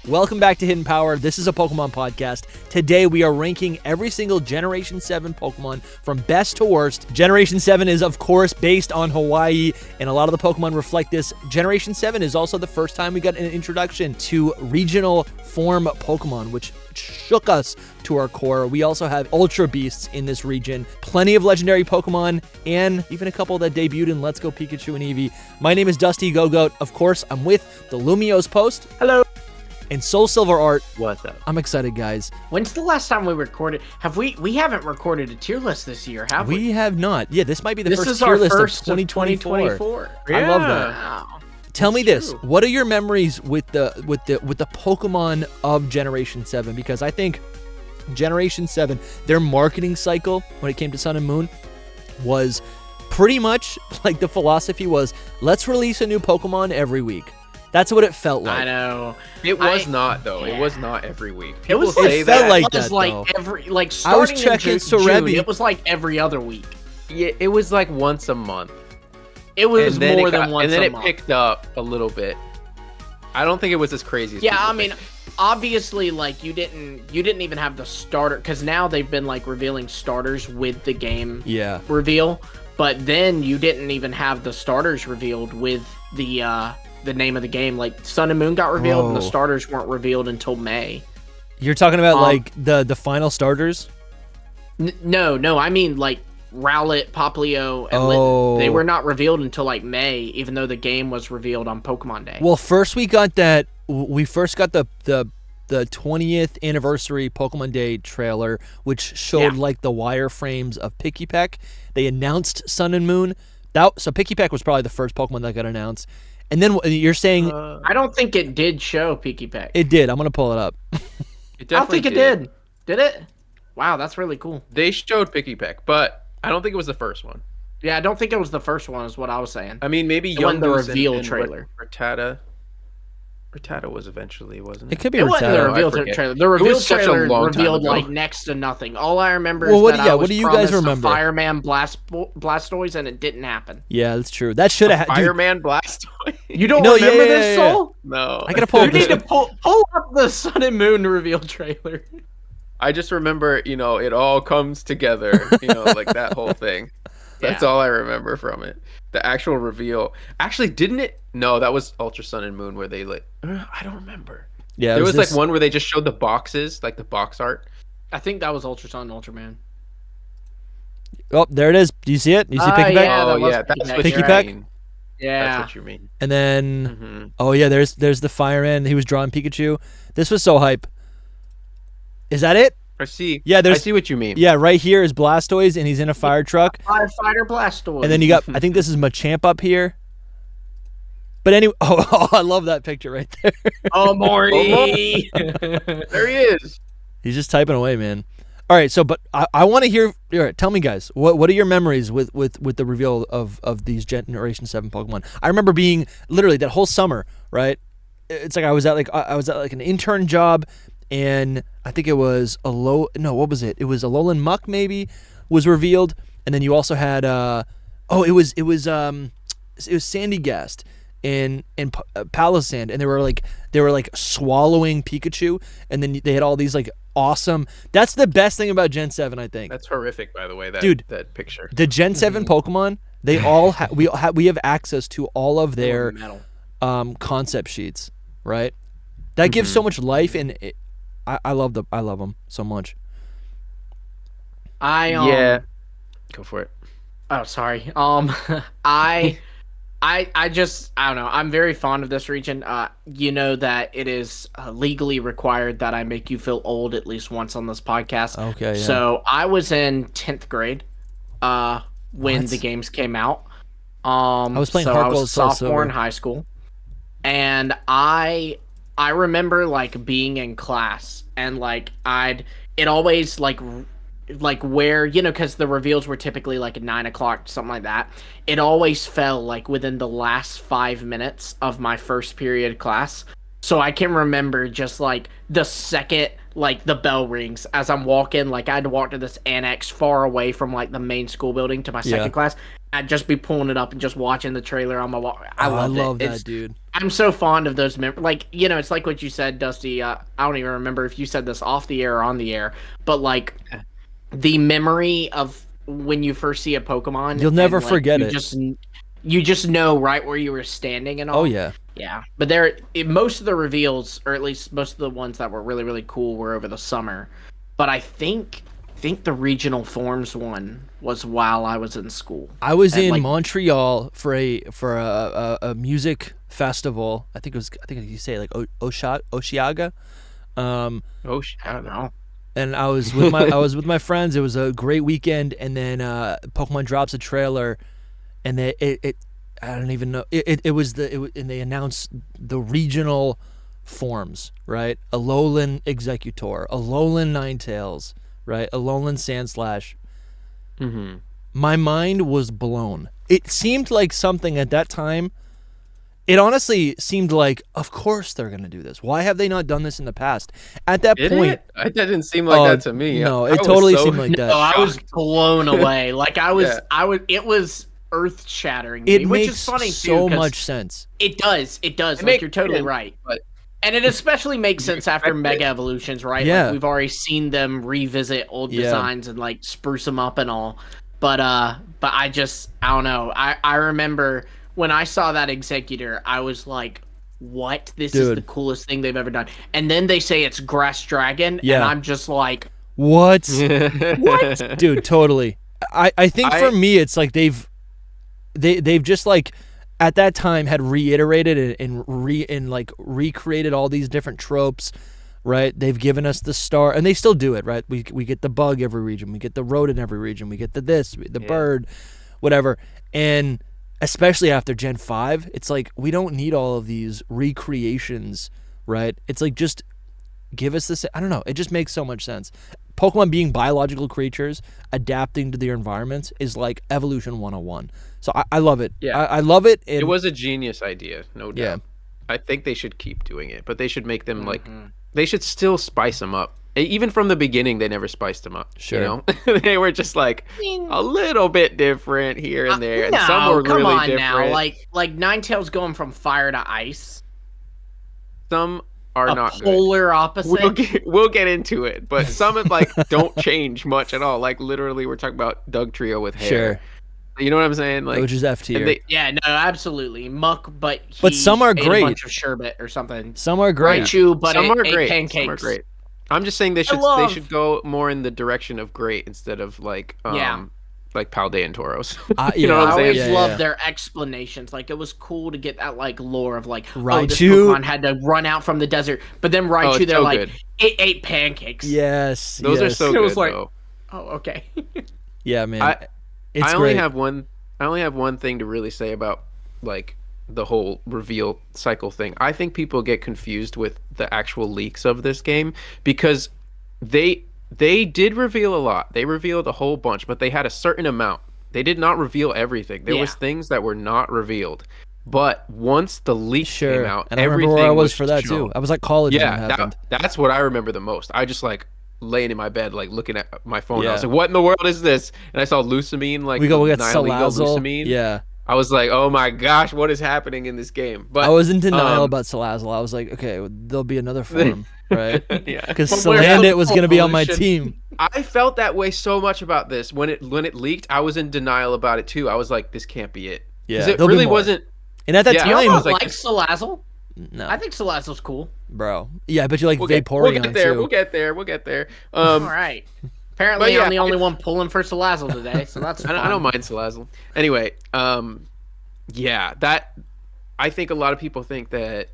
Welcome back to Hidden Power. This is a Pokemon podcast. Today we are ranking every single Generation 7 Pokemon from best to worst. Generation 7 is, of course, based on Hawaii, and a lot of the Pokemon reflect this. Generation 7 is also the first time we got an introduction to regional form Pokemon, which shook us to our core. We also have Ultra Beasts in this region, plenty of legendary Pokemon, and even a couple that debuted in Let's Go Pikachu and Eevee. My name is DustyGogoat. Of course, I'm with the Lumiose Post. Hello. And Soul Silver Art. What's up? I'm excited, guys. When's the last time we recorded? We haven't recorded a tier list this year, have we? We have not. Yeah, this might be the this first is tier our list first of 2024. Yeah. I love that. Wow. Tell me this: true. what are your memories with the Pokemon of Generation 7? Because I think Generation 7, their marketing cycle when it came to Sun and Moon was pretty much like the philosophy was, let's release a new Pokemon every week. That's what it felt like. I know. It was not though. Yeah. It was not every week. It was say felt that. like It that was like though. starting I was checking in June, Cerebi. it was like every other week. Yeah, it was like once a month. It was And then more it got- than once And then a it month. picked up a little bit. I don't think it was as crazy as Yeah, people I mean, think. obviously, like you didn't even have the starter because now they've been like revealing starters with the game Yeah. reveal, but then you didn't even have the starters revealed with the name of the game. Like Sun and Moon got revealed, and the Whoa. starters weren't revealed until May. You're talking about like the final starters? No, I mean like Rowlet, Popplio, and Oh. Litten. They were not revealed until like May, even though the game was revealed on Pokemon Day. Well, first we got that. We first got the 20th anniversary Pokemon Day trailer, which showed Yeah. like the wireframes of Pikipek. They announced Sun and Moon. So Pikipek was probably the first Pokemon that got announced. And then you're saying I don't think it did show Pikipek. it did. I'm gonna pull it up. It I don't think definitely it did. Did it? Wow, that's really cool. They showed Pikipek, but I don't think it was the first one. Yeah, I don't think it was the first one, is what I was saying. I mean, maybe It wasn't the Yungoos reveal and trailer. Rattata. Rattata was eventually, wasn't It it? could be It wasn't the Rattata. reveal I forget. trailer. The reveal was such a trailer long time revealed ago. like next to nothing. All I remember Well, is what- that yeah, I what was do you guys promised a remember? Fireman Blastoise, and it didn't happen. Yeah, that's true. That should have. Fireman Blastoise. You don't No, yeah, remember yeah, this, yeah, yeah. Soul? No. I gotta pull You up this. need to pull up the Sun and Moon reveal trailer. I just remember, it all comes together, like that whole thing. That's Yeah. all I remember from it. The actual reveal. Actually, didn't it? No, that was Ultra Sun and Moon where they I don't remember. Yeah, There was this- like one where they just showed the boxes, like the box art. I think that was Ultra Sun, Ultraman. Oh, there it is. Do you see it? Do you see Pikipek? Yeah, that oh was yeah, that's Pikipek. what you Pikipek? mean. Yeah. That's what you mean. And then hmm oh yeah, there's the fireman. He was drawing Pikachu. This was so hype. Is that it? I see. Yeah, I there's see what you mean. yeah. Right here is Blastoise, and he's in a fire truck. Firefighter Blastoise. And then you got, I think this is Machamp up here. But anyway, oh, I love that picture right there. Oh, Maury. There he is. He's just typing away, man. All right, so but I want to hear. All right, tell me, guys, what are your memories with the reveal of these Generation 7 Pokemon? I remember being literally that whole summer, right? It's like I was at like an intern job, and I think it was what was it? It was Alolan Muck maybe was revealed, and then you also had it was Sandygast in Palisand, and they were like swallowing Pikachu, and then they had all these like awesome. That's the best thing about Gen 7, I think. That's horrific, by the way. Dude, that picture. The Gen 7 Pokemon, they all we have access to all of their Metal. concept sheets, right? That gives so much life, and I love them so much. Yeah. Go for it. Oh, sorry. I don't know. I'm very fond of this region. You know that it is legally required that I make you feel old at least once on this podcast. Okay. Yeah. So I was in 10th grade when What? the games came out. I was playing so Heart I was Gold, a Soul sophomore in Silver. high school, and I remember like being in class and like it always like where, because the reveals were typically like at 9 o'clock, something like that. It always fell like within the last 5 minutes of my first period class. So I can remember just like the second like the bell rings as I'm walking. Like I had to walk to this annex far away from like the main school building to my second class. I'd just be pulling it up and just watching the trailer on my walk. I love that, dude. I'm so fond of those like, you know, it's like what you said, Dusty. I don't even remember if you said this off the air or on the air, but like the memory of when you first see a Pokemon, you'll never forget it. You just know right where you were standing and all. Oh yeah. Yeah, but most of the reveals, or at least most of the ones that were really, really cool, were over the summer. But I think the regional forms one was while I was in school. I was in Montreal for a music festival. I think you say like Oshiaga. Oshiaga. And I was with my friends. It was a great weekend. And then Pokemon drops a trailer, and it I don't even know. And they announced the regional forms, right? Alolan Exeggutor, Alolan Ninetales, right? Alolan Sandslash. Mm-hmm. My mind was blown. It seemed like something at that time. It honestly seemed like, of course they're going to do this. Why have they not done this in the past? At that point, that didn't seem like that to me. No, it totally seemed like that. No, I was blown away. Like it was earth-shattering to me, which is funny so much sense. It does. Like you're totally right. And it especially makes sense after Mega Evolutions, right? Yeah. Like we've already seen them revisit old designs and like spruce them up and all. But I don't know. I remember when I saw that Exeggutor, I was like, what? This is the coolest thing they've ever done. And then they say it's Grass Dragon, and I'm just like, what? What? Dude, totally. I think for me, it's like they've just like at that time had reiterated and recreated all these different tropes, right? They've given us the star, and they still do it, right? We get the bug every region, we get the rodent every region, we get the bird, whatever. And especially after Gen 5, it's like we don't need all of these recreations, right? It's like just give us this. I don't know. It just makes so much sense. Pokemon being biological creatures, adapting to their environments is like evolution 101. So I love it. Yeah. I love it. It was a genius idea, no doubt. Yeah. I think they should keep doing it, but they should make them they should still spice them up. Even from the beginning, they never spiced them up. Sure. You know? They were just like a little bit different here and there. And no, some were come really on different. Now. Like Ninetales going from fire to ice. Some are not polar opposite. We'll get into it, but some like don't change much at all. Like literally, we're talking about Doug Trio with hair. Sure. You know what I'm saying? Like, which is F tier. Yeah, no, absolutely. Muck, but some are great. A bunch of sherbet or something. Some are great. Raichu, but some are great. Pancakes. Some are great. I'm just saying they should go more in the direction of great instead of like Paldean and Tauros. You know what I'm saying? I always loved their explanations. Like it was cool to get that like lore of like Raichu. This Pokemon had to run out from the desert, but then Raichu they're like it ate pancakes. Yes, those are so good. Like, oh, okay. Yeah, man. I only have one thing to really say about like the whole reveal cycle thing. I think people get confused with the actual leaks of this game because they did reveal a lot. They revealed a whole bunch, but they had a certain amount. They did not reveal everything. There was things that were not revealed. But once the leak came out, and I remember where I was for that shown. too. I was like college when it happened. That's what I remember the most. I just like laying in my bed, like looking at my phone. Yeah. I was like, "What in the world is this?" And I saw Lusamine, like we got Salazzle. Yeah, I was like, "Oh my gosh, what is happening in this game?" But I was in denial about Salazzle. I was like, "Okay, there'll be another form, right?" Yeah, because Salandit was going to be on my team. I felt that way so much about this when it leaked. I was in denial about it too. I was like, "This can't be it." Yeah, it really wasn't. And at that time, I was like Salazzle. No, I think Salazzle's cool, bro. Yeah, I bet you like Vaporeon we'll get there. too. We'll get there. All right. Apparently, I'm the only one pulling for Salazzle today, so that's fun. I don't mind Salazzle. Anyway, yeah, that I think a lot of people think that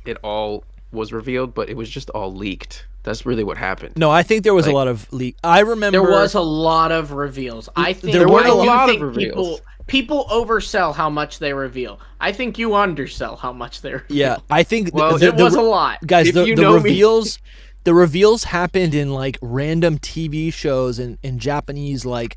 it all was revealed, but it was just all leaked. That's really what happened. No, I think there was a lot of leak. I remember there was a lot of reveals. I think there were a lot of reveals. People oversell how much they reveal. I think you undersell how much they reveal. Yeah, I think it was a lot. Guys, the reveals happened in like random TV shows and Japanese like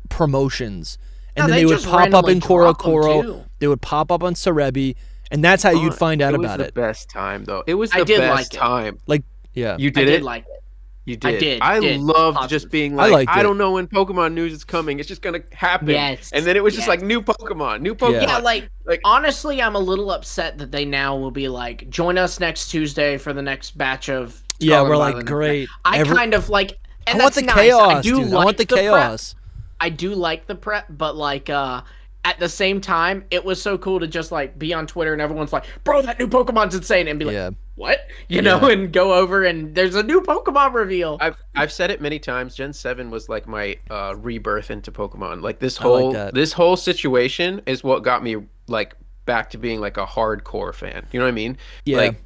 promotions. And then they would pop up in Koro. They would pop up on Cerebi, and that's how you'd find out about it. It was the best time though. It was the best time. Like, yeah. You did it? Like it. You did. I I did. loved Positive. just being I like, liked I it. don't know when Pokemon news is coming. It's just gonna happen. Yes, And then it was just yes. like new Pokemon. Yeah, like honestly, I'm a little upset that they now will be like, join us next Tuesday for the next batch of. Yeah, Scarlet we're like, Violet. great. I kind of like, and I want that's the nice. chaos, I do dude. like I want the prep. chaos. I do like the prep, but like at the same time, it was so cool to just like be on Twitter and everyone's like, bro, that new Pokemon's insane, and be like, what? You know, and go over and there's a new Pokemon reveal. I've said it many times. Gen 7 was like my rebirth into Pokemon. Like this whole situation is what got me like back to being like a hardcore fan. You know what I mean? Yeah. Like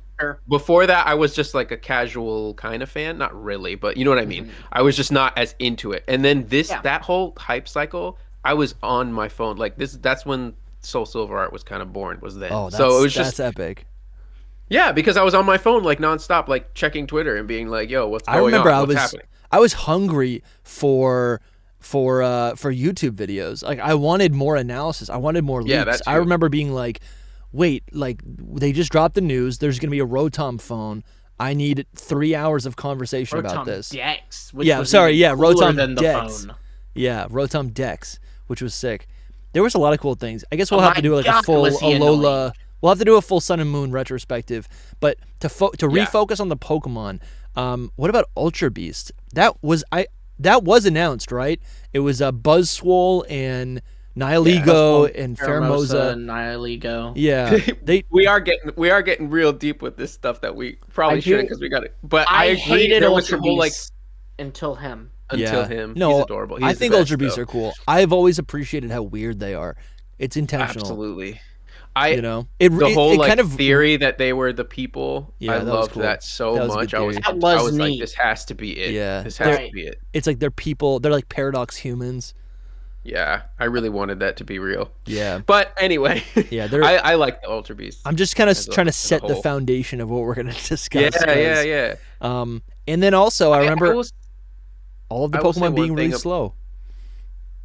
before that, I was just like a casual kind of fan. Not really, but you know what I mean? I was just not as into it. And then that whole hype cycle, I was on my phone. Like that's when Soul Silver Art was kind of born, was then. Oh, so it was that's epic. Yeah, because I was on my phone like nonstop, like checking Twitter and being like, "Yo, what's going on? I remember What's happening?" I was hungry for YouTube videos. Like I wanted more analysis. I wanted more leaks. Yeah, that too. I remember being like, wait, like they just dropped the news. There's gonna be a Rotom phone. I need 3 hours of conversation about this. Dex, Rotom the Dex. phone. Yeah, Rotom Dex, which was sick. There was a lot of cool things. I guess we'll have to do like God, a full was he Alola. annoying. We'll have to do a full Sun and Moon retrospective. But to refocus on the Pokemon, what about Ultra Beast? That was announced, right? It was Buzzswole and Nihilego and Pheromosa. Nihilego. Yeah, we are getting real deep with this stuff that we probably shouldn't because we got it. But I agree, hated there was Ultra the whole, like, Beast until him. him. No, he's adorable. I think Ultra Beasts are cool. I've always appreciated how weird they are. It's intentional. Absolutely. The whole kind of theory that they were the people. Yeah, I that loved cool. that so much. I was neat. like, this has to be it. Yeah, this has to be it. It's like they're people. They're like paradox humans. Yeah, I really wanted that to be real. Yeah. But anyway, yeah, I like the Ultra Beasts. I'm just kind of trying to set the foundation of what we're going to discuss. Yeah. And then also, I remember all of the Pokemon being really slow.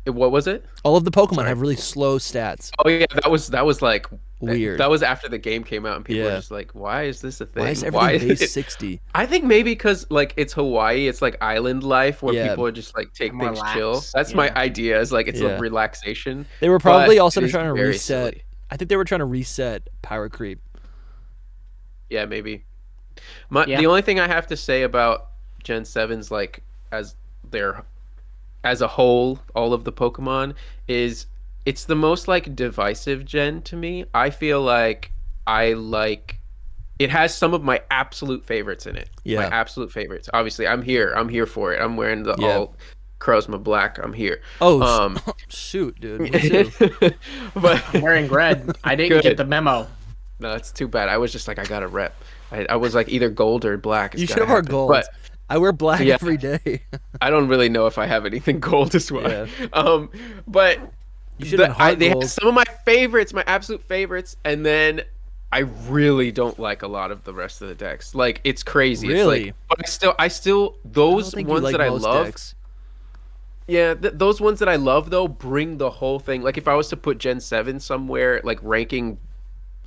What was it? All of the Pokemon have really slow stats. Oh yeah, that was like weird. That was after the game came out, and people were just like, "Why is this a thing? Why is everything base 60?" I think maybe because like it's Hawaii, it's like island life where people are just like take things chill. That's my idea. Is like it's a relaxation. They were probably also trying to reset. Silly. I think they were trying to reset Power Creep. Yeah, maybe. The only thing I have to say about Gen 7's like as a whole, all of the Pokemon is it's the most like divisive gen to me. I feel like it has some of my absolute favorites in it. Yeah. My absolute favorites. Obviously, I'm here for it. I'm wearing the all Necrozma black. I'm here. Oh, shoot, dude. Me too. But I'm wearing red. I didn't get the memo. No, it's too bad. I was just like, I got a rep. I was like either gold or black. You should have our gold. But I wear black every day. I don't really know if I have anything gold as well. Yeah. But you should have they have some of my favorites, my absolute favorites, and then I really don't like a lot of the rest of the decks. Like it's crazy. Really? It's like, but I still those ones that I love. Decks. Yeah, those ones that I love though bring the whole thing. Like if I was to put Gen 7 somewhere, like ranking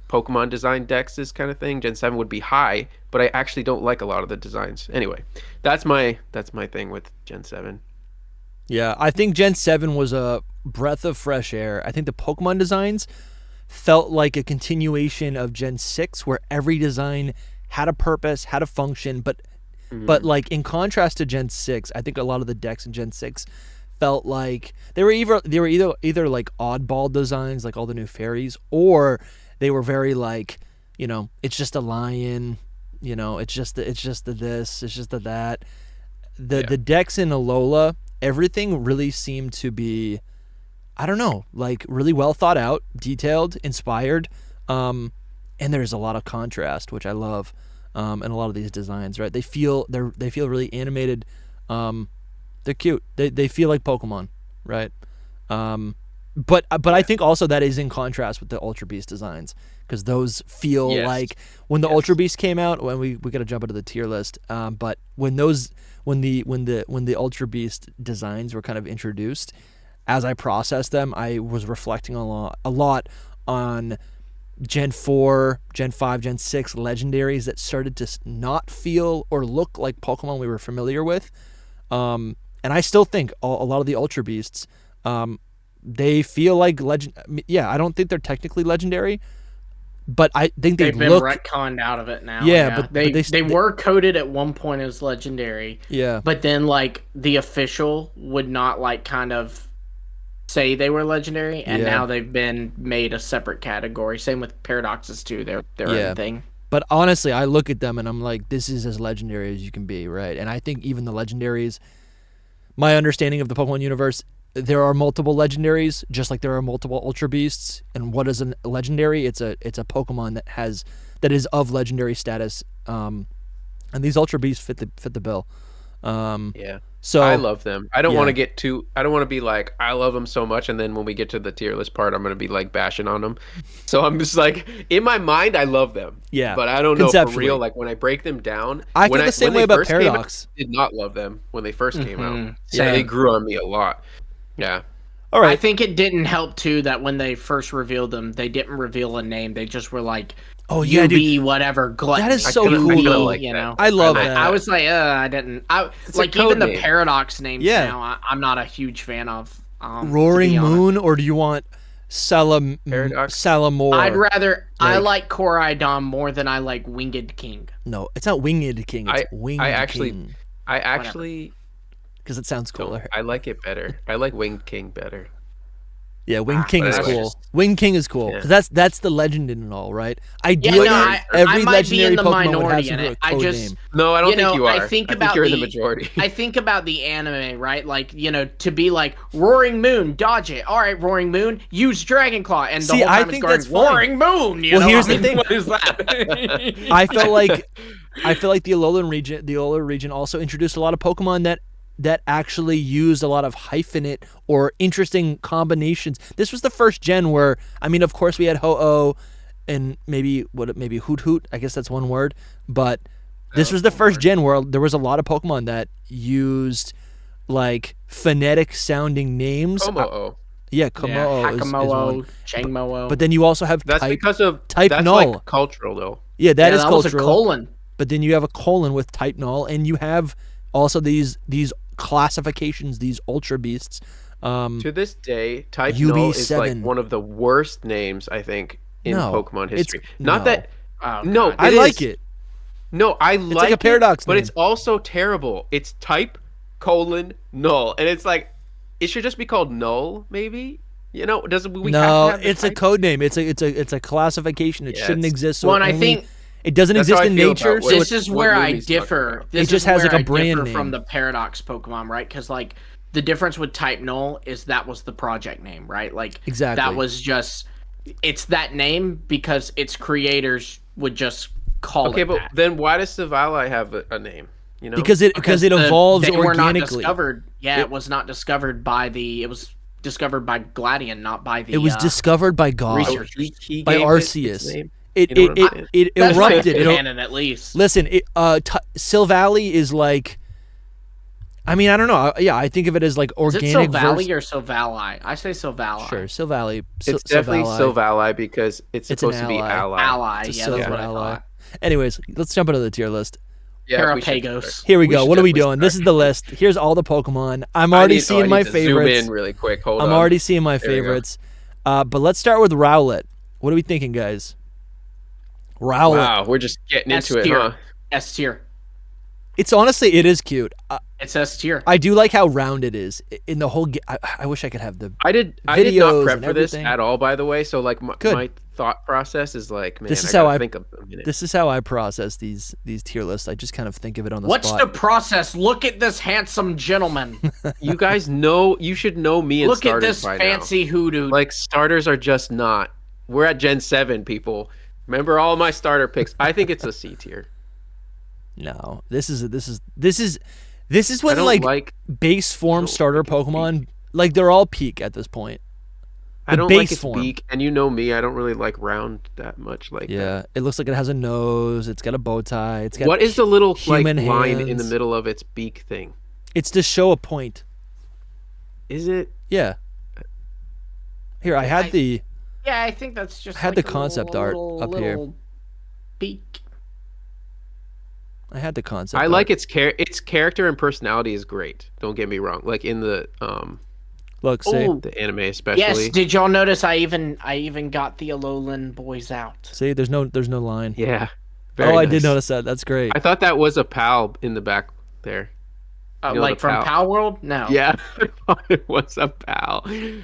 Pokemon design decks, this kind of thing, Gen 7 would be high, but I actually don't like a lot of the designs. Anyway, that's my thing with Gen 7. Yeah, I think Gen 7 was a breath of fresh air. I think the Pokemon designs felt like a continuation of Gen 6 where every design had a purpose, had a function, but like in contrast to Gen 6, I think a lot of the decks in Gen 6 felt like they were either like oddball designs like all the new fairies, or they were very like, it's just a lion, it's just the this, it's just the that. The decks in Alola, everything really seemed to be, I don't know, like really well thought out, detailed, inspired, and there's a lot of contrast, which I love, in a lot of these designs. Right? They feel really animated. They're cute. They feel like Pokemon, right? But I think also that is in contrast with the Ultra Beast designs, because those feel like when the Ultra Beast came out, when we got to jump into the tier list. But when the Ultra Beast designs were kind of introduced, as I processed them, I was reflecting a lot on Gen 4, Gen 5, Gen 6 legendaries that started to not feel or look like Pokemon we were familiar with. And I still think a lot of the Ultra Beasts, they feel like legend. Yeah, I don't think they're technically legendary, but I think they've been retconned out of it now. Yeah, but they were coded at one point as legendary. Yeah, but then like the official would not like kind of say they were legendary, and now they've been made a separate category. Same with Paradoxes too. They're their own thing. But honestly, I look at them and I'm like, this is as legendary as you can be, right? And I think even the legendaries, my understanding of the Pokemon universe, there are multiple legendaries, just like there are multiple Ultra Beasts. And what is a legendary? It's a Pokemon that is of legendary status. And these Ultra Beasts fit the bill. So I love them. I don't want to get too. I don't want to be like I love them so much, and then when we get to the tier list part, I'm going to be like bashing on them. So I'm just like in my mind, I love them. Yeah, but I don't know for real. Like when I break them down, I feel the same way about Paradox. I did not love them when they first came out. So they grew on me a lot. Yeah. All right. I think it didn't help too that when they first revealed them, they didn't reveal a name. They just were like, "Oh yeah, dude, whatever." Glutton. That is so cool. Like, you know, I love that. I was like, I didn't. It's like even the Paradox names now, I'm not a huge fan of. Roaring Moon, or do you want Salamore? I like Koraidon more than I like Winged King. No, it's not Winged King. It's Winged King. I actually. Because it sounds cooler. I like it better. I like Winged King better. Yeah, Winged King is cool. Winged King is cool because that's the legend in it all, right? Ideally, every legendary Pokemon would have some code name. No, I don't think you are. I think you're in the majority. I think about the anime, right? Like, to be like Roaring Moon, dodge it. All right, Roaring Moon, use Dragon Claw, and the whole time it's going Roaring Moon. Here's the thing. What is that? I feel like the Alolan region also introduced a lot of Pokemon that actually used a lot of hyphenate or interesting combinations. This was the first gen where, I mean, of course we had Ho-Oh and maybe Hoot Hoot. I guess that's one word. But this was the first gen where there was a lot of Pokemon that used like phonetic sounding names. Kommo-o. Yeah, Kommo-o is one. Changmo-o. But then you also have that's because of type that's null. Like cultural though. Yeah, that is cultural. Was a colon. But then you have a colon with type null, and you have also these classifications, these Ultra Beasts. To this day, type null is like one of the worst names I think in Pokemon history. I like it. No, I it's like a Paradox name, but it's also terrible. It's type null, and it's like it should just be called null, maybe. Doesn't we? No, have to have it's a code name. It's a classification. It shouldn't exist. So I think. It doesn't exist in nature. So this is where I differ. It just has like a brand name from the Paradox Pokemon, right? Because like the difference with Type Null is that was the project name, right? Like exactly. That was just it's that name because its creators would just call it. Okay, but then why does Silvally have a name? Because it evolves organically. Were not discovered. Yeah, it was not discovered by the. It was discovered by Gladion, not by the. It was discovered by God. Researchers. By Arceus. It erupted. Canon, at least. Listen, Silvally is like. I mean, I don't know. Yeah, I think of it as like organic. Is it Silvally or Silvally? I say Silvally. Sure, Silvally. It's definitely Silvally because it's supposed to be ally. Ally, yeah, that's what I thought. Anyways, let's jump into the tier list. Yeah, Parapagos. Here we go. What are we doing? This is the list. Here's all the Pokemon. I'm already seeing my favorites. Zoom in really quick. Hold on. I'm already seeing my favorites. But let's start with Rowlet. What are we thinking, guys? Rowlet. Wow, we're just getting into it, huh? S tier. It's honestly, it is cute. It's S tier. I do like how round it is in the whole. I wish I could have the. I did not prep for this at all, by the way. So like my thought process is like, man, this is how I think of a minute. This is how I process these tier lists. I just kind of think of it on the spot. spot. What's the process? Look at this handsome gentleman. You guys know. You should know me. Look at this fancy hoodoo. Like starters are just not. We're at Gen 7, people. Remember all my starter picks. I think it's a C tier. No, this is when like base form starter Pokemon, like they're all peak at this point. I don't like its beak, and you know me, I don't really like round that much. It looks like it has a nose. It's got a bow tie. It's got what is the little line in the middle of its beak thing? It's to show a point. Is it? Yeah. Here, I had the. Yeah, I think that's just. I had like the a concept art up here. Peak. I had the concept. I art. like its character and personality is great. Don't get me wrong. Like in the Look, see, Ooh. the anime especially. Yes. Did y'all notice? I even got the Alolan boys out. see, there's no line. Yeah. I did notice that. That's great. I thought that was a pal in the back there. You know, Like from pal. Pal World? No. Yeah, I thought it was a pal,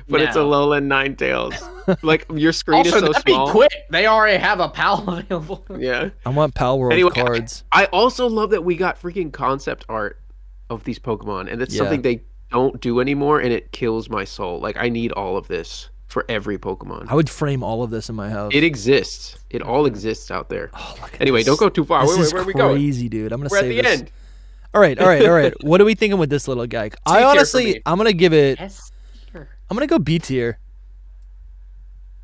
but it's a No. Alolan Ninetales. Like your screen Also, is so that'd small. be quick. They already have a Pal available. Yeah. I want Pal World Anyway, cards. I also love that we got freaking concept art of these Pokemon, and that's Yeah. something they don't do anymore, and it kills my soul. Like I need all of this for every Pokemon. I would frame all of this in my house. It exists. It all exists out there. Oh, look at Anyway, this. don't go too far. This is Where are we going? crazy, dude. I'm gonna We're at save the this. end. All right. What are we thinking with this little guy? I tier for honestly, me. I'm gonna give it. S tier. I'm gonna go B tier.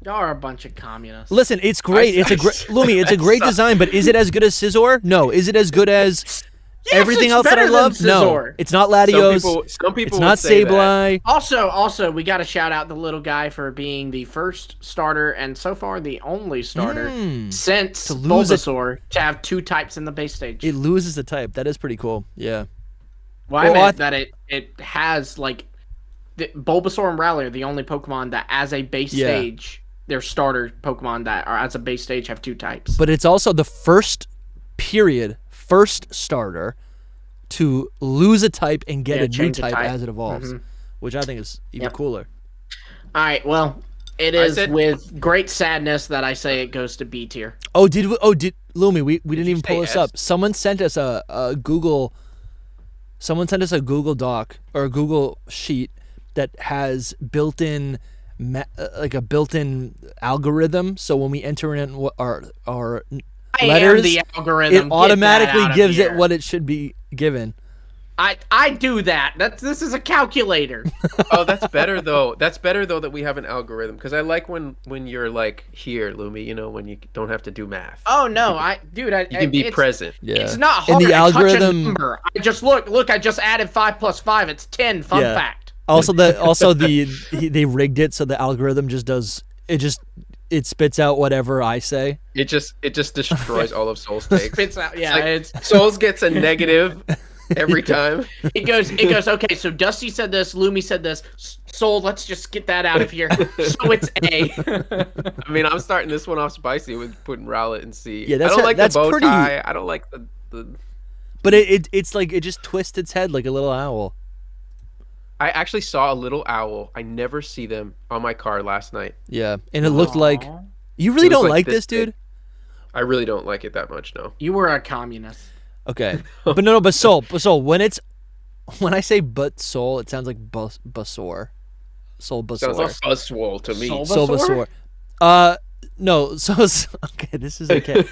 Y'all are a bunch of communists. Listen, it's great. It's a great Lumi. It's a great design, but is it as good as Scizor? No. Is it as good as everything it's else that I better than love? No. Scizor. It's not Latios. Some people It's not would say that. Sableye. Also, we got to shout out the little guy for being the first starter and so far the only starter since lose a- Bulbasaur to have 2 types in the base stage. It loses the type. That is pretty cool. Yeah. Well, I Well, meant that it has like Bulbasaur and Rowlet are the only Pokemon that as a base stage, they're starter Pokemon that are as a base stage have 2 types. But it's also the first starter to lose a type and get a new change a type type. as it evolves, which I think is even cooler. All right, well, it is with great sadness that I say it goes to B tier. Oh, did Lumi? We didn't even say pull this S? up. Someone sent us a Google. Someone sent us a Google Doc or a Google sheet that has built-in like a built-in algorithm. So when we enter in what our letters, the algorithm. it automatically Get that out of gives here. it what it should be given. I do that. This is a calculator. Oh, that's better though. That's better though that we have an algorithm because I like when you're like here, Lumi. You know when you don't have to do math. Oh no, You can be it's, present. Yeah. It's not And hard the to touch a algorithm- number. I just look. I just added 5 plus 5. It's 10. Fun Yeah. fact. Also, they rigged it so the algorithm just does it. It spits out whatever I say. It just destroys all of Soul's takes. Spits out. Yeah, Like, Souls gets a negative every time. it goes. Okay, so Dusty said this. Lumi said this. Soul, let's just get that out of here. So it's A. I mean, I'm starting this one off spicy with putting Rowlet in C. Yeah, I don't like that's the bow pretty- tie. I don't like the. But it's like it just twists its head like a little owl. I actually saw a little owl. I never see them on my car last night. Yeah, and it looked like Aw. you really It was don't like like this this, dude. big. I really don't like it that much. No. You were a communist. Okay, but no, but Soul, when I say but Soul, it sounds like Basaur. Soul Basaur. Sounds like Buzzwole to me. Soul- Soul Bulbasaur? Basaur. No, okay, this is okay.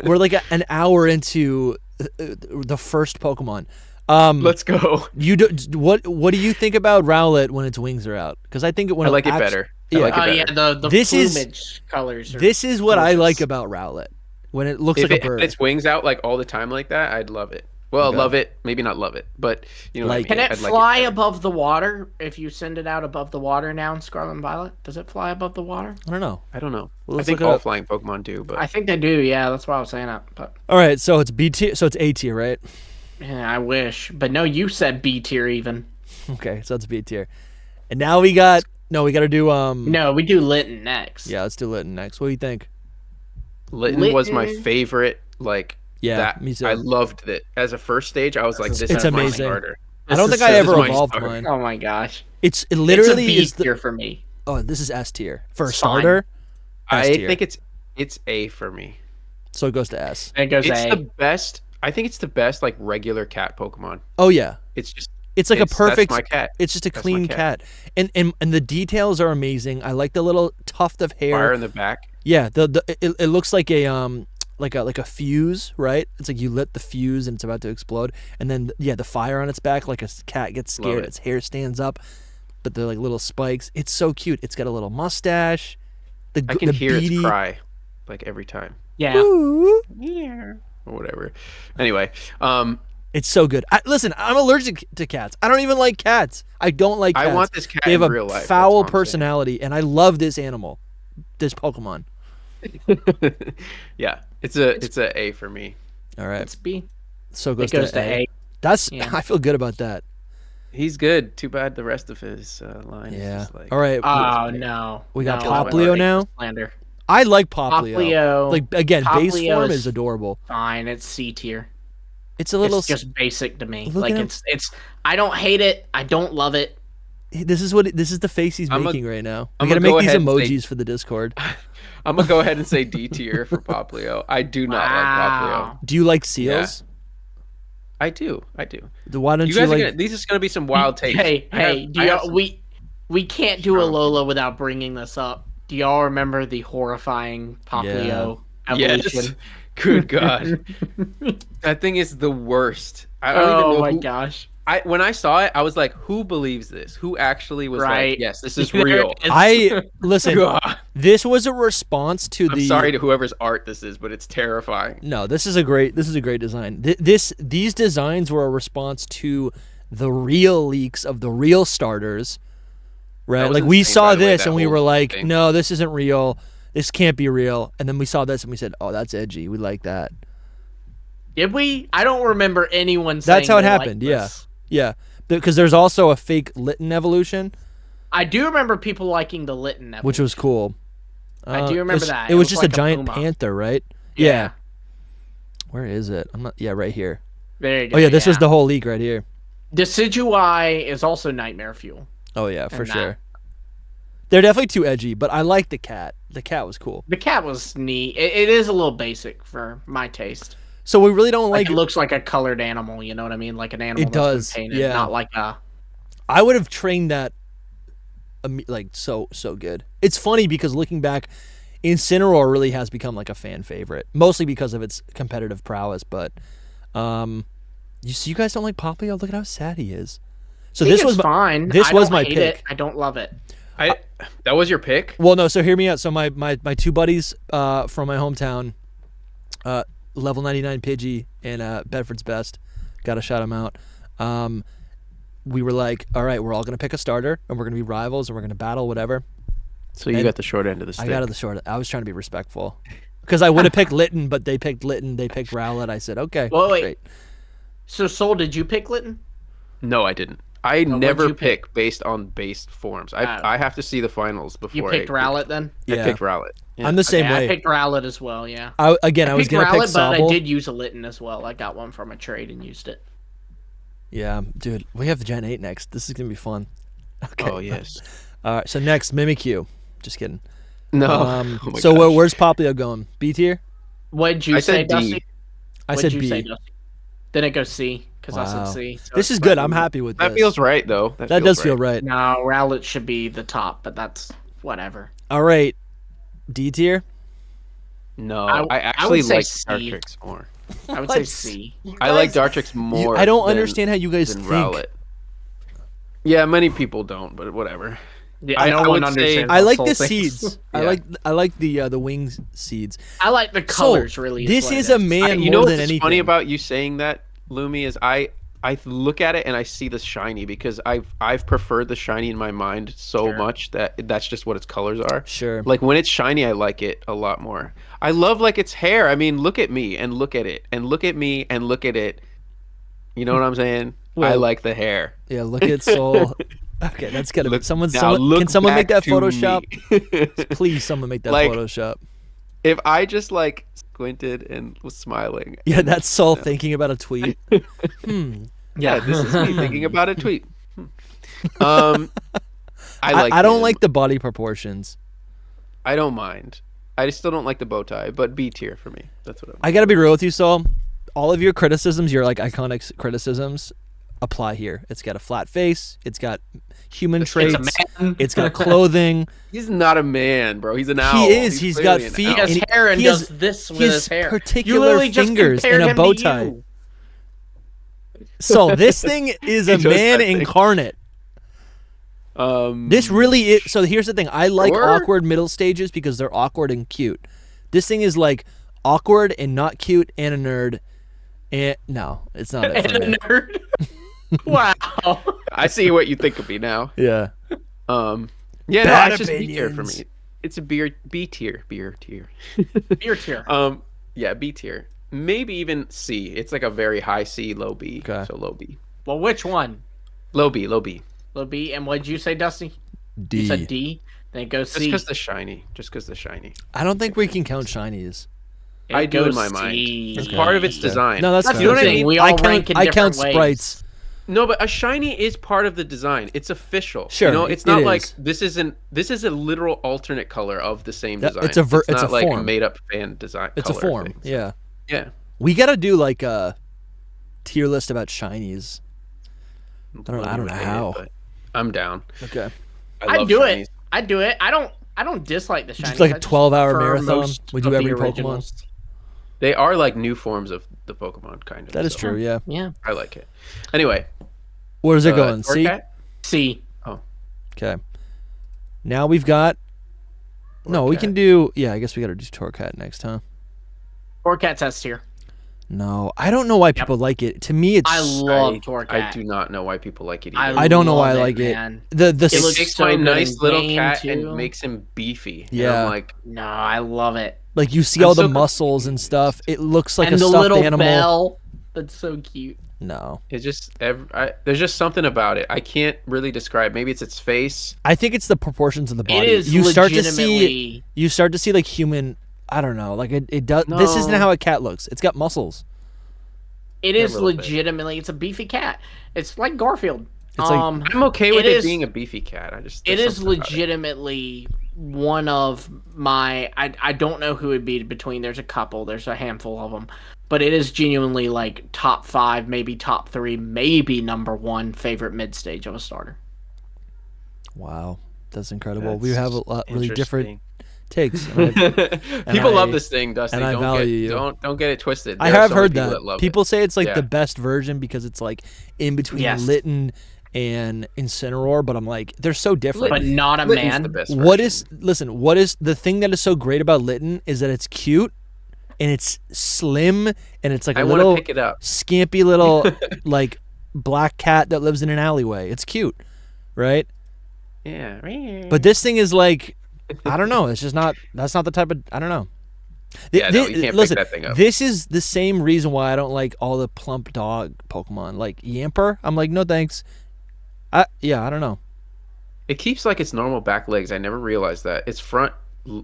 We're like an hour into the first Pokemon. Let's go. What do you think about Rowlet when its wings are out? Because I think when I like it better. I like it Oh better. yeah, the This is- plumage colors. This is what I gorgeous. like about Rowlet when it looks If like it a bird. had its wings out like all the time like that, I'd love it. Well, Okay. love it. Maybe not love it, but you know Like- what I Can mean. it I'd like fly better. above the water if you send it out above the water now in Scarlet and Violet? Does it fly above the water? I don't know. I don't know. Well, I let's think look it all up. flying Pokemon do, but I think they do. Yeah, that's why I was saying that. But All right, so it's B tier. So it's A tier, right? yeah, I wish. But no, you said B tier even. Okay, so it's B tier. And now we got to do No, we do Litten next. Yeah, let's do Litten next. What do you think? Litten was my Litten. favorite. Like Yeah, that, me too. I loved it as a first stage. I was like, this It's is my amazing. starter. I don't think I this is ever my evolved starter. mine. Oh my gosh. It It's a literally B is the tier for me. Oh, this is S tier. For a It's fine. starter, S I tier. think it's A for me. So it goes to S. It goes It's A. the best. I think it's the best like regular cat Pokemon. Oh yeah. It's just It's like a perfect. That's my cat. It's just a That's clean my cat. And the details are amazing. I like the little tuft of hair. Fire in the back. Yeah, it looks like a like a fuse, right? It's like you lit the fuse and it's about to explode, and then the fire on its back, like a cat gets Love scared, it. its hair stands up, but they're like little spikes. It's so cute. It's got a little mustache. I can hear beady, its cry, like every time, Yeah. Ooh. or whatever. Anyway, It's so good. Listen, I'm allergic to cats. I don't even like cats. I don't like cats. I want this cat They have in a real life. foul that's all I'm saying. personality, and I love this animal. this Pokemon. Yeah, it's a A for me. All right. It's B. So It goes, goes to to A. A. That's Yeah. I feel good about that. He's good. Too bad the rest of his line is Yeah. just like. All right. Oh no. We got No, Popplio now? Slander. I like Popplio. Popplio. Like again, base Popplio form is adorable. Fine. It's C tier. It's a little. It's just basic to me. Look Like at him. it's. I don't hate it. I don't love it. This is the face he's making right now. We I'm gotta gonna make go these ahead and emojis say- for the Discord. I'm gonna go ahead and say D tier for Popplio. I do not like Popplio. Do you like seals? I do. Why don't You you, guys like? are gonna, these is gonna be some wild takes. Hey, we can't do strong Alola without bringing this up. Do y'all remember the horrifying Popplio evolution? Yes. Good God. That thing is the worst. I don't even know. Oh my gosh. When I saw it, I was like, who believes this? Who actually was Right. like, yes, this is real? Listen. God. This was a response to I'm the. sorry to whoever's art this is, but it's terrifying. No, this is a great design. These designs were a response to the real leaks of the real starters, right? was Like we insane, saw by the way, this that and we whole were like, thing. no, this isn't real. This can't be real. And then we saw this and we said, oh, that's edgy. We like that. Did we? I don't remember anyone saying That's how it they liked happened. this. Yeah, because there's also a fake Litten evolution, I do remember people liking the Litten evolution. which was cool. I do remember it's- that. It was just like a giant puma. panther, right? Yeah. Where is it? I'm not. Yeah, right here. There you go. Oh yeah, this was the whole leak right here. Decidueye is also Nightmare Fuel. Oh yeah, for And that. sure. They're definitely too edgy, but I like the cat. The cat was cool. The cat was neat. It is a little basic for my taste. So we really don't Like like. it looks like a colored animal. You know what I mean? Like an animal. It that's been does, painted, yeah. Not like a. I would have trained that. Like so good. It's funny because looking back, Incineroar really has become like a fan favorite, mostly because of its competitive prowess. But, you guys don't like Popplio? Look at how sad he is. So I think this was it's fine. This I was don't my hate pick. It. I don't love it. That was your pick? Well, no. So hear me out. So my two buddies from my hometown, level 99 Pidgey and Bedford's Best, gotta shout them out. We were like, all right, we're all gonna pick a starter and we're gonna be rivals and we're gonna battle whatever. So you got the short end of the stick. I got the short. I was trying to be respectful because I would have picked Litten, but they picked Litten. They picked Rowlet. I said, okay, Wait. great. So, Soul, did you pick Litten? No, I didn't. I what'd never you pick? pick based on based forms. Oh. I have to see the finals before You picked Rowlet then? I Yeah. picked Rowlet. Yeah. I'm the same Okay, way. I picked Rowlet as well, yeah. I was I gonna picked pick Rowlet, but I Sobble. did use a Litten as well. I got one from a trade and used it. Yeah, dude, we have the Gen 8 next. This is gonna be fun. Okay. Oh yes. All right. So next, Mimikyu. Just kidding. No. Oh my So gosh. where's Popplio going? B tier? What'd you I say, said D. Dusty? I What'd said you B. say, Dusty? Then it goes C, because I Wow. said C. So This it's is good. fine. I'm happy with That this. feels right though. That feels does feel right. No, Rowlet should be the top, but that's whatever. All right. D tier. No, I I would actually say like C. Dartrix more. I would What? say C. I like Dartrix more. I don't than- understand how you guys than think. Rowlet. Yeah, many people don't, but whatever. Yeah, I no would one say- understands. I how like Soul the thinks. seeds. Yeah. I like the wings seeds. I like the colors, really. This what it is a man You more know than what's anything. funny about you saying that, Lumi, is I look at it and I see the shiny because I've preferred the shiny in my mind so Sure. much that that's just what its colors are. Sure. Like when it's shiny, I like it a lot more. I love like its hair. I mean, look at me and look at it and look at me and look at it. You know what I'm saying? I Well, like the hair. Yeah, look at Soul. Okay, that's gotta be Look- someone. now look Can someone make that back to Photoshop? me. Please, someone make that Like- Photoshop. If I just like squinted and was smiling. Yeah, that's Soul thinking about a tweet. Yeah, this is me thinking about a tweet. I like. I don't him. like the body proportions. I don't mind. I still don't like the bow tie, but B tier for me. That's what I'm. I gotta be real with you, Soul. All of your criticisms, your like iconic criticisms, apply here. It's got a flat face. It's got human traits. man. It's got clothing. He's not a man, bro. He's an owl. He is. He's got clearly an feet. owl. He has And hair and he has- does this with he has his hair. particular You literally just fingers compared and a him bow to tie. you. So this thing is a does man that thing. incarnate. This really is. So here's the thing. I like Sure. awkward middle stages because they're awkward and cute. This thing is like awkward and not cute and a nerd. And no, it's not it for And a me. nerd. Wow. I see what you think of me now. Yeah. Yeah, no, Bad it's just B tier for opinions. me. It's a B tier. Beer tier. Yeah, B tier. Maybe even C. It's like a very high C, low B. Okay. So low B. Well, which one? Low B. Low B. Low B. And what did you say, Dusty? D. You said D. Then it goes C. Just because the shiny. I don't think we can count shinies. I do in my C. mind. It's Okay. part of its design. No, that's That's fair. You know what I mean? We all rank in I different count ways. sprites. No, but a shiny is part of the design. It's official. Sure, You know, it's it not is. like this is a literal alternate color of the same design. It's a it's it's not a like form. a made up fan design. It's a color form. thing. Yeah. Yeah. We gotta do like a tier list about shinies. I don't know how. But I'm down. Okay. I I'd love do shinies. it. I'd do it. I don't dislike the shinies. Just like I a 12-hour prefer marathon. most We do of the every Pokemon. originals. They are like new forms of the Pokemon, kind of. That is so true. Yeah. Yeah. I like it. Anyway, Where's it going? C. Torcat? C. Okay. Now we've got. No, we Torcat. can do. Yeah, I guess we gotta do Torcat next, huh? Torcat's S tier. No, I don't know why people like it. To me, it's. I love Torcat. I do not know why people like it either. I don't know why I love like it. man. The It s- looks takes so my good nice in little game, cat too. and makes him beefy. And Yeah. I'm like, No, I love it. like you see I'm all the so muscles and stuff. It looks like and a the stuffed little animal. bell. That's so cute. No, it's just there's just something about it. I can't really describe. Maybe it's its face. I think it's the proportions of the body. It is you start to legitimately. see like human. I don't know. Like it does. This isn't No. how a cat looks. It's got muscles. It is little bit. legitimately. It's a beefy cat. It's like Garfield. It's like- I'm okay with it it is- being a beefy cat. It there's is something about it. legitimately one of my. I don't know who would be between. There's a couple. There's a handful of them, but it is genuinely like top 5, maybe top 3, maybe number 1 favorite mid stage of a starter. Wow, that's incredible. We have a lot really different Interesting. takes. and People love I- this thing, Dusty. and I Don't value get, you. Don't get it twisted. I There are have so many heard people that. love People say it's like Yeah. the best version because it's like in between Yes. Litten and Incineroar, but I'm like, they're so different. But not a Litten's man. the best What version. what is the thing that is so great about Litten is that it's cute and it's slim and it's like I a want little to pick it up. skimpy little like black cat that lives in an alleyway. It's cute, right? Yeah. But this thing is like, I don't know. It's just not. That's not the type of. I don't know. Yeah, no, you can't listen, pick that thing up. this is the same reason why I don't like all the plump dog Pokemon. Like Yamper, I'm like, no thanks. I don't know. It keeps like its normal back legs. I never realized that. Its front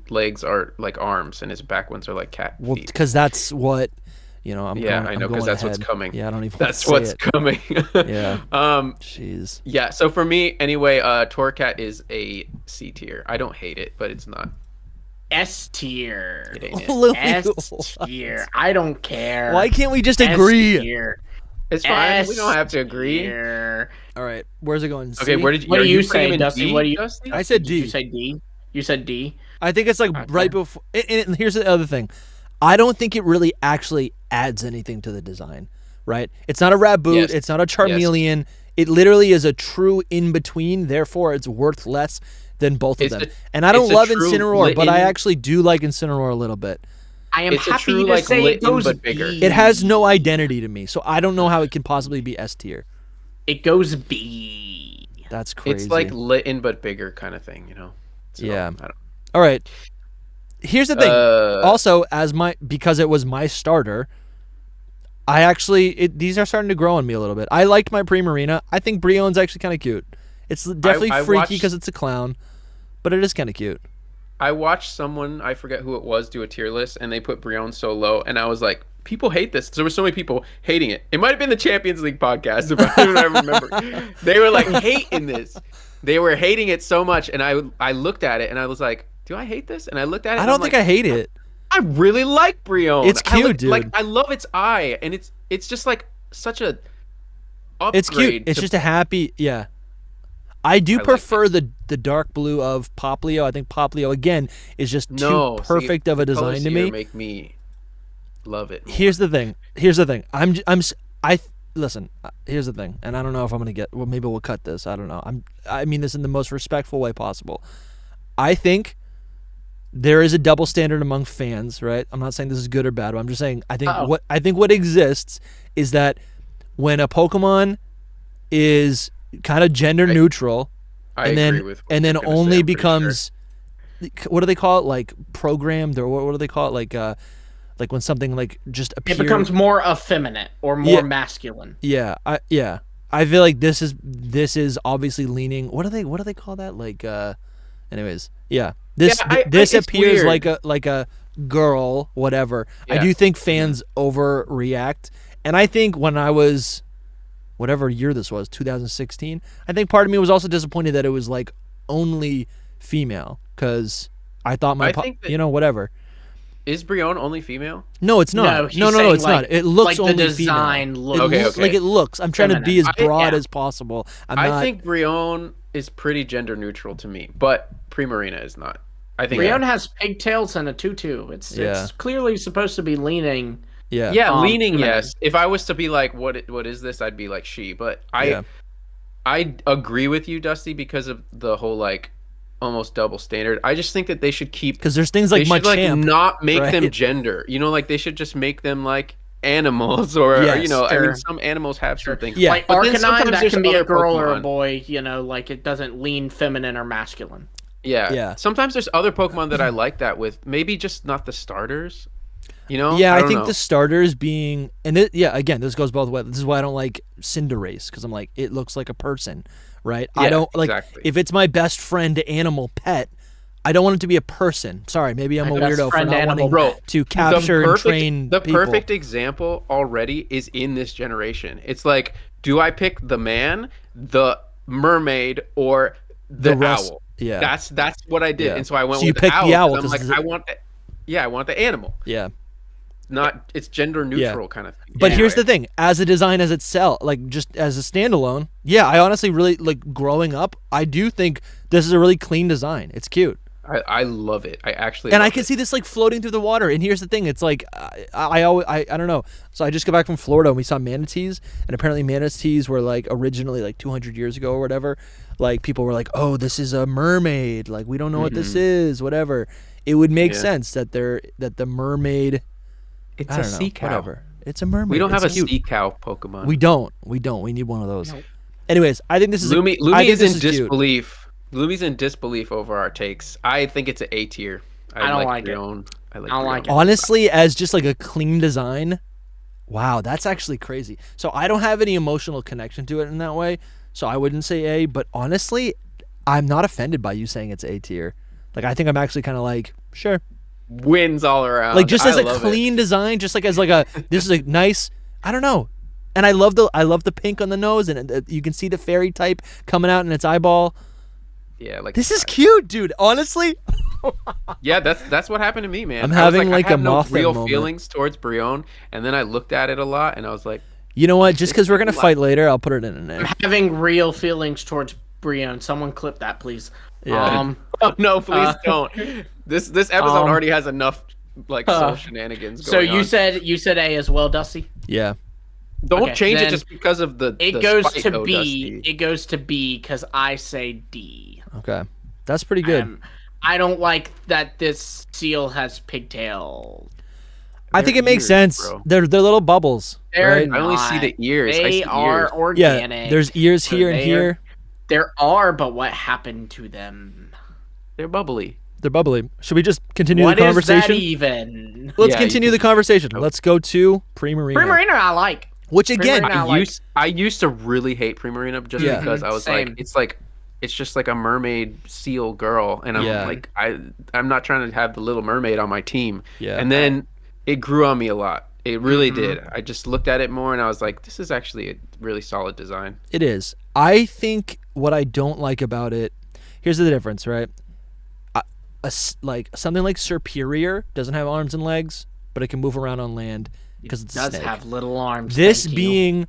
legs are like arms, and its back ones are like cat Well, feet. because that's what, I'm. Yeah, going, I I'm know, 'cause going that's what's ahead. coming. Yeah, I don't even. That's want to what's say coming. it. Yeah. Jeez. Yeah. So for me, anyway, Torcat is a C tier. I don't hate it, but it's not. S tier. It ain't it. Lily, S tier. I don't care. Why can't we just S agree? tier. It's fine. S We don't have to agree. tier. All right. Where's it going? Okay, C? where did you? What are do you putting say, him in Dusty? D, What do you- Dusty? I said Did D. you say D? You said D. I think it's like Okay. right before. And here's the other thing. I don't think it really actually adds anything to the design, right? It's not a Raboot. Yes. It's not a Charmeleon. It literally is a true in between. Therefore, it's worth less than both of It's them. a- And I don't it's a love true Incineroar, but I Litten- actually do like Incineroar a little bit. I am It's a happy true, to like, say it Litten, goes but bigger. B. It has no identity to me, so I don't know how it can possibly be S tier. It goes B. That's crazy. It's like Litten but bigger kind of thing, you know. So, Yeah. I don't, All right. Here's the thing. Uh, Also, because it was my starter, I actually these are starting to grow on me a little bit. I liked my Primarina. I think Brionne's actually kind of cute. It's definitely I freaky watched- because it's a clown, but it is kind of cute. I watched someone, I forget who it was, do a tier list, and they put Brionne so low, and I was like, people hate this. There were so many people hating it. It might have been the Champions League podcast, if I remember. They were like hating this. They were hating it so much, and I looked at it, and I was like, do I hate this? And I looked at it, I and don't I'm think like, I hate it. I really like Brionne. It's cute, dude. Like, I love its eye, and it's just like such a upgrade. It's cute. It's just a happy, yeah. I do I like prefer the dark blue of Poplio. I think Poplio again is just too perfect of a design to me. Make me love it. Here's the thing. Listen. Here's the thing, and I don't know if I'm gonna get. Well, maybe we'll cut this. I don't know. I mean this in the most respectful way possible. I think there is a double standard among fans, right? I'm not saying this is good or bad. But I'm just saying I think what exists is that when a Pokemon is kind of gender neutral, I and agree then with what and then you're gonna say, only I'm pretty becomes what do they call it? Like programmed, or what do they call it? Like when something like just appears. It becomes more effeminate or more masculine. Yeah, I feel like this is obviously leaning. What do they call that? Like, anyways, yeah. This appears weird. like a girl, whatever. Yeah. I do think fans overreact, and I think when I was, whatever year this was, 2016, I think part of me was also disappointed that it was like only female, because I thought whatever. Is Brion only female? No, it's not. No, it's not. It looks like only the design female. looks Okay. Like it looks. I'm trying to be as broad Yeah. as possible. I think Brion is pretty gender neutral to me, but Primarina is not. I think Brion has pigtails and a tutu. It's clearly supposed to be leaning. Yeah. Yeah, leaning, feminine. yes. If I was to be like, what is this? I'd be like she. But I agree with you, Dusty, because of the whole like almost double standard. I just think that they should keep, because there's things like they should like Machamp, not make right? them gender. You know, like they should just make them like animals, or Yes, you know, I sure. mean, some animals have something. Yeah. Like But then Arcanine, sometimes that there's can be a other girl or a Pokemon. boy. You know, like it doesn't lean feminine or masculine. Yeah. Sometimes there's other Pokemon that I like that with. Maybe just not the starters. You know? Yeah, I don't think know. the starters being, and again, this goes both ways. This is why I don't like Cinderace, because I'm like, it looks like a person, right? I Yeah, don't like exactly. if it's my best friend animal pet. I don't want it to be a person. Sorry, maybe I'm a best weirdo for friend not animal. wanting Bro, to capture and train the people. perfect example already is in this generation. It's like, do I pick the man, the mermaid, or the owl? Yeah, That's what I did, Yeah. and so I went So you with picked the owl, 'cause I'm 'cause like, I want the animal. Yeah. Not, it's gender neutral kind of thing. But here's the Anyway. thing: as a design as itself, like just as a standalone, yeah, I honestly really like growing up. I do think this is a really clean design. It's cute. I love it. I actually And I love can it. see this like floating through the water. And here's the thing: it's like I don't know. So I just got back from Florida and we saw manatees, and apparently manatees were like originally like 200 years ago or whatever. Like people were like, "Oh, this is a mermaid. Like we don't know what this is. Whatever." It would make sense that the mermaid. It's I a don't know, sea cow. whatever. It's a mermaid. We don't have a It's cute. sea cow Pokemon. We don't. We need one of those. Anyways, I think this is. Lumi I think is this in is cute. disbelief. Lumi's in disbelief over our takes. I think it's an A tier. I don't like it. Brion. I don't like it. Honestly, as just like a clean design, wow, that's actually crazy. So I don't have any emotional connection to it in that way. So I wouldn't say A. But honestly, I'm not offended by you saying it's A tier. Like I think I'm actually kind of like, sure. Wins all around. Like just as I a love clean design, just like as like a this is a nice. I don't know. And I love the pink on the nose, and you can see the fairy type coming out in its eyeball. Yeah, like This is cute, dude. Honestly. yeah, that's what happened to me, man. I'm I was having, like, I have a no Mothman real moment. feelings towards Brion, and then I looked at it a lot, and I was like, You know what? Just because we're gonna fight later, I'll put it in there. Having real feelings towards Brion. Someone clip that, please. Yeah. oh no, please don't. This episode already has enough like soul shenanigans So going on. you said A as well, Dusty. Yeah. Don't Okay, change it then just because of the. It the goes spite, to though, B. Dusty. It goes to B because I say D. Okay. That's pretty good. I don't like that this seal has pigtails. I think it makes ears, sense. bro. They're little bubbles, They're right? I only see the ears. I see They are ears. organic. Yeah. There's ears So here and here. There are, but what happened to them? They're bubbly. They're bubbly. Should we just continue What the is that conversation? even? Let's Yeah, continue the conversation. Let's go to Primarina. Primarina, I like. Which again, Primarina- I used to really hate Primarina just Yeah. because I was Same. it's just like a mermaid seal girl, and I'm Yeah. like I'm not trying to have the Little Mermaid on my team. Yeah. And then it grew on me a lot. It really did. I just looked at it more, and I was like, this is actually a really solid design. it is. I think what I don't like about it. Here's the difference, right? Like something like Superior doesn't have arms and legs, but it can move around on land because it's a Does snake. have little arms. This thank you. being,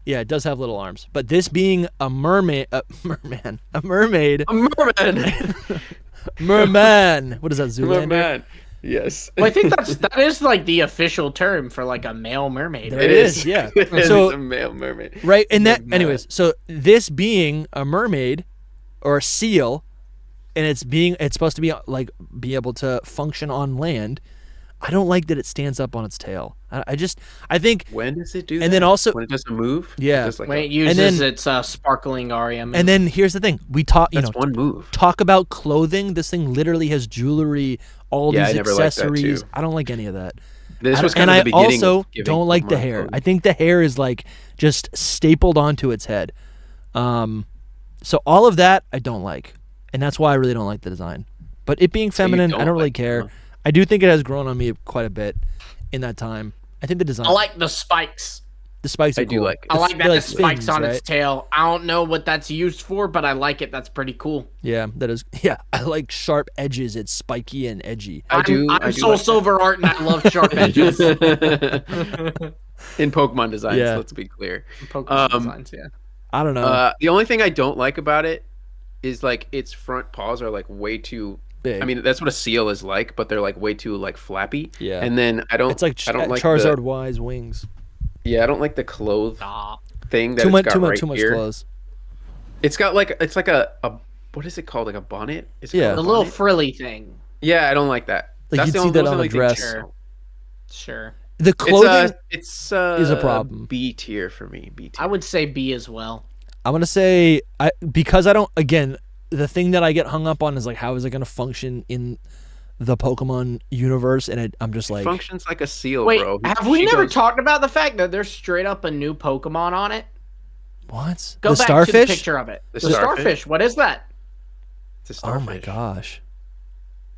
it does have little arms. But this being a mermaid, a merman, a mermaid, A merman. merman. What is that, Zoolander? Merman. Yes. Well, I think that is like the official term for like a male mermaid. There right? it is, yeah. It is So- a male mermaid. Right, and that, Merman. anyways. So this being a mermaid or a seal, and it's supposed to be like be able to function on land. I don't like that it stands up on its tail. I think. When does it do that? And then also when it does a move? Yeah. Just like When it uses its sparkling aria move. and then here's the thing: we talk. that's one move. Talk about clothing. This thing literally has jewelry, all Yeah, these I never liked that, accessories. too. I don't like any of that. This was and kind of I the beginning. also of giving don't like the Pokemon hair. clothing. I think the hair is like just stapled onto its head. So all of that I don't like, and that's why I really don't like the design. But it being feminine, I don't really care. Pokemon. I do think it has grown on me quite a bit in that time. I think the design, I like the spikes. the spikes are I do cool. like it. I like They're that the spikes fins, on right? its tail. I don't know what that's used for, but I like it. That's pretty cool. Yeah, that is. Yeah, I like sharp edges. It's spiky and edgy. I do I'm like Soul that. Silver Art, and I love sharp edges. In Pokemon designs, Yeah. let's be clear. Pokemon designs, yeah. I don't know. The only thing I don't like about it is like its front paws are like way too Big. I mean, that's what a seal is like, but they're like way too like flappy. Yeah. And then I don't. It's like I don't like Charizard the, Wise wings. Yeah, I don't like the clothes Nah. thing that Too it's much, got too much, right too much here. clothes. It's got like it's like a what is it called? Like a bonnet? Is it Yeah. called The a little bonnet? frilly thing. Yeah, I don't like that. Like, That's you'd the see only- that those are on the a only dress. things- Sure. Sure. The clothing. It's is a problem. B tier for me. B tier. I would say B as well. I'm gonna say because I don't. Again, the thing that I get hung up on is like, how is it gonna function in the Pokemon universe? And I'm just like, Functions like a seal, Wait, bro. have we She never goes- talked about the fact that there's straight up a new Pokemon on it? what? Go the back starfish? to the picture of it. The The starfish. What is that? It's a Oh starfish. my gosh!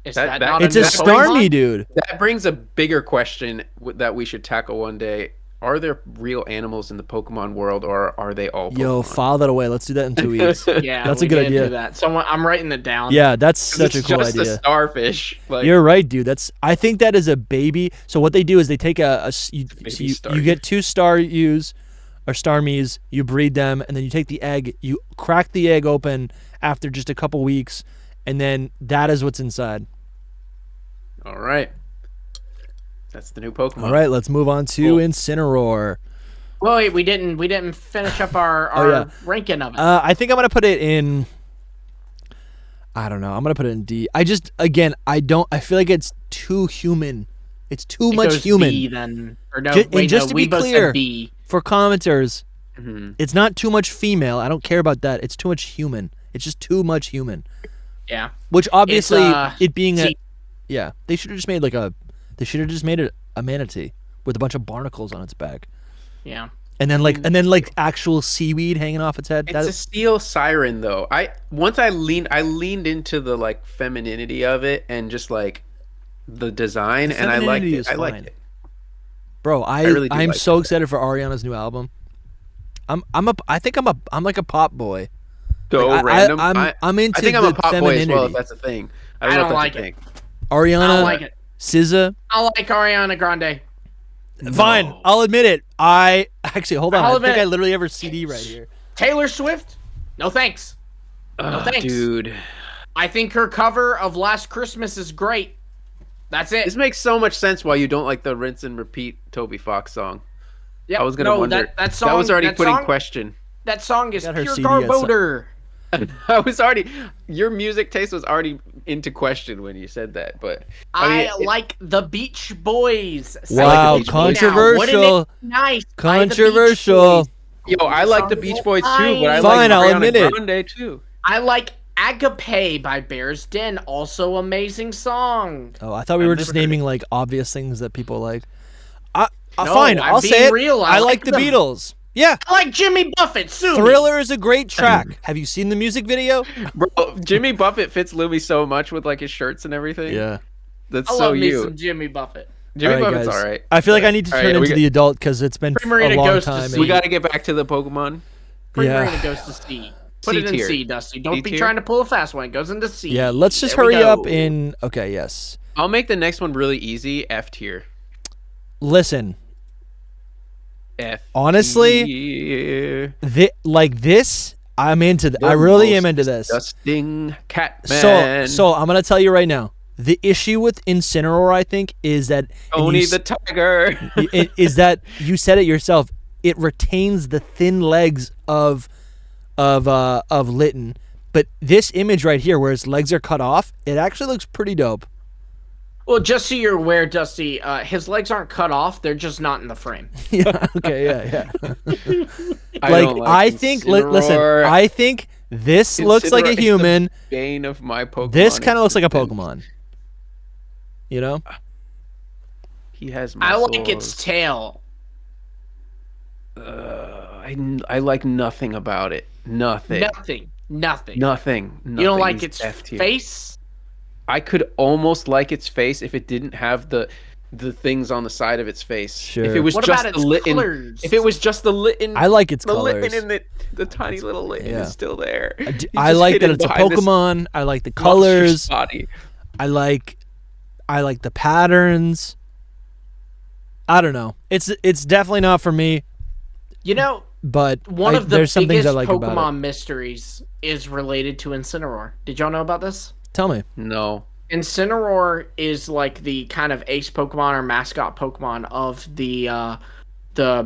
Is That- that, not It's a a new Starmie, Pokemon? dude. That brings a bigger question that we should tackle one day. Are there real animals in the Pokemon world, or are they all Pokemon? Yo, file that away. Let's do that in 2 weeks. Yeah, That's a we good need to idea. do that. Someone, I'm writing it down. Yeah, that's such a It's cool just a idea. starfish. Like, You're right, dude. I think that is a baby. So what they do is they take you Staryu. get 2 Staryus or Starmies, you breed them, and then you take the egg, you crack the egg open after just a couple weeks, and then that is what's inside. all right. That's the new Pokemon. All right, let's move on to Cool. Incineroar. Well, wait, we didn't finish up our yeah. ranking of it. I think I'm gonna put it in. I don't know. I'm gonna put it in D. I feel like it's too human. It's too It much goes human. B then, or no, Ju- wait, and just no, to we be both said clear, B. For commenters, Mhm. it's not too much female. I don't care about that. It's too much human. It's just too much human. Yeah. Which obviously, it being C. yeah, they should have just made they should have just made it a manatee with a bunch of barnacles on its back, Yeah. and then actual seaweed hanging off its head. It's a steel siren, though. I leaned into the like femininity of it and just like the design, and I liked femininity it. is I liked fine. it. Bro, really do I'm like so it. excited for Ariana's new album. I'm like a pop boy. So Like, random. I'm into I think I'm a the pop boy as well. If femininity. that's a thing. I know don't if that's like a it. thing. Ariana, I don't like it. SZA. I like Ariana Grande. Fine, I'll admit it. I actually hold on. I'll I think admit I it. literally have her CD right here. Taylor Swift? No thanks. No thanks. Dude. I think her cover of Last Christmas is great. That's it. This makes so much sense why you don't like the rinse and repeat Toby Fox song. Yep. I was gonna wonder. That song. That was already that putting song, question. That song is Got her pure CD at Garbodor. I was already. Your music taste was already into question when you said that, but I mean, like the Beach Boys. Wow, Beach Boys. Now, Wouldn't controversial. it be nice? by the Beach Controversial. Boys? Yo, I like the Beach Boys too, but I Fine, like I'll Ariana admit it. Grande too. I like Agape by Bear's Den. Also amazing song. Oh, I thought we were just never heard naming like obvious things that people like. No, Fine, I'm I'll being say it. real. I I like like the them. Beatles. Yeah, I like Jimmy Buffett. Sue me. Thriller is a great track. Have you seen the music video? Bro, Jimmy Buffett fits Louis so much with like his shirts and everything. Yeah. That's I so love me you. some Jimmy Buffett. Jimmy All right, Buffett's guys. alright. I feel like I need to All turn right, we into the adult because it's been Primarina a long goes to time. sea. We got to get back to the Pokemon. Primarina Yeah. goes to C. Put C it in tier. C, Dusty. Don't C be tier? trying to pull a fast one. It goes into C. Yeah, let's just There we hurry up go. in. Okay, yes. I'll make the next one really easy. F tier. Listen, F. honestly, tier. this, I'm into. I The really most am into this. Disgusting Catman. So I'm gonna tell you right now. The issue with Incineroar, I think, is that and Tony you the Tiger. is that you said it yourself. It retains the thin legs of Litten, but this image right here, where its legs are cut off, it actually looks pretty dope. Well, just so you're aware, Dusty, his legs aren't cut off; they're just not in the frame. Yeah. Okay. Yeah. I think. Listen. I think this looks like a human. Bane of my Pokemon. This kind of looks like a Pokemon. You know. He has. I like its tail. I like nothing about it. Nothing. Nothing. You don't like its face? I could almost like its face if it didn't have the things on the side of its face. Sure. If it was what just about the its litten, colors? if it was just the litten, I like its the colors. litten in the tiny little litten is still there. I like that it's a Pokemon. I like the colors. Body. I like the patterns. I don't know. It's definitely not for me. You know, but one of the there's some things biggest I like about Pokemon it. mysteries is related to Incineroar. Did y'all know about this? Tell me. No. Incineroar is like the kind of ace Pokemon or mascot Pokemon of the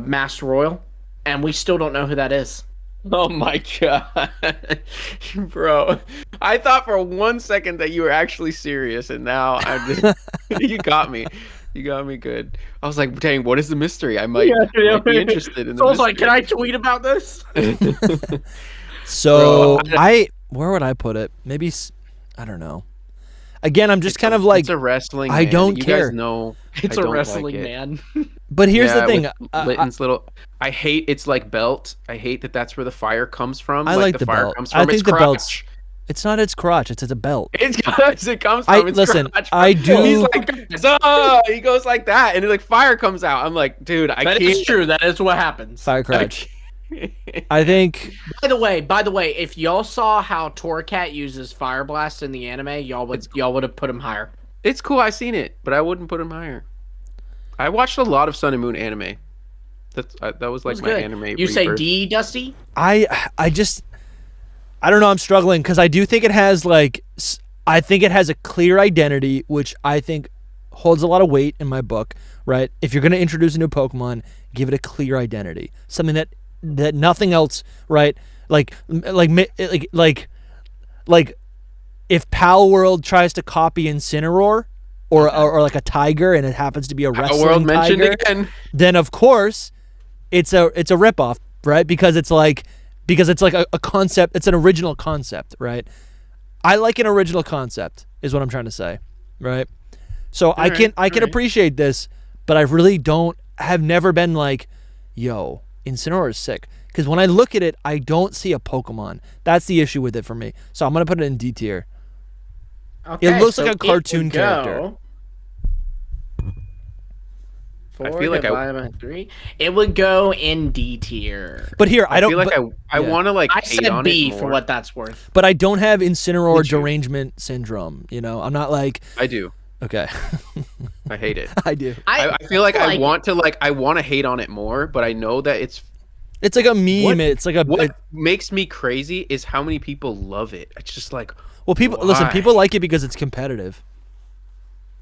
Master Royal, and we still don't know who that is. Oh my god, bro! I thought for 1 second that you were actually serious, and now I'm just you got me. You got me good. I was like, dang, what is the mystery? I might be interested in. So I was like, can I tweet about this? So where would I put it? Maybe I don't know. Again, I'm just kind of like it's a wrestling. I man. don't you care. Guys know It's I a don't wrestling like man. But here's the thing. Litten's little. I hate its like belt. I hate that that's where the fire comes from. I like the fire belt. comes from I think its the crotch. belt's. It's not its crotch. It's a belt. It comes from its listen. crotch. I do. He's like, "Zuh!" He goes like that, and like fire comes out. I'm like, dude, I That can't. is true. That is what happens. Fire crotch. I think. By the way, if y'all saw how Torracat uses Fire Blast in the anime, y'all would have put him higher. It's cool. I seen it, but I wouldn't put him higher. I watched a lot of Sun and Moon anime. That was like my good. anime. You say rebirth. D, Dusty? I don't know. I'm struggling because I do think it has I think it has a clear identity, which I think holds a lot of weight in my book. Right? If you're going to introduce a new Pokemon, give it a clear identity, something that nothing else. Right? Like if Pal World tries to copy Incineroar or like a tiger, and it happens to be a wrestling World mentioned tiger, again. then of course it's a ripoff, right? Because it's like a concept. It's an original concept, right? I like an original concept, is what I'm trying to say, right? So I can appreciate this, but I really have never been like, yo, Incineroar is sick. Because when I look at it, I don't see a Pokemon. That's the issue with it for me. So I'm gonna put it in D tier. Okay, It looks like a cartoon character. I feel like it would go in D tier. But here, I don't feel like I want to like. I hate said on B it more. for what that's worth. But I don't have Incineroar derangement syndrome. You know, I'm not like. I do. Okay. I hate it. I do. I feel like I want to hate on it more, but I know that it's like a meme. It's like what makes me crazy is how many people love it. It's just like, well, people like it because it's competitive.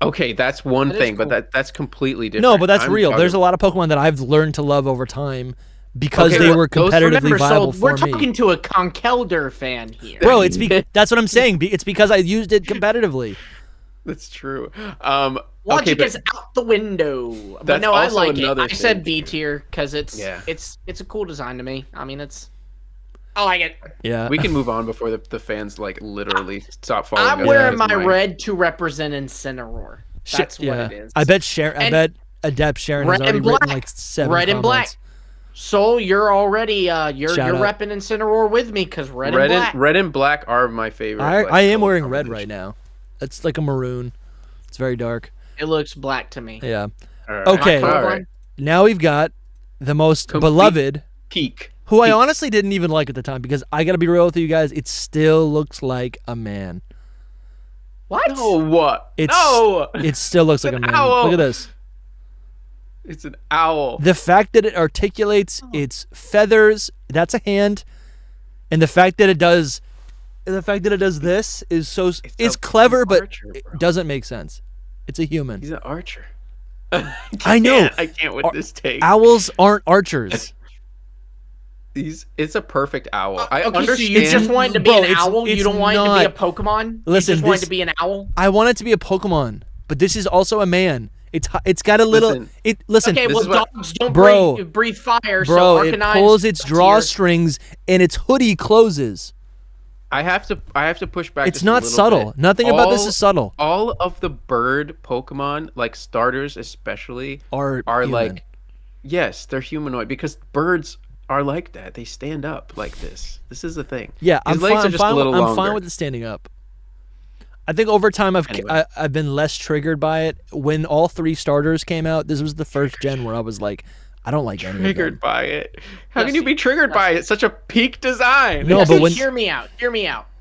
Okay, that's one thing, cool. but that's completely different. No, but that's real. There's a lot of Pokemon that I've learned to love over time because they were competitively viable for me. We're talking to a Conkeldurr fan here. Bro, that's what I'm saying. It's because I used it competitively. That's true. Logic is out the window. But no, I like it. I said B tier because it's a cool design to me. I mean, I like it. Yeah. We can move on before the fans like literally stop following us. I'm wearing my red to represent Incineroar. That's what it is. I bet Adept Sharon has already written like 7 red and black. comments. So you're already you're repping Incineroar with me because red and black are my favorite. I am wearing red right now. It's like a maroon. It's very dark. It looks black to me. Yeah. Right. Okay. All right. Now we've got the most beloved Peak. Who I honestly didn't even like at the time because I gotta be real with you guys, it still looks like a man. What? No, what? It still looks like a man. Owl. Look at this. It's an owl. The fact that it articulates its feathers, that's a hand, and the fact that it does this is clever, but it doesn't make sense. It's a human. He's an archer. I know. I can't with this take. Owls aren't archers. It's a perfect owl. I okay, understand. So you just want it to be an owl? You don't want it to be a Pokemon? Listen, you just want it to be an owl? I want it to be a Pokemon, but this is also a man. It's got a little. Listen. Okay, well, dogs don't breathe fire. Bro, so it pulls its drawstrings and its hoodie closes. I have to push back. It's not subtle. Bit. Nothing about this is subtle. All of the bird Pokemon, like starters especially, are like, yes, they're humanoid because birds are like that. They stand up like this. This is the thing. Yeah, I'm fine longer. with the standing up. I think over time I've been less triggered by it. When all 3 starters came out, this was the first gen where I was like, I don't like any of them. Triggered by it. How can you be triggered by it? It's such a peak design. No, but when hear me out.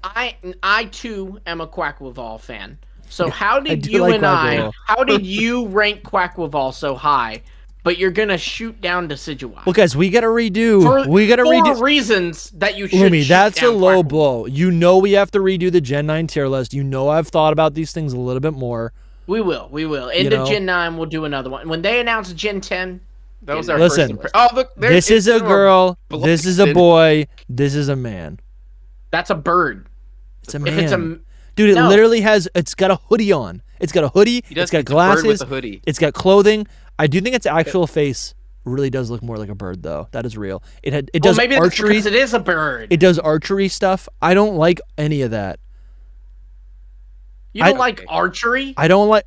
I too am a Quackleval fan. So how did you rank Quackleval so high? But you're gonna shoot down Decidueye. Well, guys, we gotta redo. For reasons that you should. Lumi, that's a low blow. You know we have to redo the Gen 9 tier list. You know I've thought about these things a little bit more. We will. Into Gen 9, we'll do another one. When they announce Gen 10, that was our first impression. Oh, look, this is a girl. This is a boy. This is a man. That's a bird. It's a man. Dude, it literally has. It's got a hoodie on. It's got a hoodie. It's got glasses. With a hoodie. It's got clothing. I do think its actual face really does look more like a bird, though. That is real. It does maybe archery. That's because it is a bird. It does archery stuff. I don't like any of that. You don't like archery? I don't like.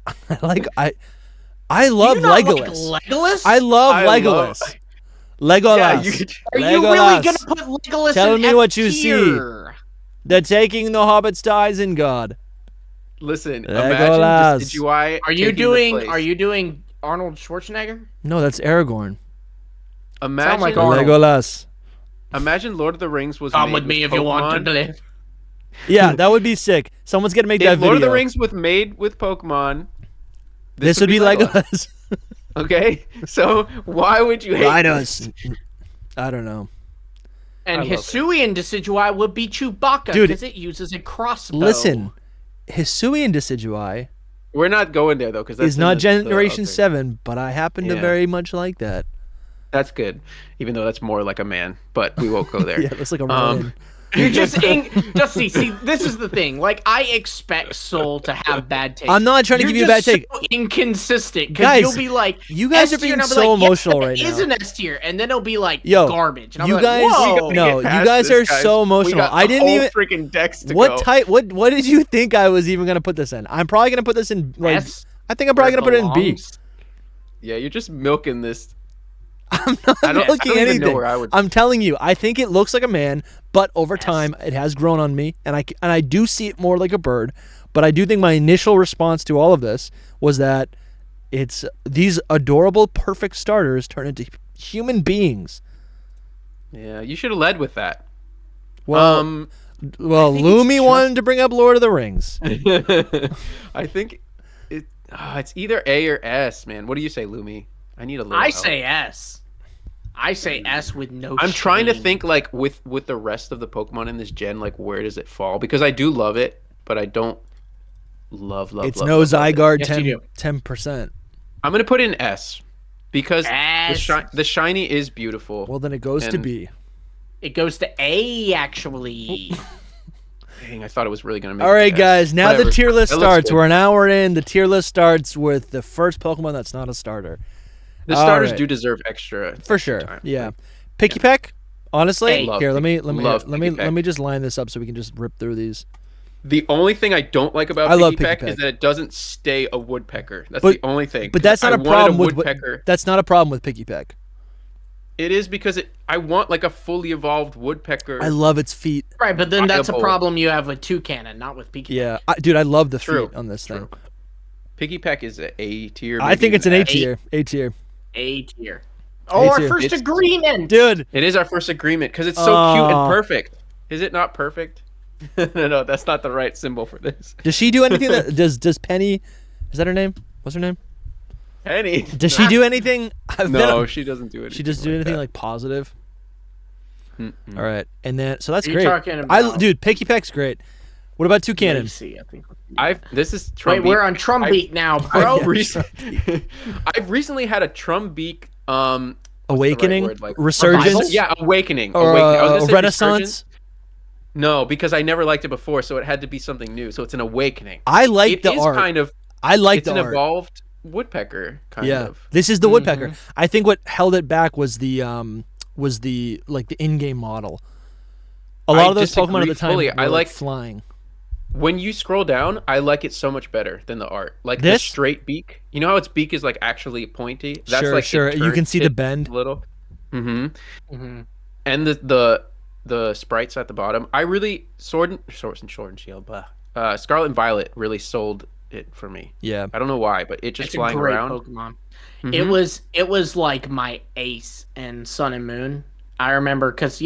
I love Legolas. Like Legolas? I love Legolas. Legolas. Are you really gonna put Legolas? Tell in me F what you tier? see. They're taking the hobbits to Isengard. Listen, Legolas. imagine Decidueye. Are you doing Arnold Schwarzenegger? No, that's Aragorn. Imagine like Legolas. Imagine Lord of the Rings was Come made with me if Pokemon. you want to live. Yeah, that would be sick. Someone's gonna make that video. Lord of the Rings was made with Pokemon. This would be Legolas. Okay, so why would you hate Rhinos? I don't know. And Hisuian Decidueye would be Chewbacca because it uses a crossbow. Listen, Hisuian Decidueye. We're not going there though, because that's not Generation 7, but I happen to very much like that. That's good, even though that's more like a man. But we won't go there. Yeah, it looks like a Ronin. You're just see. This is the thing. Like, I expect Soul to have bad taste. I'm not trying to give you a bad take. So inconsistent, because guys, you'll be like, you guys are being so emotional right now. It is an S tier, and then it'll be like garbage. And you guys, like, no, you guys are so emotional. I didn't even freaking decks to what type? What did you think I was even gonna put this in? I'm probably gonna put this in like S, I think I'm probably gonna put it in B. Yeah, you're just milking this. I'm not looking at anything. I'm telling you, I think it looks like a man, but over time it has grown on me, and I do see it more like a bird. But I do think my initial response to all of this was that it's these adorable, perfect starters turn into human beings. Yeah, you should have led with that. Well, Lumi wanted to bring up Lord of the Rings. I think it's either A or S, man. What do you say, Lumi? I need a little. I say S. I say S with no. I'm trying to think like with the rest of the Pokemon in this gen, like where does it fall? Because I do love it, but I don't love. It's no Zygarde 10%. I'm gonna put in S because the shiny is beautiful. Well, then it goes to B. It goes to A actually. Dang, I thought it was really gonna make. All right, guys. Now the tier list starts. Good. We're an hour in. The tier list starts with the first Pokemon that's not a starter. The starters do deserve extra for sure. Time. Yeah, Pikipek. Honestly, here let me just line this up so we can just rip through these. The only thing I don't like about Pikipek is that it doesn't stay a woodpecker. That's the only thing. But that's not a problem with woodpecker. That's not a problem with Pikipek. It is because I want like a fully evolved woodpecker. I love its feet. Right, but then that's a problem you have with Toucannon, not with Pikipek. Yeah, dude, I love the feet on this thing. Pikipek is an A tier. I think it's an A tier. A tier. A tier. Oh, our first agreement, dude. It is our first agreement because it's so cute and perfect. Is it not perfect? No, that's not the right symbol for this. Does she do anything? Does Penny? Is that her name? What's her name? Penny. Does she do anything? No, she doesn't do anything. She doesn't do anything like positive. All right, and then so that's great. Dude, Pikipek's great. What about Toucannon? This is Trumbeak. Wait, we're on Trumbeak now, bro. I've recently had a Trumbeak awakening, right resurgence. Revival? Yeah, awakening. Or I was gonna say renaissance. Resurgence. No, because I never liked it before, so it had to be something new. So it's an awakening. I like the art. I like it's the an art. evolved woodpecker kind of. This is the woodpecker. I think what held it back was the in-game model. A lot of those Pokemon at the time were I like flying. When you scroll down, I like it so much better than the art. Like the This? straight beak. You know how its beak is like actually pointy? That's Sure, like sure. You can see the bend. Little. Mm-hmm. And the sprites at the bottom. I really Sword and Shield. Scarlet and Violet really sold it for me. Yeah. I don't know why, but it just It's flying a great around. Pokemon. It was like my ace in Sun and Moon. I remember because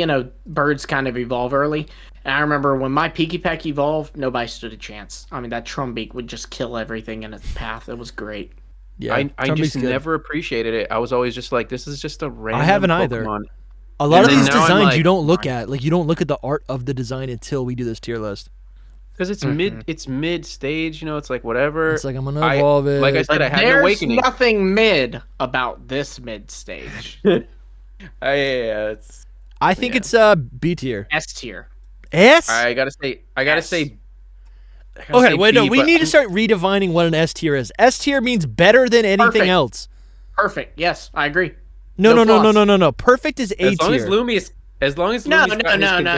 birds kind of evolve early, and I remember when my Pikipek evolved, nobody stood a chance. I mean, that Trumbeak would just kill everything in its path. It was great. Yeah, I just never appreciated it. I was always just like, this is just a random. I haven't Pokemon. either. A lot of these designs like, you don't look at. Like you don't look at the art of the design until we do this tier list. Because it's mid stage, it's like whatever. It's like I'm gonna evolve it. Like I said, I had an awakening. There's nothing mid about this mid stage. I think it's B tier. S tier. S? I gotta say. Okay, wait, no, we need to start redefining what an S tier is. S tier means better than anything else. Perfect. Yes, I agree. No. Perfect is A tier. As long as no.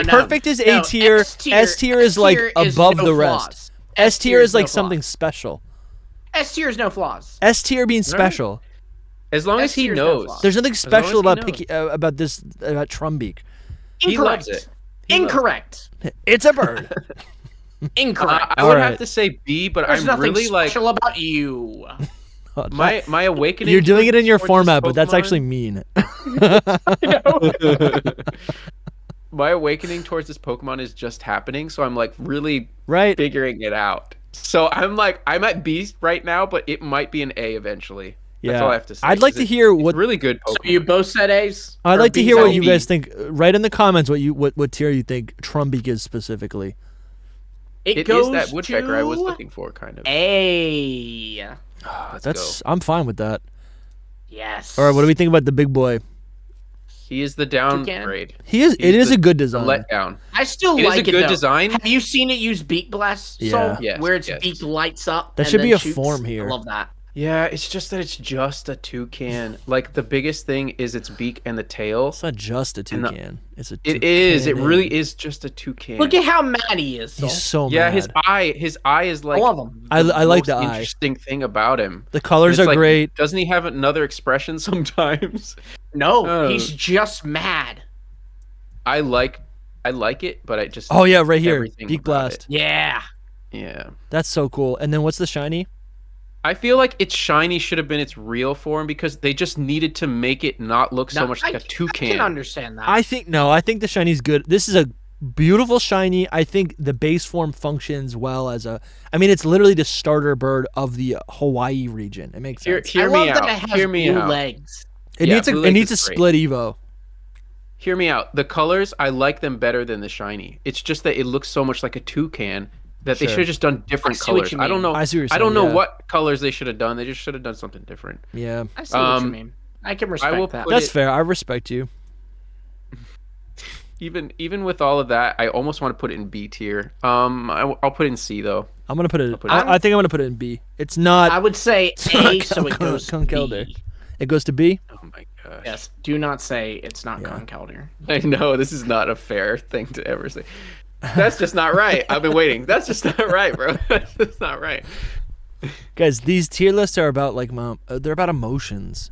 Perfect is A tier. S tier is like above the rest. S tier is like something special. S tier is no flaws. S tier means special. As long as he knows. There's nothing special about Trumbeak. He loves it. Incorrect. It's a bird. Incorrect. I would have to say B, but There's I'm really nothing special about you. My awakening. You're doing it in your format, but that's actually mean. My awakening towards this Pokemon is just happening, so I'm like really figuring it out. So I'm at B right now, but it might be an A eventually. Yeah. That's all I have to say. I'd like to hear what really good Pokemon. So you both said A's? I'd like to hear what you guys think. Write in the comments what tier you think Trumbeak is specifically. It is that woodpecker I was looking for, kind of. A. I'm fine with that. Yes. All right, what do we think about the big boy? He is the downgrade. It is a good design. Letdown. I still like it. It is a good design. Have you seen it use Beak Blast? Yeah. Where its beak lights up. That should be a form here. I love that. Yeah, it's just that it's just a toucan. Like the biggest thing is its beak and the tail. It's not just a toucan. It's a toucan. It is. It really is just a toucan. Look at how mad he is. He's so mad. Yeah, his eye is like. I love him. I like the eye. Interesting thing about him. The colors are great. Doesn't he have another expression sometimes? No, he's just mad. I like it, but I just. Oh yeah, right here, Beak Blast. Yeah. Yeah. That's so cool. And then what's the shiny? I feel like its shiny should have been its real form because they just needed to make it not look so much like a toucan. I can understand that. I think the shiny's good. This is a beautiful shiny. I think the base form functions well as it's literally the starter bird of the Hawaii region. It makes sense. Hear me out. Hear me out. Legs. It needs a split Evo. Hear me out. The colors, I like them better than the shiny. It's just that it looks so much like a toucan. That they should have just done different colors. I don't know. I don't know what colors they should have done. They just should have done something different. Yeah. I see what you mean. I can respect that. That's fair. I respect you. Even with all of that, I almost want to put it in B tier. I'll put it in C though. I'm gonna put it. I think I'm gonna put it in B. It's not. I would say A, so it goes to B. It goes to B. Oh my gosh. Yes. Do not say it's not Conkeldurr. I know this is not a fair thing to ever say. That's just not right. I've been waiting. That's just not right, bro. That's just not right. Guys, these tier lists are about they're about emotions,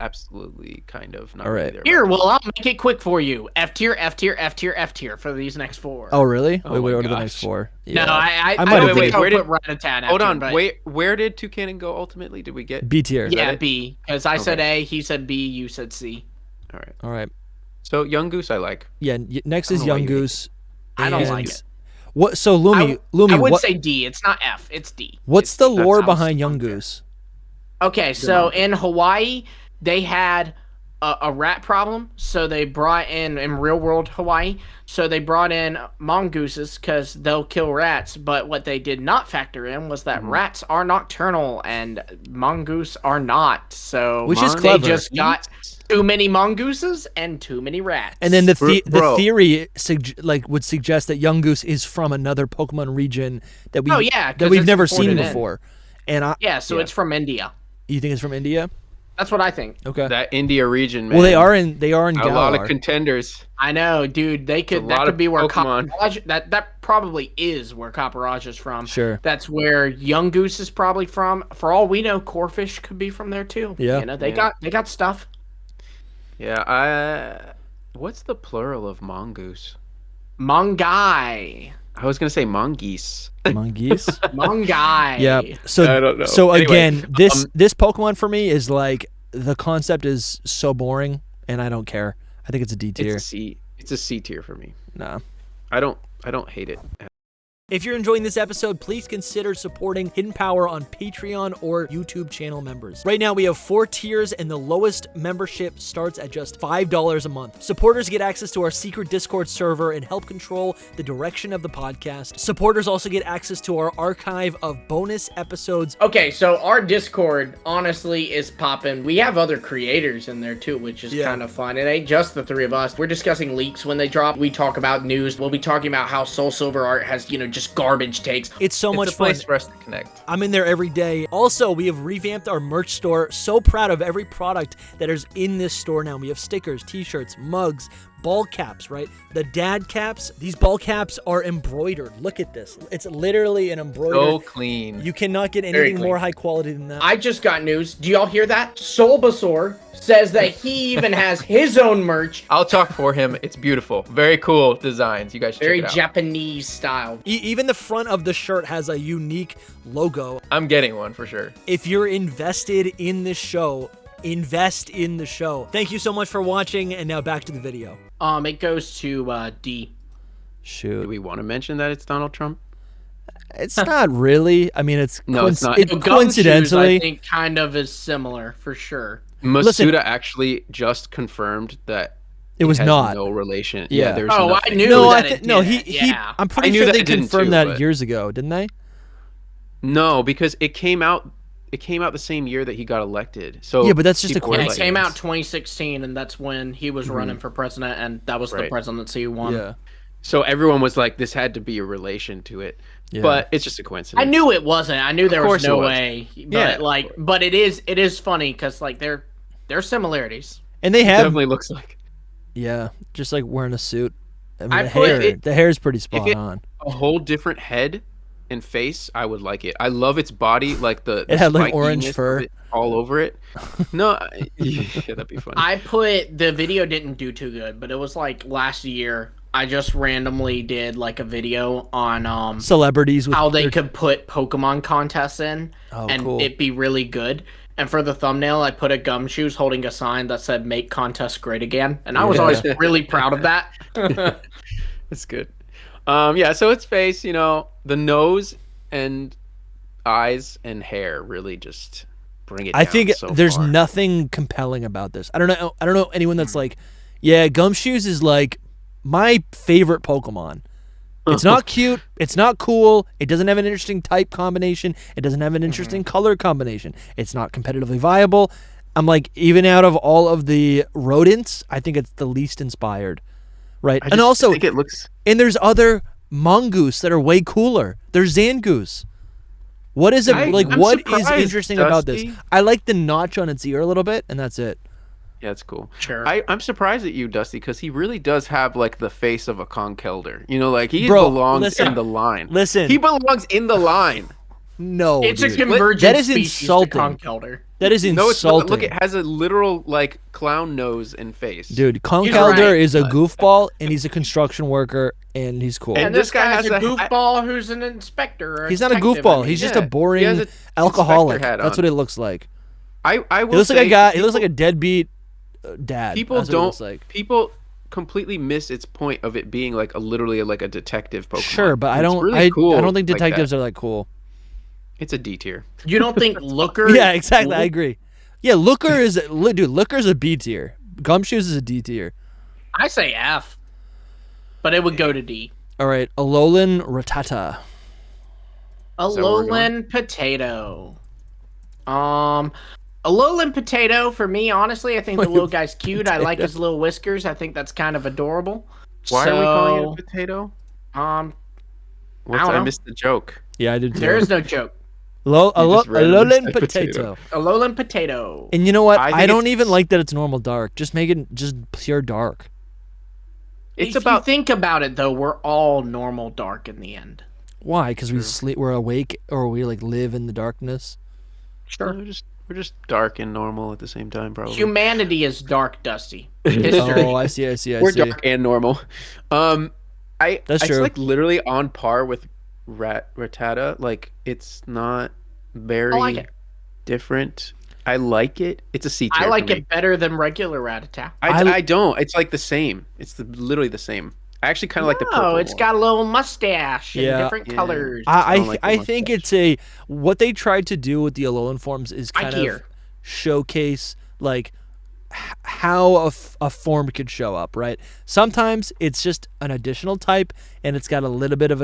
Absolutely, kind of. Not all right. Really Here, I'll make it quick for you. F tier, F tier, F tier, F tier for these next four. Oh, really? Wait, what are the next four? Yeah. No, I don't think I'll put Rattata. Hold on, wait. Where did Toucanen go ultimately? Did we get B tier? Yeah, B. Because I said A, he said B, you said C. All right. So Young Goose, I like. Yeah. Next is Young Goose. I don't like it. What? So Lumi, I would say D. It's not F. It's D. What's the lore behind Young Goose? Okay, so in Hawaii, they had a rat problem, so they brought in real world Hawaii. So they brought in mongooses because they'll kill rats. But what they did not factor in was that rats are nocturnal and mongoose are not. So which is clever. They just got too many mongooses and too many rats. And then the theory would suggest that Young Goose is from another Pokemon region that we've never seen before. And Yeah, so it's from India. you think it's from India? That's what I think. Okay. That India region, man. Well, they are in a lot of Galar. contenders. I know, dude. That could be where Pokemon. Copperage, that probably is where Copperage is from. Sure. That's where Young Goose is probably from. For all we know, Corfish could be from there too. Yeah. You know, they got stuff. Yeah, what's the plural of mongoose? Mongai. I was gonna say mongoose. Mongoose. Mongai. Yeah. So I don't know. So Anyway, again, this Pokemon for me is like the concept is so boring, and I don't care. I think it's a D tier. It's a C tier for me. Nah. I don't hate it. If you're enjoying this episode, please consider supporting Hidden Power on Patreon or YouTube channel members. Right now, we have 4 tiers, and the lowest membership starts at just $5 a month. Supporters get access to our secret Discord server and help control the direction of the podcast. Supporters also get access to our archive of bonus episodes. Okay, so our Discord honestly is popping. We have other creators in there too, which is kind of fun. It ain't just the 3 of us. We're discussing leaks when they drop. We talk about news. We'll be talking about how Soul Silver Art has, just garbage takes. It's so much a fun. place for us to connect. I'm in there every day. Also, we have revamped our merch store. So proud of every product that is in this store now. We have stickers, t-shirts, mugs, ball caps, right? The dad caps. These ball caps are embroidered. Look at this. It's literally an embroidered. So clean. You cannot get anything more high quality than that. I just got news. Do y'all hear that? Solbasaur says that he even has his own merch. I'll talk for him. It's beautiful. Very cool designs. You guys should Very check it out. Japanese style. Even the front of the shirt has a unique logo. I'm getting one for sure. If you're invested in this show, invest in the show. Thank you so much for watching, and now back to the video. It goes to D. Shoot. Do we want to mention that it's Donald Trump? It's not really. I mean, it's No, it's not. It's Gumshoes, coincidentally. I think kind of is similar for sure. Masuda actually just confirmed that it was has not no relation. Yeah. There's Oh, nothing. I knew No, that. I'm pretty I knew sure that they it didn't confirmed too, that but- years ago, didn't they? No, because it came out. It came out the same year that he got elected. So Yeah, but that's just a people were It coincidence. came out 2016, and that's when he was running for president, and that was the Right. presidency he won. Yeah. So everyone was like, "This had to be a relation to it," Yeah. but it's just a coincidence. I knew it wasn't. I knew there was course it no was. way. But Yeah. but it is funny because like there are similarities. And they It have, definitely looks like yeah, just like wearing a suit. I mean, I the put hair, it- the hair is pretty spot it- on. a whole different head and face. I would like it. I love its body, like the It had, like, orange spikiness of fur. it all over it. No, yeah, that'd be funny. I put the video didn't do too good, but it was like last year. I just randomly did like a video on Celebrities with how they their- could put Pokemon contests in and cool. it be really good. And for the thumbnail, I put a Gumshoes holding a sign that said "Make Contest Great Again," and I was Yeah. always really proud of that. That's good. Yeah, so its face, the nose and eyes and hair really just bring it I down think so there's far. nothing compelling about this. I don't know anyone that's like, yeah, Gumshoes is like my favorite Pokemon. It's not cute. It's not cool. It doesn't have an interesting type combination. It doesn't have an interesting color combination. It's not competitively viable. I'm like, even out of all of the rodents, I think it's the least inspired, right? I And just also, think it looks and there's other mongoose that are way cooler. There's Zangoose. What is it I'm what is surprised, interesting about this? Dusty. I like the notch on its ear a little bit, and that's it. Yeah, it's cool. Sure. I'm surprised at you, Dusty, because he really does have like the face of a Conkeldurr. Like he Bro, belongs listen. in the line. Listen. He belongs in the line. No, It's dude. a convergent That is species insulting. to Conkeldurr. That is No, it's insulting. look. It has a literal like clown nose and face. Dude, Conkeldurr right, is a goofball, and he's a construction worker, and he's cool. And And this this guy guy has has a a goofball who's an inspector. Or He's not a detective, goofball. I mean. He's just yeah, a he boring has a alcoholic. inspector hat That's on. what it looks like. I will. He looks like a say guy. He people- looks like a deadbeat dad. People That's what he don't. looks like. People completely miss its point of it being like literally like a detective Pokemon. Sure, but I It's don't. really cool I don't think like that. detectives are that cool. It's a D tier. You don't think Looker? Yeah, exactly. I agree. Yeah, Looker is dude. Looker's a B tier. Gumshoes is a D tier. I say F, but it would go to D. All right, Alolan Rattata. Alolan Potato. Alolan Potato for me, honestly, I think the little guy's cute. I like his little whiskers. I think that's kind of adorable. Why are we calling it a potato? Um, What's, don't I know. missed the joke. Yeah, I did too. there is no joke. just randomly Alolan said potato. Alolan potato. And you know what? I think I don't it's- even like that it's normal dark. Just make it just pure dark. If you think about it, though, we're all normal dark in the end. Why? Because we sleep, we're awake, or we like live in the darkness. Sure. We're just dark and normal at the same time, probably. Humanity is dark, Dusty. History. Oh, I see. We're dark and normal. That's It's true. like literally on par with Rattata. Like it's not very I like it. different. I like it. It's a C tier. I like for me. it better than regular Rattata. I don't. It's like the same. It's literally the same. I actually kind of like the purple. Oh, it's one. got a little mustache and Yeah. different colors. I don't like the think mustache. it's a what they tried to do with the Alolan forms is kind of hear. showcase like how a form could show up, right? Sometimes it's just an additional type and it's got a little bit of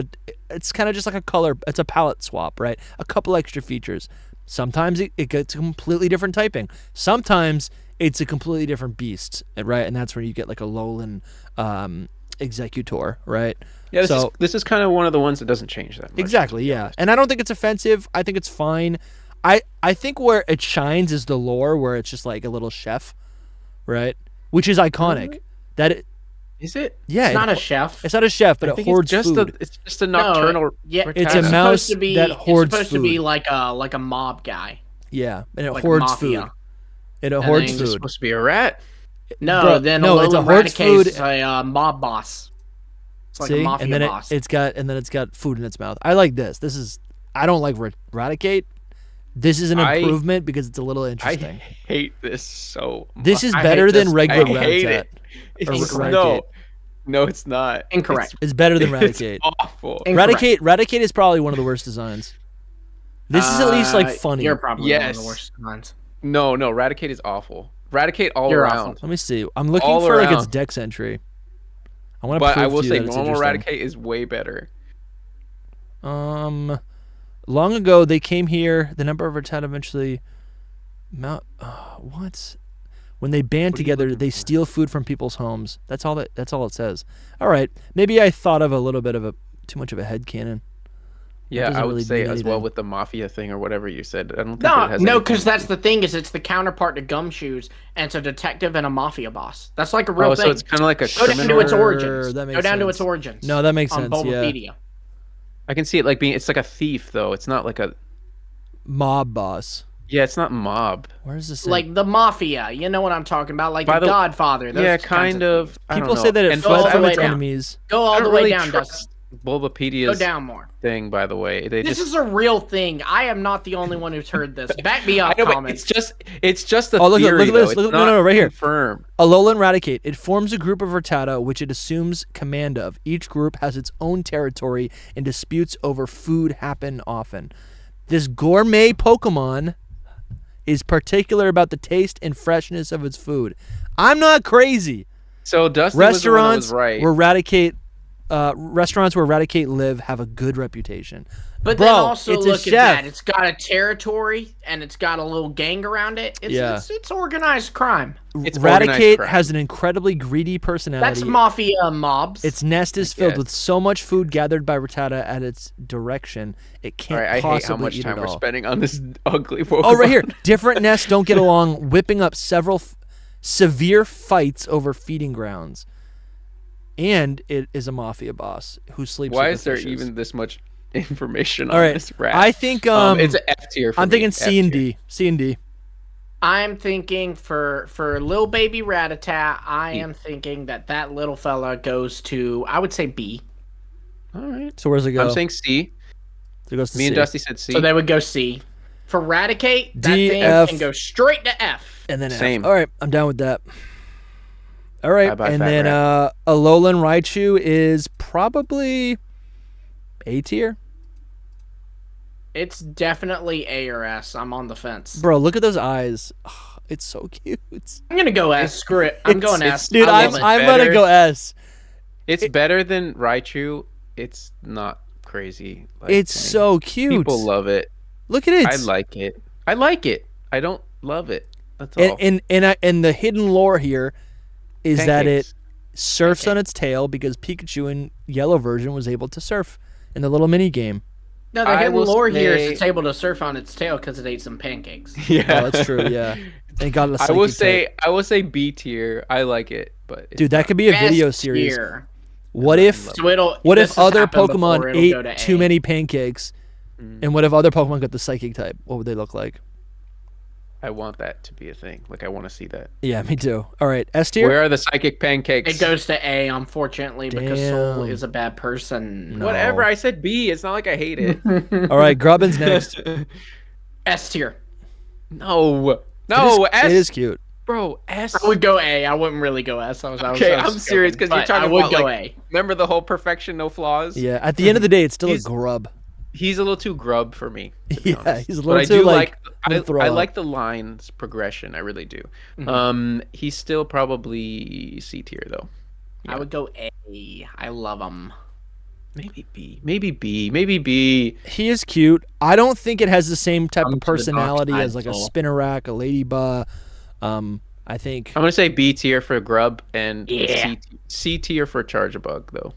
it's kind of just like a color, it's a palette swap, right? A couple extra features. Sometimes it gets a completely different typing. Sometimes it's a completely different beast, right? And that's where you get like a Alolan Exeggutor, right? Yeah, so this is kind of one of the ones that doesn't change that much. exactly, yeah. And I don't think it's offensive. I think it's fine. I think where it shines is the lore, where it's just like a little chef, right? Which is iconic. Is it? Yeah, It's not a chef. It's not a chef, but I it think hoards it's just food. it's just a nocturnal. Yeah, It's a Rattata. mouse supposed to be, that hoards It's supposed to be food. like a mob guy. Yeah, and it like hoards mafia. food. And it And hoards then It's food. supposed to be a rat. No, Bro, then no, it's a Alolan hoards food. Raticate's a mob boss. It's like See, a mafia and then boss. it's got food in its mouth. I like this. I don't like Raticate. This is an improvement because it's a little interesting. I hate this so much. This is I better hate than this. regular I hate Rattata. it. It's, Raticate. no, it's not. Incorrect. It's better than It's Raticate. awful. Incorrect. Raticate is probably one of the worst designs. This is at least like funny. You're probably one of Yes. the worst ones. No, Raticate is awful. Raticate all You're around. Let me see. I'm looking All for like its around. dex entry. I want to But prove I will to you say that it's normal interesting. Raticate is way better. Long ago they came here. The number of Rattata eventually. What? When they band What are you together, looking they for? steal food from people's homes. That's all it says. All right. Maybe I thought of a little bit of too much of a headcanon. Yeah, doesn't I would really say mean as well anything. with the mafia thing or whatever you said. I don't think it has No, anything because to that's do- the thing is it's the counterpart to Gumshoes, and it's a detective and a mafia boss. That's like a real Oh, thing. so it's kind of like a Go down criminal. to its origins. That makes Go down to sense. its origins. No, that makes on sense. Yeah. Bulbapedia. I can see it like being. It's like a thief though. It's not like a. Mob boss. Yeah, it's not mob. Where is this? Like the mafia, you know what I'm talking about, like By the the- Godfather. Those Yeah, kinds kind of. of. things. I don't People know. say that it And fled all from the its way down. enemies. Go I all don't the way really down, trust Dustin. Go Bulbapedia's down more. thing, by the way. This is a real thing. I am not the only one who's heard this. Back me I up, know, but comments. it's just a Oh, look at- theory. look at this. though. Look- It's no, not right here. confirmed. Alolan Raticate. It forms a group of Rattata which it assumes command of. Each group has its own territory, and disputes over food happen often. This gourmet Pokemon is particular about the taste and freshness of its food. I'm not crazy. So Dustin was the one that Restaurants was right. where Raticate live have a good reputation. But Bro, then also it's a look at chef. that. It's got a territory and it's got a little gang around it. It's organized crime. It's organized Raticate crime. has an incredibly greedy personality. That's mafia mobs. Its nest is filled guess. with so much food gathered by Rattata at its direction, it All can't right, I hate possibly how much eat time it we're all. spending on this ugly Pokemon. Oh, right here. Different nests don't get along, whipping up several severe fights over feeding grounds. And it is a mafia boss who sleeps Why with is the there fishes. even this much information All on right. this rat? I think it's an F tier. I'm thinking C and D. C and D. I'm thinking for little baby Rattata, I am thinking that little fella goes to, I would say B. All right. So where's it go? I'm saying C. So it goes to Me and C. Dusty said C. So they would go C. For Raticate, that D, thing F. can go straight to F. And then Same. F. All right, I'm down with that. All right, Bye-bye, and fat then Alolan Raichu is probably A tier. It's definitely A or S. I'm on the fence. Bro, look at those eyes. Oh, it's so cute. I'm gonna go S. Screw it. I'm going S. Dude, I I'm love it. gonna better. go S. It's better than Raichu. It's not crazy. Like, It's I mean, so cute. people love it. Look at it. I like it. I like it. I don't love it. That's all. And the hidden lore here is that it Pancakes. surfs on its tail because Pikachu in yellow version was able to surf in the little mini game. No, the I hidden will lore here is say- it's able to surf on its tail because it ate some pancakes. Yeah, Oh, that's true. Yeah. Thank God. I will say B tier. I like it, but it's Dude, that not- could be a Best video series. tier. What if So it'll. what this if has other happened before, Pokemon it'll ate go to too A. many pancakes, and what if other Pokemon got the Psychic type? What would they look like? I want that to be a thing. Like I want to see that. Yeah, me too. All right, S tier. Where are the psychic pancakes? It goes to A, unfortunately, because Soul Damn. is a bad person. No. Whatever. I said B. It's not like I hate it. All right, Grubbin's next. S tier. No. It S. is cute. Bro, S. I would go A. I wouldn't really go S. Okay, I'm serious because you're talking I would about go like, A. remember the whole perfection, no flaws? Yeah, at the end of the day, it's still a He's- grub. He's a little too grub for me. To be Yeah, honest. he's a But little I too do like. I like the lines progression. I really do. He's still probably C tier though. I would go A. I love him. Maybe B. Maybe B. Maybe B. He is cute. I don't think it has the same type Come of to the dark personality side, as like a Soul. Spinnerack, a Ladybug. I think. I'm gonna say B tier for Grub and Yeah. C tier for Charjabug though.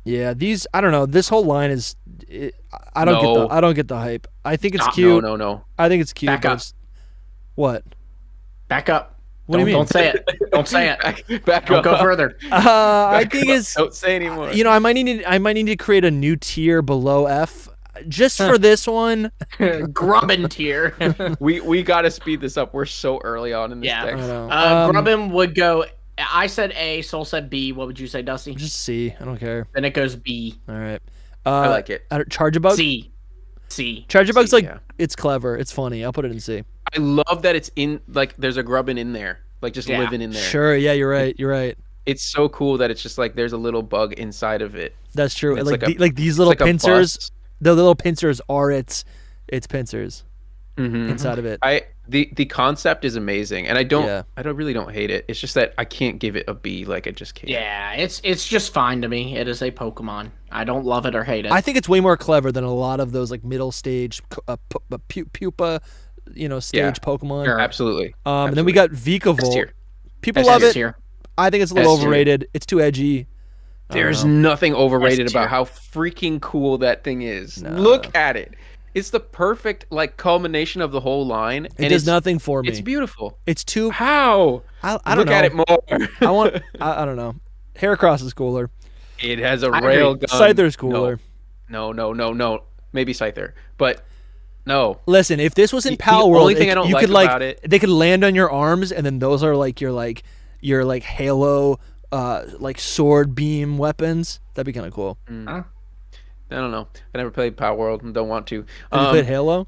Yeah, these. I don't know. This whole line is. I don't get the hype. I think it's cute. No. I think it's cute. Back but up. it's- What? Back up. What do you mean? Don't say it. Don't say it. Back Don't up. go further. I think it's. Don't say anymore. You know, I might need to create a new tier below F, just for this one. Grubbin tier. we gotta speed this up. We're so early on in this Yeah. I text. know. Grubbin would go. I said A. Soul said B. What would you say, Dusty? Just C. I don't care. Then it goes B. All right. I like it. Charjabug. C. C. Charjabug's C, like yeah. it's clever. It's funny. I'll put it in C. I love that it's in like there's a Grubbin in there, like just Yeah. living in there. Sure. Yeah, you're right. You're right. It's so cool that it's just like there's a little bug inside of it. That's true. It's Like like a- like these It's little like a pincers. bus. The little pincers are its pincers Mhm. inside of it. The concept is amazing, and I Yeah. really don't hate it. It's just that I can't give it a B, like I just can't. Yeah, it's just fine to me. It is a Pokemon. I don't love it or hate it. I think it's way more clever than a lot of those like middle stage pupa, stage Yeah. Pokemon. Sure. Absolutely. And then we got Vikavolt. tier. People S love tier. it. Tier. I think it's a little S tier. overrated. It's too edgy. I don't There's know. nothing overrated S tier. about how freaking cool that thing is. Nah. Look at it. It's the perfect like culmination of the whole line. It does nothing for me. It's beautiful. It's too. How? I don't Look know. at it more. I want. I don't know. Heracross is cooler. It has a I rail agree. gun. Scyther's cooler. No. Maybe Scyther, but no. Listen, if this was in The Pal only World, thing I don't you like could like about it- they could land on your arms, and then those are like your Halo, like sword beam weapons. That'd be kind of cool. Huh? I don't know. I never played Power World and don't want to. Have you played Halo?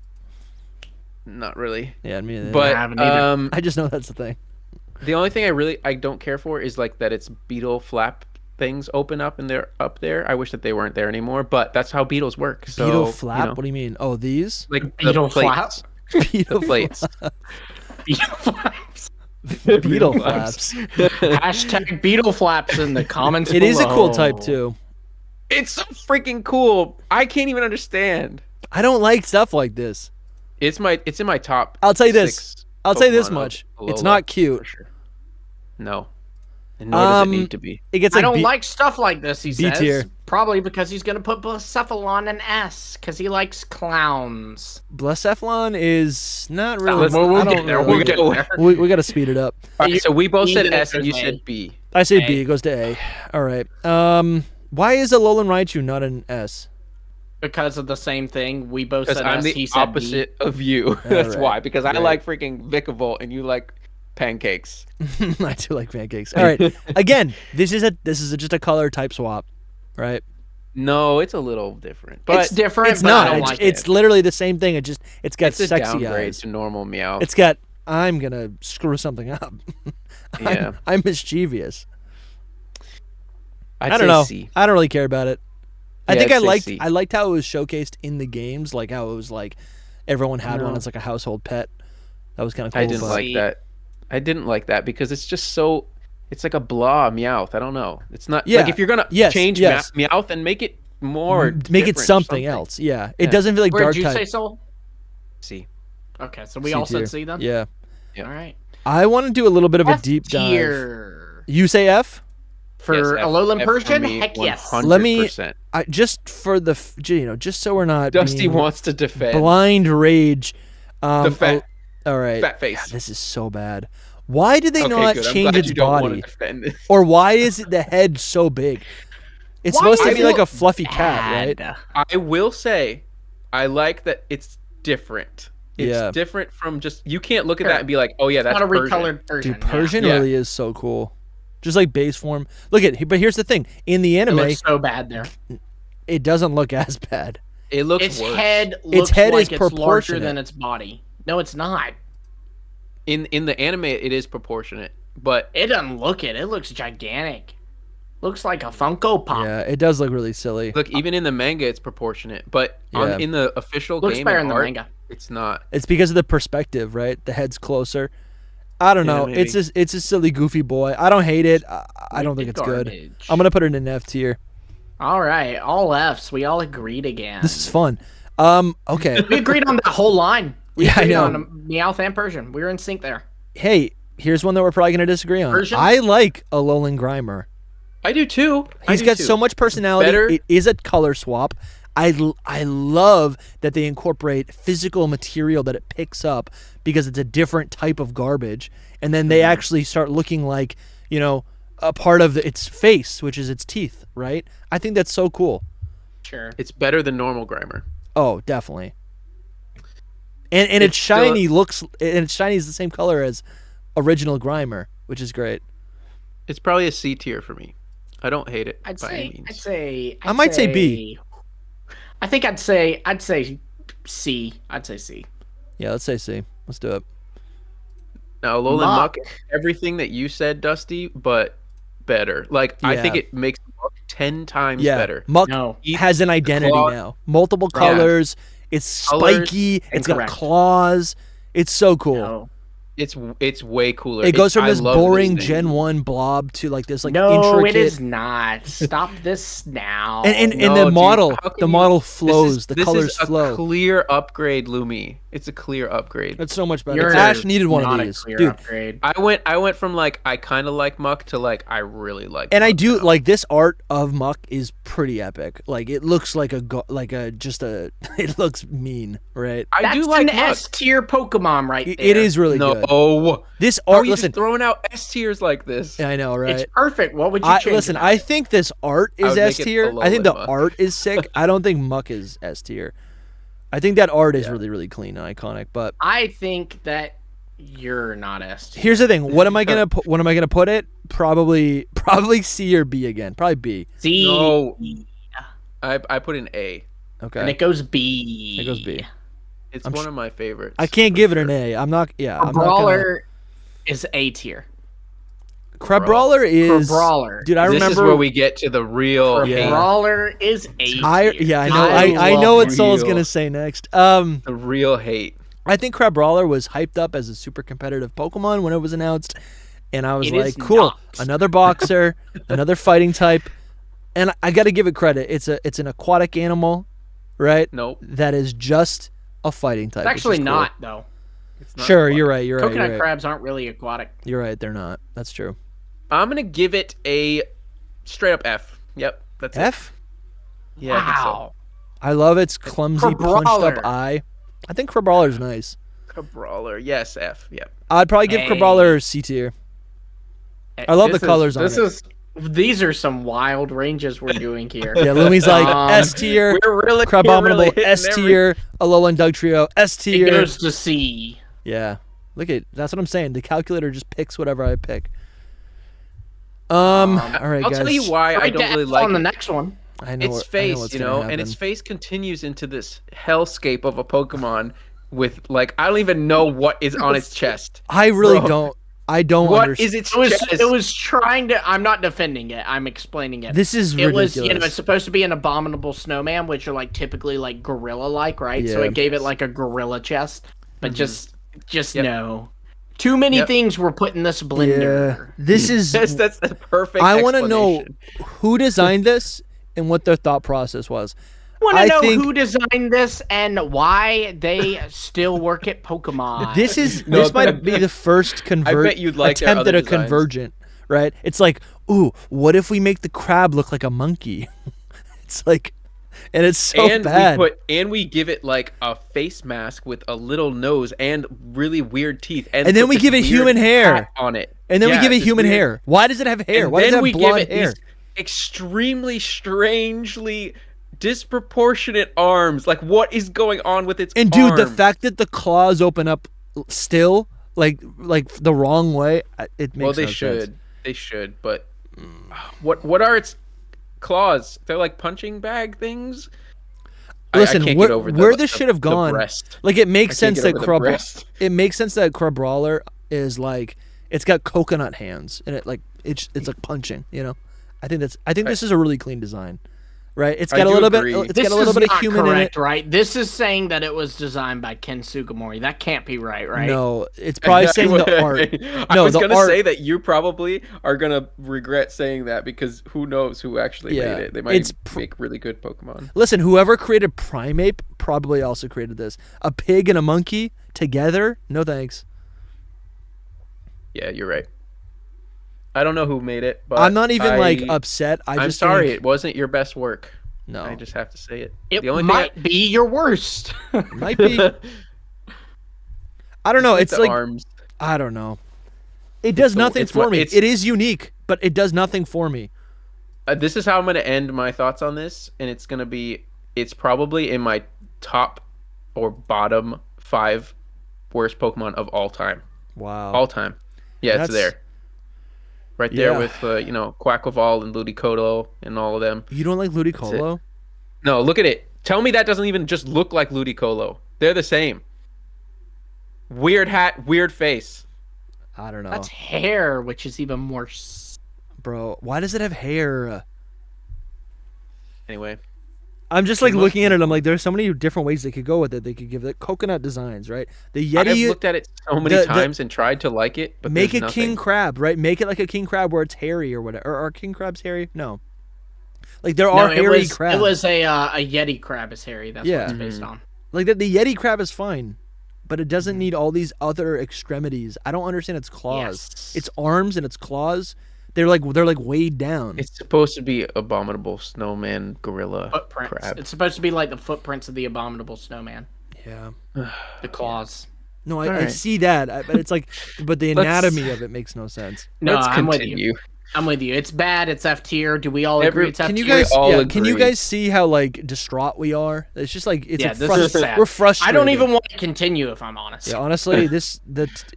Not really. Yeah, I mean, But I haven't either. I just know that's the thing. the only thing I don't care for is like that it's beetle flap things open up and they're up there. I wish that they weren't there anymore, but that's how beetles work. So, Beetle flap? you know, What do you mean? Oh, these? like the Beetle plates. Beetle The plates. Beetle flaps. Beetle flaps. Hashtag beetle flaps in the comments. It is a cool below. type too. It's so freaking cool. I can't even understand. I don't like stuff like this. It's in my top. I'll tell you this. 6 I'll say this Pokemon of much. It's Alola, not cute. for sure. No. And nor does it need to be. It gets I like don't B- like stuff like this. He B says tier. probably because he's gonna put Blacephalon in S because he likes clowns. Blacephalon is not really. We'll I get don't there. know. We'll get there. We got to speed it up. All right, so we both said Either S and you goes A. said B. I say A. B. It goes to A. All right. Why is Alolan Raichu not an S? Because of the same thing. We both Because said I'm S. the He said opposite of you. That's right. why. Because I Right. like freaking Vikavolt and you like pancakes. I do like pancakes. All right. Again, this is just a color type swap, right? No, it's a little different. B. But It's different. It's but not. I don't It's, like it's it. literally the same thing. It's got it's a sexy downgrade eyes. to normal meow. It's got. I'm gonna screw something up. Yeah. I'm mischievous. I'd I don't say know. C. I don't really care about it. I Yeah, think I'd I say liked C. I liked how it was showcased in the games, like how it was like everyone had one No. as like a household pet. That was kind of cool. I didn't but- like that. I didn't like that because it's just so. It's like a blah Meowth. I don't know. It's not Yeah. like if you're gonna Yes, change yes. Meowth and make it more. Make it different or something else. Yeah. It Yeah. doesn't feel like Where dark did you type. say, Soul? C. Okay, so we C all tier. said C then. Yeah. Yeah. All right. I want to do a little bit of a F deep dive. tier. You say F? For Yes, Alolan F for Persian, me, heck yes. 100%. Let me just for the just so we're not Dusty being wants to defend. blind rage. The fat, all right. fat face. God, this is so bad. Why did they Okay, not good. I'm change glad its you don't want to body? defend this. Or why is it the head so big? It's Why supposed to is be it like a fluffy cat, right? bad? I will say, I like that it's different. It's Yeah. different from just you can't look at Sure. that and be like, oh yeah, that's Not a Persian. recolored version. Dude, Persian Yeah. really is so cool. Just like base form. Look at, but here's the thing: in the Yeah. It anime, looks so bad there. it doesn't look as bad. It looks Its worse. head looks head like is it's larger proportionate. than its body. No, it's not. In the anime, it is proportionate, but It doesn't look it. It looks gigantic. Looks like a Funko Pop. Yeah, it does look really silly. look, even in the manga, it's proportionate. But Yeah. in the official Looks game better and in the art, manga. it's not. It's because of the perspective, right? The head's closer. I don't Yeah, know. maybe. It's a silly, goofy boy. I don't hate it. I don't think it's good. Garbage. I'm gonna put it in an F tier. All right, all Fs. We all agreed again. This is fun. Okay. We agreed on that whole line. We Yeah, I agreed know. on Meowth and Persian. We were in sync there. Hey, here's one that we're probably gonna disagree on. Persian? I like Alolan Grimer. I do too. He's got so much personality. Better- It is a color swap. I love that they incorporate physical material that it picks up because it's a different type of garbage, and then they actually start looking like, you know, a part of its face, which is its teeth, right? I think that's so cool. Sure. It's better than normal Grimer. Oh, definitely. And it's It's still- shiny and its shiny is the same color as original Grimer, which is great. It's probably a C tier for me. I don't hate it I'd by any say. means. I might say B. I think I'd say C. I'd say C. Yeah, let's say C. Let's do it. Now, Alolan Muck. Muck, everything that you said, Dusty, but better. Like, I think Yeah. it makes Muck 10 times Yeah, better. Muck No. has an identity claw- now. Multiple Yeah. colors. It's Colors, spiky. It's got incorrect. claws. It's so cool. No. It's way cooler. It goes from I this love boring thing. Gen 1 blob to like this like No, intricate. it is not. Stop this now. And No, the dude, model, how can the you- model This flows. is- The this colors is a flow. clear upgrade, Lumi. It's a clear upgrade. That's so much better. You're Ash needed one not of a these, clear dude. upgrade. I went from like I kind of like Muck to like I really like. And I Muck do now. like this art of Muck is pretty epic. Like it looks like it looks mean, right? I That's do like an Muck. S tier Pokemon right there. It is really No, good. This are art, you listen, just throwing out S tiers like this? I know, right? It's perfect. What would you change? Listen, about I it? think this art I is would make S it tier. Alolan I think the Muck. art is sick. I don't think Muck is S tier. I think that art is really, really clean and iconic. But I think that you're not S tier. here's the thing: what am I gonna put? What am I gonna put it? Probably C or B again. Probably B. C. No. I put an A. Okay. And it goes B. It goes B. It's I'm one sh- of my favorites. I can't for give it sure. an A. I'm not. Yeah. I'm not Brawler is A tier. Crabrawler is. Brawler. Dude, I This remember. is where we get to the real Yeah. hate. Brawler is A tier. I know. I know what Soul's real. gonna say next. The real hate. I think Crabrawler was hyped up as a super competitive Pokemon when it was announced, and I was It like, is cool, not. another boxer, another fighting type, and I got to give it credit. It's an aquatic animal, right? Nope. That is just a fighting type. It's which is actually cool. not, though. It's not Sure, aquatic. you're right. You're right. Coconut You're right. crabs aren't really aquatic. You're right. They're not. That's true. I'm gonna give it a straight up F. Yep, that's it. F. Yeah, I think so. Wow. I love its clumsy, punched Crabrawler. up eye. I think Crabrawler's nice. Brawler, yes, F. Yep. I'd probably give Hey. Crabrawler C tier. I love the colors on it. These are some wild ranges we're doing here. Yeah, Lumi's like Um, S tier. We're really Crabominable hitting S every- tier, Alolan Dugtrio S It tier. goes to C. Yeah, look at that's what I'm saying. The calculator just picks whatever I pick. All right, I'll guys. tell you why I Right don't to really F like on the it. next one. I know Its I know face, what's you gonna know, happen. and its face continues into this hellscape of a Pokemon with like I don't even know what is on its chest. I really Bro. don't. I don't What understand. is its It was. chest? It was trying to. I'm not defending it. I'm explaining it. This is It was, ridiculous. it's supposed to be an abominable snowman, which are like typically like gorilla-like, right? So Yeah. it gave it like a gorilla chest, but just Yep. no. Too many Yep. things were put in this Yeah, blender. this is. that's the perfect. I want to know explanation. who designed this and what their thought process was. Want I to know think- who designed this and why they still work at Pokemon? This is No, this might be the first I bet you'd like their attempt at other a designs. convergent, right? It's like, ooh, what if we make the crab look like a monkey? It's like, and it's so bad. We give it like a face mask with a little nose and really weird teeth, and then we give it human hair on it, and then we give it human hair. Why does it have hair? Why does it have blonde hair? These extremely strangely disproportionate arms. Like, what is going on with its and dude, arms? the fact that the claws open up still like the wrong way, it makes no sense. They should, but what are its claws? They're like punching bag things. Listen, I can't get over where this should have gone. Like, it makes sense that Crabrawler is like, it's got coconut hands and it like it's like punching. You know, I think this is a really clean design. Right, it's got a little bit. It's got a little bit of human in it. Right, this is saying that it was designed by Ken Sugimori. That can't be right, right? No, it's probably saying the art. I was gonna say that you probably are gonna regret saying that, because who knows who actually made it? They might make really good Pokemon. Listen, whoever created Primeape probably also created this. A pig and a monkey together? No thanks. Yeah, you're right. I don't know who made it, but I'm not even like upset. I'm sorry, it wasn't your best work. No, I just have to say it. It might be your worst. Might be. I don't know. It's like arms. I don't know. It does nothing for me. It is unique, but it does nothing for me. This is how I'm going to end my thoughts on this, and it's probably in my top or bottom 5 worst Pokemon of all time. Wow. All time. Yeah, it's there. Right there with, Quaquaval and Ludicolo and all of them. You don't like Ludicolo? No, look at it. Tell me that doesn't even just look like Ludicolo. They're the same. Weird hat, weird face. I don't know. That's hair, which is even more... Bro, why does it have hair? Anyway. I'm just like looking at it. I'm like, there's so many different ways they could go with it. They could give it coconut designs, right? The Yeti. I've looked at it so many times and tried to like it, but make a king crab, right? Make it like a king crab where it's hairy or whatever. Or are king crabs hairy? No. Like there are hairy crabs. It was a Yeti crab is hairy. That's what it's based on. Like the Yeti crab is fine, but it doesn't need all these other extremities. I don't understand its claws. Yes. Its arms and its claws. They're like weighed down. It's supposed to be abominable snowman gorilla crab. It's supposed to be like the footprints of the abominable snowman. Yeah. The claws. No, I see that, but it's like, but the anatomy of it makes no sense. No, I'm with you. I'm with you. It's bad. It's F tier. Do we all agree it's F tier? Can you guys see how like distraught we are? It's just like this is sad. We're frustrated. I don't even want to continue if I'm honest. Yeah, honestly,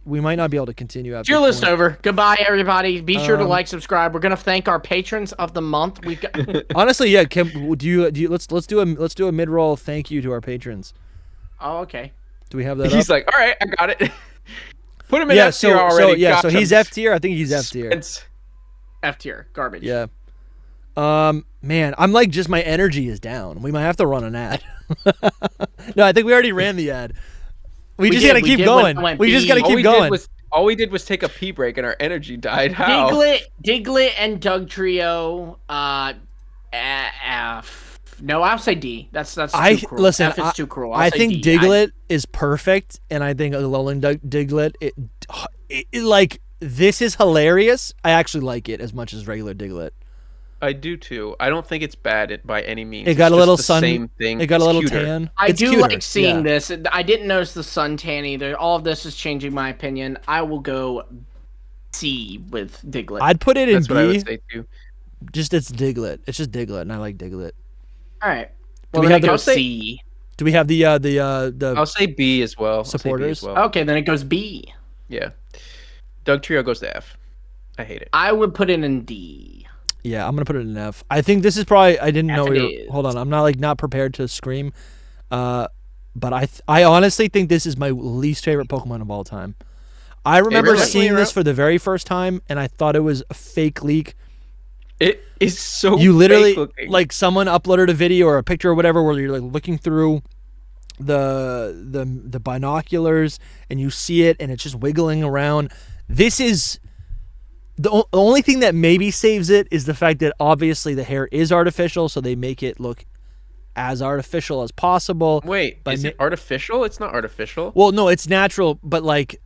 we might not be able to continue after. Your list over. Goodbye, everybody. Be sure to like, subscribe. We're gonna thank our patrons of the month. We've got. Honestly, yeah. Let's do a mid-roll thank you to our patrons. Oh, okay. Do we have that? He's like, all right, I got it. Put him in F tier already. So he's F tier. I think he's F tier. F tier, garbage. Yeah. Man, I'm like, just my energy is down. We might have to run an ad. No, I think we already ran the ad. We just gotta keep going. We just gotta keep going. All we did was take a pee break and our energy died. How? Diglett and Dugtrio. F. No, I'll say D. That's too cruel. Listen, F is too cruel. I think Diglett is perfect, and I think Alolan Diglett. It like. This is hilarious. I actually like it as much as regular Diglett. I do too. I don't think it's bad by any means. It got a little sun. Same thing. It got a little tan. I do like seeing this. I didn't notice the sun tan either. All of this is changing my opinion. I will go C with Diglett. I'd put it in That's B. What I would say too. Just it's Diglett. It's just Diglett, and I like Diglett. All right. Well, do we have the C? Do we have the? I'll say B as well. Supporters. Okay, then it goes B. Yeah. Dugtrio goes to F. I hate it. I would put it in D. Yeah, I'm gonna put it in F. I think this is probably. I didn't know. Hold on, I'm not prepared to scream. But I honestly think this is my least favorite Pokemon of all time. I remember seeing this for the very first time, and I thought it was a fake leak. It is so. You literally fake-looking. Like someone uploaded a video or a picture or whatever where you're like looking through the binoculars and you see it and it's just wiggling around. This is the only thing that maybe saves it is the fact that obviously the hair is artificial, so they make it look as artificial as possible. Wait, is it artificial? It's not artificial. Well, no, it's natural, but like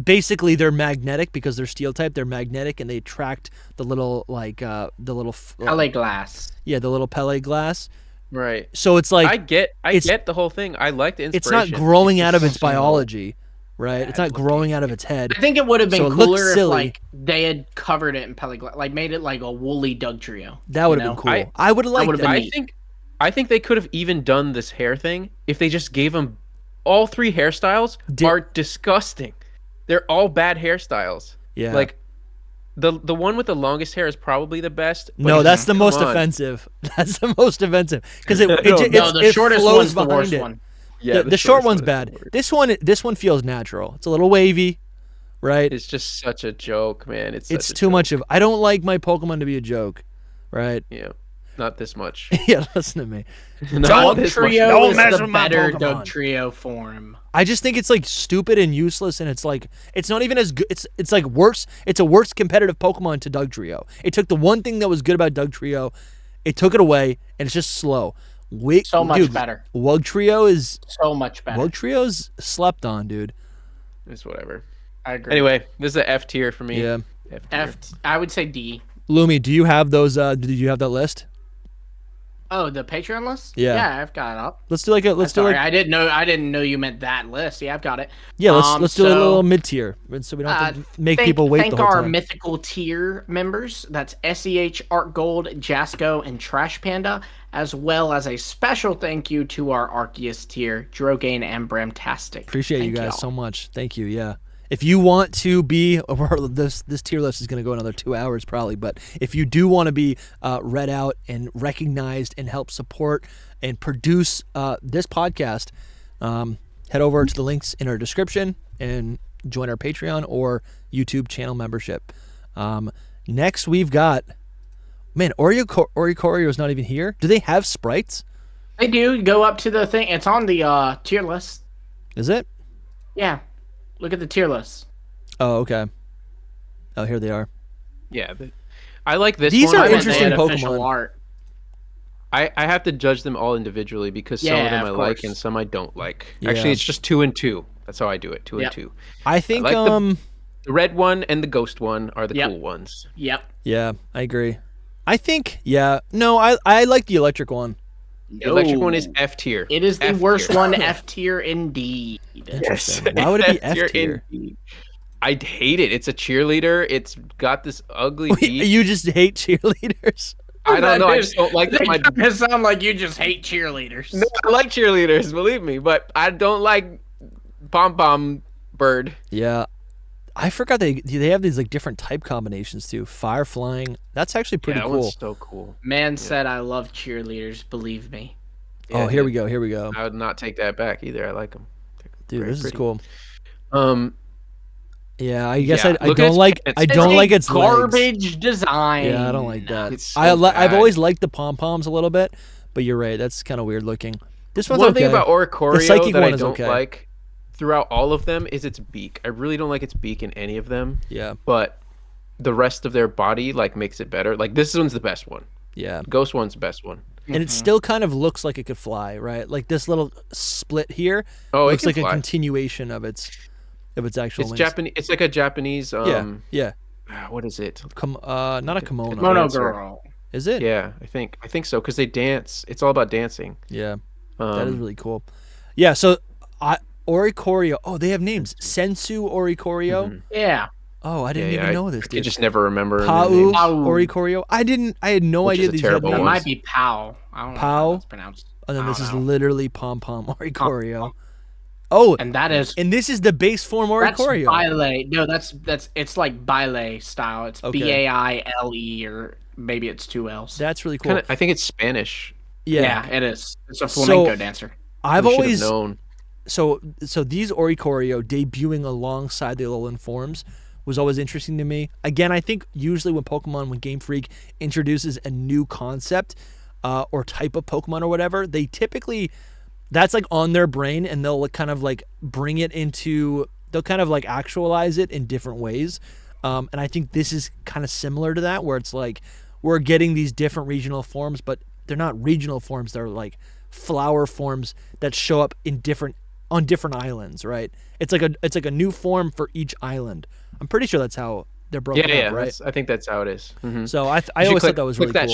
basically they're magnetic because they're steel type. They're magnetic and they attract the little LA glass. Yeah, the little Pele glass. Right. So it's like I get the whole thing. I like the it's inspiration. not growing out of its just so biology, right? Yeah, it's not growing out of its head. I think it would have been So it looks cooler if silly. like they had covered it in Pele glass, like made it like a woolly Dugtrio. That would have been cool. I would have liked would've that. been neat. I think they could have even done this hair thing if they just gave them all 3 hairstyles are disgusting. They're all bad hairstyles. Yeah. Like the one with the longest hair is probably the best. But No, that's the come most on. offensive. That's the most offensive because it the shortest flows one's the behind worst it. one. Yeah, the short one's one is bad. the worst. This one feels natural. It's a little wavy, right? It's just such a joke, man. It's It's such a too joke. much of. I don't like my Pokemon to be a joke, right? Yeah, not this much. Yeah, listen to me. Not this much. Dugtrio Don't is mess the with my better Pokemon. Dugtrio form. I just think it's like stupid and useless, and it's like it's not even as good. It's like worse. It's a worse competitive Pokemon to Dugtrio. It took the one thing that was good about Dugtrio, it took it away, and it's just slow. So much better. Wugtrio is So much better. Wugtrio's slept on, dude. It's whatever. I agree. Anyway, this is an F tier for me. Yeah. F tier. I would say D. Lumi, do you have those? Did you have that list? Oh, the Patreon list? Yeah. Yeah, I've got it up. Let's do like a. Let's do Sorry, like. I didn't know you meant that list. Yeah, I've got it. Yeah, let's do a so- little mid tier, so we don't have to make people wait Thank the whole our time. mythical tier members. That's SEH, Art Gold, Jasco, and Trash Panda, as well as a special thank you to our Arceus tier, Drogain and Bramtastic. Appreciate you Thank guys y'all. so much. Thank you. Yeah. If you want to be, this tier list is going to go another 2 hours probably, but if you do want to be read out and recognized and help support and produce this podcast, head over to the links in our description and join our Patreon or YouTube channel membership. Next, we've got, man, Oricorio is not even here. Do they have sprites? They do go up to the thing. It's on the tier list. Is it? Yeah. Look at the tier list. Oh, okay. Oh, here they are. Yeah, I like this These one. are I bet they interesting had official Pokemon. art. I have to judge them all individually because some of Yeah, them I of like course. and some I don't like. Yeah. Actually, it's just 2 and 2. That's how I do it. 2 Yep. and 2. I think, like The red one and the ghost one are the Yep. cool ones. Yep. yeah, I agree. I think, yeah, no, I like the electric one. The electric one is No. F tier. It is the F worst tier. one, F tier indeed. Interesting. Why would it be F tier? indeed. I hate it. It's a cheerleader. It's got this ugly beak. You just hate cheerleaders. I don't know. I That just don't like They that. kinda sound like you just hate cheerleaders. No, I like cheerleaders, believe me, but I don't like pom pom bird. Yeah, I forgot they have these like different type combinations too. Fire flying. That's actually pretty That cool. one's so cool. Man said I love cheerleaders, believe me. Oh, Yeah, here dude. we go. Here we go. I would not take that back either. I like them. Dude, very this is pretty. cool. Um, Yeah, I guess Yeah, I look at don't its like pants. I don't a like its legs. garbage design. Yeah, I don't like that. It's so I've bad. always liked the pom poms a little bit, but you're right. That's kind of weird looking. This one's one okay. thing about Oricorio psychic that one I is don't okay. like throughout all of them is its beak. I really don't like its beak in any of them, Yeah, but the rest of their body like makes it better. Like this one's the best one. yeah. Ghost one's the best one. And it still kind of looks like it could fly, right? Like this little split here Oh, looks it like can a fly. continuation of its actual It's wings. Japanese. It's like a Japanese. Yeah. What is it? Not a kimono. Mono Dancer. girl. Is it? Yeah, I think so because they dance. It's all about dancing. Yeah. That is Um, really cool. Yeah, so Oricorio. Oh, they have names. Sensu Oricorio. Mhm. Yeah. Oh, I didn't even know this, I dude. just never remember. their Pau names. Pau. Oricorio. I had no Which idea is a these had terrible That names. one. might be Pow. I don't know Pow? how that's pronounced. And then I this don't is know. literally Pom Pom Oricorio. Oh, And that is and this is the base form that's Oricorio. Baile. No, that's it's like Baile style. It's Okay. Baile or maybe it's 2 L's. That's really cool. Kinda, I think it's Spanish. Yeah, it is. It's a So- flamenco dancer. I've We should have always known. so these Oricorio debuting alongside the Alolan forms was always interesting to me. Again, I think usually when Game Freak introduces a new concept or type of Pokemon or whatever, they typically that's like on their brain and they'll kind of like bring it into they'll kind of like actualize it in different ways. And I think this is kind of similar to that where it's like we're getting these different regional forms, but they're not regional forms, they're like flower forms that show up in different on different islands, right? It's like a new form for each island. I'm pretty sure that's how they're broken up, right? I think that's how it is. Mm-hmm. So I always thought that was really cool.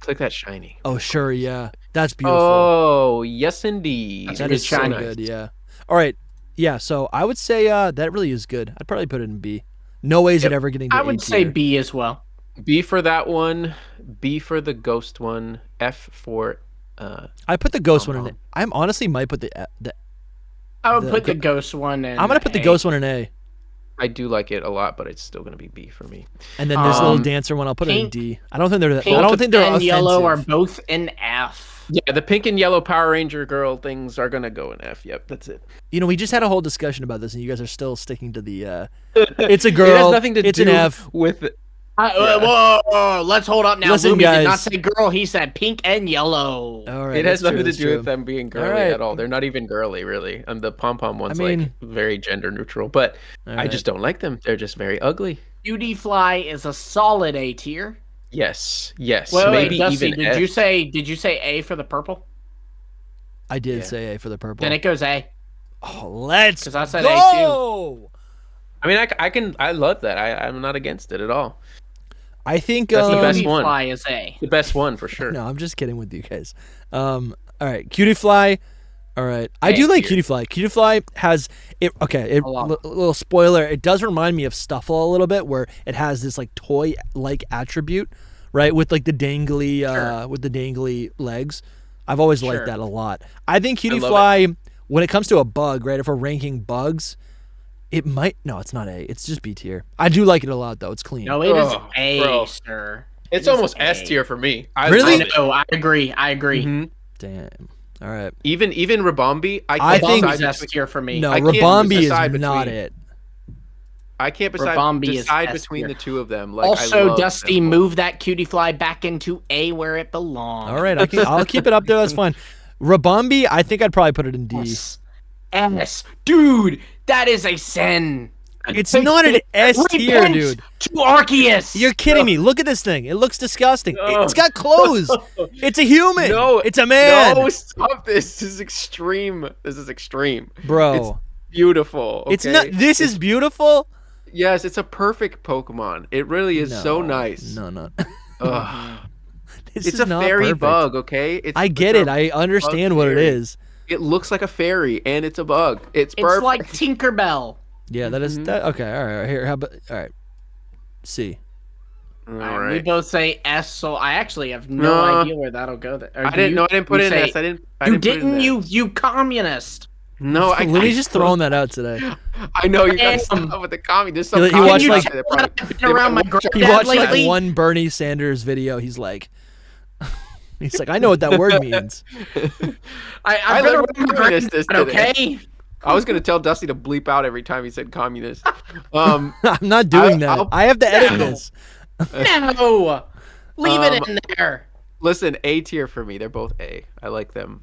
Click that shiny. Oh, sure, yeah. That's beautiful. Oh, yes, indeed. That is so good, yeah. All right, yeah, so I would say that really is good. I'd probably put it in B. No ways it ever getting to I would say B as well. B for that one, B for the ghost one, F for... I put the ghost one in it. I honestly might put I would put the ghost one in I'm going to put the ghost one in A. I do like it a lot, but it's still going to be B for me. And then this little dancer one, I'll put it in D. I don't think they're and yellow are both in F. Yeah, the pink and yellow Power Ranger girl things are going to go in F. Yep, that's it. You know, we just had a whole discussion about this, and you guys are still sticking to the it's a girl, it has nothing to it's do an F. with it. Whoa, let's hold up now. Listen, Lumi guys. did not say girl, he said pink and yellow. All right, It has nothing to do true. with them being girly at all. They're not even girly, really. And the pom-pom one's like very gender neutral, but I just don't like them. They're just very ugly. Cutie Fly is a solid A tier. Yes. Wait, Maybe Dusty, even did F. you say A for the purple? I did say A for the purple. Then it goes A. Oh, let's Because I said go! A too. I mean, I love that. I'm not against it at all. I think that's the best Cutie one. Fly is A. The best one for sure. No, I'm just kidding with you guys. All right, Cutie Fly. All right, I do like Cutie Fly. Cutie Fly has it. Okay, little spoiler. It does remind me of Stuffle a little bit, where it has this like toy-like attribute, right? With like the dangly, with the dangly legs. I've always liked that a lot. I think Cutie Fly, when it comes to a bug, right? If we're ranking bugs, it might. No, it's not A. It's just B tier. I do like it a lot though. It's clean. No, it is A, sir. It's almost S tier for me. Really? No, I agree. Mm-hmm. Damn. All right. Even Rabombi, I think it's S tier for me. No, Rabombi is not it. I can't decide between the two of them. Like, also, Dusty, move that Cutie Fly back into A where it belongs. All right, I'll keep it up there. That's fine. Rabombi, I think I'd probably put it in D. S. Dude, that is a sin. It's not an S tier, dude. To Arceus. You're kidding me. Look at this thing. It looks disgusting. It's got clothes. It's a human. No, it's a man. No, stop this. This is extreme. Bro. It's beautiful. Okay? It's not. This is beautiful? Yes, it's a perfect Pokemon. It really is so nice. No. It's a fairy bug, okay? I get it. I understand what it is. It looks like a fairy, and it's a bug. It's perfect. It's like Tinkerbell. Yeah, that is that. Okay, all right. Here, how about all right? C. All right. We both say S, so I actually have no idea where that'll go. I didn't put it in S. You communist. No, Lily's just throwing that out today. I know you gotta stop with the communist. He watched like lately? One Bernie Sanders video. He's like, I know what that word means. I learned what communist is today. Okay. I was gonna tell Dusty to bleep out every time he said communist. I'm not doing that. I have to edit this. No, leave it in there. Listen, A tier for me. They're both A. I like them.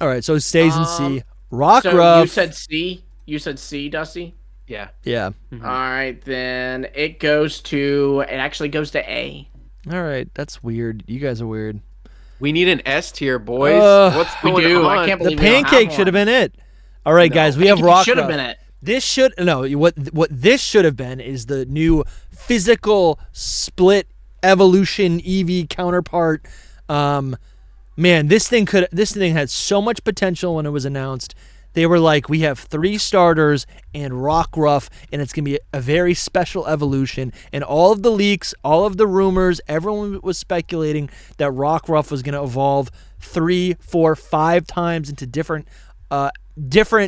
All right, so it stays in C. Rockruff. So you said C. You said C, Dusty. Yeah. Yeah. Mm-hmm. All right, then it actually goes to A. All right, that's weird. You guys are weird. We need an S tier, boys. What's going on? I can't believe the pancake should have been it. All right, guys, we have Rockruff. Should have been it. What this should have been is the new physical split evolution EV counterpart. Man, this thing had so much potential when it was announced. They were like, we have 3 starters and Rockruff, and it's going to be a very special evolution. And all of the leaks, all of the rumors, everyone was speculating that Rockruff was going to evolve 3, 4, 5 times into different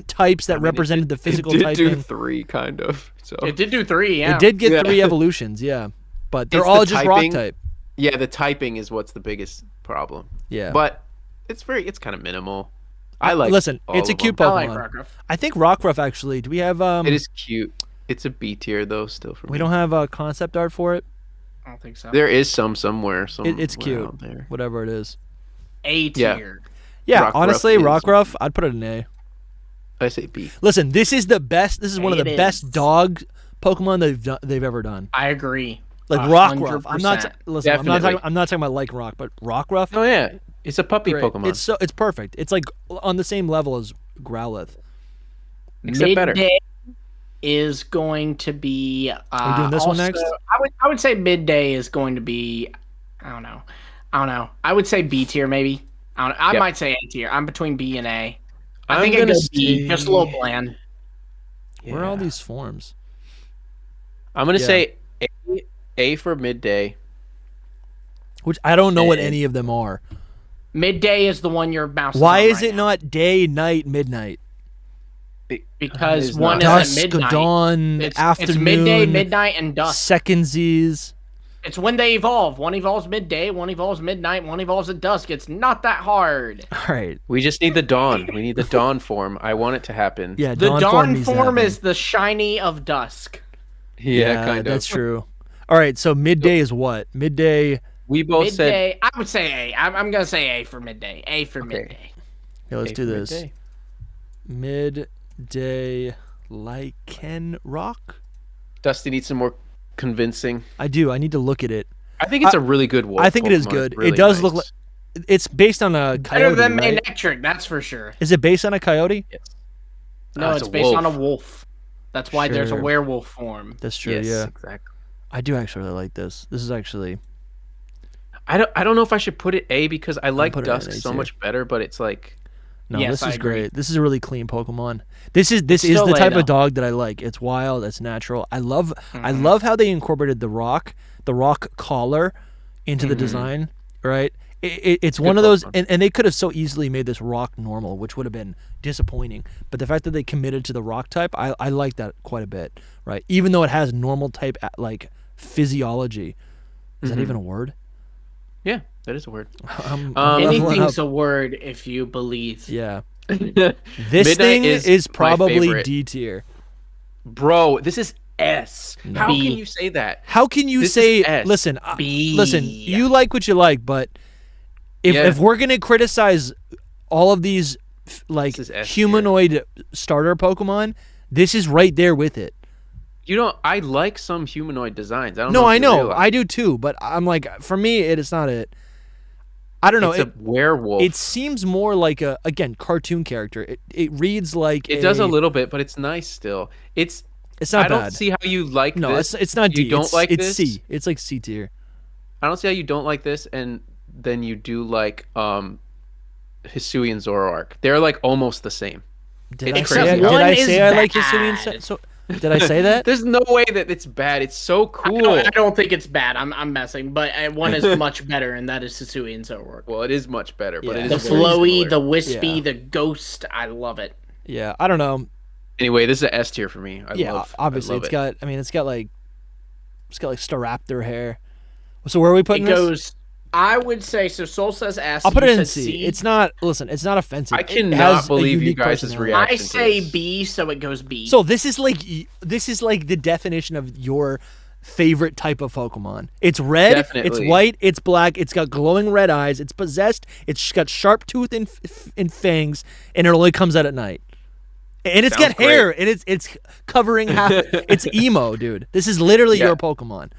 types that represented the physical typing. It did do 3, kind of. So. It did do 3, yeah. It did get 3 evolutions, yeah. But they're all just rock type. Yeah, the typing is what's the biggest problem. Yeah. But it's kind of minimal. I like. Listen, it's a cute Pokemon. I like Rockruff. I think Rockruff actually. Do we have? It is cute. It's a B tier though, still for me. We don't have a concept art for it. I don't think so. There is somewhere. It's cute. There. Whatever it is. A tier. Yeah, honestly, Rockruff, I'd put it in A. I say B. Listen, this is the best. This is one of the best dog Pokemon they've ever done. I agree. Like Rockruff. I'm not talking about like Rock, but Rockruff. Oh yeah, it's a puppy Pokemon. It's perfect. It's like on the same level as Growlithe. Except better. Midday is going to be. Are we doing this one next? I would say midday is going to be. I don't know. I would say B tier maybe. I might say A tier. I'm between B and A. I think I go B. Just a little bland. Yeah. Where are all these forms? I'm gonna say A for midday. Which I don't know what any of them are. Midday is the one you're bouncing. Why is it not day, night, midnight? Because one dusk, is at midnight. Dawn, afternoon. It's midday, midnight, and dusk. Secondsies. It's when they evolve. One evolves midday, one evolves midnight, one evolves at dusk. It's not that hard. All right. We just need the dawn. We need the dawn form. I want it to happen. Yeah, the dawn form is the shiny of dusk. Yeah, kind of. That's true. All right, so midday is what? Midday. We both said. I would say A. I'm gonna say A for midday. A for midday. Okay, let's do this. Midday Lichen Rock. Dusty needs some more convincing. I do. I need to look at it. I think it's a really good wolf. I think it is good. Really it does look like it's based on a coyote. Better than right? Manectric, that's for sure. Is it based on a coyote? Yes. No, it's based on a wolf. That's why there's a werewolf form. That's true. Yes, yeah, exactly. I do actually really like this. This is actually. I don't know if I should put it A because I like Dusk so much better, but it's like. No, yes, this is great. This is a really clean Pokemon. This is the type of dog that I like. It's wild. It's natural. I love how they incorporated the rock collar into the design. Right. It's one of those, and they could have so easily made this rock normal, which would have been disappointing. But the fact that they committed to the rock type, I like that quite a bit. Right. Even though it has normal type like physiology. Is that even a word? Yeah, that is a word. Anything's a word if you believe. Yeah. This thing is probably D tier. Bro, this is S. No. How can you say that? How can you say S? Listen, you like what you like, but if we're going to criticize all of these like humanoid starter Pokemon, this is right there with it. You know, I like some humanoid designs. I know. I do too, but I'm like, for me, it's not it. I don't know. It's a werewolf. It seems more like a, again, cartoon character. It reads like it does a little bit, but it's nice still. It's not bad. I don't see how you like this. No, it's not D. You don't like it's this? It's C. It's like C tier. I don't see how you don't like this, and then you do like Hisui and Zoroark. They're like almost the same. Did I say I like Hisui and so? Did I say that? There's no way that it's bad. It's so cool. I don't think it's bad. I'm messing, but one is much better, and that is Hisui and Zoroark. Well, it is much better, but it the is flowy, the wispy, the ghost. I love it. Yeah, I don't know. Anyway, this is an S tier for me. Obviously, it's got like Staraptor hair. So where are we putting this? I would say so. Soul says S. I'll put it in C. It's not. Listen, it's not offensive. I cannot believe you guys' reaction. I say B, so it goes B. So this is like the definition of your favorite type of Pokemon. It's red. Definitely. It's white. It's black. It's got glowing red eyes. It's possessed. It's got sharp tooth and fangs, and it only comes out at night. And it's got hair, and it's covering half. It's emo, dude. This is literally your Pokemon.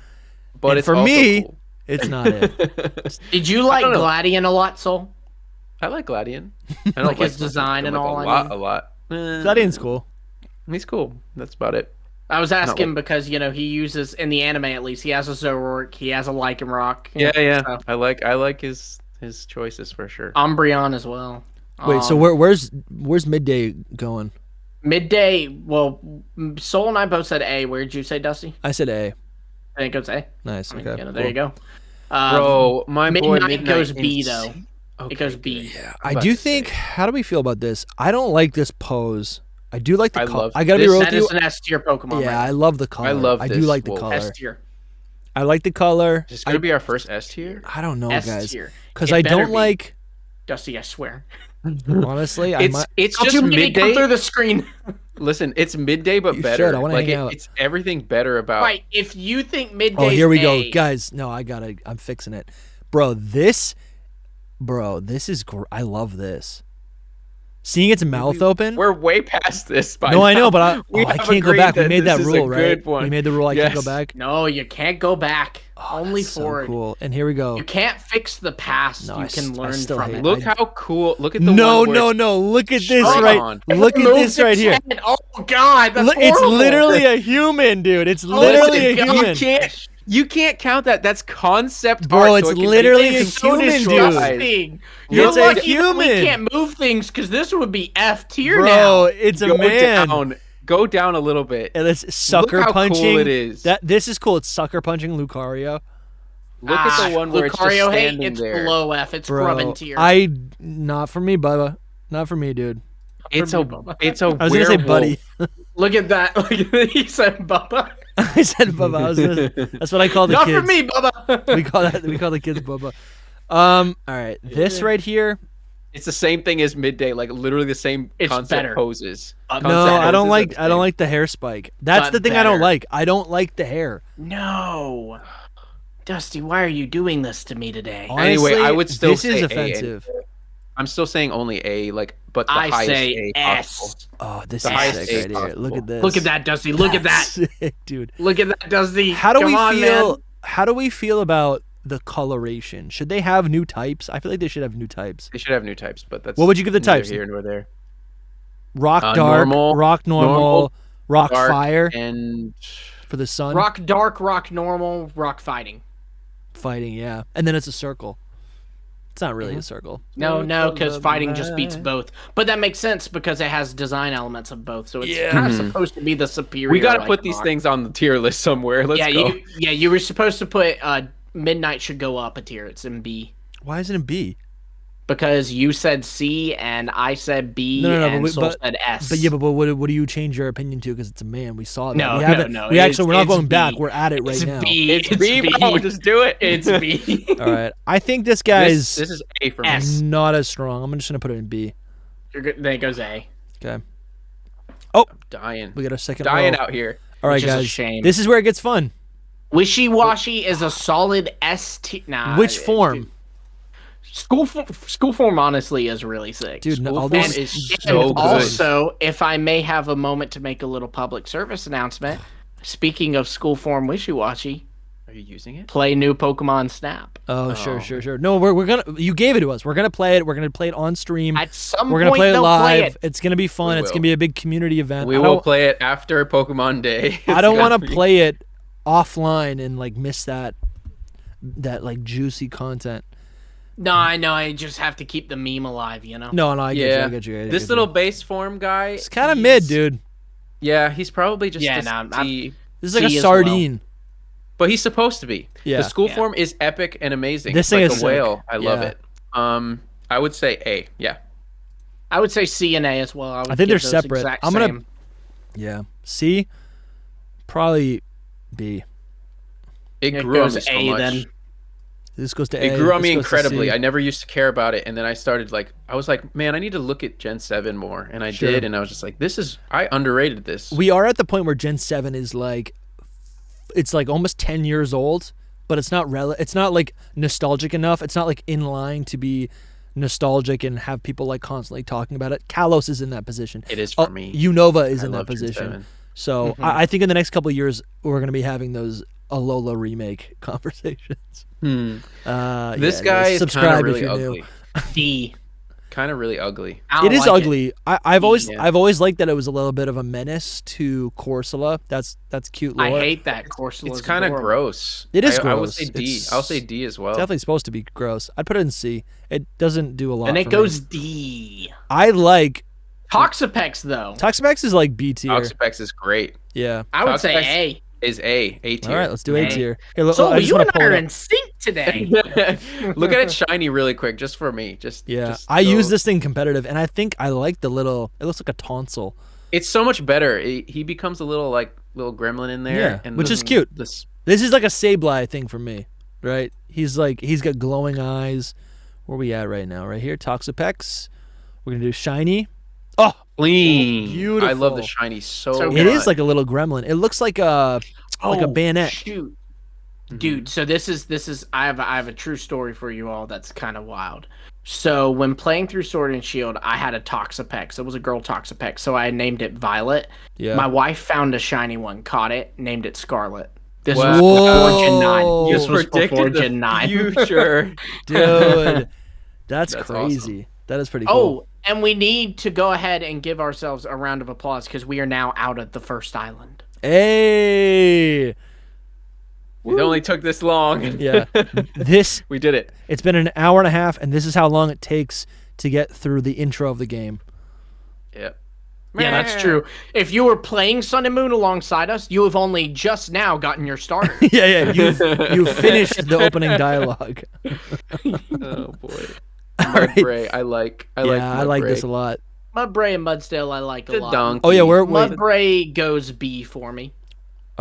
But and it's for also me. Cool. It's not it. Did you like Gladion a lot, Soul? I like Gladion. I don't like his design and all. A lot. Gladion's cool. He's cool. That's about it. I was asking because he uses in the anime at least. He has a Zoroark. He has a Lycanroc. Yeah. So. I like his choices for sure. Umbreon as well. Wait, so where's Midday going? Midday. Well, Soul and I both said A. Where did you say, Dusty? I said A. I think it goes A. Nice. Okay. There you go. Bro, my boy Midnight goes B though. Okay, it goes B. Yeah, I do think. How do we feel about this? I don't like this pose. I do like the color. I gotta be real with you. That is an S tier Pokemon. Yeah, I love the color. I do like the color. S tier. I like the color. Is this gonna be our first S tier? I don't know, guys. Because I don't like. Dusty, I swear. Honestly, it's just midday. Come through the screen. Listen, it's midday, but better. Should. I want to hang out. It's everything better about. Right. If you think midday. Oh, here we go, guys. No, I'm fixing it, bro. This is. I love this. Seeing its mouth open. We're way past this. No, I know, but I have can't go agreed back. We that made that this is rule, a right? good one. We made the rule. I can't go Yes. back. No, you can't go back. Only That's forward. So cool. And here we go. You can't fix the past. No, you I can I learn still from hate it. Look how cool. Look at the No, one where no, it's no. Look at this straight right. on. Look at Move this right its here. head. Oh God, that's It's horrible. literally a human, dude. It's literally a God, human. You can't count that. That's concept Bro, art. it's so it can be literally a so human, dude. disgusting. You're It's a lucky that human. we can't move things because this would be F tier Bro, now. it's a Go man. down. Go down a little bit. And it's sucker Look how punching. cool it is. This is cool. It's sucker punching Lucario. Look at the one where it's just Lucario hate, standing it's there. below F. It's Bro, grubbin tier. not for me, Bubba. Not for me, dude. It's a I was werewolf. gonna say buddy. Look at that. Look at he said Bubba. I said Bubba. That's what I call the Not kids. for me, Bubba. We call the kids Bubba. All right. This right here. It's the same thing as midday, like literally the same It's concept better. poses. No, Concept I don't poses like. are I don't the like the hair spike. That's But the thing I don't better. like. I don't like the hair. No. Dusty, why are you doing this to me today? Honestly, Anyway, I would still this say is A. offensive. I'm still saying only A, like, but the I highest say A possible. S. Oh, this The is highest sick A right here. possible. Look at this. Look at that, Dusty. Look at that. That's sick, dude. Look at that, Dusty. How do Come we on, feel? man. How do we feel about the coloration? Should they have new types? I feel like they should have new types. They should have new types, but that's What would you give the neither types? here nor there. Rock dark, Normal, rock normal, rock Dark fire and for the sun. Rock dark, rock normal, rock fighting. Fighting, yeah. And then it's a circle. It's not really a circle. No, because fighting just beats both. But that makes sense because it has design elements of both. So it's Yeah. kind of supposed to be the superior. we gotta like, put these rock. things on the tier list somewhere. Let's Yeah, go. you were supposed to put Midnight should go up a tier. It's in B. Why is it in B? Because you said C and I said B No, and Soul said S. But what do you change your opinion to? Because it's a man. We saw that. No, we no, haven't, no, We actually, we're not it's going back. B. We're at it right It's now. B. It's B, bro. Just do it. It's B. All right. I think this guy's This is A for me. S. not as strong. I'm just gonna put it in B. Then it goes A. Okay. Dying. We got a second. Dying row. out here. All right, which is a guys. shame. This is where it gets fun. Wishy-washy is a solid S tier. Nah. Which form? School form honestly is really sick. Dude, no, School all form these is And so good. also, if I may have a moment to make a little public service announcement, speaking of school form wishy-washy, Are you using it? play new Pokemon Snap. Oh, sure. No, we're gonna. You gave it to us. We're gonna play it. We're gonna play it on stream. At some We're gonna point, play it they'll live. play it. It's gonna be fun. We It's will. gonna be a big community event. We I will don't- play it after Pokemon Day. I don't want want to play it offline and like miss that like juicy content. No, I know. I just have to keep the meme alive, you know? No, I get you. Yeah. I get you. I get This you. little base form guy. It's kind of mid, dude. Yeah, he's probably just Yeah, a nah, C, This is like C a as well. sardine. but he's supposed to be. Yeah. The school Yeah. form is epic and amazing. This It's thing like is a sick. whale. I love Yeah. it. I would say A. Yeah. I would say C and A as well. I think give they're those separate. exact I'm gonna- same. Yeah. C. Probably B. It It grew on goes me so A much. then. This goes to A. It grew on this me goes to incredibly. C. I never used to care about it, and then I started I was like, man, I need to look at Gen 7 more, and I Sure. did, and I was just like, I underrated this. We are at the point where Gen 7 is like, it's like almost 10 years old, but it's not it's not like nostalgic enough. It's not like in line to be nostalgic and have people like constantly talking about it. Kalos is in that position. It is for me. Unova is I in that love Gen position. 7. So I think in the next couple of years we're going to be having those Alola remake conversations. This guy is kind subscribe of if really you're ugly. new. D. Kind of really ugly. I don't It is like ugly. I've always Yeah. I've always liked that it was a little bit of a menace to Corsola. That's cute lore. I hate that Corsola. It's kind of gross. It is I would gross. say D. It's- I'll say D as well. It's definitely supposed to be gross. I'd put it in C. It doesn't do a lot. And it for goes me. D. I like Toxapex though. Toxapex is like B tier. Toxapex is great. Yeah. I would say Toxapex- A. Is A tier. All right, let's do A A. tier. Here, look, So I just you wanna and I pull it are up. in sync today. Look at it shiny really quick, just for me. Yeah, just I so- use this thing competitive, and I think I like the little. It looks like a tonsil. It's so much better. He becomes a little gremlin in there, Yeah, and which is cute. This This is like a Sableye thing for me, right? He's got glowing eyes. Where we at right now? Right here, Toxapex. We're gonna do shiny. Oh, clean. beautiful. I love the shiny so So much. it is like a little gremlin. It looks like a bayonet. Shoot. Dude, so this is I have a true story for you all that's kind of wild. So when playing through Sword and Shield, I had a Toxapex. It was a girl Toxapex, so I named it Violet. Yeah. My wife found a shiny one, caught it, named it Scarlet. This Wow. was before Gen 9. This You was before predicted the Gen 9. future. Dude, that's That's crazy. awesome. That is pretty cool. Oh, and we need to go ahead and give ourselves a round of applause because we are now out of the first island. Hey. It only took this long. Yeah. This We did it. It's been an hour and a half, and this is how long it takes to get through the intro of the game. Yep. Yeah, that's true. If you were playing Sun and Moon alongside us, you have only just now gotten your starter. Yeah. You've finished the opening dialogue. Oh boy. Mudbray, I like this a lot. Mudbray and Mudsdale I like a The lot. donkey. Oh yeah, Mudbray goes B for me.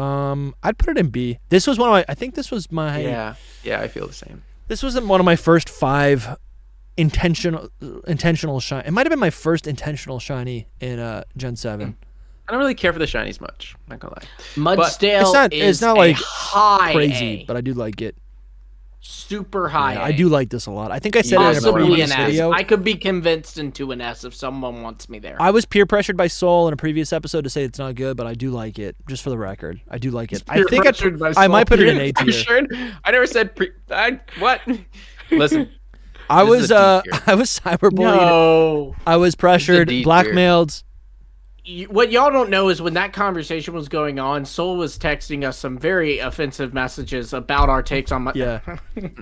I'd put it in B. This was one of my. I think this was my. Yeah, I feel the same. This was one of my first 5 intentional shiny. It might have been my first intentional shiny in Gen 7. I don't really care for the shinies much. Not gonna lie. Mudsdale it's not like high crazy, A. but I do like it. Super high. Yeah, A. I do like this a lot. I think I said it in a Possibly previous an S. video. I could be convinced into an S if someone wants me there. I was peer pressured by Soul in a previous episode to say it's not good, but I do like it. Just for the record, I do like it. I think I might put it in A tier. Sure? I never said what? Listen, I This was is a D tier. I was cyberbullied. No. I was pressured, D tier. blackmailed. What y'all don't know is when that conversation was going on, Soul was texting us some very offensive messages about our takes on. Yeah.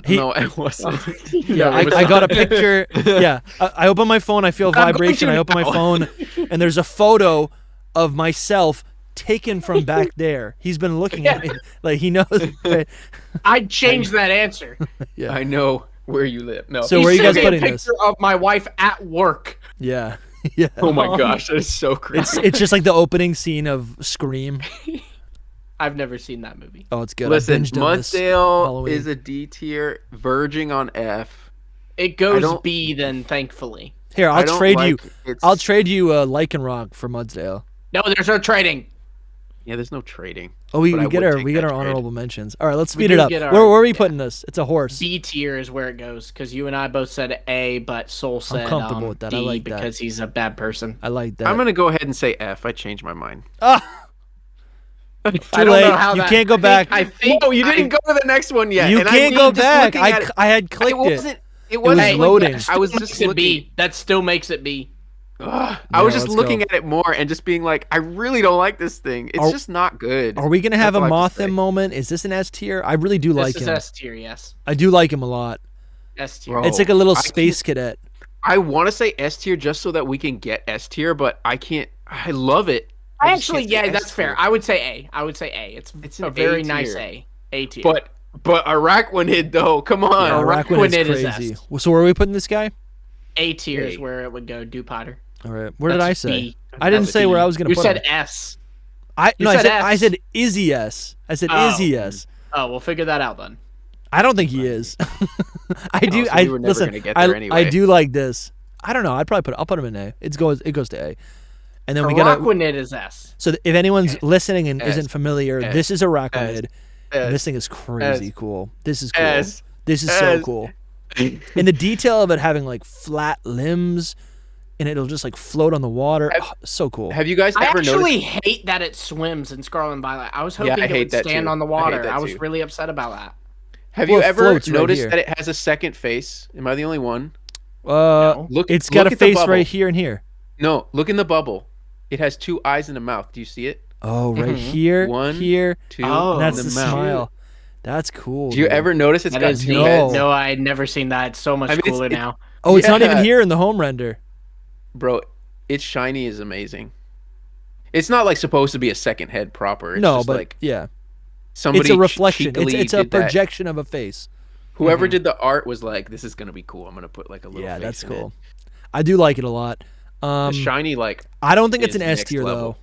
no, it wasn't. Yeah, I got a picture. Yeah, I open my phone. I feel vibration. I open my phone, and there's a photo of myself taken from back there. He's been looking at me like he knows. Right? I'd change that answer. Yeah. I know where you live. No. So where are you guys sent me putting a this? picture of my wife at work. Yeah. Yeah. Oh my gosh, that is so crazy. It's just like the opening scene of Scream. I've never seen that movie. Oh, it's good. Listen, I binged it this Mudsdale Halloween. is a D tier, verging on F. It goes don't- B then, thankfully. Here, I I'll don't trade like you. its- I'll trade you Lycanroc for Mudsdale. No, there's no trading. Yeah, there's no trading. Oh, we But I get would our take that trade. honorable mentions. All right, let's We speed it do up. get our- Where are we putting this? It's a horse. B tier is where it goes because you and I both said A, but Soul said comfortable with that. I D like that. because he's a bad person. I like that. I'm gonna go ahead and say F. I changed my mind. Ah, I too don't late. know how You that- can't go back. I think No, you didn't go to the next one yet. You and can't I go mean, just back. looking at it- I had clicked It wasn't. It was wasn't loading. Like, I I was makes just it looking. B. That still makes it B. I Yeah, was just let's looking go. at it more and just being like, I really don't like this thing. It's Are- just not good. Are we gonna have That's a all I have to Mothim say. moment? Is this an S tier? I really do like This is him. S tier, yes. I do like him a lot. S tier. Bro. It's like a little I space cadet. I want to say S tier just so that we can get S tier, but I can't. I love it. I just actually, can't say yeah, that's S fair. tier. I would say A. I would say A. It's an a very A nice tier. A. A tier. But Araquanid though, come on. Yeah, Araquanid Araquanid is is crazy. S. So where are we putting this guy? A tier is A. where it would go. Dupider. All right. Where did I That's say? B. I didn't That's say B. where I was gonna You put said him. S. I you said S. I said Izzy S. I said Oh. Izzy S. Oh, we'll figure that out then. I don't think he is. I do. so I we were never listen. gonna get I, there I anyway. do like this. I don't know. I'll put him in A. It goes to A. And then we got Araquanid is S. So if anyone's listening and S. isn't familiar, S. this is Araquanid. S. And this thing is crazy S. cool. This is cool. S. This is so S. cool. And the detail of it having like flat limbs and it'll just like float on the water. So cool. Have you guys I ever actually noticed? hate that it swims in Scarlet and Violet. I was Yeah, hoping I it hate would that stand too. on the I hate water. that I was too. really upset about that. Have Well, you it ever floats right noticed here. that it has a second face? Am I the only one? Look, it's got look a at the face bubble. right here and here. No, look in the bubble. It has 2 eyes and a mouth. Do you see it? Oh, right here, One, here. 2. Oh, And that's in the the mouth. smile. That's cool. Do you dude. ever notice it's That got is 2 no. heads? No, I had never seen that. It's so much I mean, cooler it's- now. Oh, it's not even Yeah. here in the home render. Bro, its shiny is amazing. It's not like supposed to be a second head proper. It's No, just but like yeah, somebody it's a reflection. cheekily It's a did that. projection of a face. Whoever did the art was like, "This is gonna be cool. I'm gonna put like a little." Yeah, face that's in cool. I do like it a lot. The shiny, like, I don't think it's is an S next tier level. though.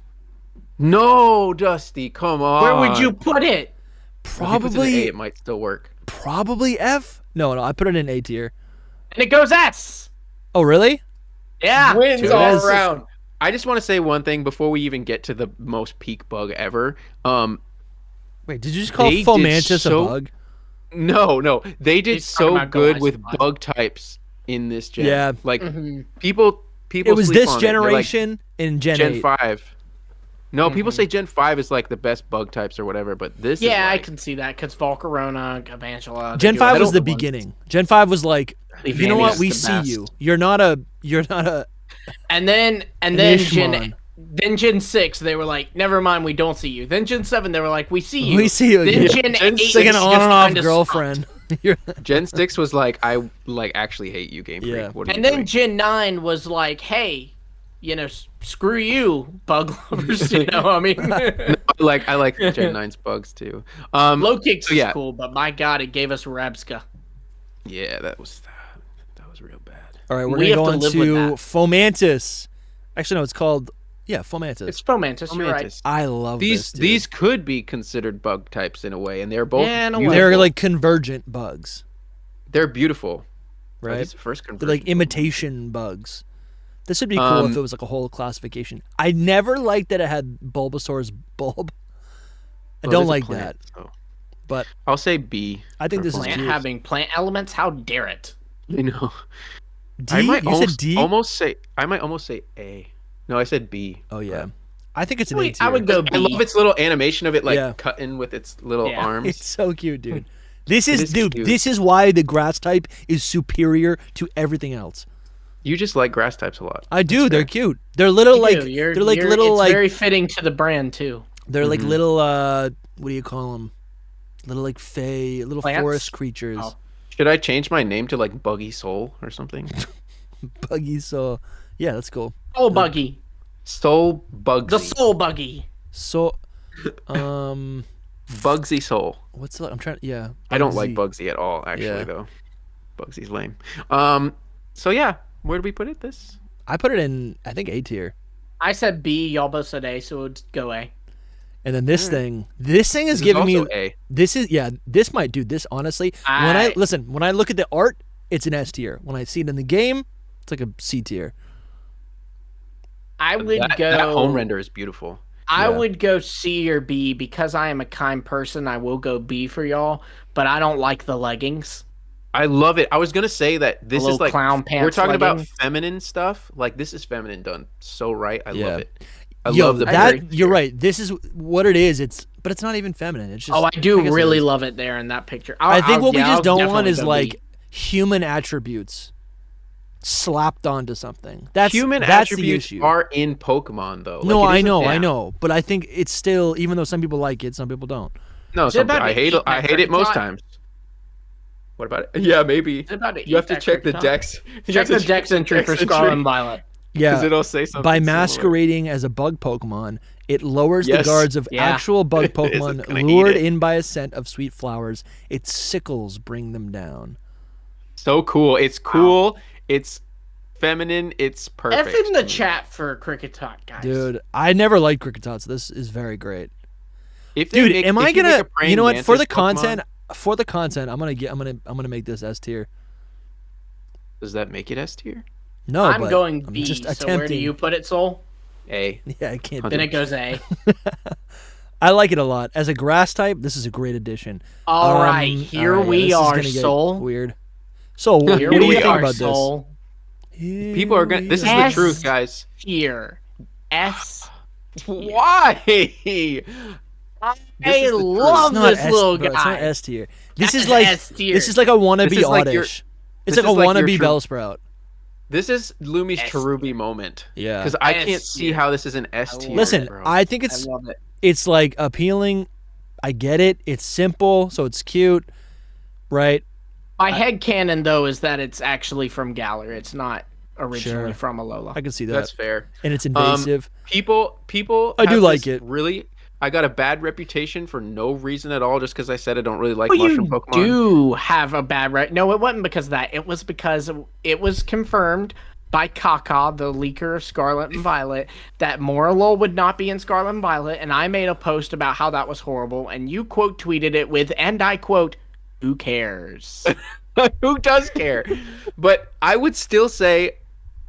No, Dusty, come on. Where would you put it? If you put it in A, Probably, it might still work. probably F. No, I put it in A tier. And it goes S. Oh, really? Yeah. Wins two all S's. around. I just want to say one thing before we even get to the most peak bug ever. Wait, did you just call They did Fomantis a bug? No. They did He's talking so about good with Goliath. bug types in this gen. Yeah. Like Mm-hmm. people It was sleep this on it. They're like, generation in Gen Gen 8. 5. No, people say Gen 5 is like the best bug types or whatever, but this is Yeah, I like, can see that because Volcarona, Galvantula. Gen 5 was the beginning. beginning. Gen 5 was like, you know what? Evandy's We the see best. you. You're not a And then Ishmon. Gen 6 they were like, never mind, we don't see you. Then Gen 7 they were like, we see you. We see you Then again. Gen 8 It's like an just on and off kinda girlfriend. You're- Gen 6 was like, I like actually hate you, Game Freak. Yeah. What are And you then doing? Gen 9 was like, hey, screw you, bug lovers. I mean, I like Gen 9's bugs too. Low Kicks is yeah. cool, but my god, it gave us Rabska. Yeah, that was real bad. All right, we're We going to have go to live with into that. Fomantis. Actually, no, it's called, Fomantis. It's Fomantis, you're right. Fomantis. I love this, dude. These could be considered bug types in a way, and they're both Yeah, in a way. beautiful. They're like convergent bugs, They're beautiful. right? These are first They're conversion. like imitation bugs. This would be cool if it was like a whole classification. I never liked that it had Bulbasaur's bulb. I Well, don't it is a like plant, that, so. but I'll say B. I think this is Plant cute. having plant elements, how dare it? I know. D? I might You said D? I might almost say A. No, I said B. Oh yeah, I think it's an A Wait, tier. I would go B. I love its little animation of it, like Yeah. cutting with its little Yeah. arms. It's so cute, dude. This is, is dude. cute. This is why the grass type is superior to everything else. You just like grass types a lot. I do. They're cute. They're little like You're- they're like you're- little it's like very fitting to the brand too. they're like little what do you call them? Little like fey, little Plants? forest creatures. Oh. Should I change my name to like Buggy Soul or something? Buggy. So yeah, that's cool. Soul Buggy. Soul Bugsy. The Soul Buggy. So Bugsy Soul. what's the, I'm trying. Yeah, I don't like Bugsy. Bugsy at all, actually, Yeah. though. Bugsy's lame. So yeah, where do we put it? This? I put it in. I think A tier. I said B, y'all both said A, so it's go A. And then this thing is This giving me. also A. This is this might do this honestly. When I look at the art, it's an S tier. When I see it in the game, it's like a C tier. I would go. That home render is beautiful. I Yeah. would go C or B because I am a kind person. I will go B for y'all, but I don't like the leggings. I love it. I was gonna say that this little is like clown pants we're talking about legging. feminine stuff. Like this is feminine done so right. I Yeah. love it. I Yo, love the that bird. you're right. This is what it is. But it's not even feminine. It's just. Oh, I do guess it really is. love it there in that picture. I think what we I'll just don't want definitely is go like B. human attributes slapped onto something. That's Human that's the attributes issue. are in Pokemon though. No, Like, it I isn't- know, I yeah. know, but I think it's still, even though some people like it, some people don't. No, Is it about I to hate eat it. I that hate it most Kricketot? times. What about it? Yeah, maybe. Is it about to You have eat to that check the Kricketot? dex. You Check have to the Dex entry for Scarlet and Violet. Yeah, because it'll say something. by similar. masquerading as a bug Pokemon, it lowers the Yes. guards of Yeah. actual bug It isn't Pokemon gonna eat lured it. in by a scent of sweet flowers. Its sickles bring them down. So cool. It's cool. It's feminine. It's perfect. F in the chat for Kricketot, guys. Dude, I never liked Kricketot, so this is very great. If they Dude, make- am if I you make gonna? a praying You know what? For the mantis Pokemon, content, I'm gonna make this S tier. does that make it S tier? No, I'm but going I'm B. just So attempting. where do you put it, Soul? A. Yeah, I can't. Then do it goes A. I like it a lot. As a grass type, this is a great addition. All right, here alright, we this is are, gonna get Soul. Weird. So, what Here do you we think are, about Soul. this? People are gonna. This is the S. truth, guys. Here. S. Why? I is the love It's not this S, little bro, guy. It's not S tier. This That is is like S tier. this is like a wannabe This is like your- Oddish. It's this like a is like your wannabe true- Bellsprout. This is Lumi's S. Cherubi moment. Yeah. Because I S can't see tier. how this is an S tier. Listen, bro. I think I it's love it. it's like appealing. I get it. It's simple, so it's cute, right? My headcanon, though, is that it's actually from Galar. It's not originally Sure. from Alola. I can see that. That's fair. And it's invasive. People. I do have like this it. Really, I got a bad reputation for no reason at all, just because I said I don't really like Well, mushroom you Pokemon. do have a bad No, it wasn't because of that. It was because it was confirmed by Kaka, the leaker of Scarlet and Violet, that Moralo would not be in Scarlet and Violet, and I made a post about how that was horrible, and you quote tweeted it with, and I quote, "Who cares?" Who does care? But I would still say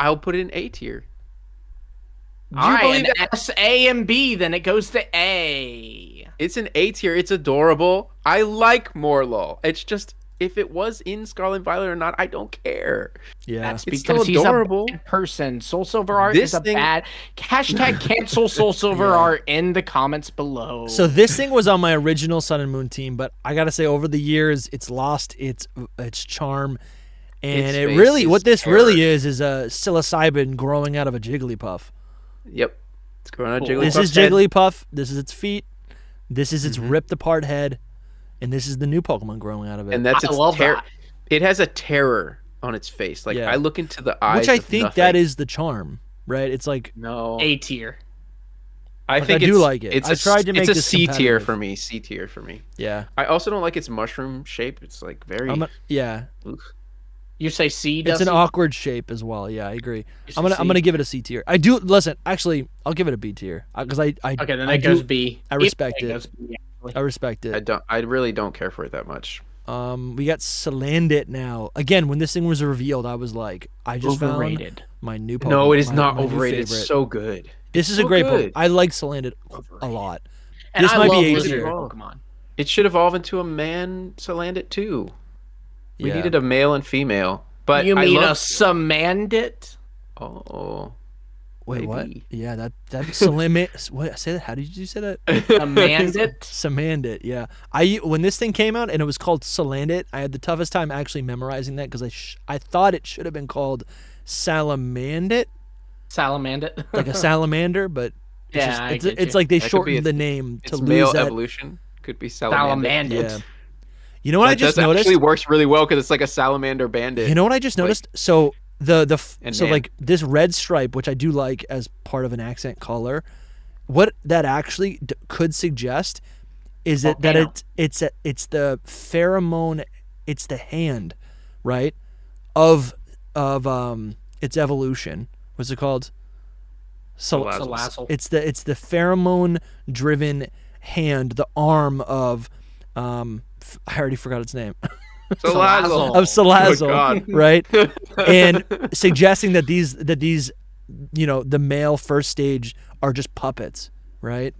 I'll put it in A tier. Do All you right, believe and that? S, A, and B, then it goes to A. It's an A tier. It's adorable. I like Morlul. It's just if it was in Scarlet and Violet or not, I don't care. Yeah. That's It's because still he's adorable. a bad person. Soul Silver Art This is a thing- bad. Hashtag cancel Soul Silver Art in the comments below. So this thing was on my original Sun and Moon team, but I gotta say, over the years, it's lost its charm, and Its it face really, is what this terror. really is a psilocybin growing out of a Jigglypuff. Yep. It's growing on Cool. This Jigglypuff's is head. Jigglypuff. This is its feet. This is its Mhm. ripped apart head, and this is the new Pokemon growing out of it. And that's I its love that. It has a terror on its face. Like Yeah. I look into the eyes. Which I of think nothing. that is the charm, right? It's like no. A tier. I Like, think I do it's, like it. It's I a, tried to make it's a this C tier competitive. for me. C tier for me. yeah, I also don't like its mushroom shape. It's like very. yeah. Oof. You say C, It's Dusty? an awkward shape as well. Yeah, I agree. You I'm say gonna C? give it a C tier. I do listen. Actually, I'll give it a B tier because I Okay, then I it goes do- B. I respect It it. goes B, actually. I respect it. I really don't care for it that much. We got Salandit now. Again, when this thing was revealed, I was like, I just found Overrated. my new Pokemon. No, it is my- not my new overrated. It's favorite. so good. This It's is a so great good. Pokemon. I like Salandit a lot. And This I might be love A lizard tier. Pokemon. It should evolve into a man Salandit too. We Yeah. needed a male and female. But You I mean a love, Samandit? Oh. Wait, what? maybe. Yeah, that Salamit. What? Say that. How did you say that? Amandit? Samandit. Yeah. When this thing came out and it was called Salandit, I had the toughest time actually memorizing that because I thought it should have been called Salamandit, Salamandit? like a salamander, but it's Yeah, just, I it's, get it's you. like they That could be shortened the its- name to Its lose male that. evolution could be Salamandit. Salamandit. Yeah. You know what I just noticed? Actually works really well because it's like a salamander bandit. You know what I just Like- noticed? So And so man. like this red stripe, which I do like as part of an accent color, what that actually could suggest is that Volcano. it's the pheromone, it's the hand, right, of its evolution. What's it called? Salazzle. It's the pheromone driven hand, the arm of I already forgot its name. Salazzle. Of Salazzle, Good God. right? And suggesting that these the male first stage are just puppets, right?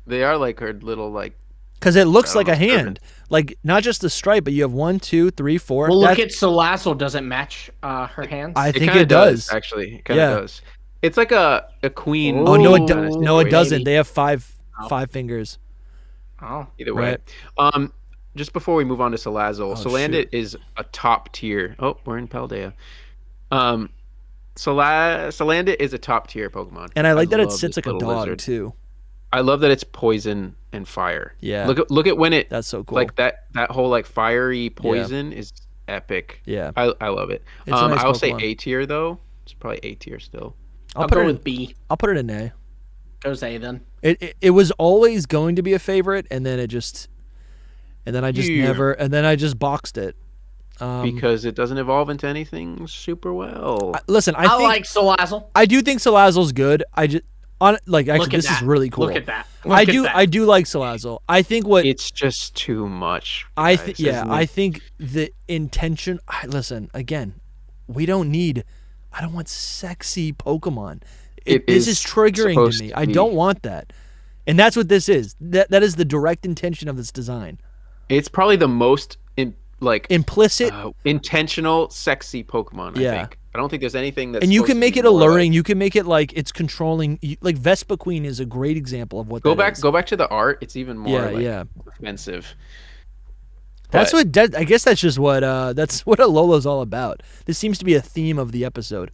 They are like her little like. Because it looks I like a don't know, hand, like not just the stripe, but you have 1, 2, 3, 4. Well, look That- at Salazzle. Does it match her hands? I think kinda it does. actually. It kind of Yeah. does. It's like a queen. Oh no, it kinda does. No, it situation. doesn't. They have five Oh. fingers. Oh. Either way. Right. Just before we move on to Salazzle, Oh, Salandit is a top tier. Oh, we're in Paldea. Salandit is a top tier Pokemon. And I like that it love sits this like a little dog lizard. too. I love that it's poison and fire. Yeah. Look at when it That's so cool. like that whole like fiery poison is epic. Yeah. I love it. It's a nice I will say Pokemon. A tier though. It's probably A tier still. I'll put go it in, with B. I'll put it in A. Goes A then. It was always going to be a favorite, and then I just Yeah. never, and then I just boxed it. Because it doesn't evolve into anything super well. Listen, I like Salazzle. I do think Salazzle's good. I just actually Look at this is that. really cool. Look at that. I Look at do that. I do like Salazzle. I think what It's just too much. I guys, think yeah, isn't I it? think the intention. Listen again, we don't need. I don't want sexy Pokemon. This is triggering supposed to me. to I be. don't want that, and that's what this is. That is the direct intention of this design. It's probably the most Implicit, intentional, sexy Pokemon. Yeah. I think. I don't think there's anything that's. and you supposed can to make be it more alluring. You can make it like it's controlling. Like Vespa Queen is a great example of what. Go that back. is. Go back to the art. It's even more. Yeah. Offensive. That's But- what. I guess that's just what. That's what Alola's all about. This seems to be a theme of the episode.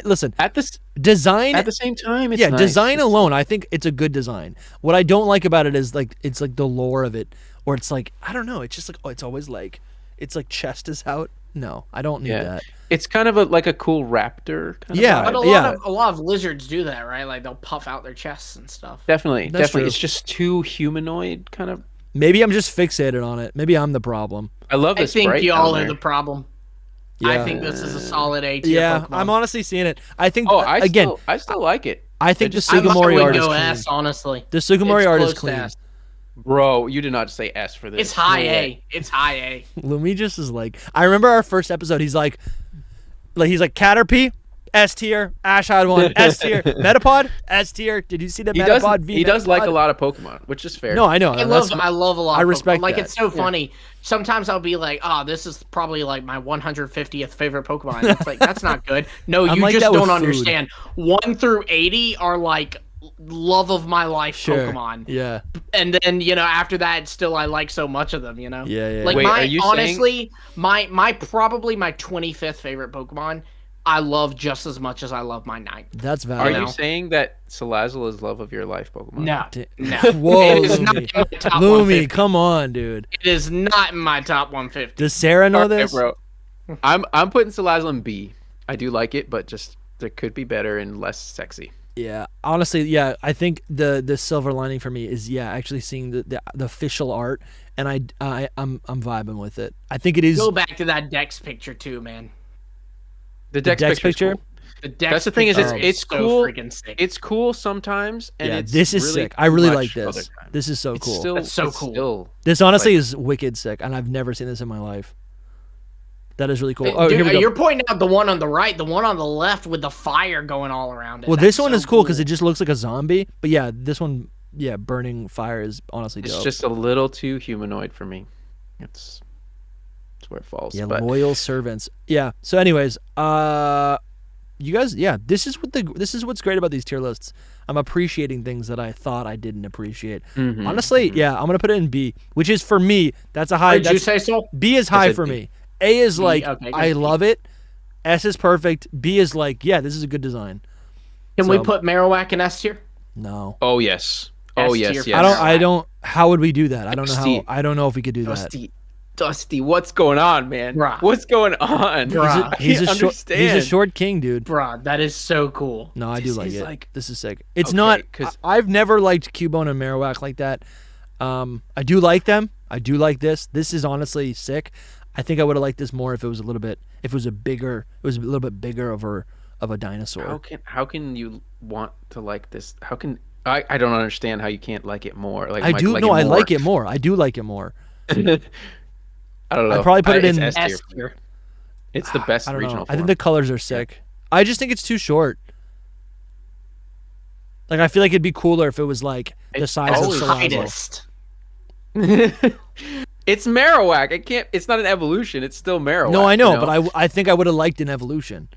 Listen. At this. Design. At the same time, it's yeah, nice. design alone, I think it's a good design. What I don't like about it is like it's like the lore of it, or it's like I don't know. It's just like it's always like it's like chest is out. No, I don't need Yeah. that. It's kind of like a cool raptor. Kind Yeah, Of But vibe. a lot of lizards do that, right? Like they'll puff out their chests and stuff. Definitely. That's true. It's just too humanoid. Kind of. Maybe I'm just fixated on it. Maybe I'm the problem. I love I this. think sprite y'all down are there. the problem. Yeah. I think this is a solid A tier Yeah, Pokemon. I'm honestly seeing it. I think Oh, I still like it. I think the just- I Sugimori would art is go clean. S, honestly. The Sugimori It's art is close to clean. S. Bro, you did not say S for this. It's high No A. way. It's high A. Lumigis is like I remember our first episode. He's like Caterpie, S tier. Ash had one. S tier. Metapod. S tier. Did you see the Metapod? He does like a lot of Pokemon, which is fair. No, I know. I love a lot. I of respect Pokemon. Like that. it's so funny. Sometimes I'll be like, "Oh, this is probably like my 150th favorite Pokemon." It's like that's not good. No, you like just that with don't food. understand. 1 through 80 are like love of my life Pokemon. Yeah. And then after that, still I like so much of them. Yeah. Like Wait, are you honestly, my probably my 25th favorite Pokemon. I love just as much as I love my 9th. That's valid. Are you saying that Salazzle is love of your life Pokemon? No. Whoa, It is not in my top Lumi, 150. come on, dude. It is not in my top 150. Does Sarah know Okay, this? bro. I'm putting Salazzle in B. I do like it, but just there could be better and less sexy. Yeah, honestly, yeah. I think the silver lining for me is actually seeing the official art, and I'm vibing with it. I think it is. Go back to that Dex picture too, man. The Dex picture. Cool. The Dex That's the thing is, it's so cool. freaking sick. It's cool sometimes, and it's this is really sick. I really too like much this. other times. This is so It's cool. Still, That's so it's cool. Still, This honestly is wicked sick, and I've never seen this in my life. That is really cool. Oh, Dude, here we go. you're pointing out the one on the right, the one on the left with the fire going all around it. Well, That's this one so is cool because it just looks like a zombie. But yeah, this one, burning fire is honestly dope. it's just a little too humanoid for me. It's where it falls. Yeah, but loyal servants. Yeah. So, anyways, you guys, this is what's great about these tier lists. I'm appreciating things that I thought I didn't appreciate. Honestly, I'm gonna put it in B, which is for me. That's a high. Did you say so? B is high for B. me. A is like okay, good. I love it. S is perfect. B is like this is a good design. Can we put Marowak in S tier? No. oh yes, oh S yes, tier yes. for I don't. How would we do that? I don't know how. Dusty. I don't know if we could do that. Dusty, what's going on, man? Bruh. What's going on? Bruh. He's a I short. understand. He's a short king, dude. Bruh, that is so cool. No, I do This like is it. like- This is sick. It's Okay, not. 'cause- I've never liked Cubone and Marowak like that. I do like them. I do like this. This is honestly sick. I think I would have liked this more if it was a little bit. If it was a little bit bigger of a dinosaur. How can you want to like this? How can I don't understand how you can't like it more. Like I do. like No, I more. like it more. I do like it more. I don't know. I'd probably put it it's in S tier. S tier. It's the best I don't regional know. I think form. the colors are sick. I just think it's too short. Like I feel like it'd be cooler if it was like the It's size of always Solgaleo. Tightest. It's Marowak. It's not an evolution. It's still Marowak. No, I know, you but I think I would have liked an evolution.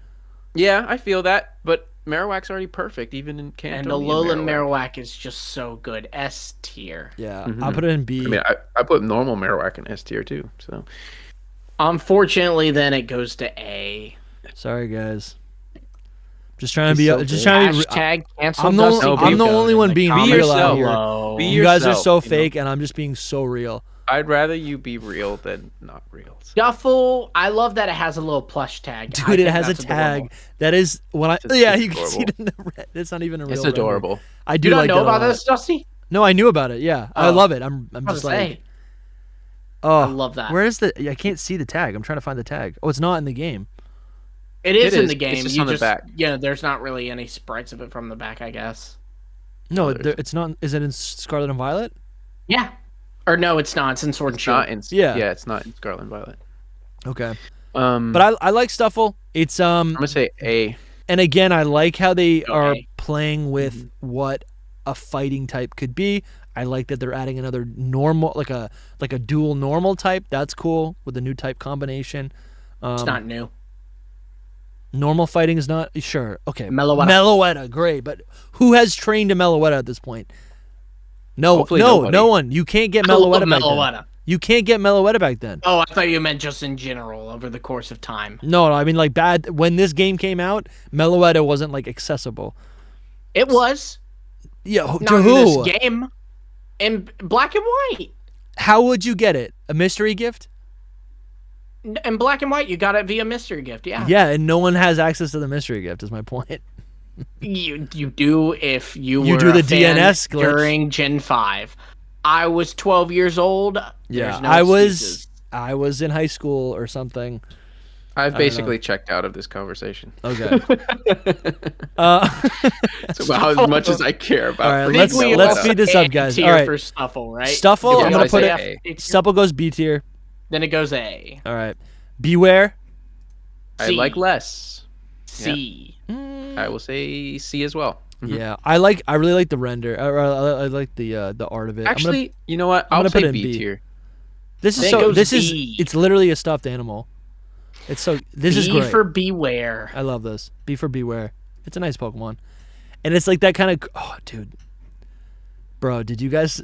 Yeah, I feel that. But Marowak's already perfect, even in Kanto. And Alolan Marowak is just so good. S tier. Yeah, I'll put it in B. I mean, I put normal Marowak in S tier too. So Unfortunately, then it goes to A. Sorry, guys. Just trying to be. so Just good. trying to be. Hashtag cancel I'm the Dusty only, I'm the Gogoat only in one the being comments real out here. below. Be You guys are yourself, so you know? fake, and I'm just being so real. I'd rather you be real than not real. So. Duffel, I love that it has a little plush tag. I Dude, it think has a that's tag. adorable. That is when I. It's Yeah, you can see adorable. it in the red. It's not even a real. It's render. adorable. I do You don't like know that a about lot. this, Dusty? No, I knew about it. Yeah, I Oh. love it. I'm I was just gonna like. say, Oh, I love that. Where is the? I can't see the tag. I'm trying to find the tag. Oh, it's not in the game. it is It in is. the It's game. just You on the just back. yeah, there's not really any sprites of it from the back, I guess. No, there's- it's not. Is it in Scarlet and Violet? Yeah. Or no, it's not. It's in Sword and It's Shield. not in. Yeah. it's not in Scarlet and Violet. Okay, But but I like Stuffle. It's I'm gonna say A. and again I like how they are Okay. playing with what a fighting type could be. I like that they're adding another normal, like a dual normal type. That's cool with the new type combination. It's not new. Normal fighting is not sure. Okay, Meloetta. Meloetta, great. But who has trained a Meloetta at this point? No, Hopefully no, nobody. no one. You can't get I love Meloetta back then. Meloetta. You can't get Meloetta back then. Oh, I thought you meant just in general over the course of time. No, I mean like bad. When this game came out, Meloetta wasn't like accessible. It was Yeah, not to in who? this game. In black and white. How would you get it? A mystery gift? In black and white, you got it via mystery gift. Yeah. Yeah, and no one has access to the mystery gift. Is my point. You do if you You were do the a fan DNS glitch. during Gen 5. I was 12 years old. Yeah, There's no I excuses. was in high school or something. I've basically checked out of this conversation. Okay. It's about as much as I care about. All right, freaking let's Meloetta. speed this up, guys. Tier All right. for Stuffle, right? Stuffle, Yeah, I'm gonna I put say it. A. Stuffle goes B tier. Then it goes A. All right. Beware. I C. like less. C. I will say C as well. Yeah, I really like the render. I like the art of it. Actually, you know what? I'm I'll gonna put say it in B B. tier. This is Then so. goes This B. it's literally a stuffed animal. It's so. This is B great. for Beware. I love this. B for Beware. It's a nice Pokemon, and it's like that kind of. Oh, dude, bro, did you guys?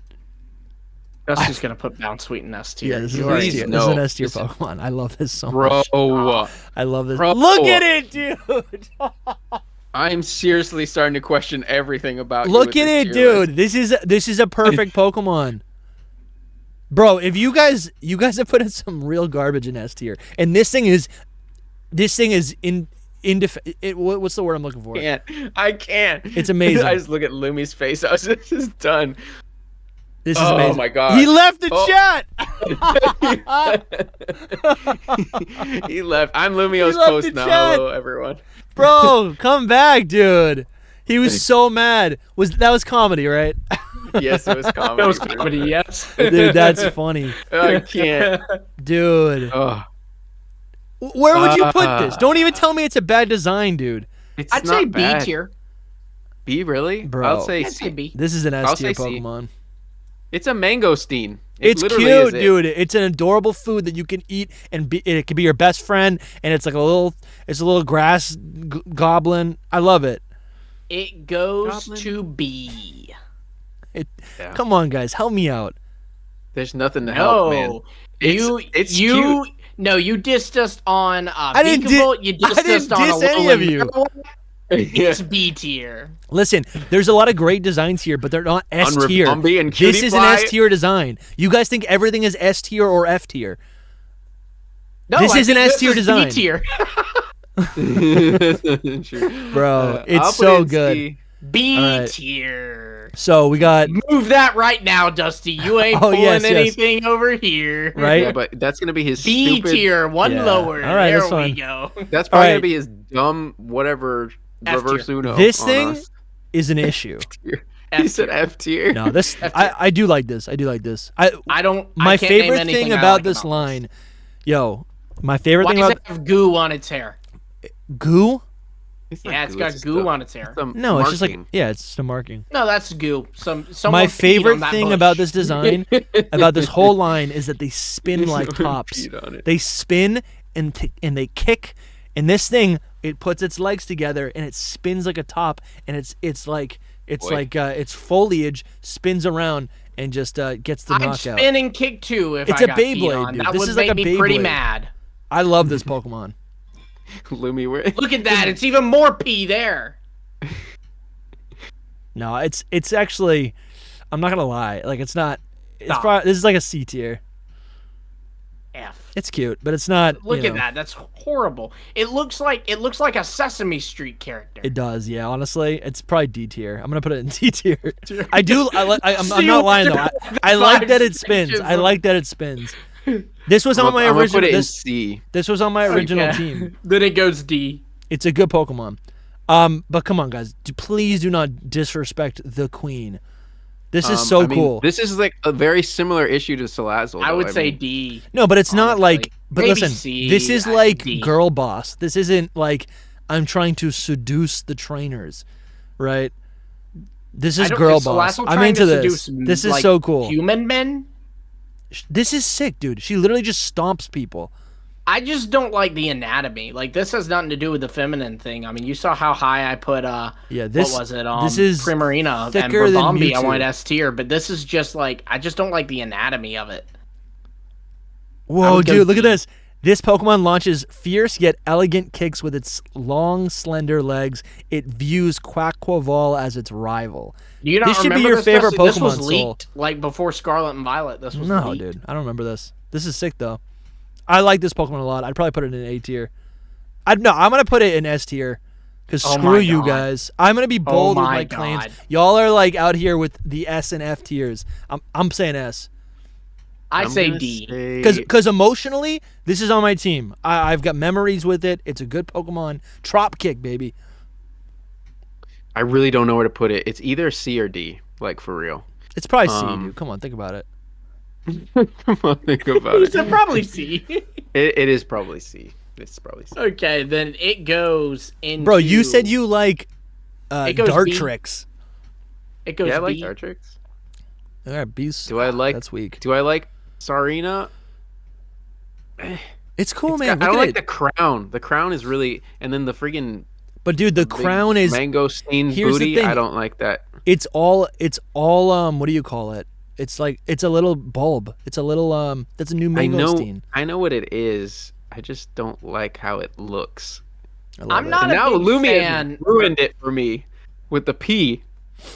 Dusty's gonna put Bounsweet in S tier. Yeah, this is You an already S tier. know. This is an no. S tier Listen. Pokemon. I love this so Bro, much. I love this. Bro. Look at it, dude. I'm seriously starting to question everything about you Look with at this it, tier list. dude. This is a perfect Pokemon. Bro, if you guys have put in some real garbage in S tier, and this thing is what's the word I'm looking for? I can't. It's amazing. I just look at Lumi's face. I was just done. This is Oh amazing. my God. He left the chat. He left. I'm Lumio's He left post the now. chat. Hello, everyone. Bro, come back, dude. He was so mad. That was comedy, right? Yes, it was comedy. That was comedy, yes. Dude, that's funny. I can't. Dude. Oh, Where would you put this? Don't even tell me it's a bad design, dude. it's I'd not say bad. B tier. B, really? Bro. I'll say I'd C. say B. This is an I'll S tier say C. Pokemon. It's a mangosteen. It's literally cute, is it. dude. It's an adorable food that you can eat, and it can be your best friend. And it's like a little grass goblin. I love it. It goes Goblin. to B. Yeah. Come on, guys, help me out. There's nothing to help, man. No, It's you cute. no, you dissed us on I didn't Beakable, you I dissed didn't us on diss any of Alolan. you. It's B tier. Listen, there's a lot of great designs here, but they're not S tier. Unribombi and This is an Cutiefly. S tier design. You guys think everything is S tier or F tier? No, This I is an think S-tier is design. B tier. Bro, it's I'll put so it in good. C. B Alright. tier. So we got Move that right now, Dusty. You ain't Oh, pulling yes, yes. anything over here. right. Yeah, but that's gonna be his B stupid. tier, one Yeah. lower. All right, there that's we fine. go. That's probably Alright. gonna be his dumb whatever F reverse tier. Uno. This on thing us. is an issue. He said F tier. No, this F tier. I do like this. I do like this. I My can't name favorite anything thing I about like this about line, yo, my favorite Why thing does about it have goo on its hair? goo. Yeah, it's got goo on its hair. No, it's just like it's just a marking. No, that's goo. Someone My peed favorite on that thing bush. about this design, about this whole line, is that they spin like Someone tops. peed on it. They spin and they kick, and this thing it puts its legs together and it spins like a top, and it's like Boy. its foliage spins around and just gets the I'd knockout. spin and kick too if It's I a got peed Beyblade, on. dude. That This would is like make a me pretty Beyblade. mad. I love this Pokemon. Lumi, where? Look at that. It's even more pee there. No, it's actually, I'm not gonna lie, like it's not. It's Stop. probably this is like a C tier. F. It's cute, but it's not. Look you at know, that. That's horrible. It looks like a Sesame Street character. It does, yeah. Honestly, it's probably D tier. I'm gonna put it in D tier. I do. I'm See not what lying the- though. the I like five that it spins. stages I of- like that it spins. This was on I'm my gonna original. put it in This C. this was on my original Okay. team. Then it goes D. It's a good Pokemon. But come on, guys, please do not disrespect the Queen. This is so I mean, cool. This is like a very similar issue to Salazzle. I though. would say mean, D. No, but it's not like. honestly. But Maybe listen, C, this is I- like D. girl boss. This isn't like I'm trying to seduce the trainers, right? This is girl is boss. Salazzle I'm trying into to this. seduce, This is like, so cool. Human men? This is sick, dude. She literally just stomps people. I just don't like the anatomy. Like, this has nothing to do with the feminine thing. I mean, you saw how high I put Yeah, this. what was it? This is Primarina and thicker than Brabombi. I Mewtwo. went S tier, but this is just like I just don't like the anatomy of it. I Whoa, would go dude! Look at D. this. This Pokemon launches fierce yet elegant kicks with its long, slender legs. It views Quaquaval as its rival. Do you not This should be remember your this, favorite Dusty? This was Pokemon, Soul. leaked like before Scarlet and Violet. This was No, leaked. dude, I don't remember this. This is sick though. I like this Pokemon a lot. I'd probably put it in A tier. I'm gonna put it in S tier. Cause Oh screw my you God. guys. I'm gonna be bold with my my claims. God. Y'all are like out here with the S and F tiers. I'm saying S. I I'm say gonna D. say- Because emotionally, this is on my team. I've got memories with it. It's a good Pokemon. Trop kick, baby. I really don't know where to put it. It's either C or D. Like for real. It's probably C, Um, dude. Come on, think about it. Come on, think about You it. said probably C. It is probably C. This is probably C. Okay, then it goes into. Bro, you said you like It goes Dart B. Tricks. It goes Yeah, I like B. Dartrix. All right, B's. Do I like? That's weak. Do I like Sarina? It's cool, man. I Look don't at like it. the crown. The crown is really, and then the friggin' But dude, the crown is. mangosteen Here's the booty. thing. I don't like that. It's all. What do you call it? It's like it's a little bulb. It's a little That's a new mangosteen. I know what it is. I just don't like how it looks. I love I'm it. not And a now big Lumia fan. ruined it for me with the P.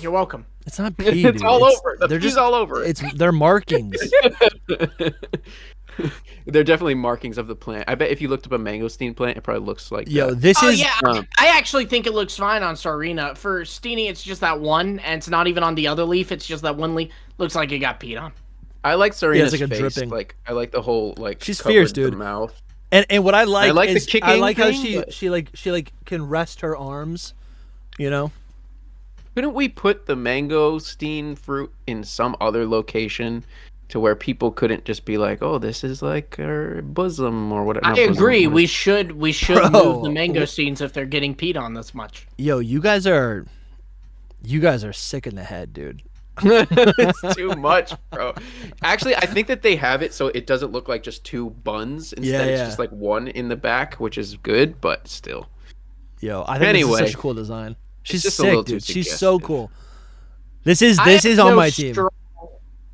You're welcome. It's not pee, It's dude. all over. The They're P's just all over it. They're markings. They're definitely markings of the plant. I bet if you looked up a mangosteen plant, it probably looks like Yo, that. this Oh is. yeah, um, I actually think it looks fine on Sarina. For Steenie, it's just that one, and it's not even on the other leaf. It's just that one leaf. Looks like it got peed on. I like Sarina's like a face. dripping. Like I like the whole like. She's covered fierce, the dude. Mouth. And what I like, like the is I kicking like how thing, but- she can rest her arms, you know. Couldn't we put the mangosteen fruit in some other location to where people couldn't just be like, "Oh, this is like her bosom or whatever." I agree. We should Bro. move the mangosteens if they're getting peed on this much. Yo, you guys are sick in the head, dude. It's too much, bro. Actually, I think that they have it so it doesn't look like just two buns. Instead, it's yeah. just like one in the back, which is good, but still. Yo, I think this Anyway. is such a cool design. She's just a little sick, too dude. She's so suggestive. cool. This is I have on no my team.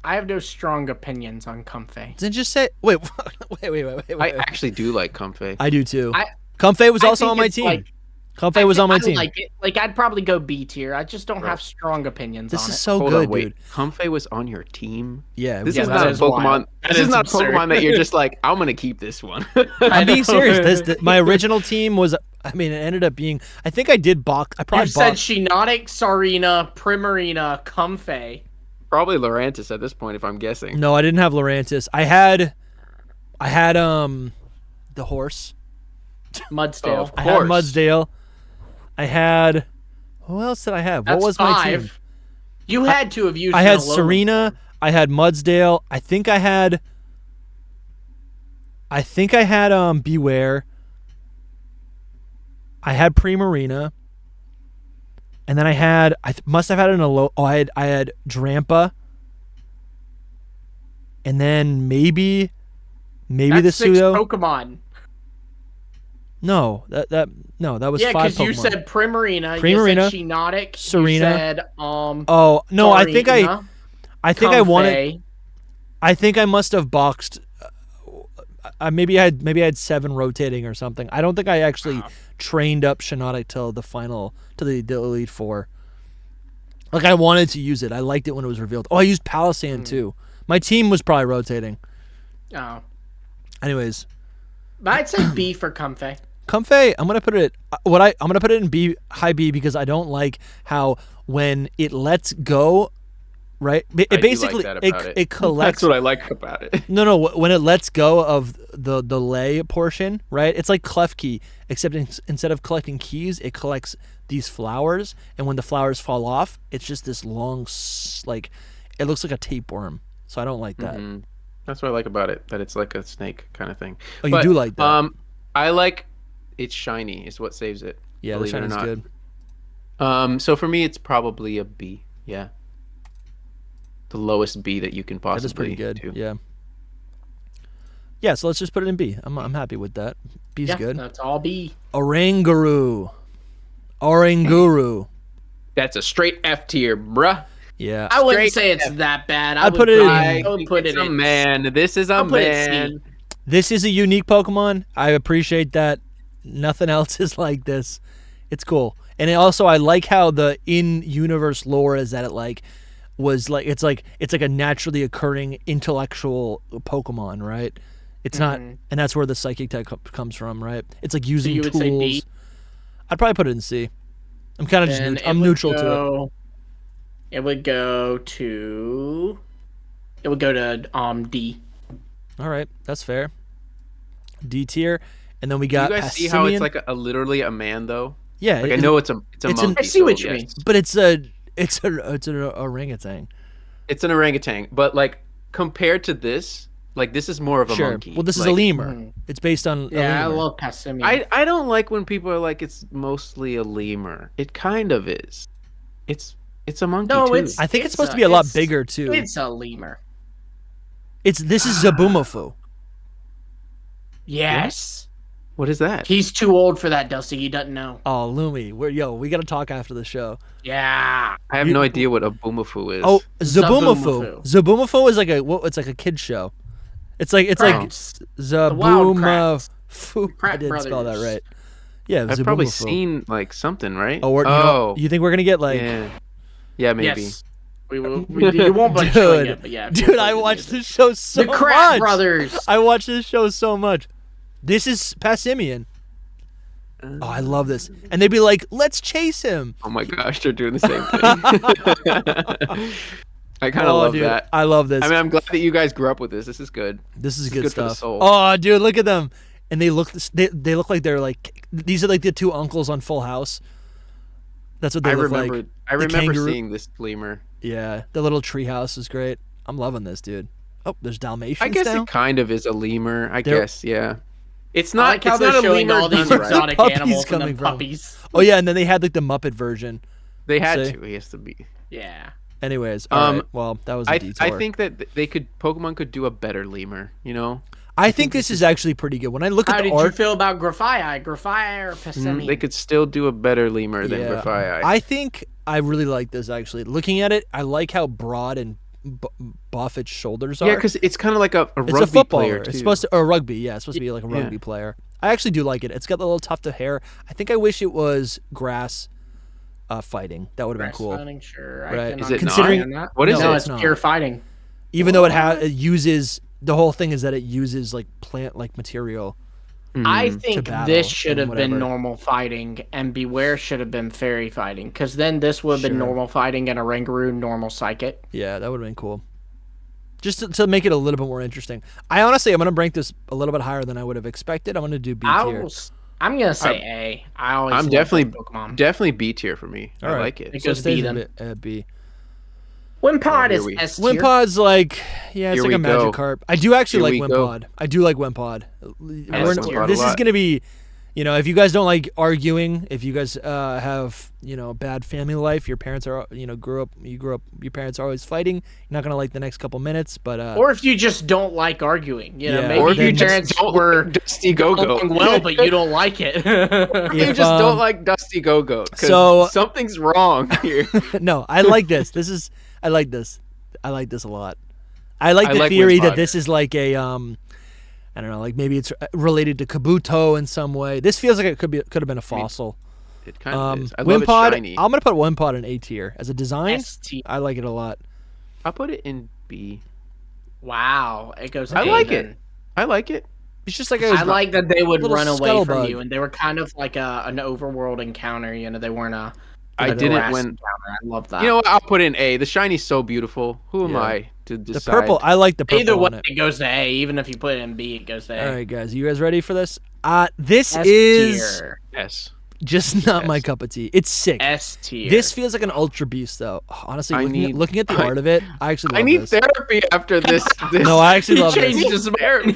I have no strong opinions on Comfey. Then just say wait. I actually do like Comfey. I do too. I- Comfey was I also think on my it's team. like- Comfey was on my I team. like it. Like I'd probably go B tier. I just don't Bro. have strong opinions This on is it. so Hold good, on, wait. dude. Comfey was on your team? Yeah, This Yeah, is that not a is wild. Pokemon. That This is is not absurd. Pokemon that you're just like, I'm gonna keep this one. I'm being know. serious. My original team was. I mean, it ended up being. I think I did box. I You probably said boxed. Shiinotic, Sarina, Primarina, Comfey. Probably Lurantis at this point, if I'm guessing. No, I didn't have Lurantis. I had the horse. Mudsdale. Oh, of I had course. Mudsdale. I had. Who else did I have? That's what was my five. team? You had to have used. I had an Alolan. Serena. I had Mudsdale. I think I had Beware. I had Primarina. And then I must have had an Alola. Oh, I had Drampa. And then maybe That's the 6 pseudo. Pokemon. No, that was Yeah, 5 because you Pokemon. said Primarina, Primarina, you said Shiinotic, Serena. you said Oh no, I think Sarina, I wanted. Comfey. I think I must have boxed. Maybe I had 7 rotating or something. I don't think I actually trained up Shiinotic till the Elite Four. Like I wanted to use it. I liked it when it was revealed. Oh, I used Palisand too. My team was probably rotating. Oh, Anyways, but I'd say B for Comfey. Comfey, I'm gonna put it. I'm gonna put it in B, high B, because I don't like how when it lets go. Right, I it do like basically that about it. it collects. That's what I like about it. No, when it lets go of the lay portion, right? It's like Klefki, except instead of collecting keys, it collects these flowers, and when the flowers fall off, it's just this long, it looks like a tapeworm. So I don't like that. Mhm. That's what I like about it, that it's like a snake kind of thing. Oh, you do like that? I like it's shiny is what saves it. Yeah, the believe it or shiny's not. good. So for me, it's probably a B. Yeah. The lowest B that you can possibly That is pretty good. do. Yeah. Yeah, so let's just put it in B. I'm happy with that. B's Yeah, good. that's all B. Oranguru. That's a straight F tier, bruh. Yeah. I wouldn't Straight say it's F. that bad. I'd put it in- I would put It's it a in. man. This is a I'll put it man. C. This is a unique Pokemon. I appreciate that. Nothing else is like this. It's cool. And I like how the in-universe lore is that it's like a naturally occurring intellectual Pokemon, right? It's not, and that's where the psychic type comes from, right? It's like using you would tools. say B? I'd probably put it in C. I'm kind of just Then I'm neutral to it. It would go to. It would go to D. All right, that's fair. D tier, and then we Do you got guys see how it's Passimian. like a literally a man though? Yeah, Like I know it's a monkey. I see what so you yes. mean. but it's an orangutan. It's an orangutan, but like compared to this, Like this is more of a Sure. monkey. Well, this is like, a lemur. It's based on a Yeah, I lemur. love Passimian. I don't like when people are like it's mostly a lemur. It kind of is. It's a monkey No, too. it's- I think it's supposed to be a lot bigger too. It's a lemur. This is Zaboomafoo. Yes. What is that? He's too old for that, Dusty. He doesn't know. Oh, Lumi, we got to talk after the show. Yeah. I have no idea what a boomafoo is. Oh, Zaboomafoo. Zaboomafoo. Zaboomafoo is it's like a kid show. It's like Krabs. Zaboomafoo. I Pratt didn't spell that Brothers. right. Yeah, I've probably Zaboomafoo. seen like something, right? Oh, you think we're gonna get like? Yeah, maybe. Yes. We will. You won't be showing it, but yeah. Dude, I watched this show so The much. Pratt Brothers. I watched this show so much. This is Passimian. Oh, I love this. And they'd be like, "Let's chase him." Oh my gosh, they're doing the same thing. I kind of love dude, that. I love this. I mean, I'm glad that you guys grew up with this. This is good. This is good good for the stuff. soul. Oh, dude, look at them. And they look like they're like these are like the two uncles on Full House. That's what they look like. I remember kangaroo- seeing this lemur. Yeah, the little tree house is great. I'm loving this, dude. Oh, there's Dalmatians I guess now. it kind of is a lemur. I They're- guess, yeah. It's I not. like how It's they're not a showing lemur all these done right. exotic Puppies animals and coming then from. puppies. Oh yeah, and then they had like the Muppet version. They had See? to. He has to be. Yeah. Anyways, all right. Well, that was a detour. I think that Pokemon could do a better lemur. You know, I think this is actually pretty good. When I look How at the did you art, feel about Grafii? Grafii or Passimian? they could still do a better lemur than yeah, Grafii. I think I really like this actually. Looking at it, I like how broad and buff its shoulders are. Yeah, because it's kind of like a it's rugby a footballer. player too. It's supposed to or rugby. Yeah, it's supposed to be like a rugby player. I actually do like it. It's got the little tuft of hair. I think I wish it was grass fighting. That would have been cool. Fighting, sure. Right. I Is it Considering- not? What is No, it? it's It's not. pure fighting. Even though it uses the whole thing is that it uses like plant like material. I Mm. think battle this should and have been whatever. normal fighting, and Beware should have been fairy fighting, because then this would have been Sure. normal fighting and a Rangaroo normal psychic. Yeah, that would have been cool. Just to make it a little bit more interesting. I'm gonna rank this a little bit higher than I would have expected. I'm gonna do B tier. I'm gonna say A. I always. I'm love definitely Pokemon. B tier for me. All I right. like it. It So goes stays B a then. bit at B. Wimpod here is we- S tier. Wimpod's like, yeah, it's Here like a we go. Magikarp. I do actually Here like we go. Wimpod. I do like Wimpod. I like Wimpod a This is lot. gonna be, if you guys don't like arguing, if you guys have, bad family life, your parents are, you grew up, your parents are always fighting. You're not gonna like the next couple minutes, but Or if you just don't like arguing, Yeah. maybe Or if your you parents just don't were like DustyGogoat. doing well, but you don't like it. You If, just don't like DustyGogoat. so- Something's wrong here. no, I like this. I like this. I like this a lot. I like I the like theory that Wimpod. this is like a I don't know, like maybe it's related to Kabuto in some way. This feels like it could have been a fossil. It kind of is. I love it shiny. I'm gonna put Wimpod in A tier as a design. S tier. I like it a lot. I'll put it in B. Wow, it goes. I A like then. it. I like it. It's just like I like that they would little run away from scuttlebug. you, and they were kind of like an overworld encounter. They weren't a. I a didn't grass when. encounter. I love that. You know what? I'll put in A. The shiny's so beautiful. Who am Yeah. I to decide? the purple. I like the purple Either way, on it. it goes to A. Even if you put it in B, it goes to A. All right, guys, you guys ready for this? This S is tier. S. just not my S. cup of tea. It's sick. S tier. This feels like an Ultra Beast, though. Honestly, looking at the I- art of it, I actually love I need this. therapy after this. No, I actually he love changed this. his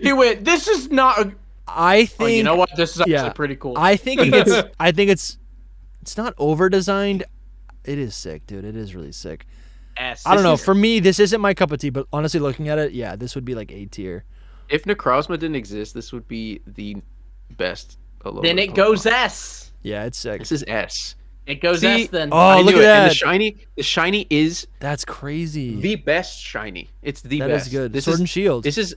He went. This is not. I think. Oh, you know what? This is actually yeah, pretty cool. I think it gets. I think it's not over designed. It is sick, dude. It is really sick. S. I don't know. This is- For me, this isn't my cup of tea, but honestly, looking at it, yeah, this would be like A tier. If Necrozma didn't exist, this would be the best. Alolan Then it Pokemon. goes S. Yeah, it's sick. This is S. It goes See? S then. Oh, I look knew at it. And that. the shiny is That's crazy. the best shiny. It's the That best. is good. This Sword is and Shield. This is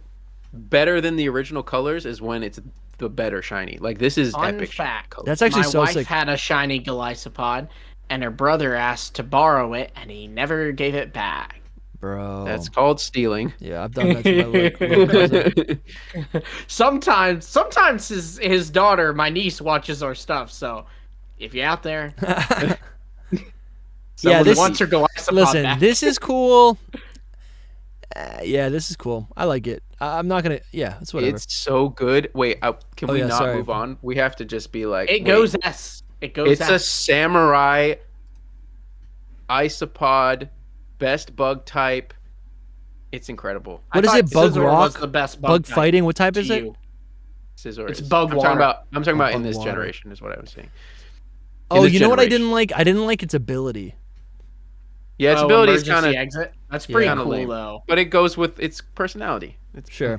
better than the original colors. Is when it's the better shiny. Like this is Fun epic. fact. colors. That's actually My so wife sick. had a shiny Golisopod, and her brother asked to borrow it, and he never gave it back. Bro. That's called stealing. Yeah, I've done that to my little cousin. Sometimes his daughter, my niece, watches our stuff. So if you're out there, Yeah, someone this wants her Golisopod Listen, back. this is cool. Yeah, this is cool. I like it. I'm not gonna. Yeah, it's whatever. It's so good. Wait, can Oh, we yeah, not sorry. move on? We have to just be like. It wait. goes S. It goes It's a S. samurai isopod, best bug type, It's incredible. What is it? Bug Scizor rock? was the best Bug type fighting? What type to is it? you. Scizor It's is. bug I'm water. talking about in bug this water. generation is what I was saying. Oh, this you know what I generation. didn't like? I didn't like its ability. Yeah, its ability is emergency kind of, exit. That's pretty Yeah. cool lame. though. but it goes with its personality. It's Sure.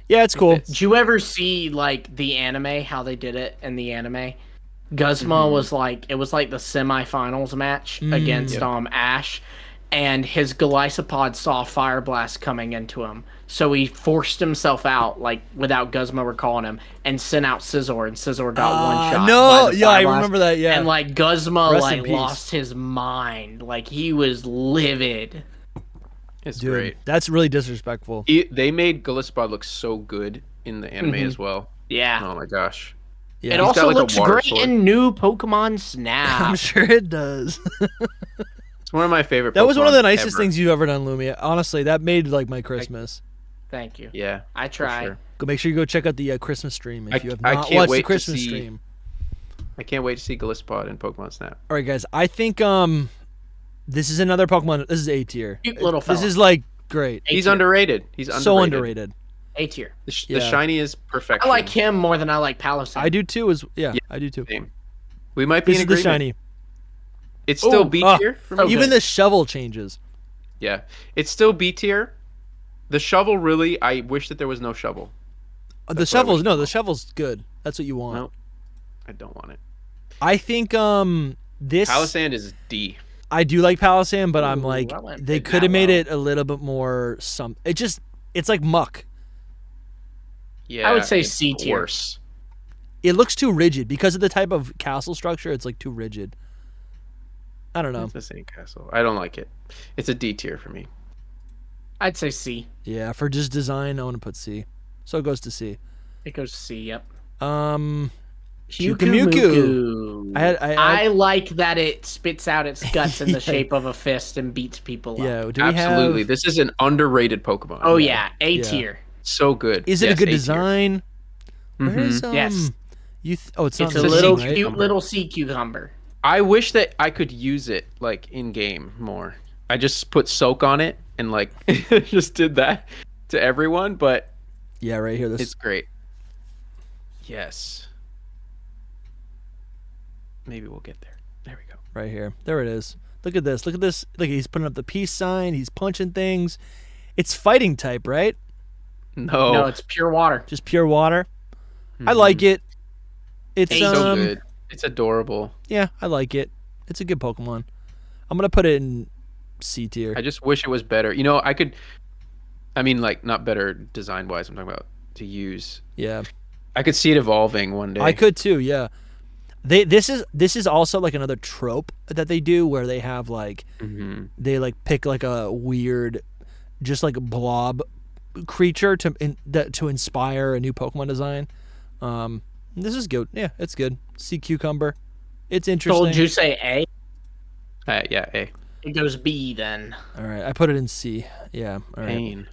Yeah, it's cool. fits. Did you ever see like the anime? How they did it in the anime? Guzma was like it was like the semifinals match against Ash, and his Golisopod saw Fire Blast coming into him, so he forced himself out like without Guzma recalling him, and sent out Scizor, and Scizor got one shot. No, by the yeah, Fire I Blast. remember that. Yeah, And like Guzma Rest in like peace. lost his mind, like he was livid. It's dude, great. that's really disrespectful. They made Golisopod look so good in the anime as well. Yeah. Oh my gosh. Yeah. It He's also got, like, a looks water great sword. in new Pokemon Snap. I'm sure it does. It's one of my favorite. That was one of Pokemon the nicest ever. things you've ever done, Lumia. Honestly, that made like my Christmas. Thank you. Yeah, I for try. sure. Go make sure you go check out the Christmas stream if you have I not can't watched the wait to Christmas see- stream. I can't wait to see Golisopod in Pokemon Snap. All right, guys. I think this is another Pokemon. This is A tier. Cute little This fella. is like great. A He's tier. underrated. He's So underrated. A tier. The Yeah. shiny is perfection. I like him more than I like Palossand. I do too. I do too. Same. We might be This in is the agreement. shiny. It's still Ooh, B ah, tier for so me. Even good. the shovel changes. Yeah, it's still B tier. The shovel really. I wish that there was no shovel. The That's what I shovel's wish no. The shovel's good. That's what you want. No, I don't want it. I think this. Palossand is D. I do like Palossand, but I'm Ooh, like I went they that could have made low. it a little bit more. It's like muck. Yeah, I would say it's C tier. Worse. It looks too rigid because of the type of castle structure. It's like too rigid. I don't know. It's the same castle. I don't like it. It's a D tier for me. I'd say C. Yeah, for just design, I want to put C. So it goes to C. It goes C. Yep. Pyukumuku. I like that it spits out its guts in Yeah. the shape of a fist and beats people up. Yeah, do we Absolutely. have? This is an underrated Pokemon. Oh yeah, A Yeah. tier. So good. Is it Yes, a good A tier. design? Where's Yes. it's not It's a in the little game, right? cute little sea cucumber. I wish that I could use it like in game more. I just put soak on it and like just did that to everyone, but Yeah, right here. This it's great. Yes. Maybe we'll get there. There we go. right here. There it is. Look at this. Look at this. Look, he's putting up the peace sign. He's punching things. It's fighting type, right? No. No, it's pure water. Just pure water. I like it. It's It's so good. It's adorable. Yeah, I like it. It's a good Pokemon. I'm gonna put it in C tier. I just wish it was better. You know, I mean like not better design wise, I'm talking about to use. Yeah, I could see it evolving one day. I could too. Yeah, this is also like another trope that they do where they have like they like pick like a weird, just like a blob creature to inspire a new Pokemon design. This is good. Yeah, it's good. Sea cucumber. It's interesting. Told you say A. Yeah, A. It goes B then. All right, I put it in C. Yeah. All right. Pain.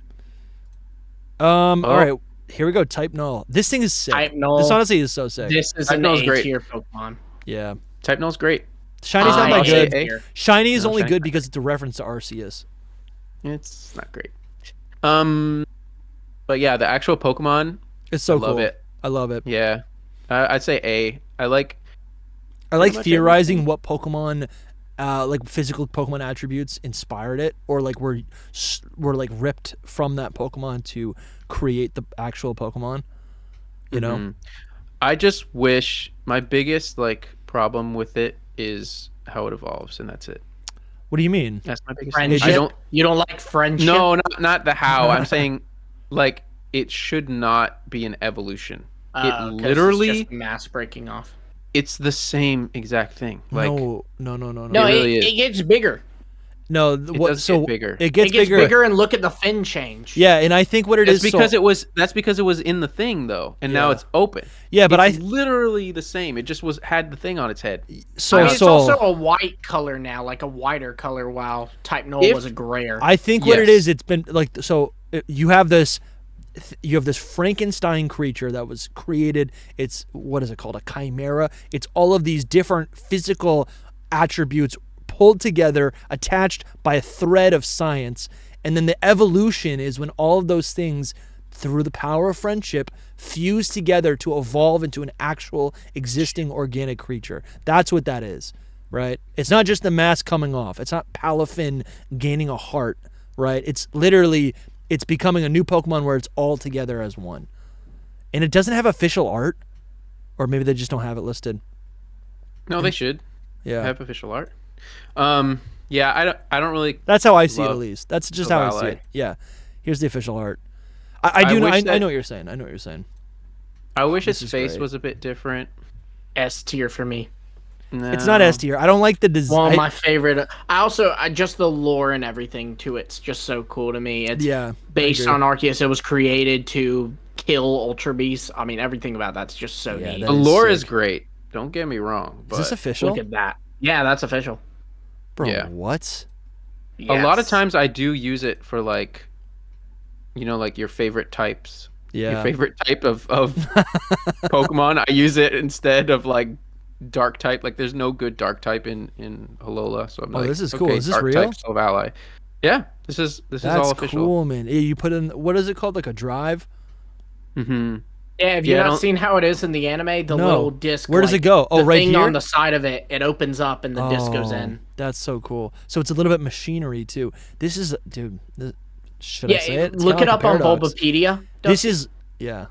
All right. Here we go. Type null. This thing is sick. Type null. This honestly is so sick. This is Type an null's A great. tier Pokemon. Yeah. Type null's great. Shiny's not I that A good. tier. Shiny is No, only Shiny's good not because it's a reference to Arceus. It's not great. But yeah, the actual Pokemon, It's so I love cool. it. I love it. Yeah. I'd say A. I like like much theorizing everything. what Pokemon, like physical Pokemon attributes inspired it, or like were like ripped from that Pokemon to create the actual Pokemon. You know. I just wish my biggest like problem with it is how it evolves, and that's it. What do you mean? That's my biggest thing. Friendship. You don't like friendship? No, not the how. I'm saying like it should not be an evolution. It 'Cause literally it's just mass breaking off. it's the same exact thing. Like No. No, It really is. it gets bigger. No. it What? does So get bigger. it gets It gets bigger. bigger, and look at the fin change. Yeah, and I think what it That's is. because so, that's because it was in the thing though, and now Yeah. it's open. Yeah, but it's literally the same. It just had the thing on its head. so I mean, it's so also a white color now, like a whiter color, while Type Null If- was a grayer. I think what it Yes. is, it's been like so. You have this Frankenstein creature that was created. It's what is it called? A chimera. It's all of these different physical attributes pulled together, attached by a thread of science, And then the evolution is when all of those things, through the power of friendship, fuse together to evolve into an actual existing organic creature. That's what that is, right? It's not just the mask coming off. It's not Palafin gaining a heart, right? It's literally, it's becoming a new Pokemon where it's all together as one. And it doesn't have official art, or maybe they just don't have it listed. No, they should. Yeah. Have official art. Yeah, I don't really. That's how I see it, at least. That's just how I see it. Yeah. Here's the official art. I know what you're saying. I know what you're saying. I wish its face was a bit different. S tier for me. No. It's not S tier. I don't like the design. One of my favorite. I just the lore and everything to it's just so cool to me. It's based on Arceus. It was created to kill Ultra Beasts. I mean, everything about that's just so neat. The lore is great. Don't get me wrong. But is this official? Look at that. Yeah, that's official. Bro, what? Yes. A lot of times I do use it for like, like your favorite types. Yeah. Your favorite type of Pokemon. I use it instead of like dark type. Like there's no good dark type in Alola. So I'm like, this is cool. Okay, is this dark real? type Silvally. Yeah, this is all official. That's cool, man. You put in, what is it called? Like a drive? Mm-hmm. Yeah, have you not seen how it is in the anime? The little disc. Where does it go? Oh, the right thing here? on the side of it, it opens up and the disc goes in. That's so cool. So it's a little bit machinery too. This is, dude. Should I say it? It's look it kinda up like on a paradox. Bulbapedia. This is, yeah.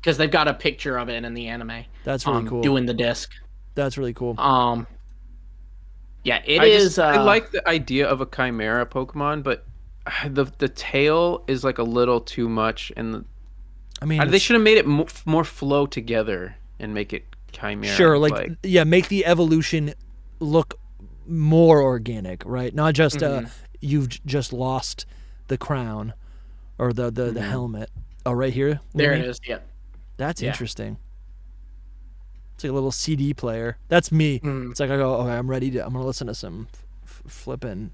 Because they've got a picture of it in the anime. That's really cool. Doing the disc. That's really cool. Yeah, it is. I like the idea of a Chimera Pokemon, but the tail is like a little too much, and I mean, they should have made it more flow together and make it Chimera. Sure, make the evolution look more organic, right? Not just you've just lost the crown or the helmet. Oh, right here. There it is. Yeah. That's interesting. It's like a little CD player. That's me. It's like I go, okay, I'm gonna listen to some flipping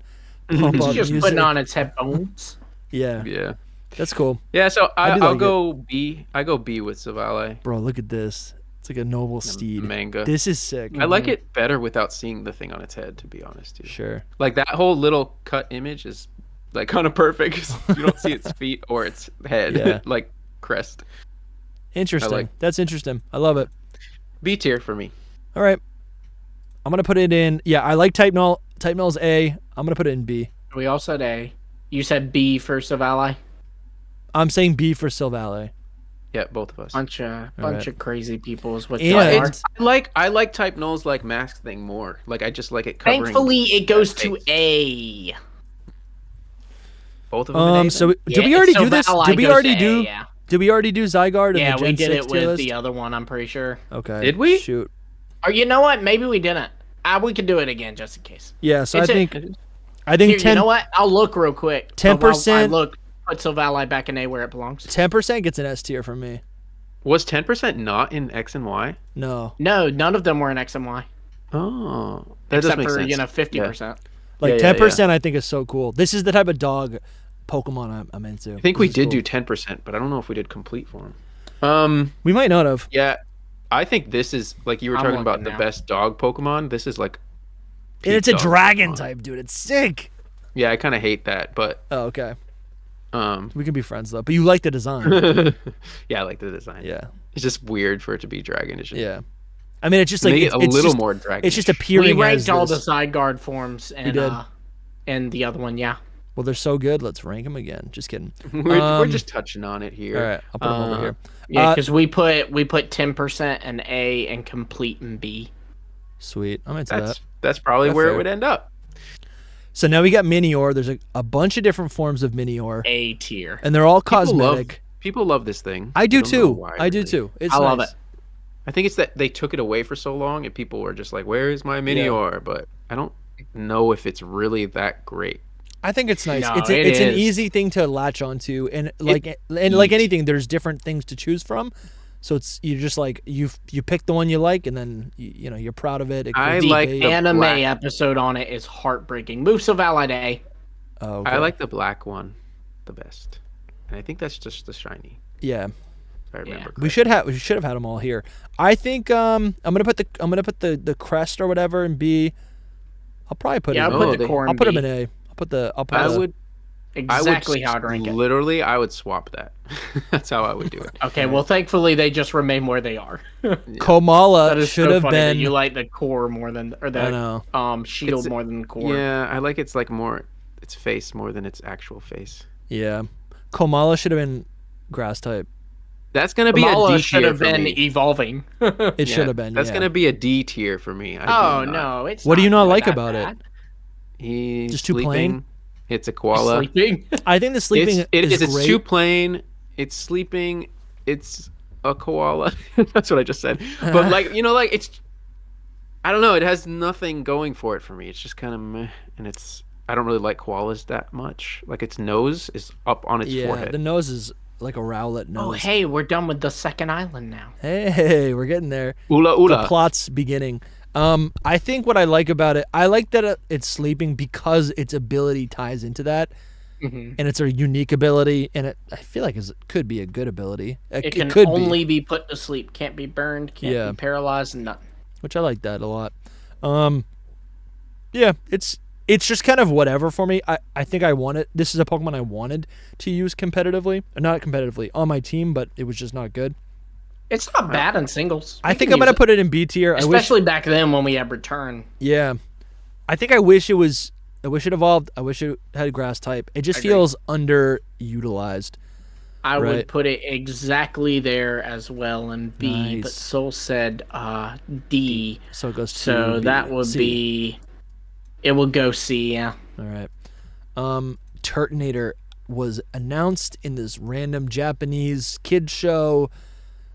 pump up just music. putting on its headphones. Yeah. That's cool. Yeah, so I'll like go B. I go B with Silvally. Bro, look at this. It's like a noble steed. Manga. This is sick. I like it better without seeing the thing on its head, to be honest, too. Sure. Like that whole little cut image is like kind of perfect. 'Cause you don't see its feet or its head, like crest. Interesting. That's interesting. I love it. B tier for me. All right. I'm gonna put it in. Yeah, I like Type Null. Type Null's A. I'm gonna put it in B. We all said A. You said B for Silvally? I'm saying B for Silvally. Yeah, both of us. Bunch of crazy people is what And you are. I like Type Null's like mask thing more. Like I just like it covering. Thankfully, it goes to A. Both of them. So did we already do this? Did we already do? Yeah. Did we already do Zygarde? Yeah, in the we Gen did 6 it tier with list? the other one. I'm pretty sure. Okay. Did we? Shoot. Or you know what? Maybe we didn't. We could do it again just in case. Yeah. So I think Here, 10. you know what? I'll look real quick. 10%. Look. Put Silvally back in A where it belongs. 10% gets an S tier from me. Was 10% not in X and Y? No. No, none of them were in X and Y. Oh, that except does for make sense. 50%. Like 10%, I think is so cool. This is the type of dog Pokemon I'm into. I think we did do 10%, but I don't know if we did complete form. We might not have. Yeah, I think this is like you were talking about the now. best dog Pokemon. This is like, And it's a dog dragon Pokemon. type, dude. It's sick. Yeah, I kind of hate that, but Oh, okay. We can be friends though. But you like the design. yeah, I like the design. Yeah. It's just weird for it to be dragonish. Yeah. I mean, it's just like Make it a little just, more dragonish. It's just appearing We ranked as all this. the Zygarde forms and the other one, yeah. Well, they're so good. Let's rank them again. Just kidding. We're just touching on it here. All right, I'll put them over here. Yeah, because we put 10% in A and complete in B. Sweet. I'm into that. That's probably That's where fair. it would end up. So now we got Minior. There's a bunch of different forms of Minior, A tier. and they're all cosmetic. People love this thing. I do don't know too. why, I do really. too. It's I love nice. it. I think it's that they took it away for so long, and people were just like, "Where is my Minior?" But I don't know if it's really that great. I think it's nice. No, it's it an is. easy thing to latch onto, and like anything, there's different things to choose from. So it's you just like you pick the one you like, and then you're proud of it. I The like the anime black. episode on it is heartbreaking. Move Silvally to A. Oh, okay. I like the black one the best, and I think that's just the shiny. Yeah. If I remember. We should have had them all here. I think I'm gonna put the crest or whatever in B. I'll probably put Yeah, it. I'll put the core in I'll put them B. in A. I'll put I would. Exactly how I'd rank it. Literally, I would swap that. That's how I would do it. Okay, well, thankfully they just remain where they are. Komala should have been. You like the core more than, or the shield more than the core. Yeah, I like its like more its face more than its actual face. Yeah, Komala should have been grass type. That's gonna be Komala a D should tier have for been me. evolving. It should have been. That's gonna be a D tier for me. No, it's. What do you not like that about bad. it? He's Just too sleeping. plain? It's a koala. Sleeping. I think the sleeping is It's great. too plain. It's sleeping. It's a koala. That's what I just said. But like like it's. I don't know. It has nothing going for it for me. It's just kind of meh, and it's. I don't really like koalas that much. Like its nose is up on its forehead. The nose is like a rowlet nose. Oh, hey, we're done with the second island now. Hey, we're getting there. Ula'Ula. The plot's beginning. I think what I like about it, I like that it's sleeping because its ability ties into that, and it's a unique ability, and I feel like it could be a good ability. It can could only be put to sleep. Can't be burned. Can't be paralyzed. Nothing. Which I like that a lot. Yeah, it's just kind of whatever for me. I think I wanted. This is a Pokemon I wanted to use competitively, not competitively on my team, but it was just not good. It's not bad in singles. I think I'm gonna put it in B tier. Especially back then when we had return. Yeah, I think I wish it was. I wish it evolved. I wish it had grass type. It just feels underutilized. I would put it exactly there as well in B, Nice. but Soul said D. So it goes to So B. that would C. be. It will go C. Yeah. All right. Turtonator was announced in this random Japanese kid show.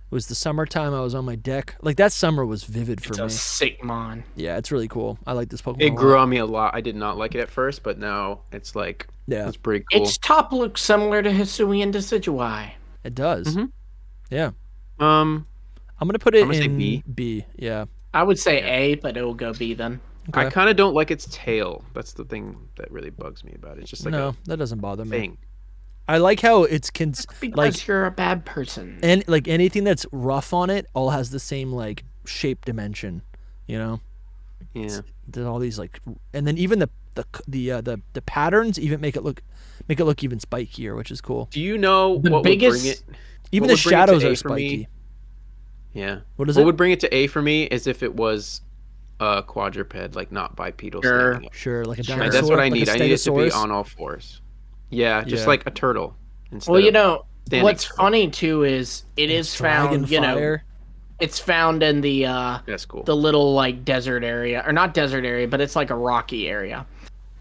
It was the summertime. I was on my deck. Like that summer was vivid for me. It's a sick mon. Yeah, it's really cool. I like this Pokemon. It grew on me a lot. I did not like it at first, but now it's like it's pretty cool. Its top looks similar to Hisui and Decidueye. It does. Yeah. I'm gonna put it gonna say in B. B. Yeah. I would say A, but it will go B then. Okay. I kind of don't like its tail. That's the thing that really bugs me about it. It's just like no, that doesn't bother me. thing. I like how it's Because like you're a bad person. and like anything that's rough on it all has the same like shape dimension, you know. Yeah. There's all these like, and then even the patterns even make it look even spikier, which is cool. Do you know The what biggest- would bring it? Even what the would bring it to shadows A are for me? spiky. Yeah. What is What it? would bring it to A for me is if it was a quadruped, like not bipedal. Sure. standing up. Sure, like a Sure. dinosaur. That's what I like need. a I need it to be Stegosaurus. on all fours. Yeah, just Yeah. like a turtle. Instead Well, you of know, standing what's still. funny too is it is found, Dragonfire. it's found in the That's cool. the little like desert area, or not desert area, but it's like a rocky area.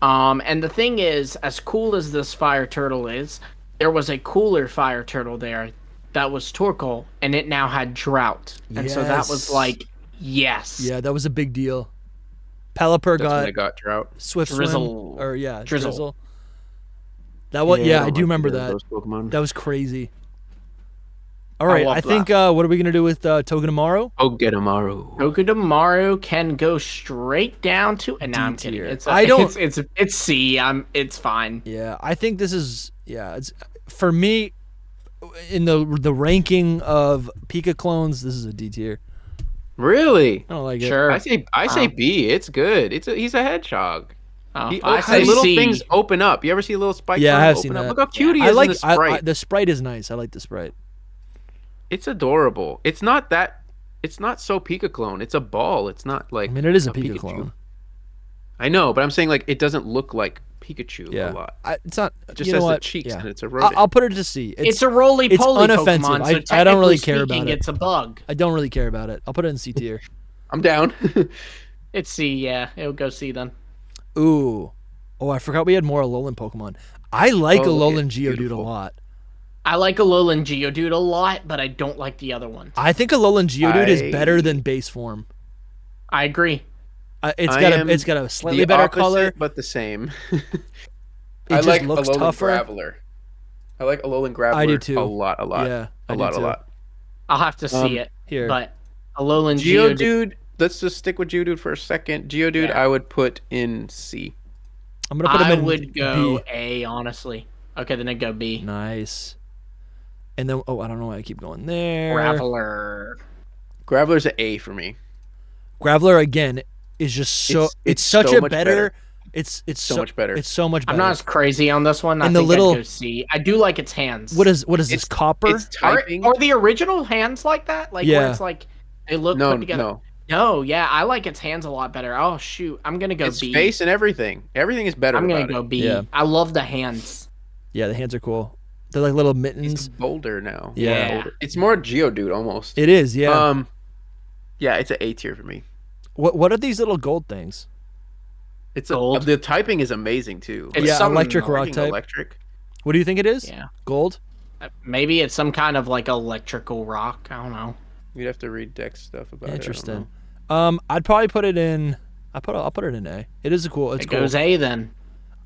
And the thing is, as cool as this fire turtle is, there was a cooler fire turtle there that was Torkoal, and it now had drought, and so that was Yes. like, yes, Yeah, that was a big deal. Pelipper That's when got I got drought. Swift Drizzle. Swim, or Drizzle. Drizzle. That was I do remember that. Those Pokemon. That was crazy. All right, love I think what are we gonna do with Togedemaru? Togedemaru. Togedemaru can go straight down to. And now I'm D kidding. tier. It's I don't- It's C. It's fine. Yeah, I think this is it's for me in the ranking of Pika clones. This is a D tier. Really? I don't like it. Sure. I say B. It's good. He's a hedgehog. Oh, He, I say little C. things open up. You ever see a little spike? Yeah, I turtle have open seen up? that. Look how cute he I is like in the sprite. the sprite is nice. I like the sprite. It's adorable. It's not so Pika clone. It's a ball. It's not like. I mean, it is a Pika Pikachu. clone. I know, but I'm saying like it doesn't look like Pikachu Yeah, a lot. it's not. It just you know has the what? cheeks Yeah. and it's a rodent. I'll put it to C. It's a roly-poly unoffensive. Pokemon, so I don't really technically care about speaking, it. It's a bug. I don't really care about it. I'll put it in C tier. I'm down. It's C, yeah. It'll go C then. Ooh. Oh, I forgot we had more Alolan Pokemon. I like Oh, Alolan it's Geodude a beautiful. lot. I like Alolan Geodude a lot, but I don't like the other ones. I think Alolan Geodude is I- better than base form. I agree. It's I got am a slightly the better opposite, color. but the same. It I just like looks Alolan tougher. Graveler. I like Alolan Graveler. I do too. A lot. Yeah, I a do lot. too. A lot. I'll have to see it. Here. But Alolan Geodude. Geodude. Let's just stick with Geodude for a second. Geodude, Yeah. I would put in C. I'm gonna put him I in would go B. A, honestly. Okay, then I'd go B. Nice. And then I don't know why I keep going there. Graveler. Graveler's an A for me. Graveler again is just so It's such so a much better It's So much better. It's so much better. I'm not as crazy on this one. And I the think little- I'd go C. I do like its hands. What is this, copper? It's typing. Are the original hands like that? Like where Yeah. it's like they look No, put together. no. No, yeah, I like its hands a lot better. Oh shoot, I'm gonna go Its B. face and everything. Everything is better I'm gonna about go it. B. Yeah. I love the hands. Yeah, the hands are cool. They're like little It's mittens. bolder now. Yeah. Bolder. It's more Geodude almost. It is, yeah. Yeah, it's an A tier for me. What are these little gold things? It's Gold. the typing is amazing too. It's Yeah, some electric rock Freaking type. Electric. What do you think it is? Yeah. Gold? Maybe it's some kind of like electrical rock. I don't know. You'd have to read Dex stuff about Interesting. it. I'd probably put it in. I'll put it in A. It is a cool. It's It cool. goes A then.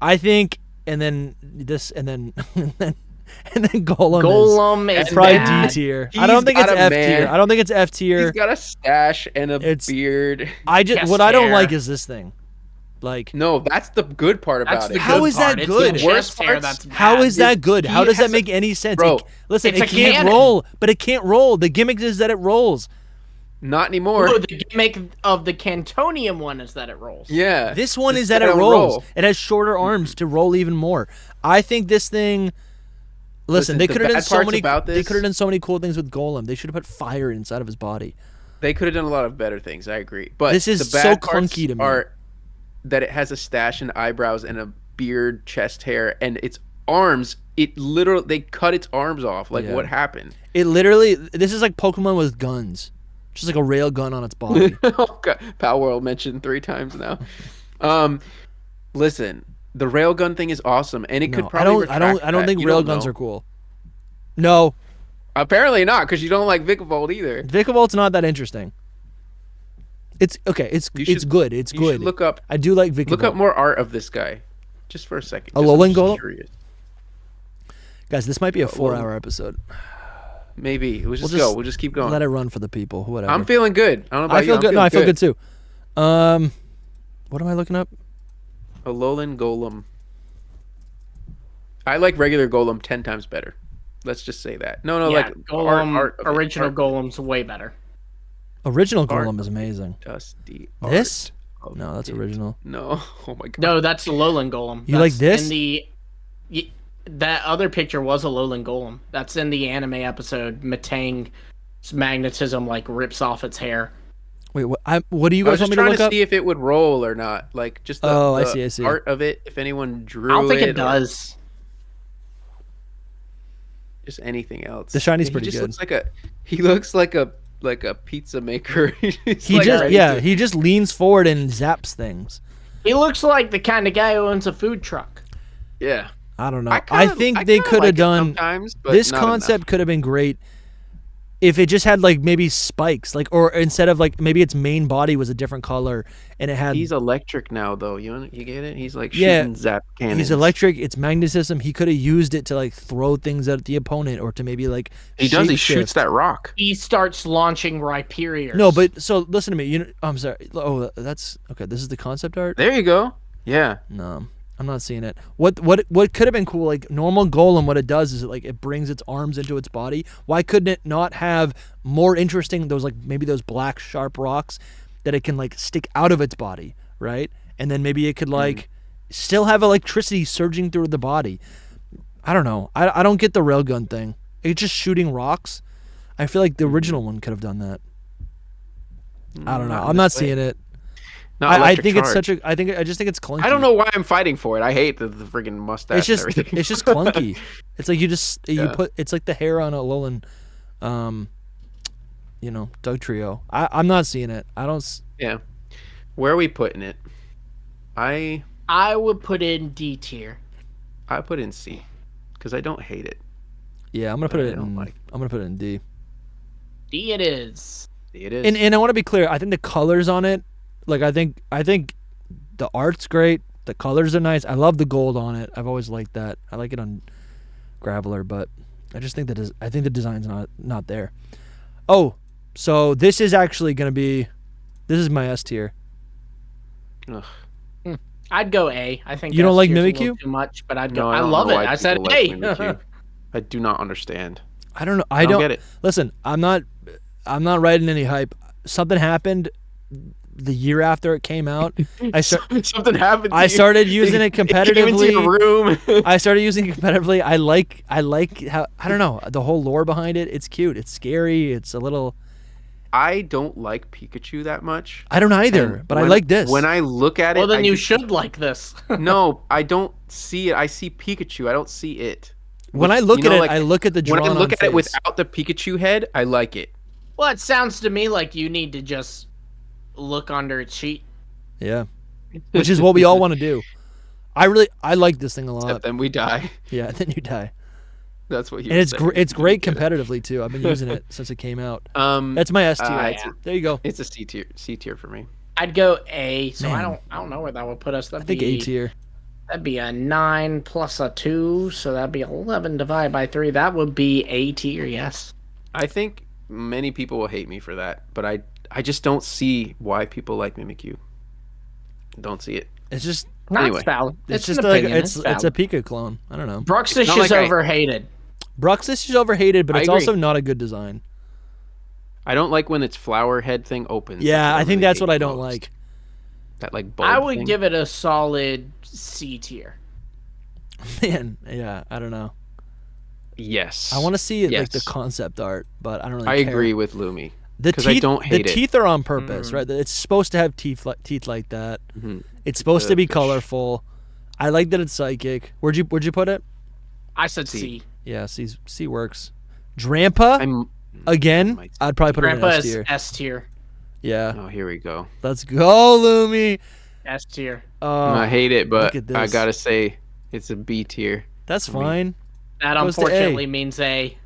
I think, and then this, and then and then Golem. Golem is Is probably bad. D tier. He's I don't think it's got a F man. tier. I don't think it's F He's tier. got a stash and a It's- beard. Yes, What I don't hair. like is this thing. Like, No, that's the good part That's about the it. How good is that part. It's good? the Worst chest hair parts- that's bad. how is that good? How he does that has make any sense? Bro, Listen, it's it a can't cannon. roll, but it can't roll. The gimmick is that it rolls. Not anymore. Oh, the gimmick of the Cantonium one is that it rolls. Yeah. This one is Just that it don't rolls. roll. It has shorter arms to roll even more. I think this thing. Listen, they the could have done bad so parts many. about They this- could have done so many cool things with Golem. They should have put fire inside of his body. They could have done a lot of better things. I agree. But This is the so bad parts clunky to me. Are that it has a stash and eyebrows and a beard, chest hair, and its arms. It literally they cut its arms off. Like Yeah. what happened? It literally. This is like Pokemon with guns, just like a rail gun on its body. Oh God. Power World mentioned 3 times now. Listen, the railgun thing is awesome, and it could No, probably. I don't retract think that. You rail don't guns know. are cool. No, Apparently not, because you don't like Vikavolt either. Vikavoult's not that interesting. It's okay. It's You should- good. It's You good. should look up I do like Vikavolt. look up more art of this guy, just for a second. Alolan Just, I'm Golem? just curious. Guys, this might be a Alolan. 4-hour episode. Maybe we'll just just go. We'll just keep going. Let it run for the people. Whatever. I'm feeling good. I don't know about I you. feel I'm good. No, feeling I feel good too. What am I looking up? Alolan Golem. I like regular Golem 10 times better. Let's just say that. No, yeah, like Golem, art of it. original Art. Golem's way better. Original Art. Golem is amazing. Dusty. This? art of No, that's it. original. No. Oh my god. No, that's Alolan Golem. You like That's this? That other picture was Alolan Golem. That's in the anime episode. Matang's magnetism like rips off its hair. Wait, what do you I guys was want just me to trying look to up? see if it would roll or not. Like just the, Oh, I the see. art of it. If anyone drew I don't think it or does. Just anything else. The shiny's He pretty just good. looks like a pizza maker. He's He like just ready yeah, to- he just leans forward and zaps things. He looks like the kind of guy who owns a food truck. yeah. I don't know. I I kinda- think I they kinda could like have it done sometimes, but this not concept enough. could have been great if it just had like maybe spikes, like, or instead of like maybe its main body was a different color and it had He's electric now, though. You get it? He's like Yeah, shooting zap cannons. he's electric, it's magnetism. He could have used it to like throw things at the opponent or to maybe like He does. He shapeshift. shoots that rock. He starts launching Rhyperiors. No, but so listen to me. I'm sorry. Oh, that's okay. This is the concept art. There you go. Yeah. No, I'm not seeing it. What could have been cool? Like normal Golem, what it does is it brings its arms into its body. Why couldn't it not have more interesting? Those like maybe those black sharp rocks that it can like stick out of its body, right? And then maybe it could like still have electricity surging through the body. I don't know. I don't get the railgun thing. It's just shooting rocks. I feel like the original one could have done that. I don't know. I'm not seeing it. I think it's such a. I just think it's clunky. I don't know why I'm fighting for it. I hate the friggin' mustache. It's just and everything. it's just clunky. It's like you Yeah. put it's like the hair on a Alolan, Doug Trio. I'm not seeing it. I don't. Yeah. Where are we putting it? I would put it in D tier. put in C because I don't hate it. Yeah, I'm gonna put I it don't in. like I'm gonna put it in D. D it is. It is. And I want to be clear. I think the colors on it, like I think the art's great. The colors are nice. I love the gold on it. I've always liked that. I like it on Graveler, but I just think I think the design's not there. Oh, so this is actually gonna be. This is my S tier. Ugh. I'd go A. I think You don't S like tier's a little Mimikyu? Too much, but I'd No, go. I I don't love know it. why I said people like A. Mimikyu. I do not understand. I don't know. I don't don't get it. Listen, I'm not writing any hype. Something happened the year after it came out. Something happened. I started using it competitively. It came into your room. I started using it competitively. I like how, I don't know, the whole lore behind it. It's cute. It's scary. It's a little. I don't like Pikachu that much. I don't either, but I like this. When I look at it, well, then you should like this. No, I don't see it. I see Pikachu. I don't see it. When I look at it, I look at the drawn When I look at face. it without the Pikachu head, I like it. Well, it sounds to me like you need to just look under its sheet. Yeah, which is what we all want to do. I like this thing a lot. Except then we die. Yeah, then you die. That's what you. And it's great competitively too. I've been using it since it came out. That's my S tier. Yeah. There you go. It's a C tier for me. I'd go A. So Man. I don't know where that would put us. I think A tier. That'd be a 9 plus a 2, so that'd be 11 divided by 3. That would be A tier. Yes. I think many people will hate me for that, but I just don't see why people like Mimikyu. Don't see it. It's just Anyway. Not valid. it's an just like opinion. it's a Pika clone. I don't know. Bruxish not is like overhated. Bruxish is overhated, but I it's agree. also not a good design. I don't like when its flower head thing opens. Yeah, That's I think really that's what hate I don't most. like. That like bulb I would thing. give it a solid C tier. Man, yeah, I don't know. Yes. I want to see it like the Yes. concept art, but I don't really I care. agree with Lumi. The 'Cause teeth, I don't hate the it. teeth are on purpose, right? It's supposed to have teeth like that. Mhm. It's supposed to be fish. colorful. I like that it's psychic. Where'd you put it? I said C. C. Yeah, C works. Drampa I'm. again. might- I'd probably put it in Grandpa S is tier. S tier. Yeah, Oh, here we go. let's go, Lumi. S tier. I hate it, but look at I this. gotta say it's a B tier. That's for me. fine. That Goes to A. unfortunately means A.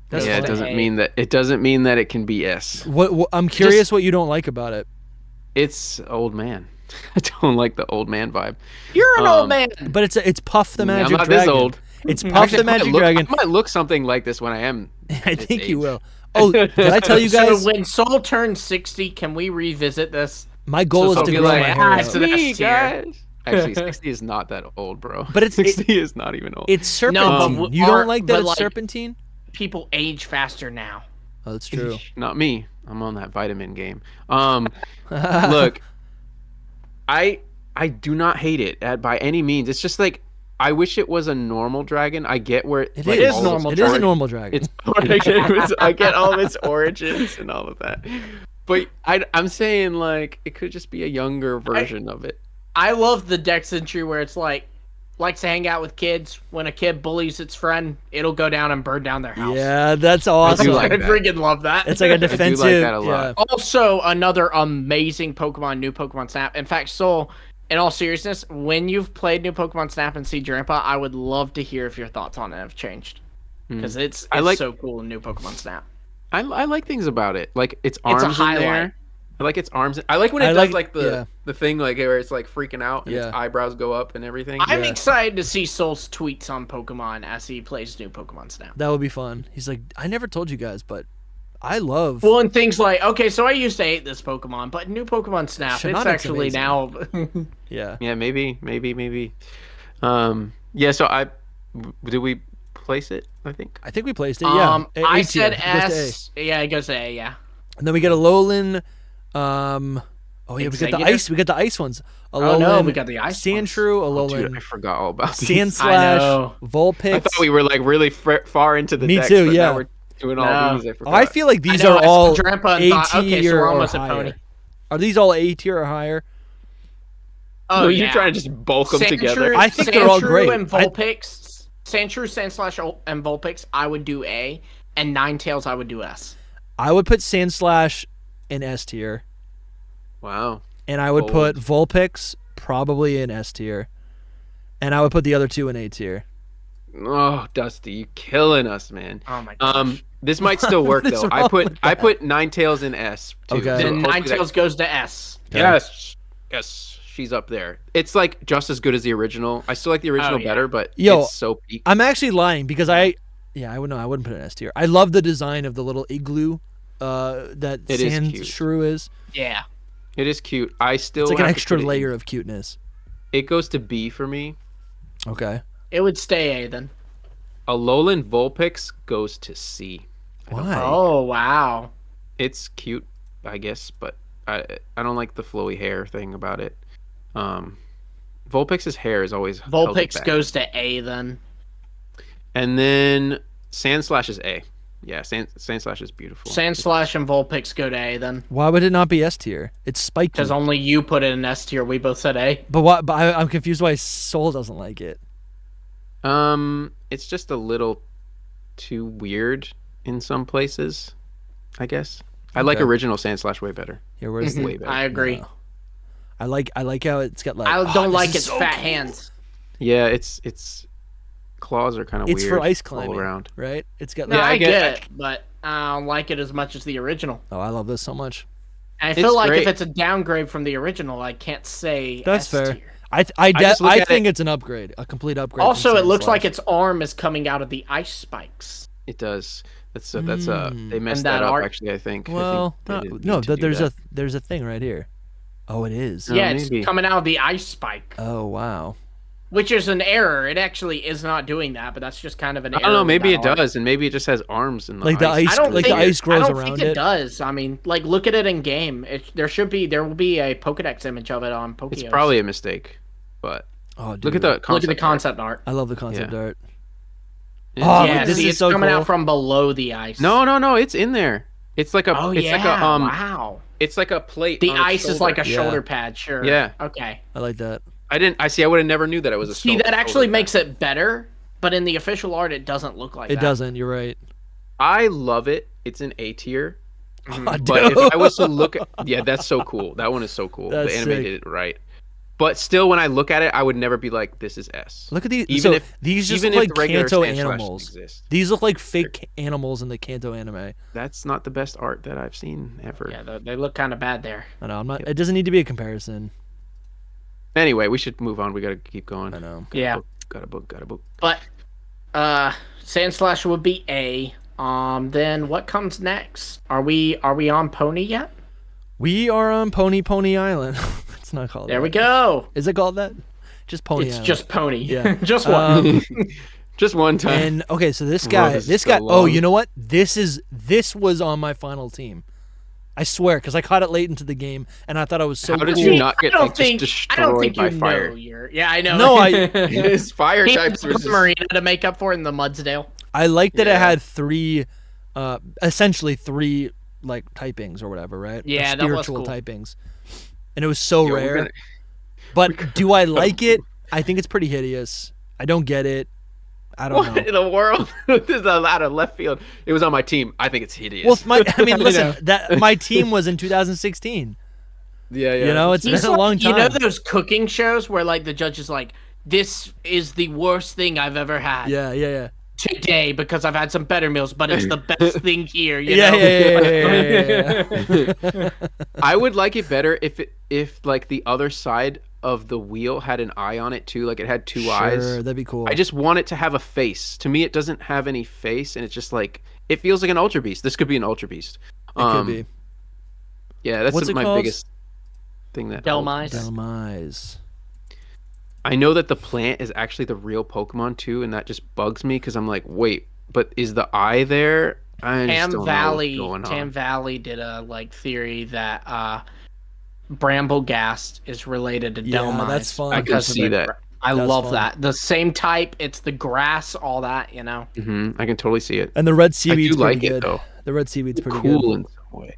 That's Yeah, fine. it doesn't A. mean that. It doesn't mean that it can be S. What I'm curious what you don't like about it. It's old man. I don't like the old man vibe. You're an old man. But it's Puff the Magic I'm not Dragon. this old. It's Puff Actually, the Magic I Dragon. might look something like this when I am. I this think you age. will. Oh, did I tell you guys? So when Soul turns 60, can we revisit this? My goal so is to be grow like, my "Ah, hair it's out. an S Me, tier." guys. Actually, 60 is not that old, bro. But it's- 60 is not even old. It's No, serpentine. but You our- don't like that but it's like- serpentine? People age faster now. Oh, that's true. Not me. I'm on that vitamin game. Look, I do not hate it by any means. It's just like I wish it was a normal dragon. I get where It like, is all normal those It is a dragon- normal dragon. It's I get all of its origins and all of that. But I'm saying like it could just be a younger version of it. I love the Dex entry where it's like, likes to hang out with kids. When a kid bullies its friend, it'll go down and burn down their house. Yeah, that's I awesome. do I like that. freaking love that. It's like a do like defensive. that a lot. Yeah. Also, another amazing Pokemon, new Pokemon Snap. In fact, Soul, in all seriousness, when you've played new Pokemon Snap and see Drampa, I would love to hear if your thoughts on it have changed. Because it's I like- so cool in new Pokemon Snap. I like things about it. Like its a arms in highlight. there. I like its arms. I like when it I does like- like the thing like where it's like freaking out and Yeah. its eyebrows go up and everything. I'm Yeah. excited to see Soul's tweets on Pokemon as he plays new Pokemon Snap. That would be fun. He's like, I never told you guys, but I love. Well, and things like, okay, so I used to hate this Pokemon, but new Pokemon Snap, it's Shiinotic's actually amazing. now. Yeah. Yeah, maybe. Yeah. So did we place it? I think. I think we placed it. Yeah. A I tier. said It goes to A. S. Yeah, it goes to A. Yeah. And then we get Alolan. Oh yeah, we got the Exeggutor? ice. We got the ice ones. Alolan, Oh no, we got the ice. Sandshrew, Oh, dude, Alolan, I forgot all about these. Sandslash, know. Vulpix. I thought we were like really far into the Me decks, too, but yeah. now we're doing all No. these. I forgot. I feel like these I know, are I saw all Drampa and A thought, okay, so tier we're or almost at higher. Poni. Are these all A tier or higher? Oh, No, yeah. you're trying to just bulk them together. I think they're all great. And Vulpix, Sandshrew, Sandslash, and Vulpix, I would do A, and Ninetales, I would do S. I would put Sandslash in S tier, Wow. and I would Bold. put Vulpix probably in S tier, and I would put the other two in A tier. Oh, Dusty, you killing us, man. Oh my gosh. This might still work What is though. wrong with I put Ninetales in S too. Okay. so Then hopefully that- Ninetales goes to S. Yes, she's up there. It's like just as good as the original. I still like the original yeah. better, but Yo, it's so peak. I'm actually lying because I wouldn't put it in S tier. I love the design of the little igloo that It is cute. Sandshrew is. Yeah. It is cute. I still It's like an have to extra put it in- layer of cuteness. It goes to B for me. Okay. It would stay A then. Alolan Vulpix goes to C. Why? Oh, wow. It's cute, I guess, but I don't like the flowy hair thing about it. Vulpix's hair is always held it Vulpix back. goes to A then. And then Sandslash is A. Yeah, Sandslash is beautiful. Sandslash and Vulpix go to A then. Why would it not be S tier? It's spiky. Because only you put it in S tier. We both said A. But what? But I'm confused why Soul doesn't like it. It's just a little too weird in some places, I guess. I like original Sandslash way better. Here, where's the? Way better. I agree. No. I like how it's got like. I don't this like is its so fat cool. hands. Yeah, its claws are kind of weird. It's for ice all climbing, around. right? It's got No, like. I get get it, but I don't like it as much as the original. Oh, I love this so much. And I feel It's like great. if it's a downgrade from the original, I can't say That's S fair. tier. I think it's an upgrade, a complete upgrade. Also, from it looks Sandslash. like its arm is coming out of the ice spikes. It does. They messed that that up art- actually, I think. Well, I think they didn't no, need to do there's that. there's a thing right here. Oh, it is. Oh, Yeah, it's maybe. coming out of the ice spike, Oh, wow. which is an error. It actually is not doing that, but that's just kind of an I error. don't know, with maybe that it art. does, and maybe it just has arms and Like the ice- I don't like think the ice grows I don't around think it it. does. I mean, like look at it in game. There will be a Pokedex image of it on Pokeos. It's probably a mistake, but Oh, dude. look at the concept. look at the art. concept art. I love the concept art. It's- Oh, Yeah, this see, is it's so coming cool. out from below the ice. No, it's in there. It's like a. Oh it's yeah! like a Wow. It's like a plate. The on its ice is like a shoulder. shoulder pad. Sure. Yeah. Okay. I like that. I would have never knew that it was a. See, that actually makes it better, but in the official art, it doesn't look like that. It doesn't. You're right. I love it. It's an A tier. Oh, But dude. if I was to look at, yeah, that's so cool. That one is so cool. That's The anime sick. did it right. But still, when I look at it, I would never be like, "This is S." Look at these. Even So if these just even look if like the regular Kanto Sandslash animals. exists. These look like fake animals in the Kanto anime. That's not the best art that I've seen ever. Yeah, they look kind of bad there. I know. I'm not. It doesn't need to be a comparison. Anyway, we should move on. We gotta keep going. I know. Yeah, Got a book. but Sandslash would be A. Then what comes next? Are we on Pony yet? We are on Pony Island. It's not called. There that. we go. Is it called that? Just Pony It's Island. just Pony. Yeah. just one. Just one time. And okay, so this Road guy, is so oh, long. you know what? This was on my final team. I swear, because I caught it late into the game, and I thought I was so How did cool. you not get I don't like, think just I don't destroyed think by you fire? know you're. Yeah, I know. No, I- It's fire He types has versus Marina to make up for it in the Mudsdale. I liked that it Yeah. had three, essentially three like typings or whatever, right? Or Yeah, that was spiritual cool. typings, and it was so Yo, rare. But do I like it? I think it's pretty hideous. I don't get it. I don't What know. in the world? This is a lot of left field. It was on my team. I think it's hideous. Well, I mean, listen, know. that my team was in 2016. yeah. You know, it's He's been a like- long time. You know those cooking shows where like the judge is like, "This is the worst thing I've ever had Yeah. today because I've had some better meals, but it's the best thing here." You Yeah, know? yeah. I would like it better if like the other side of the wheel had an eye on it too, like it had two eyes. Sure, that'd be cool. I just want it to have a face. To me, it doesn't have any face, and it's just like it feels like an Ultra Beast. This could be an Ultra Beast. It could be. Yeah, that's What's it my called? biggest thing that. Delmise. Delmise. I know that the plant is actually the real Pokemon too, and that just bugs me because I'm like, wait, but is the eye there? I just don't know what's going on. Tam Valley did a like theory that Bramblegast is related to Yeah, Delmise. that's fun. I can because of see the that. I That's love fun. that. The same type, it's the grass, all that, you know. I can totally see it. And the red I seaweed's do like pretty it good. though. The red seaweed's pretty Cool good. in some way.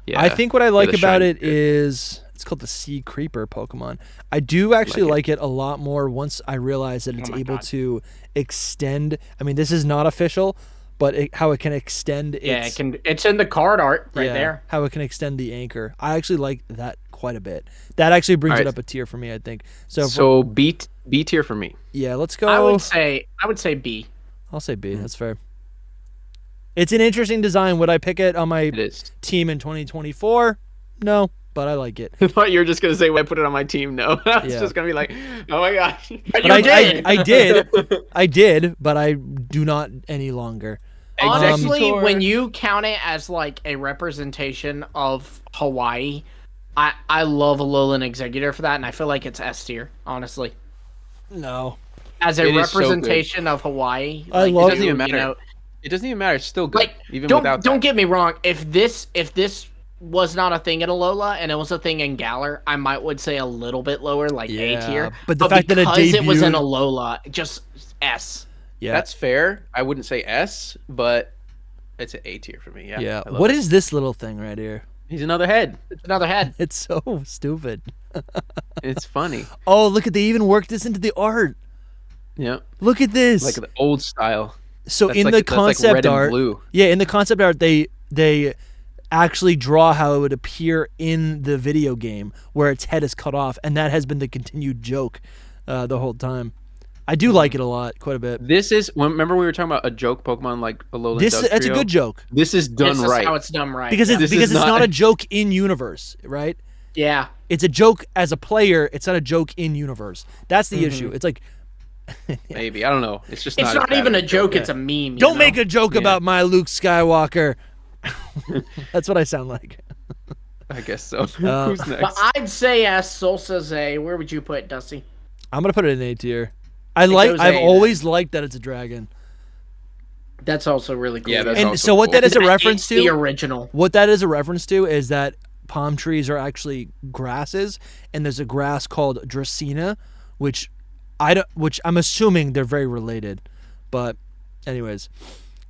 Yeah. I think what I like the about shiny it is it's called the Sea Creeper Pokemon. I do actually like it a lot more once I realize that it's my able God. to extend. I mean, this is not official, but how it can extend. Yeah, its, it's in the card art right yeah, there. How it can extend the anchor. I actually like that quite a bit. That actually brings it Alright. up a tier for me, I think. So, So B tier for me. yeah, let's go. I would say B. I'll say B. That's fair. It's an interesting design. Would I pick it on my It is. team in 2024? No, but I like it. I thought you were just gonna say, "Well, I put it on my team." No, I was Yeah. just gonna be like, "Oh my gosh." But But you did. I did, but I do not any longer. Honestly, Exeggutor. when you count it as like a representation of Hawaii, I love Alolan Exeggutor for that, and I feel like it's S tier, honestly. No. As a It is so good. representation of Hawaii, I like, love It doesn't even you matter. know, It doesn't even matter. It's still good, like even don't without. don't get me wrong. If this was not a thing in Alola, and it was a thing in Galar, I would say a little bit lower, like A tier. But the fact that because it was in debuted- Alola, just S. Yeah, That's fair. I wouldn't say S, but it's an A tier for me. Yeah. yeah. I love What it. is this little thing right here? He's another head. It's another head. It's so stupid. It's funny. Oh, look at they even worked this into the art. Yeah. Look at this. Like the old style. So That's in like- the that's like concept red and art, blue. yeah, in the concept art, they actually draw how it would appear in the video game, where its head is cut off, and that has been the continued joke the whole time. I do like it a lot, quite a bit. This is remember we were talking about a joke Pokemon like Alolan. That's a good joke This is done This is right. how it's done right. because yeah. it's not a joke in universe, right? Yeah. It's a joke as a player. It's not a joke in universe. That's the issue. It's like Maybe I don't know. It's just It's not, not as bad even as a joke, yeah. it's a meme. you don't know? make a joke Yeah. about my Luke Skywalker. That's what I sound like. I guess so. Who's next? But I'd say S, Soul says A. Where would you put it, Dusty? I'm gonna put it in A tier. goes I've A, always liked that it's a dragon. That's also really cool. Yeah, that's And also so what cool. that is a It's reference the to, original. what that is a reference to is that palm trees are actually grasses, and there's a grass called Dracaena, which I'm assuming they're very related. But anyways,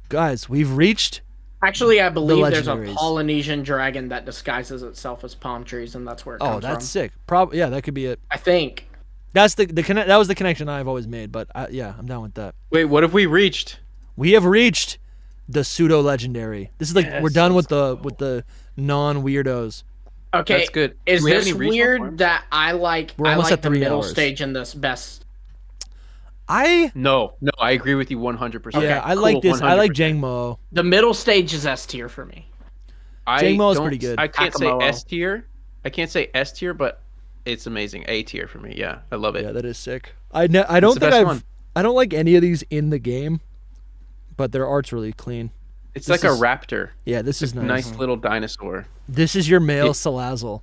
guys, we've reached. Actually, I believe there's a legendaries. Polynesian dragon that disguises itself as palm trees, and that's where it Oh, comes that's from. sick. Yeah, that could be it. I think. That's that was the connection I've always made. But yeah, I'm down with that. Wait, what have we reached? We have reached the pseudo legendary. This is like we're Yes, done with let's the non weirdos. Okay, That's good. Is Do we have this any regional weird forms? that I like? We're I almost like at the 3 middle hours. stage in this best. No, I agree with you 100%. Yeah, I Cool, like this. I like 100%. Jangmo. The middle stage is S tier for me. Jangmo is pretty good. I can't say Kommo-o. S tier. I can't say S tier, but it's amazing. A tier for me. Yeah, I love it. Yeah, that is sick. I don't the think best one. I don't like any of these in the game, but their art's really clean. It's This like is- a raptor. Yeah, this is nice. Nice little dinosaur. This is your male Yeah. Salazzle.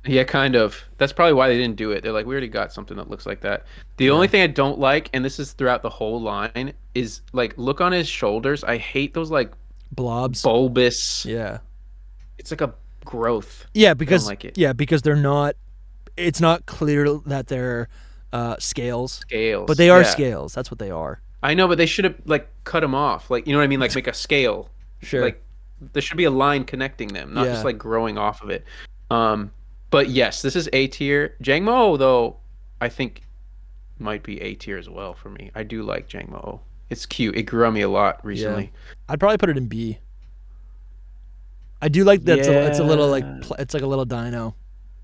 Yeah, kind of. That's probably why they didn't do it. They're like, we already got something that looks like that. The only thing I don't like, and this is throughout the whole line, is like look on his shoulders. I hate those like Blobs. bulbous. Yeah. It's like a growth. Yeah, because like it. yeah, because they're not. It's not clear that they're scales, Scales. but they are Yeah. scales. That's what they are. I know, but they should have like cut them off. Like, you know what I mean? Like make a scale. Sure. Like there should be a line connecting them, not Yeah. just like growing off of it. But yes, this is A tier. Jangmo though, I think might be A tier as well for me. I do like Jangmo. It's cute. It grew on me a lot recently. I'd probably put it in B. I do like that. It's a little like Yeah. it's like a little dino.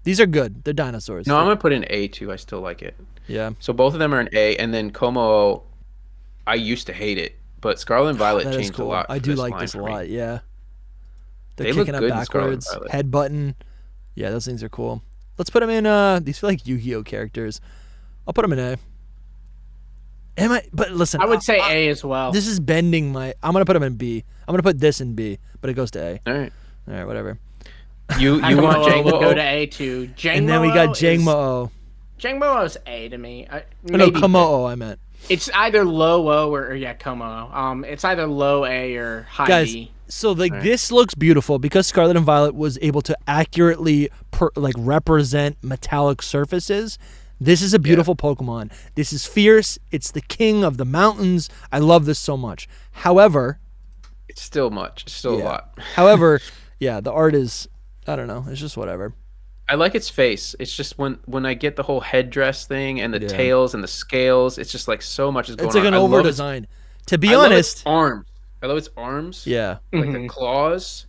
These are good. They're dinosaurs. No, I'm gonna put in A too. I still like it. Yeah. So both of them are an A, and then Kommo-o, I used to hate it, but Scarlet and Violet That is changed cool. a lot. I for do this like line this a for me. lot. Yeah. They're They look kicking up good in Scarlet and backwards. Violet. Head button. Yeah, those things are cool. Let's put them in. These feel like Yu-Gi-Oh characters. I'll put them in A. But listen, I would say A as well. This is bending my. I'm gonna put them in B. I'm gonna put this in B, but it goes to A. All right. All right, whatever. You want Kommo-o would go to Jangmo? A too. And then we got Jangmo-o. Jangmo-o's A to me. No, Maybe Kommo-o, I meant. It's either low O or yeah, Kommo-o. It's either low A or high Guys, B. so like this looks beautiful because Scarlet and Violet was able to accurately represent metallic surfaces. This is a beautiful Pokemon. This is fierce. It's the king of the mountains. I love this so much. However, It's still much. It's still a lot. however, yeah, the art is, I don't know. It's just whatever. I like its face. It's just when I get the whole headdress thing and the Yeah. tails and the scales, it's just like so much is going It's like on. an I over love its- design. To be I love its honest, arms. I love its arms. yeah. Like the claws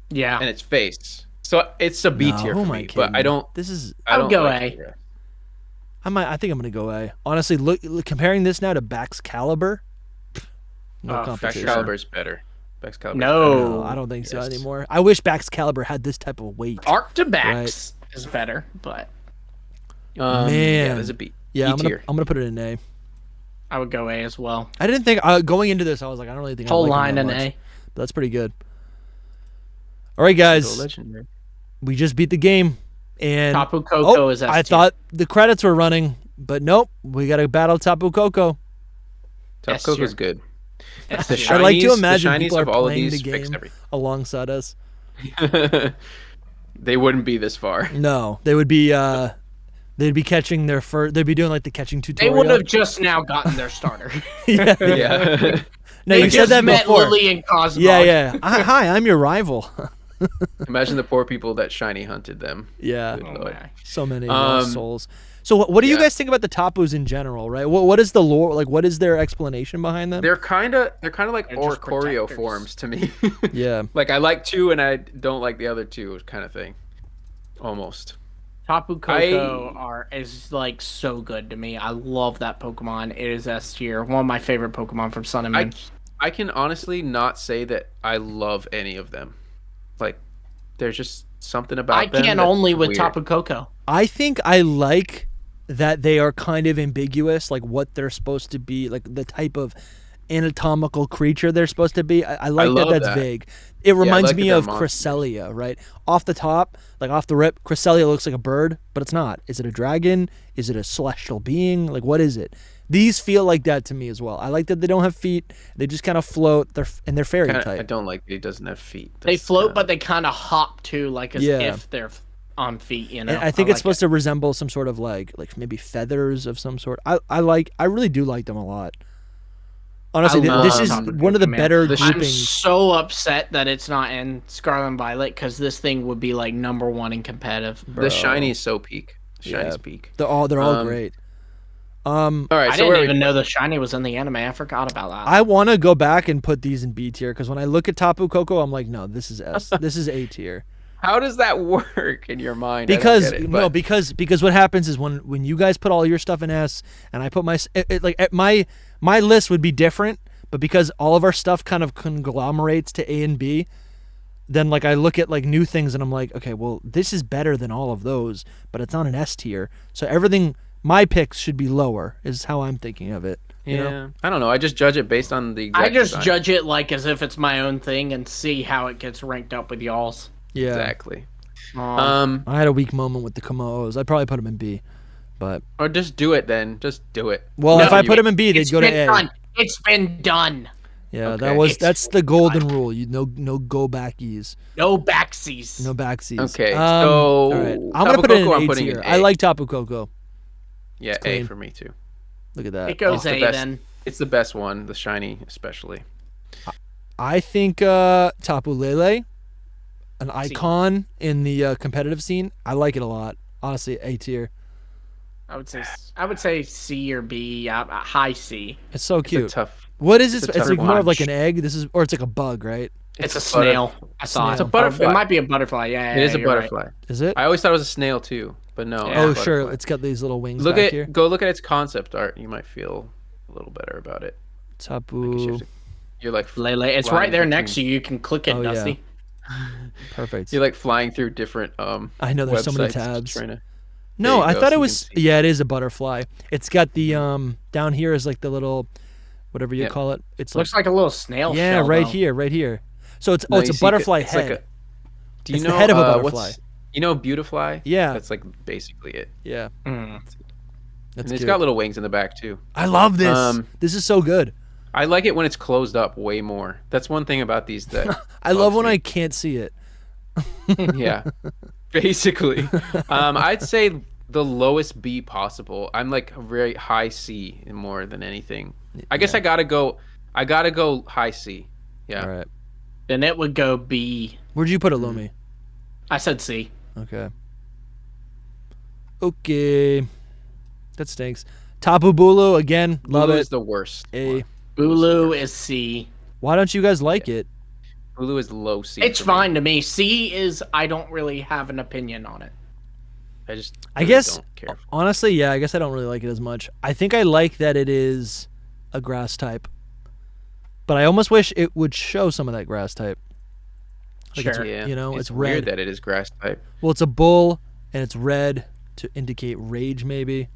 Yeah. and its face. So it's a B tier who for am I me. But I kidding? don't. This is. I I'll don't go like A. it. I think I'm gonna go A. Honestly, look comparing this now to Baxcalibur. No competition. Excalibur's better. Excalibur's No. No, I don't think so Yes. anymore. I wish Baxcalibur had this type of weight. Arctibax is better, but better. Man. Yeah, there's a B. Yeah, B tier. I'm gonna put it in A. I would go A as well. I didn't think going into this. I was like, I don't really think Whole I like line him in that much. A. But that's pretty good. All right, guys, So legendary. we just beat the game, and Tapu Koko is S I tier. thought the credits were running, but nope, we got to battle Tapu Koko. Top S Coco's tier. good. S The tier. I like to shinies- the imagine shinies people are of all of playing these the fixed game everything. alongside us. they wouldn't be this far. No, they would be. They'd be catching their first. They'd be doing like the catching They tutorial. would have just now gotten their starter. Yeah. Yeah. No, They you said just that met before. Lily and Cosmog. Yeah. Hi, I'm your rival. Imagine the poor people that shiny hunted them. Yeah. Good Oh, lord. my. So many lost souls. So what do you yeah. guys think about the Tapus in general, right? What is the lore, like what is their explanation behind them? They're kind of like They're just Orcorio protectors. forms to me. Yeah. Like I like two and I don't like the other two kind of thing. Almost. Tapu Koko is like so good to me. I love that Pokemon. It is S tier. One of my favorite Pokemon from Sun and Moon. I can honestly not say that I love any of them. Like there's just something about I them. can that's only with weird. Tapu Koko. I think I like that they are kind of ambiguous, like what they're supposed to be, like the type of anatomical creature they're supposed to be. I like love that's that. vague. It reminds like that me they're of monsters. Cresselia, right? Off the top, like off the rip, Cresselia looks like a bird, but it's not. Is it a dragon? Is it a celestial being? Like what is it? These feel like that to me as well. I like that they don't have feet. They just kind of float. They're fairy I type. don't like that he doesn't have feet. They That's float, kinda- but they kind of hop too, like as Yeah. if they're on feet. You know. And I think it's like supposed to resemble some sort of like maybe feathers of some sort. I really do like them a lot. Honestly, I this love is Tapu one of the Koko, better man. I'm groupings. so upset that it's not in Scarlet and Violet because this thing would be like #1 in competitive. The shiny is so peak. Shiny's Yeah. peak. They're all great. All right, I so where didn't are we- even know the shiny was in the anime. I forgot about that. I want to go back and put these in B tier because when I look at Tapu Koko, I'm like, no, this is S. This is A tier. How does that work in your mind? Because I don't get it, no, but- because what happens is when you guys put all your stuff in S and I put my list would be different, but because all of our stuff kind of conglomerates to A and B, then like I look at like new things and I'm like, okay, well this is better than all of those, but it's on an S tier, so everything my picks should be lower is how I'm thinking of it. You know? I don't know. I just judge it based on the exact I just design. judge it like as if it's my own thing and see how it gets ranked up with y'all's. Yeah. Exactly. Um, I had a weak moment with the Kommo-os. I'd probably put them in B, but Or just do it then. Just do it. well, No, if I you- put them in B, they'd it's go to been A. done. It's been done. Yeah, Okay. that's the golden rule. You no go backies, No backsies. no backsies. Okay, so all right. I'm gonna Tapu put it in Koko, I'm A putting tier. in I A. like Tapu Koko. Yeah, A clean. for me too. Look at that. It goes It's the A best. then. It's the best one, the shiny especially. I think Tapu Lele, an icon in the competitive scene. I like it a lot. Honestly, A tier. I would say C or B. High C. It's so It's a cute. tough. What is it? it's a It's tough like more of like watch. an egg. Or it's like a bug, right? It's a a butter- snail. I thought. It's a butterfly. It might be a butterfly. Yeah, It is a you're right. butterfly. Is it? I always thought it was a snail too, but no. Yeah. Oh, it's a sure. butterfly. It's got these little wings Look back at here. go look at its concept art. You might feel a little better about it. Tapu. You're like Lele. It's flying right there between- next to you. You can click it, Oh, yeah. Dusty. Perfect. You're like flying through different I know there's so many websites tabs. trying to- No, you I go, thought so it you was. can see. Yeah, it is a butterfly. It's got the down here is like the little, whatever you Yeah. call it. It's Looks like a little snail yeah, shell. right though. here, right here. So it's No, it's you a see, butterfly it's head. like do you It's know the head of a what's- butterfly. You know Beautifly? Yeah. That's like basically it. Yeah, Mm. that's And it's cute. got little wings in the back too. I love this. Um, This is so good. I like it when it's closed up way more. That's one thing about these that I love bugs when me. I can't see it. Yeah. Basically. I'd say the lowest B possible. I'm like a very high C more than anything. I guess I gotta go high C. Yeah. All right. Then it would go B. Where'd you put it, Lumi? I said C. Okay. Okay. That stinks. Tapu Bulu again. Love Bulu it. is the worst. A. one. Bulu is C. Why don't you guys like it? Bulu is low C. It's for me. fine to me. C is I don't really have an opinion on it. I guess don't care. honestly, yeah, I guess I don't really like it as much. I think I like that it is a grass type, but I almost wish it would show some of that grass type. Like it's- Sure. Yeah. you know, it's weird red. that it is grass type. Well, it's a bull and it's red to indicate rage, maybe.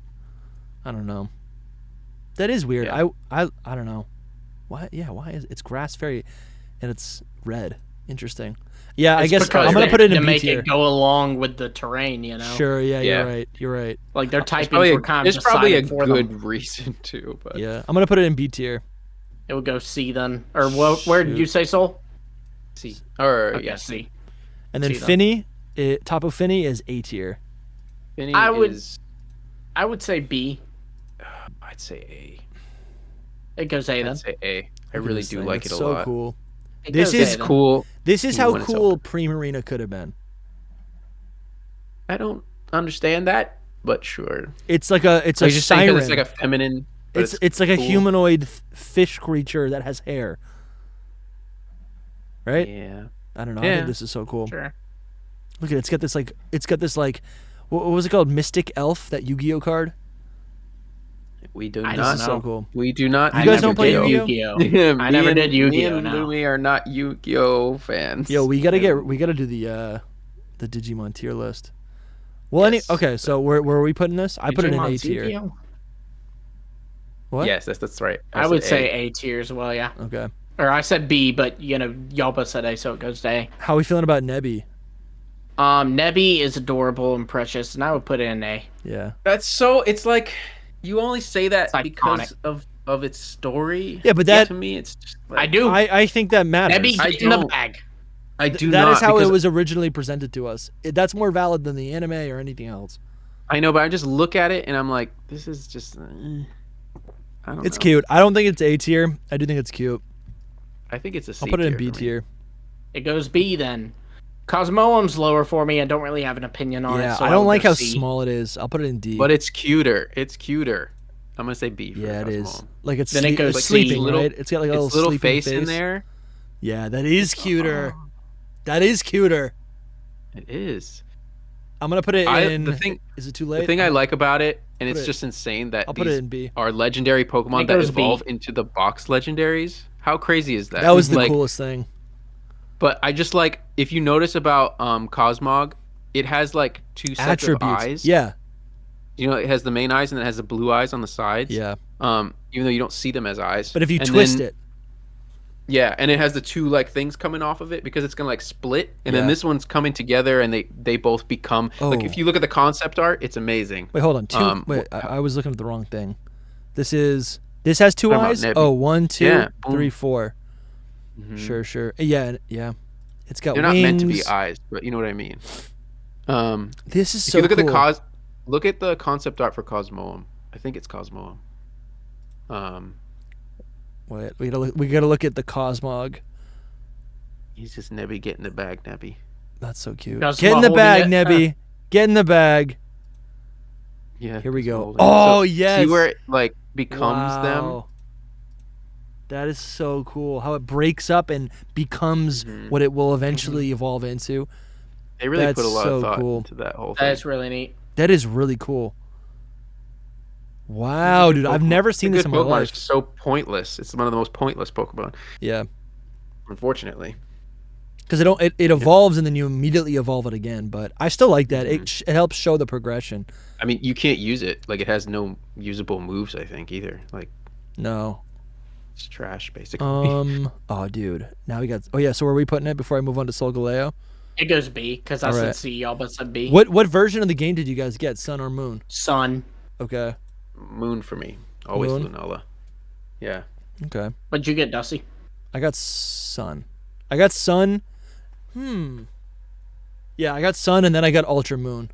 I don't know. That is weird. Yeah. I don't know. Why? Yeah, why is it's grass fairy, and it's red? Interesting. Yeah, I It's guess because I'm gonna they- put it to in B make tier. it go along with the terrain, you know. Sure. Yeah, Yeah. you're right. You're right. Like their There's typings were kind of there's probably a decided for them. good reason too, but Yeah, I'm gonna put it in B tier. It would go C then, or where did you say, Soul? C or Okay, yeah. C. And then See them. Finny Tapu Fini is A tier. Finny I would is, say B. I'd say A. It goes A then. I'd say A. I Look at really this do thing. like It's it a so lot. cool. It This goes is A then. Cool. This is how when it's cool open. Primarina could have been. I don't understand that, but sure. It's like a Are you just saying siren. 'cause it's like a feminine? but It's like a cool? humanoid fish creature that has hair. Right? Yeah. I don't know. I Yeah. think this is so cool. Sure. Look at it. It's got this like what was it called? Mystic Elf, that Yu-Gi-Oh card. We do I not. don't This is know. so cool. We do not. You guys don't play Yu-Gi-Oh? Yu-Gi-Oh? I never did Yu-Gi-Oh, Me and no. Louie are not Yu-Gi-Oh fans. Yo, we gotta do the Digimon tier list. Well, Yes. okay, so where are we putting this? I put it in A Digimon's tier. Yu-Gi-Oh? What? Yes, that's right. I would said say A. A tier as well, yeah. Okay. Or I said B, but y'all both said A, so it goes to A. How are we feeling about Nebby? Nebby is adorable and precious, and I would put it in A. Yeah. That's so. It's like you only say that It's because of its story. Yeah, but that- to me, it's just like, I do. I think that matters. Nebby, I get in the don't. bag. I do That not. is how it because was originally presented to us. That's more valid than the anime or anything else. I know, but I just look at it and I'm like, this is just. I don't It's know. cute. I don't think it's A tier. I do think it's cute. I think it's a C. I'll put it in tier B for me. tier. It goes B then. Cosmoem's lower for me. I don't really have an opinion on it. Yeah, So I don't would like go how C. small it is. I'll put it in D. But it's cuter. It's cuter. I'm gonna say B. For yeah, it is. Cosmoem. Like it's, Then it goes it's C. sleeping, Little- right? It's got like a Its little sleeping face in there. Yeah, that is cuter. That is cuter. It is. I'm gonna put it in. The thing Is it too late? The thing I like about it, and Put it's it- just insane that I'll put it these in B. are legendary Pokemon It that goes B. evolve into the box legendaries. How crazy is that? That was the Like, coolest thing. But I just like, if you notice about Cosmog, it has like two sets Attributes. of eyes. Yeah, You know, it has the main eyes and it has the blue eyes on the sides. yeah. Even though you don't see them as eyes. But if you And twist then- it, Yeah, and it has the two like things coming off of it because it's gonna like split, and Yeah. then this one's coming together, and they both become like, Oh. if you look at the concept art, it's amazing. wait, hold on. Wait, I was looking at the wrong thing. This has two Talking about eyes. Nebby. Oh, 1, 2, Yeah, 3, boom. 4. Sure, sure. Yeah, yeah. It's got They're not wings. meant to be eyes, but you know what I mean. This is If so you look cool. at look at the concept art for Cosmoem. I think it's Cosmoem. Wait, we gotta look at the Cosmog. He's just Nebby, get in the bag, Nebby. That's so cute. Cosmo Get in the holding bag, it. Nebby. Get in the bag. Yeah. Here we he's go. holding it. Oh, So, yes. See where it like becomes them. Wow. That is so cool. How it breaks up and becomes what it will eventually evolve into. They really That's put a lot so of thought cool. into that whole thing. That's really neat. That is really cool. Wow, dude. I've never seen this in my Pokemon life. is so pointless. It's one of the most pointless Pokemon, Yeah. unfortunately. Because it evolves and then you immediately evolve it again. But I still like that. Mm-hmm. It helps show the progression. I mean, you can't use it. Like, it has no usable moves, I think, either. Like, No. it's trash, basically. Oh, dude. Now we got. Oh, yeah. So where are we putting it before I move on to Solgaleo? It goes B because I All said right. C. Y'all but said B. What version of the game did you guys get? Sun or Moon? Sun. Okay. Moon for me. Always Moon? Lunala. Yeah. Okay. What'd you get, Dusty? I got Sun. I got Sun. Yeah, I got Sun and then I got Ultra Moon.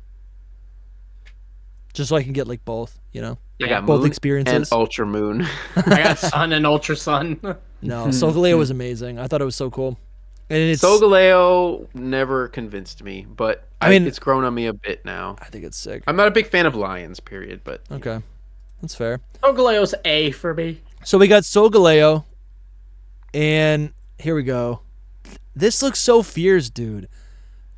Just so I can get like both, you know? I got both Moon experiences. and Ultra Moon. I got Sun and Ultra Sun. No, Solgaleo was amazing. I thought it was so cool. And it's Solgaleo never convinced me, but I mean- it's grown on me a bit now. I think it's sick. I'm not a big fan of lions, period, but Okay. That's fair. Solgaleo's A for me. So we got Solgaleo and here we go. This looks so fierce, dude.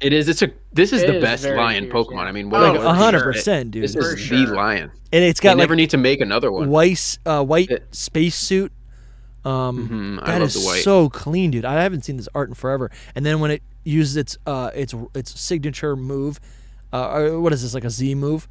it is. This is It the is best very lion fierce, Pokemon. yeah. I mean, Oh, Like what for 100%, dude. This For is sure. the lion. And it's They got never like need to make another one. white It- spacesuit. I That love is the white. so clean, dude. I haven't seen this art in forever. And then when it uses its signature move, or what is this, like a Z move?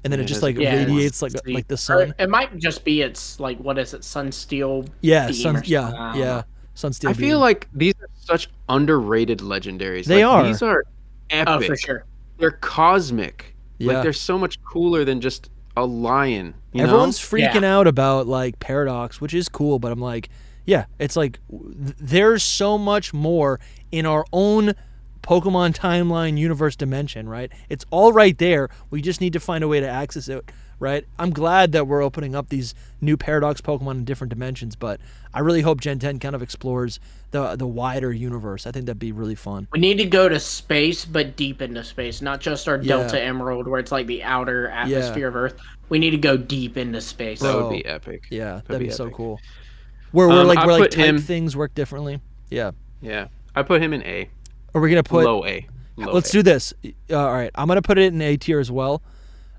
And then Yeah, it just it like has- Yeah, radiates it's like the Or sun. it might just be its like what is it, Sunsteel? Yeah, beam sun. or Yeah, something. I don't yeah. know. Sunsteel. I beam. feel like these are such underrated legendaries. They are. These are epic. Oh, for sure. They're cosmic. Yeah. Like, they're so much cooler than just a lion. You Everyone's know? freaking Yeah. out about like Paradox, which is cool, but I'm like, yeah, it's like there's so much more in our own Pokemon timeline, universe, dimension, right? It's all right there. We just need to find a way to access it, right? I'm glad that we're opening up these new Paradox Pokemon in different dimensions, but I really hope Gen 10 kind of explores the wider universe. I think that'd be really fun. We need to go to space, but deep into space, not just our Delta Emerald, where it's like the outer atmosphere of Earth. We need to go deep into space. That would be epic. Yeah, that'd be so cool. Where like type things work differently. Yeah. Yeah. I put him in A. Are we gonna put low A? Let's do this. All right, I'm gonna put it in A tier as well.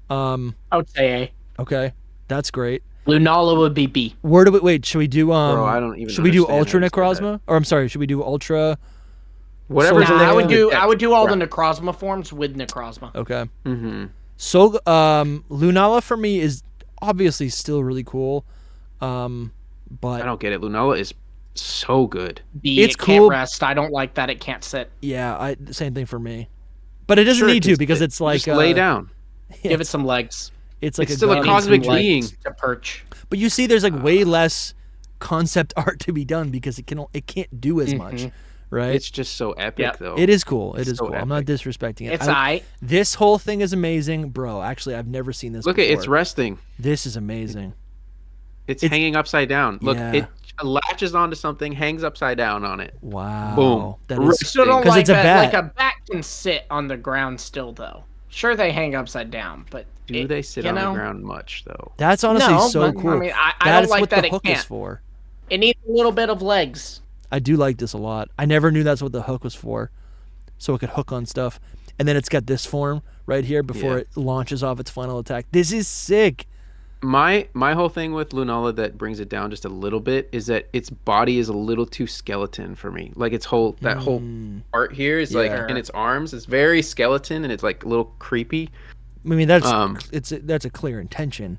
I would say A. Okay, that's great. Lunala would be B. Where do we wait? Should we do Bro, I don't even should we do Ultra Necrozma? Or I'm sorry, should we do Ultra? Whatever. I would do all the Necrozma forms with Necrozma. Okay. Mm-hmm. So Lunala for me is obviously still really cool. But I don't get it. Lunala is so good. It can't rest. I don't like that it can't sit. Yeah, same thing for me. But it doesn't need to because it's like just lay down. Give it some legs. It's like it's still a cosmic being to perch. But you see, there's like way less concept art to be done because it can't do as much, right? It's just so epic though. It is cool. It is so cool. epic. I'm not disrespecting it. It's This whole thing is amazing, bro. Actually, I've never seen this. Look before. at it's resting. This is amazing. It's hanging upside down. Look, Yeah. it latches onto something, hangs upside down on it. Wow. Boom. That is still don't 'cause like it's a that. bat. Like a bat can sit on the ground still, though. Sure, they hang upside down, but Do they sit on the ground much though? That's honestly so cool. I mean, I That don't is like what that the it hook can't. is for. It needs a little bit of legs. I do like this a lot. I never knew that's what the hook was for, so it could hook on stuff. And then it's got this form right here before it launches off its final attack. This is sick. My whole thing with Lunala that brings it down just a little bit is that its body is a little too skeleton for me. Like its whole part here is like in its arms, it's very skeleton and it's like a little creepy. I mean that's a clear intention.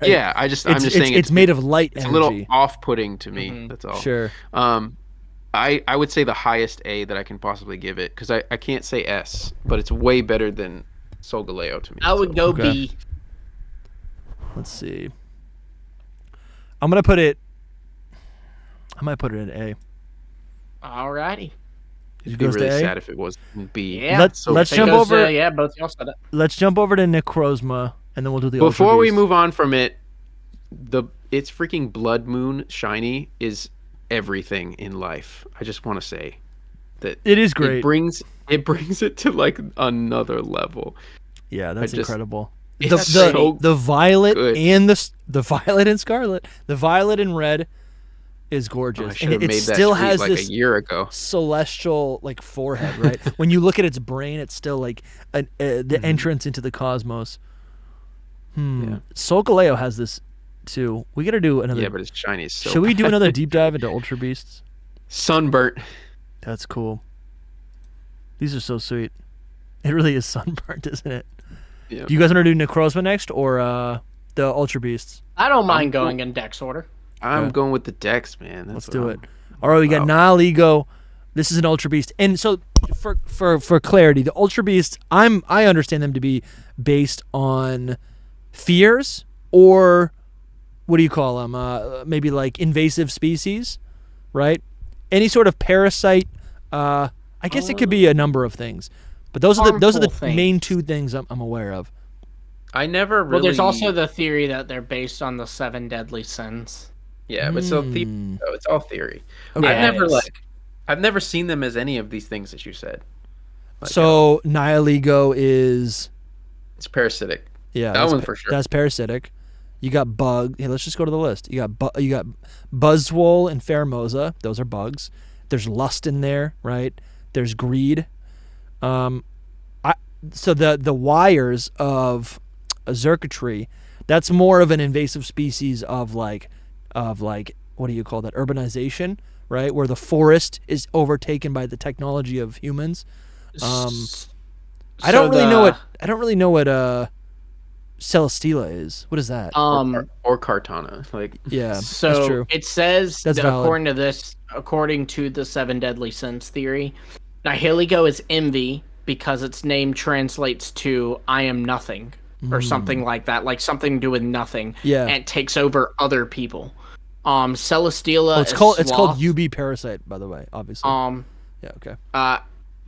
Right? Yeah, I'm just saying it's made of light energy. It's a little off-putting to me. That's all. Sure. I would say the highest A that I can possibly give it because I can't say S, but it's way better than Solgaleo to me. I would go B. Let's see. I might put it in A. Alrighty. It'd be really sad if it was B. Yeah. Let's jump over. Yeah, both y'all said it. Let's jump over to Necrozma, and then we'll do the. Before Ultra we Beast. move on from it, its freaking Blood Moon shiny is everything in life. I just want to say that it is great. It brings it to like another level. Yeah, that's incredible. The violet good. and the violet and scarlet, the violet and red is gorgeous, and it still has like this a year ago celestial like forehead, right? When you look at its brain, it's still like the entrance into the cosmos. Yeah. Solgaleo has this too. We gotta do another. Yeah, but it's shiny. It's so Should we do another deep dive into Ultra Beasts? Sunburnt. That's cool. These are so sweet. It really is sunburnt, isn't it? Yeah. Do you guys want to do Necrozma next or the Ultra Beasts? I don't mind going in Dex order. I'm going with the Dex, man. Let's do it. All right, we got Nihilego. This is an Ultra Beast, and so for clarity, the Ultra Beasts, I understand them to be based on fears or what do you call them? Maybe like invasive species, right? Any sort of parasite. I guess it could be a number of things. But those are the main two things I'm aware of. I never really. Well, there's also the theory that they're based on the 7 deadly sins. Yeah, but it's all theory. Okay. I've never seen them as any of these things that you said. Like, so Nihilego is. It's parasitic. Yeah, that one for sure. That's parasitic. You got bug. Hey, let's just go to the list. You got Buzzwole and Pheromosa. Those are bugs. There's lust in there, right? There's greed. So the wires of a Xurkitree, that's more of an invasive species of like what do you call that? Urbanization, right? Where the forest is overtaken by the technology of humans. I don't really know what Celesteela is. What is that? Or Kartana. Like yeah, so that's true. It says that's according to the 7 deadly sins theory, Nihilego is envy because its name translates to I am nothing or something like that, like something to do with nothing. Yeah, and it takes over other people. Celesteela. It's called UB Parasite, by the way. Obviously. Yeah. Okay.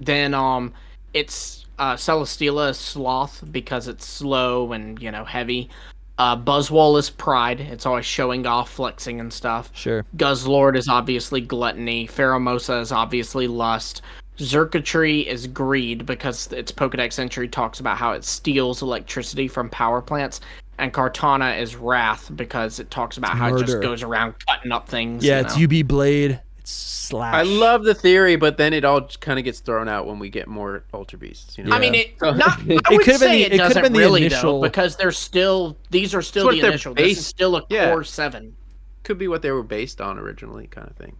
Then it's Celesteela is Sloth because it's slow and heavy. Buzzwole is Pride. It's always showing off, flexing and stuff. Sure. Guzzlord is obviously Gluttony. Pheromosa is obviously Lust. Xurkitree is Greed because its Pokedex entry talks about how it steals electricity from power plants. And Kartana is Wrath because it talks about how it just goes around cutting up things. Yeah, it's UB Blade. It's Slash. I love the theory, but then it all kind of gets thrown out when we get more Ultra Beasts. Yeah. I mean, it could have been the initial because these are still the initial. This is still a core 7. Could be what they were based on originally, kind of thing.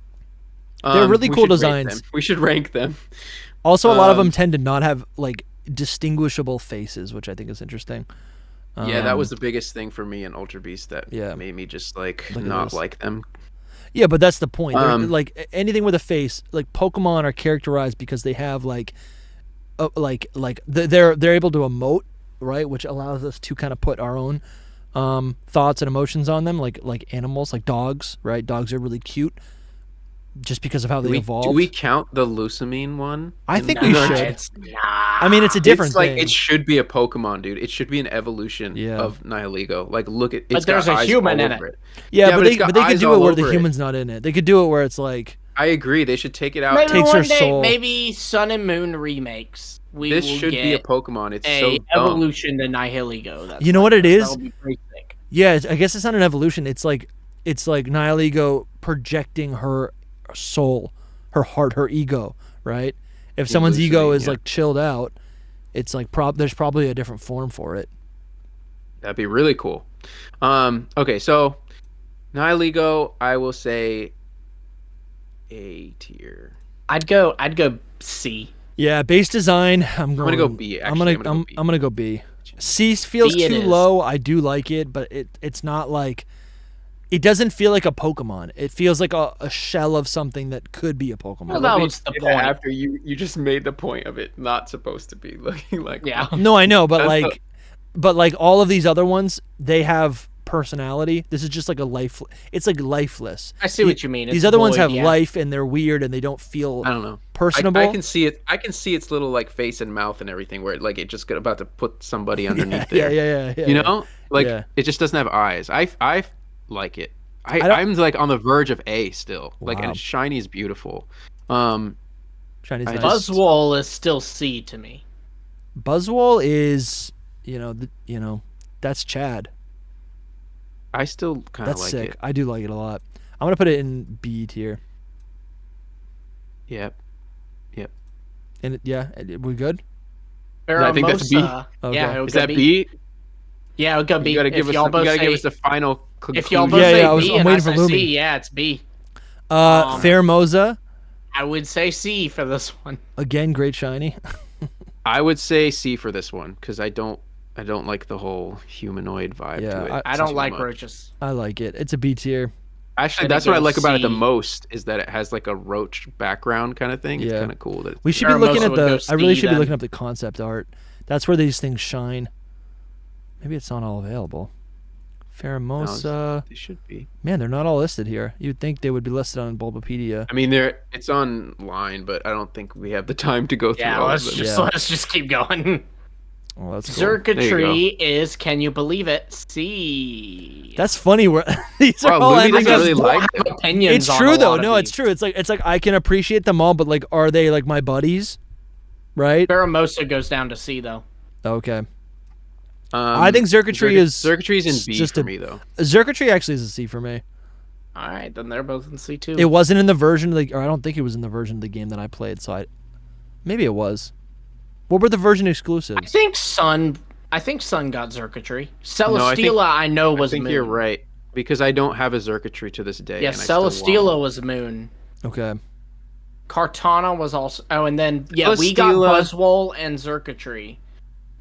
They're really cool designs. We should rank them. Also, a lot of them tend to not have like distinguishable faces, which I think is interesting. Yeah, that was the biggest thing for me in Ultra Beast that made me just not like them. Yeah, but that's the point. Like anything with a face, like Pokemon are characterized because they have they're able to emote, right, which allows us to kind of put our own thoughts and emotions on them, like animals, like dogs, right? Dogs are really cute. Just because of how they evolved. Do we count the Lusamine one? I think we should. I mean, it's a different thing. It should be a Pokemon, dude. It should be an evolution of Nihilego. Like, look at but there's a human in it. Yeah, but they could do it where the human's not in it. They could do it where it's like. I agree. They should take it out. Maybe takes her soul. Maybe Sun and Moon remakes. This should be a Pokemon. It's so dumb. Evolution to Nihilego. You know what it is? That'll be pretty sick. Yeah, I guess it's not an evolution. It's like Nihilego projecting her soul, her heart, her ego, right? If someone's ego is like chilled out, it's like there's probably a different form for it. That'd be really cool. Okay, so Nihilego, I will say A tier. I'd go C. Yeah, base design. I'm gonna go B. Actually, I'm gonna go B. C feels too low. I do like it, but it's not like. It doesn't feel like a Pokemon. It feels like a shell of something that could be a Pokemon. Well, that was the point. After you just made the point of it not supposed to be looking like. Yeah. No, I know, but like all of these other ones, they have personality. This is just like it's like lifeless. I see what you mean. These other ones have life and they're weird and they don't feel. I don't know. Personable. I can see it. I can see its little like face and mouth and everything where it just got about to put somebody underneath there. Yeah. You know, it just doesn't have eyes. I like it. I'm like on the verge of A still. Wow. Like, and shiny is beautiful. Shiny's nice. Buzzwole is still C to me. Buzzwole is, that's Chad. I still kind of like sick. it. I do like it a lot. I'm gonna put it in B tier. Yep. And we good? I think that's B. Okay. Yeah, is that B? Yeah, it could be. You gotta give us a final conclusion. If y'all both say B I'm and waiting I for say C, yeah, it's B. Pheromosa. I would say C for this one. Again, great shiny. I would say C for this one because I don't like the whole humanoid vibe to it. I don't like roaches. I like it. It's a B tier. Actually, that's what I like about it the most is that it has like a roach background kind of thing. It's kind of cool. We should be looking at I really should be looking up the concept art. That's where these things shine. Maybe it's not all available. Pheromosa. No, they should be. Man, they're not all listed here. You'd think they would be listed on Bulbapedia. I mean, it's online, but I don't think we have the time to go through all of them. Let's just keep going. Well, that's cool. Xurkitree is, can you believe it, C. That's funny. Where these are all really like opinions. It's true though. No, it's true. It's like I can appreciate them all, but like, are they like my buddies? Right. Pheromosa goes down to C though. Okay. I think Xurkitree's in B for me though. Xurkitree actually is a C for me. All right, then they're both in C too. It wasn't in the version or I don't think it was in the version of the game that I played. So maybe it was. What were the version exclusives? I think Sun got Xurkitree. Celesteela, I know was Moon. I think you're right because I don't have a Xurkitree to this day. Yeah, Celesteela was Moon. Okay. Kartana was also. Oh, and then we got Buzzwole and Xurkitree.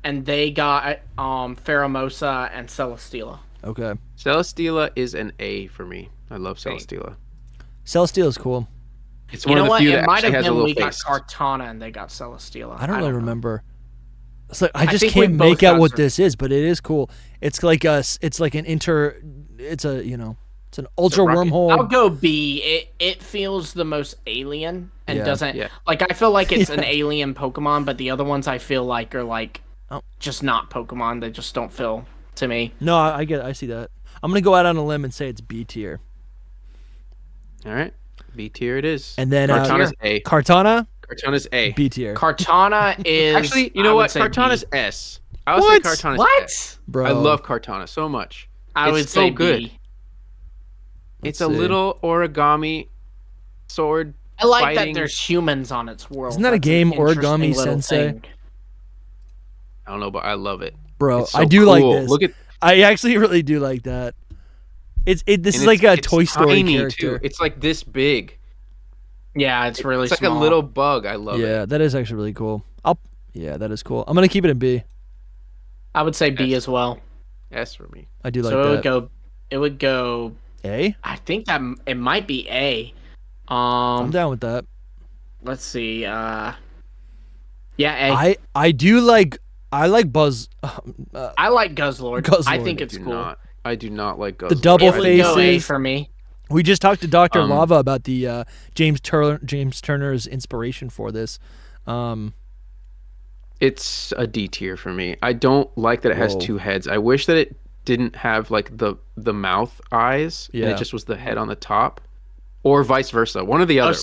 And they got Pheromosa and Celesteela. Okay. Celesteela is an A for me. I love Celesteela. Celesteela's cool. It's one of the few that actually has a little face. We got Kartana and they got Celesteela. I don't really remember. It's like I just can't make out what this is, but it is cool. It's like an It's an ultra wormhole. I'll go B. It feels the most alien and doesn't like. I feel like it's an alien Pokemon, but the other ones I feel like are like just not Pokemon. They just don't feel to me. No, I see that. I'm gonna go out on a limb and say it's B tier. All right, B tier it is. And then Kartana's A. Kartana's A. B tier. Kartana is actually. You know what? Kartana's B. S. I would say Kartana's S. Bro, I love Kartana so much. I would say good. B. It's a little origami sword. I like fighting. that there's humans on its world. Isn't that a game, Origami Sensei? I don't know, but I love it. Bro, so I do cool. like this. Look at. I actually really do like that. This is like a Toy Story character. Too. It's like this big. Yeah, it's really it's small. like a little bug. I love it. Yeah, that is actually really cool. Yeah, that is cool. I'm gonna keep it in B. I would say B as well. S for me. I do like so that. It would go A? I think that it might be A. I'm down with that. Let's see. Yeah, A. I like Buzz. I like Guzzlord. Guzzlord. I think it's cool. I do not like Guzzlord. The double It would go A faces. for me. We just talked to Dr. Lava about the James Turner's inspiration for this. It's a D tier for me. I don't like that it has two heads. I wish that it didn't have like the mouth eyes and it just was the head on the top, or vice versa. One or the other.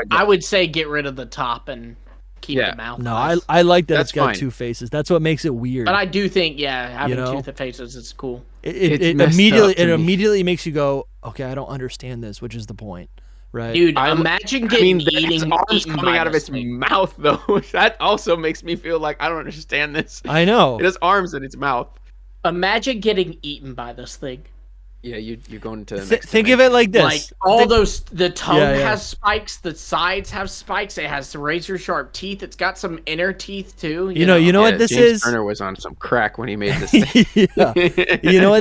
I would say get rid of the top and keep the mouth. No, eyes. I like that That's it's got fine. two faces. That's what makes it weird. But I do think having two faces is cool. It immediately makes you go, okay, I don't understand this, which is the point. Right. Dude, imagine getting arms coming out of its mouth though. That also makes me feel like I don't understand this. I know. It has arms in its mouth. Imagine getting eaten by this thing. Yeah, you're going to the next think of it like this. Like the tongue has spikes, the sides have spikes, it has razor sharp teeth, it's got some inner teeth too. You know what this James is? Turner was on some crack when he made this thing. You know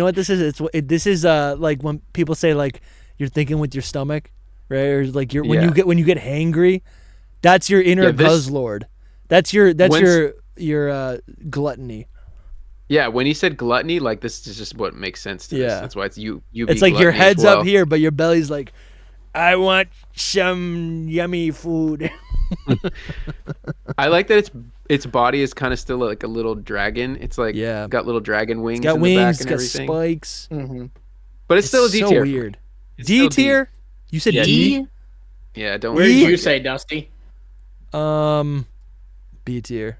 what this is? This is like when people say like you're thinking with your stomach, right? Or like when you get hangry, that's your inner Guzzlord. That's your gluttony. Yeah, when he said gluttony, like this is just what makes sense to this. That's why it's you. It's like your head's up here, but your belly's like, I want some yummy food. I like that its body is kind of still like a little dragon. It's like got little dragon wings. It's got in wings. The back It's and got everything. spikes. Mm-hmm. But it's still a D tier. So weird. D tier? You said D? Yeah, don't. Where did you say, Dusty? B tier.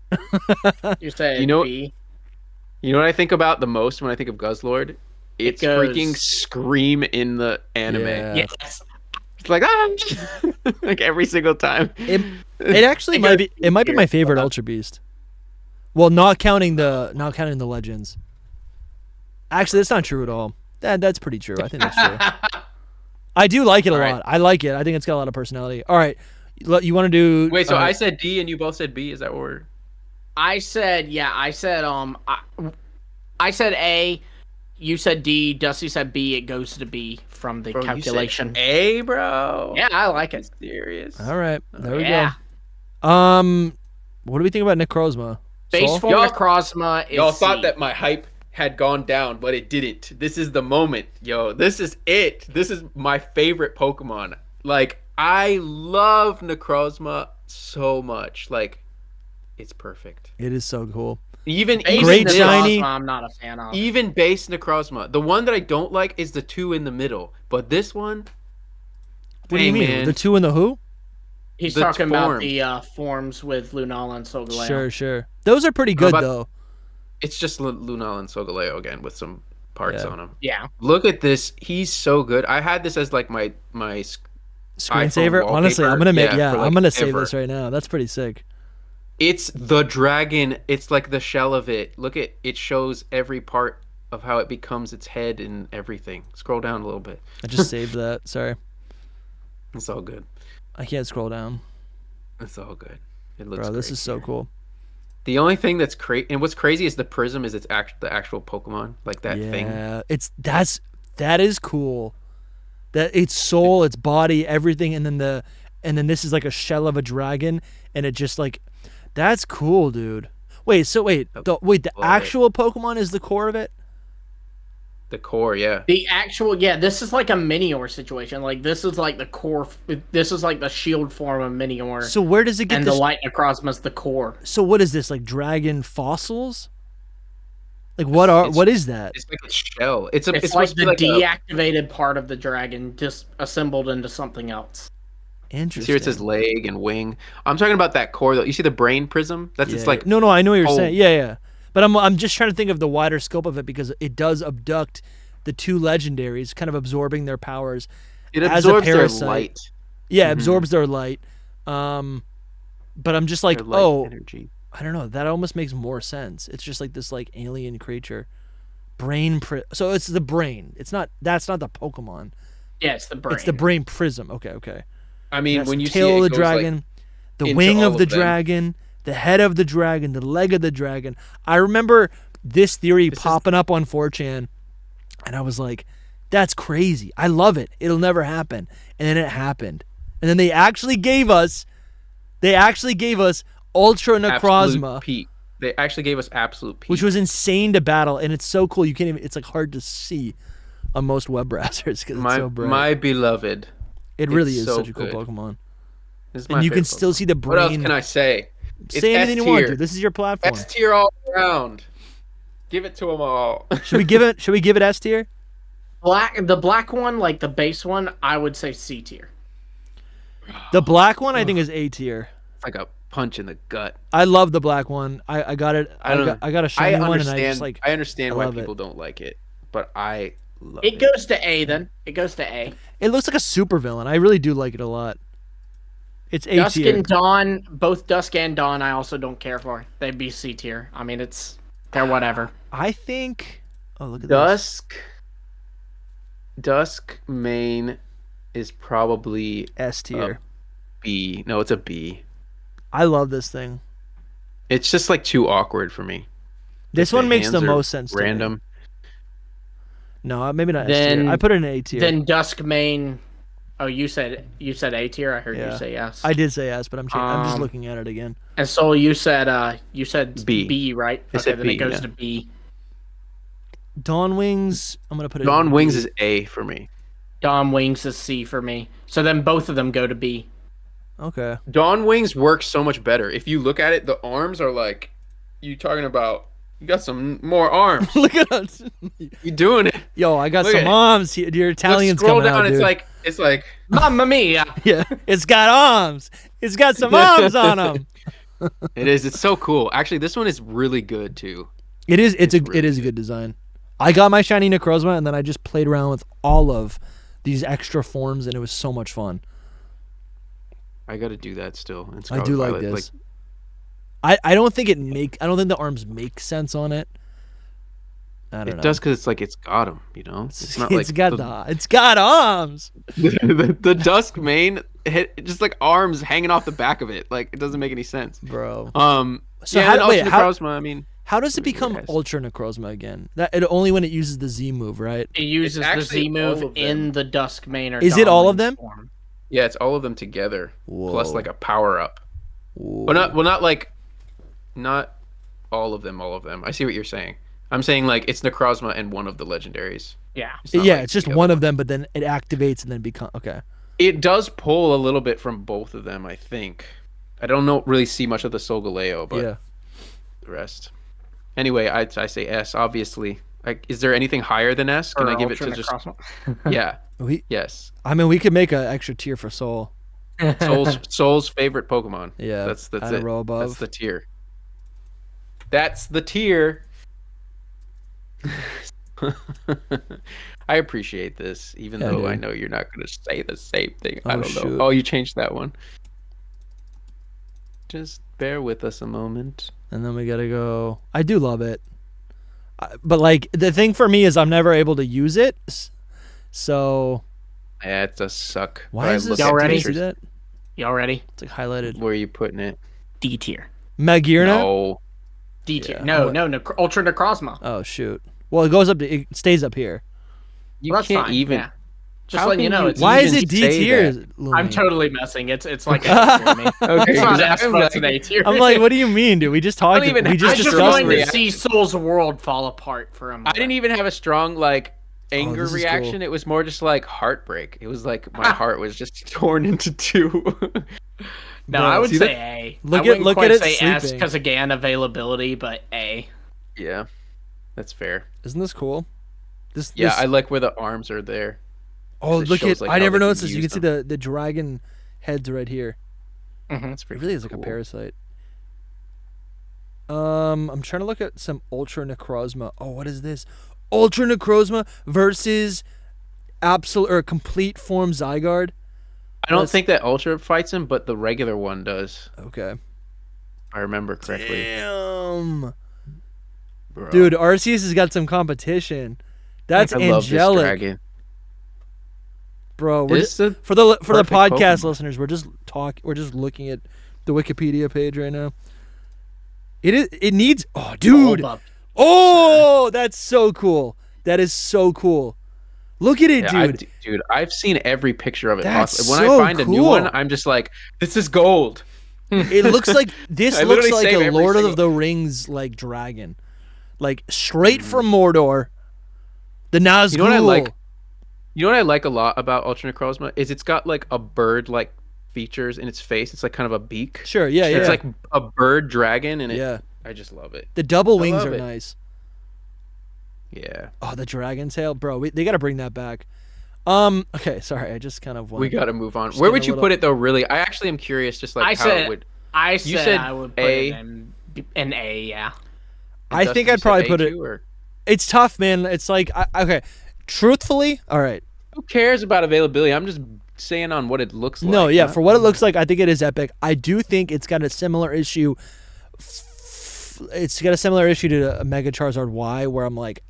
You said B. You know what I think about the most when I think of Guzzlord? It's freaking Scream in the anime. Yeah. Yes. It's like like every single time. It actually might be. It might be my favorite Ultra Beast. Well, not counting the legends. Actually, that's not true at all. That's pretty true. I think that's true. I do like it a lot. I like it. I think it's got a lot of personality. All right, you want to do? Wait, so I said D and you both said B. Is that what we're? I said I said A. You said D. Dusty said B. It goes to B from the calculation. You said A, bro. Yeah, I like it. Serious. All right, there we go. What do we think about Necrozma? Base form Necrozma is Y'all thought C. that my hype had gone down, but it didn't. This is the moment, yo. This is it. This is my favorite Pokemon. Like, I love Necrozma so much. Like, it's perfect. It is so cool. Even great shiny. I'm not a fan of. Even base Necrozma. The one that I don't like is the two in the middle. But this one. What do you mean? Man, the two in the who? He's talking about the forms with Lunala and Solgaleo. Sure. Those are pretty good though. It's just Lunala and Solgaleo again with some parts on them. Yeah. Look at this. He's so good. I had this as like my screensaver. Honestly, I'm gonna save this right now. That's pretty sick. It's the dragon. It's like the shell of it. Look at it. Shows every part of how it becomes its head and everything. Scroll down a little bit. I just saved that. Sorry. It's all good. I can't scroll down. It's all good. It looks. Bro, this great is so cool. The only thing that's crazy, and what's crazy is the prism is the actual Pokemon, like that thing. Yeah, that is cool. That its soul, its body, everything, and then this is like a shell of a dragon, and it just like. That's cool, dude. The actual Pokemon is the core of it? The core, yeah. The actual, this is like a Minior situation. Like, this is like the core. This is like the shield form of Minior. So where does it get and this? the Light Necrozma's the core. So what is this, like dragon fossils? Like what is that? It's like a shell. It's like the like deactivated part of the dragon just assembled into something else. Interesting. Here it says leg and wing. I'm talking about that core though. You see the brain prism? That's it's like no, I know what you're saying. Yeah. But I'm just trying to think of the wider scope of it because it does abduct the 2 legendaries, kind of absorbing their powers. It absorbs their light. Yeah, absorbs their light. But I'm just like, energy. I don't know. That almost makes more sense. It's just like this like alien creature. So it's the brain. That's not the Pokemon. Yeah, it's the brain. It's the brain prism. Okay. I mean, when you see tail it, of the dragon, the wing of the dragon, the head of the dragon, the leg of the dragon. I remember this theory popping up on 4chan, and I was like, that's crazy. I love it. It'll never happen. And then it happened. And then they actually gave us Ultra Necrozma. They actually gave us absolute P. Which was insane to battle, and it's so cool. You can't even, it's like hard to see on most web browsers because it's so bright. My beloved. It really is so such a cool good. Pokemon. And you can still see the brain. What else can I say? Say anything you want to. This is your platform. S tier all around. Give it to them all. Should we give it S tier? The black one, like the base one, I would say C tier. The black one, I think, is A tier. It's like a punch in the gut. I love the black one. I got it. I got a shiny one, and I just like. I understand why people don't like it, but I love it. It goes to A then. It goes to A. It looks like a super villain. I really do like it a lot. It's A tier. Dusk and Dawn, both Dusk and Dawn, I also don't care for. They'd be C tier. I mean, they're whatever. I think. Oh, look at this. Dusk main is probably S tier. B. No, it's a B. I love this thing. It's just like too awkward for me. This one makes the most sense to me. Random. No, maybe not S tier. I put it in A tier. Then Dusk main. Oh, you said A tier. I heard you say yes. I did say yes, but I'm just looking at it again. And so you said B. B, right? Okay, then it goes to B. Dawn Wings. I'm gonna put it. Dawn Wings is A for me. Dawn Wings is C for me. So then both of them go to B. Okay. Dawn Wings works so much better. If you look at it, the arms are like, you talking about, you got some more arms. Look at us. You doing it. Yo, I got some arms. Your Italian's scroll coming down, out, dude. it's like, Mamma mia. Yeah, it's got arms. It's got some arms on them. It is. It's so cool. Actually, this one is really good too. It is. It is a good design. I got my shiny Necrozma, and then I just played around with all of these extra forms, and it was so much fun. I got to do that still. I do like this. I don't think I don't think the arms make sense on it. I don't know. It does because it's like it's got them. You know, it's not like it's got arms. the Dusk main just like arms hanging off the back of it. Like it doesn't make any sense, bro. So Necrozma, I mean. How does it become Ultra Necrozma again? Only when it uses the Z move, right? It uses the Z move in the Dusk main. Or is it all of them? Form. Yeah, it's all of them together. Whoa. Plus like a power up. Well, not all of them. I see what you're saying. I'm saying like it's Necrozma and one of the legendaries. Yeah. It's just one of them, but then it activates and then okay. It does pull a little bit from both of them, I think. I don't really see much of the Solgaleo, but the rest. Anyway, I say S, obviously. Is there anything higher than S? Can I give it to just... Yeah. Yes. I mean, we could make an extra tier for Soul. Soul's favorite Pokemon. Yeah. That's it. A row above. That's the tier. That's the tier. I appreciate this, even though I know you're not going to say the same thing. I don't know. Oh, you changed that one. Just bear with us a moment. And then we gotta go. I do love it, but like the thing for me is I'm never able to use it. So yeah, it does suck. Why is this? Y'all ready? See that? Y'all ready? It's like highlighted. Where are you putting it? D tier. Magearna? No. D tier. Yeah. No. Ultra Necrozma. Oh shoot. Well, it stays up here. You can't even. Yeah. Just letting you know. Why is it D tier? I'm totally messing. It's like a tier to me. Okay, it's not S, but it's an A tier. I'm like, what do you mean, dude? We just talked. I just going to see Soul's world fall apart for a moment. I didn't even have a strong anger this is reaction. cool. It was more just like heartbreak. It was like my heart was just torn into two. No, Bro, I would see say that? A. Look I wouldn't look quite at it say S sleeping. because again availability, but A. Yeah, that's fair. Isn't this cool? This Yeah, this, I like where the arms are there. oh it look shows, at like, I how never they can noticed this. You use can see the dragon heads right here. That's It pretty really is like a cool. parasite. I'm trying to look at some Ultra Necrozma. Oh, what is this? Ultra Necrozma versus absolute or complete form Zygarde. I don't Let's- think that Ultra fights him, but the regular one does. Okay. If I remember correctly. Damn. Bro. Dude, Arceus has got some competition. That's I love this angelic, dragon. bro. We're This is for the perfect podcast Pokemon. listeners, we're just looking at the Wikipedia page right now. It needs dude. Bulb up. Oh, that's so cool. That is so cool. Look at it, Yeah, dude. dude, I've seen every picture of it. That's possible. When so I find a new cool. one, I'm just like, this is gold. It looks like this I looks literally like save a every Lord of single- the Rings like dragon. Like straight from Mordor. The Nazgul. You know what I like? You know what I like a lot about Ultra Necrozma is it's got like a bird-like features in its face. It's like kind of a beak. Sure, yeah, yeah. It's like a bird dragon, and yeah. I just love it. The double I wings love are it. nice. Yeah, Oh, the dragon tail, bro. They got to bring that back. Okay, sorry. I just kind of went. we got to move on. Just Where getting would a you little- put it though? Really, I actually am curious. Just like I how said it would. I You said said I would put A. it in A, yeah. I think I'd probably put it. Or, It's tough, man. It's like okay. Truthfully, all right. who cares about availability? I'm just saying on what it looks like. No, yeah, not- for what it looks like, I think it is epic. I do think it's got a similar issue. It's got a similar issue to a Mega Charizard Y, where I'm like,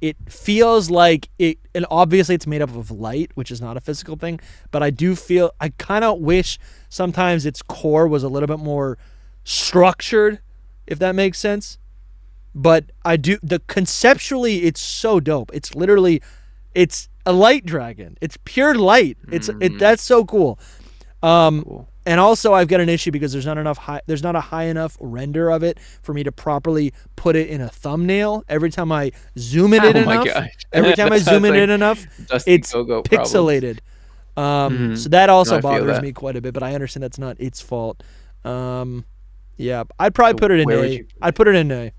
it feels like it, and obviously it's made up of light, which is not a physical thing. But I do feel, I kind of wish sometimes its core was a little bit more structured, if that makes sense. But I do, conceptually, it's so dope. It's literally, it's a light dragon. It's pure light. That's so cool. Cool. And also, I've got an issue because there's not a high enough render of it for me to properly put it in a thumbnail. Every time I zoom it in Oh my enough, gosh. every time I That zoom sounds it like in enough, it's DustyGogoat problems. pixelated. So that also No, I feel bothers that. me quite a bit. But I understand that's not its fault. Yeah, I'd probably put it in Where would A. you put I'd put it in A.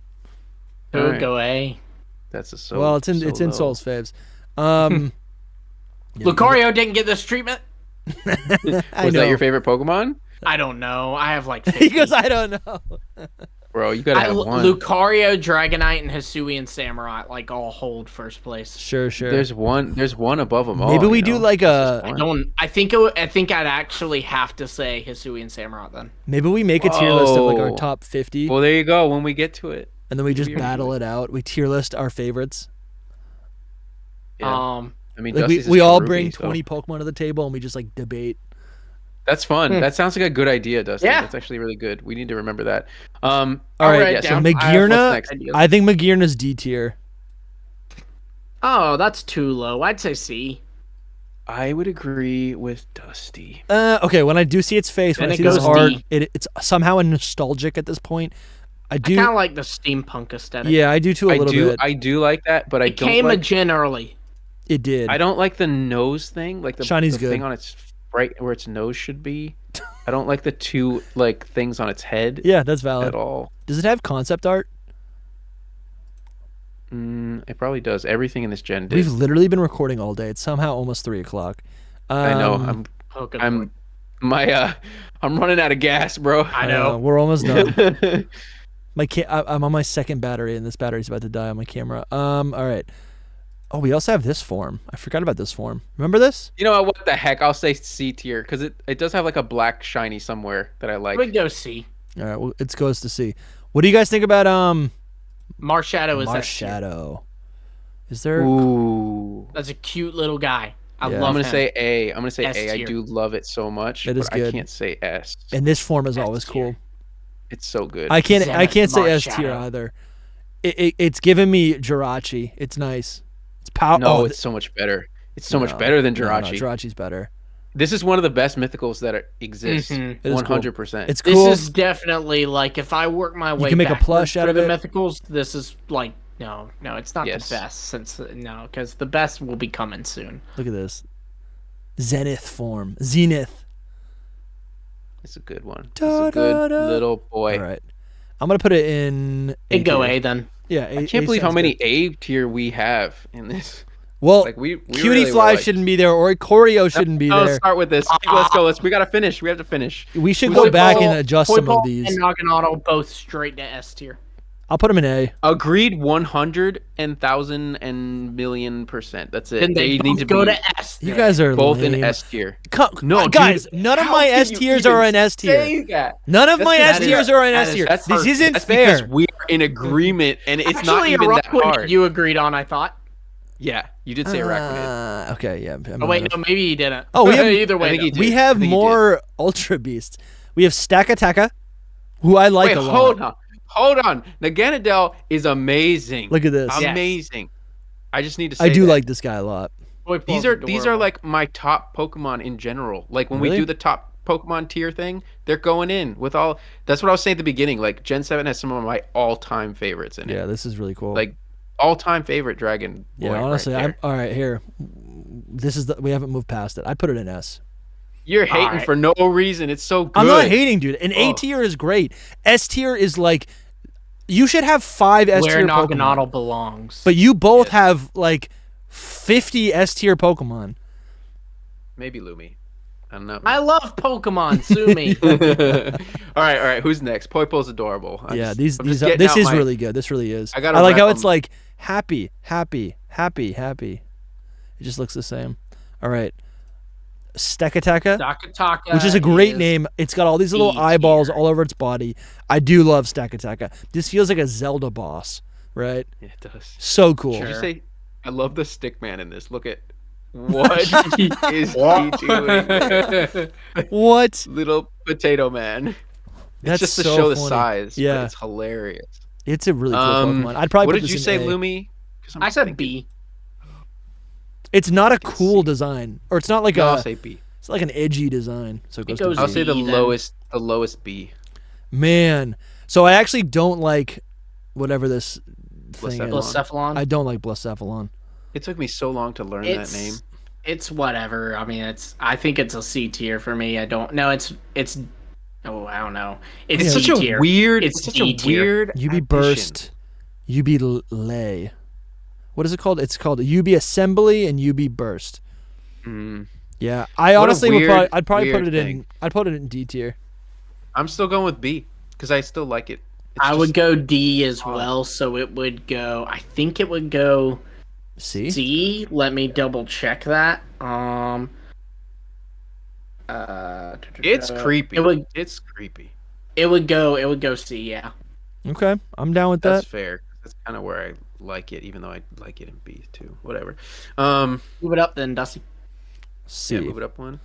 Who would Alright. go A? That's a so. Well, it's in low. Soul's faves. Yeah, Lucario didn't get this treatment? I Was know. that your favorite Pokemon? I don't know. I have like He 50. goes, I don't know. Bro, you gotta have one. Lucario, Dragonite, and Hisuian Samurai like all hold first place. Sure. There's one above them all. Maybe we you do know? like It's just a. one. I think I'd actually have to say Hisuian Samurai then. Maybe we make a tier list of like our Whoa. top 50, Well, there you go. When we get to it. and then we just maybe we battle do it out. We tier list our favorites. Yeah. I mean, Like Dusty's we is all Cherubi, bring so 20 Pokemon to the table, and we just like debate. That's fun. That sounds like a good idea, Dusty. Yeah. That's actually really good. We need to remember that. All All right. right, Yeah, so down. Magearna, What's next? I think Magearna's D tier. Oh, that's too low. I'd say C. I would agree with Dusty. Okay, when I do see its face, when Then I it see this goes art, D. it's somehow nostalgic at this point. I I do, kind of like the steampunk aesthetic. yeah, I do too a little bit. I do like that, but I It don't came a like. gen early. It did. I don't like the nose thing, like the Shiny's the thing good. on its right where its nose should be. I don't like the two like things on its head Yeah, that's valid. at all. Does it have concept art? It probably does. Everything in this gen did. We've literally been recording all day. It's somehow almost 3:00. I know. Pokemon. I'm running out of gas, bro. I know. We're almost done. I'm on my second battery, and this battery's about to die on my camera. All right. Oh, we also have this form. I forgot about this form. Remember this? You know what the heck? I'll say C tier because it does have like a black shiny somewhere that I like. We go C. All right. Well, it goes to C. What do you guys think about Marshadow is S tier. Marshadow? Is there? Ooh. That's a cute little guy. I Yeah. love I'm gonna him. say A. I'm gonna say S A. I tier. do love it so much. It is but good. I can't say S. And this form is S always tier. cool. It's so good. I can't say S Marshadow. tier either. It's giving me Jirachi. It's nice. It's powerful. No, it's so much better. It's so much better than Jirachi. Jirachi's better. This is one of the best mythicals that exist. Mhm. It is cool. 100%. It's This cool. is definitely like if I work my way can make a backwards plush out through of the it. mythicals, this is like No, it's not Yes. the best. Because the best will be coming soon. Look at this. Zenith form. Zenith. It's a good one. It's a good little boy. All right. I'm going to put it in It'd go tier. A then. Yeah, I can't believe how many A tier we have in this. Well, Like we Cutie really Fly were, like, shouldn't be there, or Choreo shouldn't be Oh, there. let's start with this. Let's go. We gotta finish. We have to finish. We should go back and adjust some of Poipole these. and Naganadel both straight to S tier. I'll put them in A. Agreed, 100,000 and million%. That's it. Then they need to go be to S. You guys are both lame. in S tier. No, guys, none of my S tiers are in S tier. None of my S tiers are in S tier. This isn't fair. Because we are in agreement, and it's not Actually, even that Araquanid hard. You agreed on, I thought. Yeah, you did say Araquanid. Okay, yeah. Oh wait, no, maybe he didn't. Oh, we have, either way. I think he did. we have more Ultra Beasts. We have Stakataka, who I like a lot. Hold on. Naganadel is amazing. Look at this. Amazing. I just need to say I do that. like this guy a lot. These are like my top Pokemon in general. Like when we do the top Pokemon tier thing, they're going in with all. That's what I was saying at the beginning. Like Gen 7 has some of my all-time favorites in it. Yeah, this is really cool. Like all-time favorite Dragon Boy. yeah, honestly, right there. all right. Here, this is we haven't moved past it. I put it in S. You're hating for no reason. It's so good. I'm not hating, dude. An A tier is great. S tier is like you should have 5 S tier where Pokemon. Naganadel belongs. But you both have like 50 S tier Pokemon. Maybe Lumi. I don't know. I love Pokemon. Sue me. all right. Who's next? Poipole's adorable. This is really good. This really is. I like how it's like happy. It just looks the same. All right. Stakataka, which is a great name. It's got all these little eyeballs all over its body. I do love Stakataka. This feels like a Zelda boss, right? Yeah, it does. So cool. Should you say, I love the Stickman in this. Look at what is he doing there? What? Little potato man. That's it's just to so show the funny. size. Yeah. But it's hilarious. It's a really cool Pokemon. I'd probably what put did this you in say, A. Lumi? I said B. It's not a cool design, or it's not like I'll say B. It's like an edgy design. So it goes to I'll B. say the then. lowest B. Man, so I actually don't like whatever this thing is. Blacephalon. I don't like Blacephalon. It took me so long to learn that name. It's whatever. I mean, I think it's a C tier for me. I don't know. It's. Oh, I don't know. It's such D tier. a weird. It's such D a tier. weird. UB Burst, UB Lay. What is it called? It's called UB Assembly and UB Burst. Mm. Yeah, I What a honestly weird, I'd probably put weird it in. thing. I'd put it in D tier. I'm still going with B because I still like it. I would go D as well. So it would go. I think it would go C. C. Let me double check that. It's creepy. It's creepy. It would go C. Yeah. Okay, I'm down with That's that. fair. That's kind of where I like it, even though I like it in B too. Whatever. Move it up then, Dusty. C. Yeah, move it up one.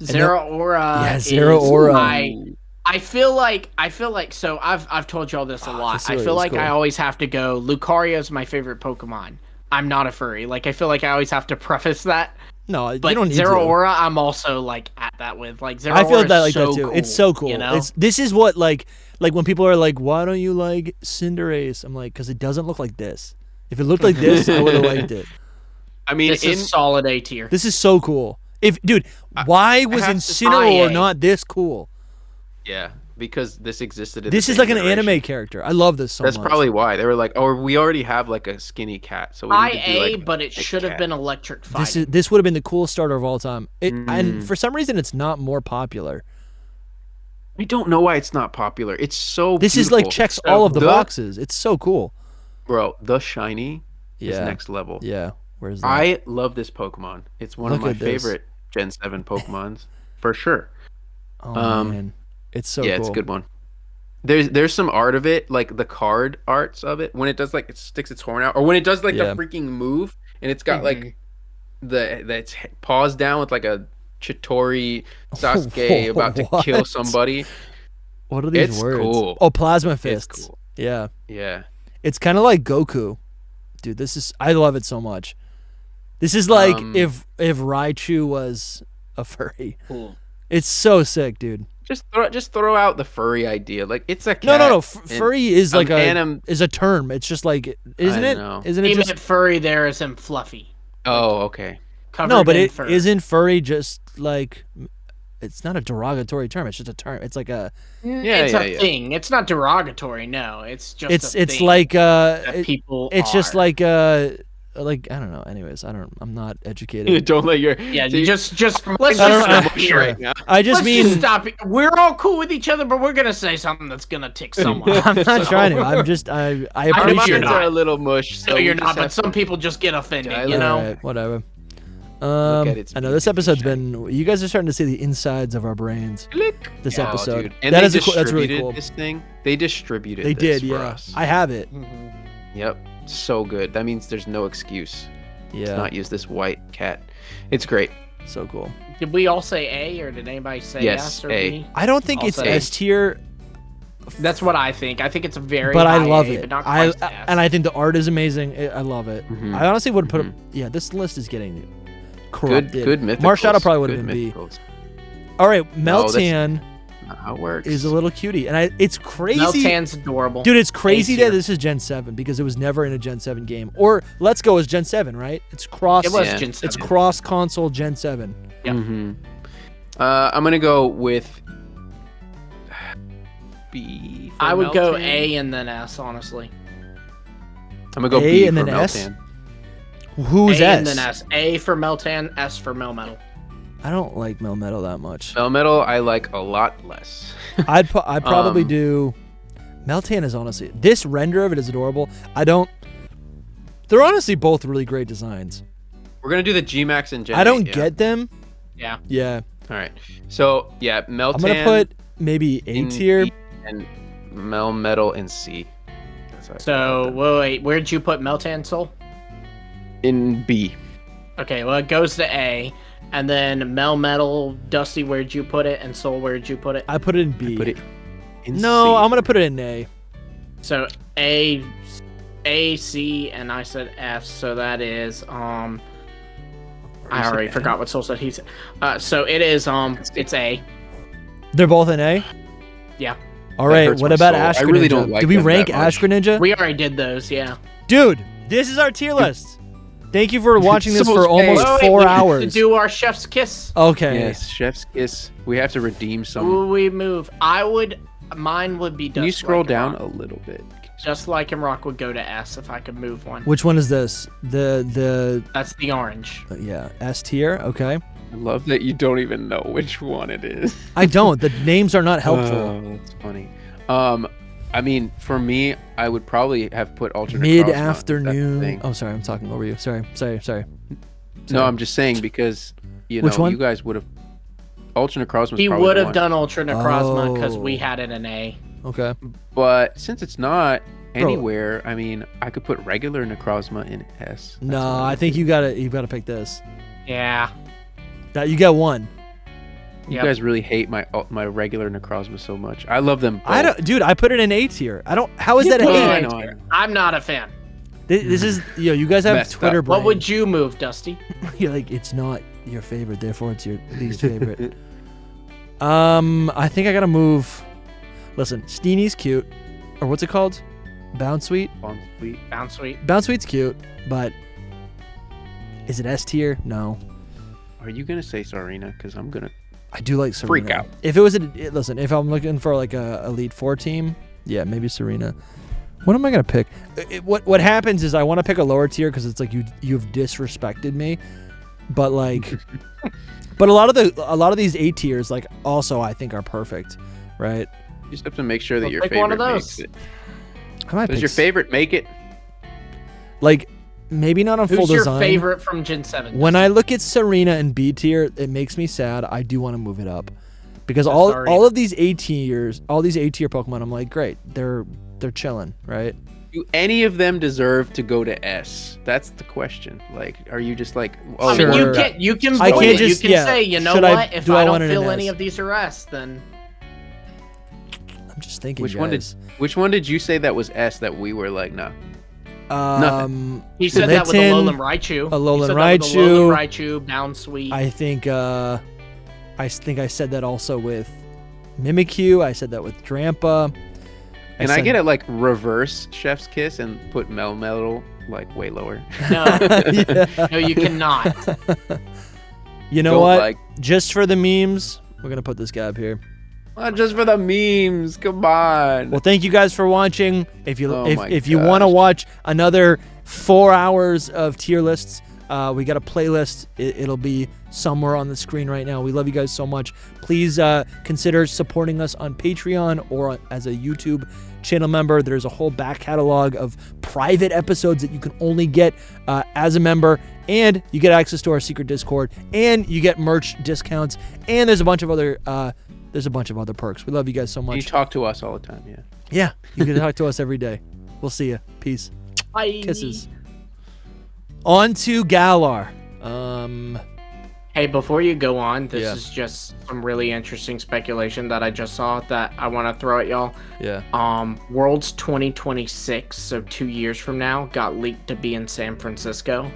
Zeraora. Yeah, Zeraora. I feel like so I've told y'all this a lot. I feel like cool. I always have to go. Lucario's my favorite Pokemon. I'm not a furry. Like I feel like I always have to preface that. No, But you don't need Zeraora, I'm also like at that with like Zeraora. I feel that like so that too. Cool, It's so cool. You know? This is what like when people are like, why don't you like Cinderace? I'm like, because it doesn't look like this. If it looked like this, I would have liked it. I mean, this is solid A tier. This is so cool. Why was Incineroar not this cool? Yeah, because this existed. In This the is same like an generation. anime character. I love this so much. That's probably why they were like, "Oh, we already have like a skinny cat, so we need to do IA, like but it a should have cat." been electric fighting. This would have been the coolest starter of all time. And for some reason, it's not more popular. I don't know why it's not popular. It's so. This beautiful. is like checks all of the boxes. It's so cool. Bro, the shiny is next level. Yeah. Where's that? I love this Pokemon. It's one of my Look at this. favorite Gen 7 Pokemons for sure. Oh man, it's so yeah, cool. it's a good one. There's some art of it, like the card arts of it, when it does like it sticks its horn out, or when it does like the freaking move, and it's got like its paws down with like a Chitauri Sasuke about to kill somebody. What are these It's words? cool. Oh, Plasma Fists. It's cool. Yeah. Yeah. It's kind of like Goku. Dude, I love it so much. This is like if Raichu was a furry. Cool. It's so sick, dude. Just throw out the furry idea. Like it's a cat. No. Furry is like is a term. It's just like, isn't it? Know. Isn't it He just meant furry there as in fluffy. Oh, okay. Covered no? But in it fur. isn't furry just like. It's not a derogatory term. It's just a term. It's like a. It's a thing. It's not derogatory. No, it's just. It's thing like that people. It's just are. like I don't know. Anyways, I'm not educated. Don't let your just let's I don't just know. stop here right now. I just Let's stop. We're all cool with each other, but we're gonna say something that's gonna tick someone. I'm not trying to. I'm just I appreciate you're it. not. are a little mush. So you're not, but some people just get offended. You know. Alright, whatever. at I know this episode's been. You guys are starting to see the insides of our brains. This Yeah, episode. dude. And That they is that's really distributed cool. This thing, they distributed. They this did, for yeah. us. I have it. Yep, so good. That means there's no excuse to Yeah, not use this white cat. It's great. so cool. Did we all say A, or did anybody say Yes, S or A. B? I don't think I'll it's say- S tier, That's what I think. I think it's a very. but I high love A, it. But not I quite S. and I think the art is amazing. I love it. Mhm. I honestly would put. Mhm. Yeah, this list is getting Good, corrupted. good mythicals. Marshadow probably would have Good been B. mythicals. All right, No, that's- Meltan Not how it works. is a little cutie, and it's crazy. Meltan's adorable. Dude, it's crazy A tier. that this is Gen 7 because it was never in a Gen 7 game. Or Let's Go is Gen 7, right? It's cross. It was Yeah. Gen 7. It's cross console Gen 7. Yep. Mm-hmm. I'm gonna go with B. For I would go Meltan. A and then S, honestly. I'm gonna go A B and for then S? Meltan. Who's A S? and then S. A for Meltan, S for Melmetal. I don't like Melmetal that much. Melmetal I like a lot less. I'd probably Um, do. Meltan is honestly, this render of it is adorable. They're honestly both really great designs. We're gonna do the G-Max and Gen I don't 8, yeah. get them. Yeah. Yeah, All right. So yeah, Meltan. I'm gonna put maybe A in tier. B and Melmetal in C. That's how I feel So, about wait, where'd you put Meltan, Soul? that. In B. Okay, well, it goes to A. And then Melmetal, Dusty, where'd you put it? And Soul, where'd you put it? I put it in B. Put it in no, C. I'm gonna put it in A. So, A, C, and I said S. So that is, I said already A. forgot what Soul said. He said, so it is, it's A. They're both in A. Yeah. All That right. hurts What my about soul. I Ash really Greninja? don't like Did we them rank that much. Ash Greninja? We already did those, yeah. Dude, this is our tier list. Thank you for watching this So for almost fake. Wait, 4 we have hours. to do our chef's kiss. Okay. Yes, Chef's Kiss. We have to redeem some. Who we move? Mine would be. Can you scroll down a little bit? Just Like and Rock would go to S if I could move one. Which one is this? The That's the orange. yeah, S tier. Okay. I love that you don't even know which one it is. I don't. The names are not helpful. Oh, that's funny. I mean, for me, I would probably have put alternate Mid Cosmog, if that's the afternoon. thing. Oh, sorry, I'm talking over you. Sorry. No, I'm just saying because Which one? you guys would have alternate Cosmog. He would have done Ultra Necrozma because we Oh. had it in A. Okay. But since it's not anywhere, I mean, I could put regular Necrozma in S. That's No, what I would think do. you gotta pick this. Yeah. That you got one. You Yep. guys really hate my regular Necrozma so much. I love them both. I don't, dude. I put it in A tier. I don't. How is that put it A? in I know. I'm not a fan. This is you guys have Messed Twitter up. brain. What would you move, Dusty? You're like, it's not your favorite, therefore it's your least favorite. I think I gotta move. Listen, Steenie's cute, or what's it called? Bounce Sweet. Fun, sweet. Bounce Sweet. Bounce Sweet's cute, but is it S tier? No. Are you gonna say Sarina? Because I'm gonna. I do like Serena. Freak out. If it was listen, if I'm looking for like a Elite Four team, yeah, maybe Serena. What am I gonna pick? What happens is I want to pick a lower tier because it's like you've disrespected me, but like, but a lot of these A tiers like also I think are perfect, right? You just have to make sure that Well, your pick favorite one of makes those. it. I might Does pick your favorite make it? like maybe not on full Who's your design. favorite from Gen 7? When I look at Serena and B tier, it makes me sad. I do want to move it up because So all Serena. of these A tiers, all these A tier Pokemon, I'm like, great, they're chilling, right? Do any of them deserve to go to S? That's the question. Like, are you just like, oh, I mean, Sure. you can I vote can't it. just- You can yeah. say, you know Should I- what? If do I I want don't it in feel any S? of these are S, then I'm just thinking, which one did you say that was S that we were like, no? he said that with a Litten, Alolan Raichu. Alolan He said that with Raichu. Alolan Raichu, Bound Sweet. I think I said that also with Mimikyu. I said that with Drampa. Can I get it like reverse Chef's Kiss and put Melmetal like way lower? No, Yeah. no, you cannot. You know Don't what? like- Just for the memes, we're gonna put this guy up here. Not just for the memes. Come on. Well, thank you guys for watching. If you Oh my if you want to gosh. watch another 4 hours of tier lists, we got a playlist. It'll be somewhere on the screen right now. We love you guys so much. Please consider supporting us on Patreon or as a YouTube channel member. There's a whole back catalog of private episodes that you can only get as a member, and you get access to our secret Discord, and you get merch discounts, and there's a bunch of other perks. We love you guys so You much. talk to us all the time, yeah. Yeah, you can talk to us every day. We'll see you. Peace. Bye. Kisses. On to Galar. Hey, before you go on, this Yeah. is just some really interesting speculation that I just saw that I want to throw at y'all. Yeah. Worlds 2026, so 2 years from now, got leaked to be in San Francisco.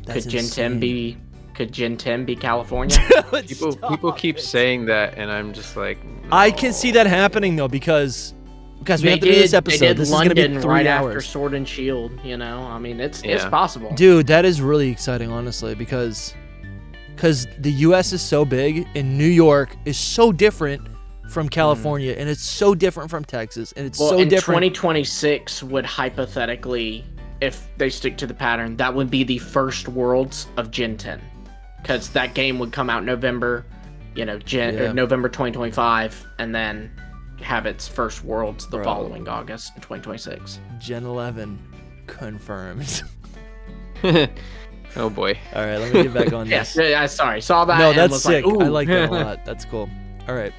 That's Could Gen 10 insane. be California? People keep saying that, and I'm just like, I can see that happening though because we have to do this episode. They did This London is gonna be 3 right after hours. Sword and Shield. You know, I mean, it's Yeah. possible. Dude, that is really exciting, honestly, because the U.S. is so big and New York is so different from California, and it's so different from Texas, and it's Well, so in different. 2026 would hypothetically, if they stick to the pattern, that would be the first Worlds of Gen 10, because that game would come out November, November 2025, and then have its first Worlds the Bro. following August in 2026. Gen 11 confirmed. oh boy. All right, let me get back on Yeah, this. sorry, saw that. No, and that's was sick. Like, I like that a lot. That's cool. All right.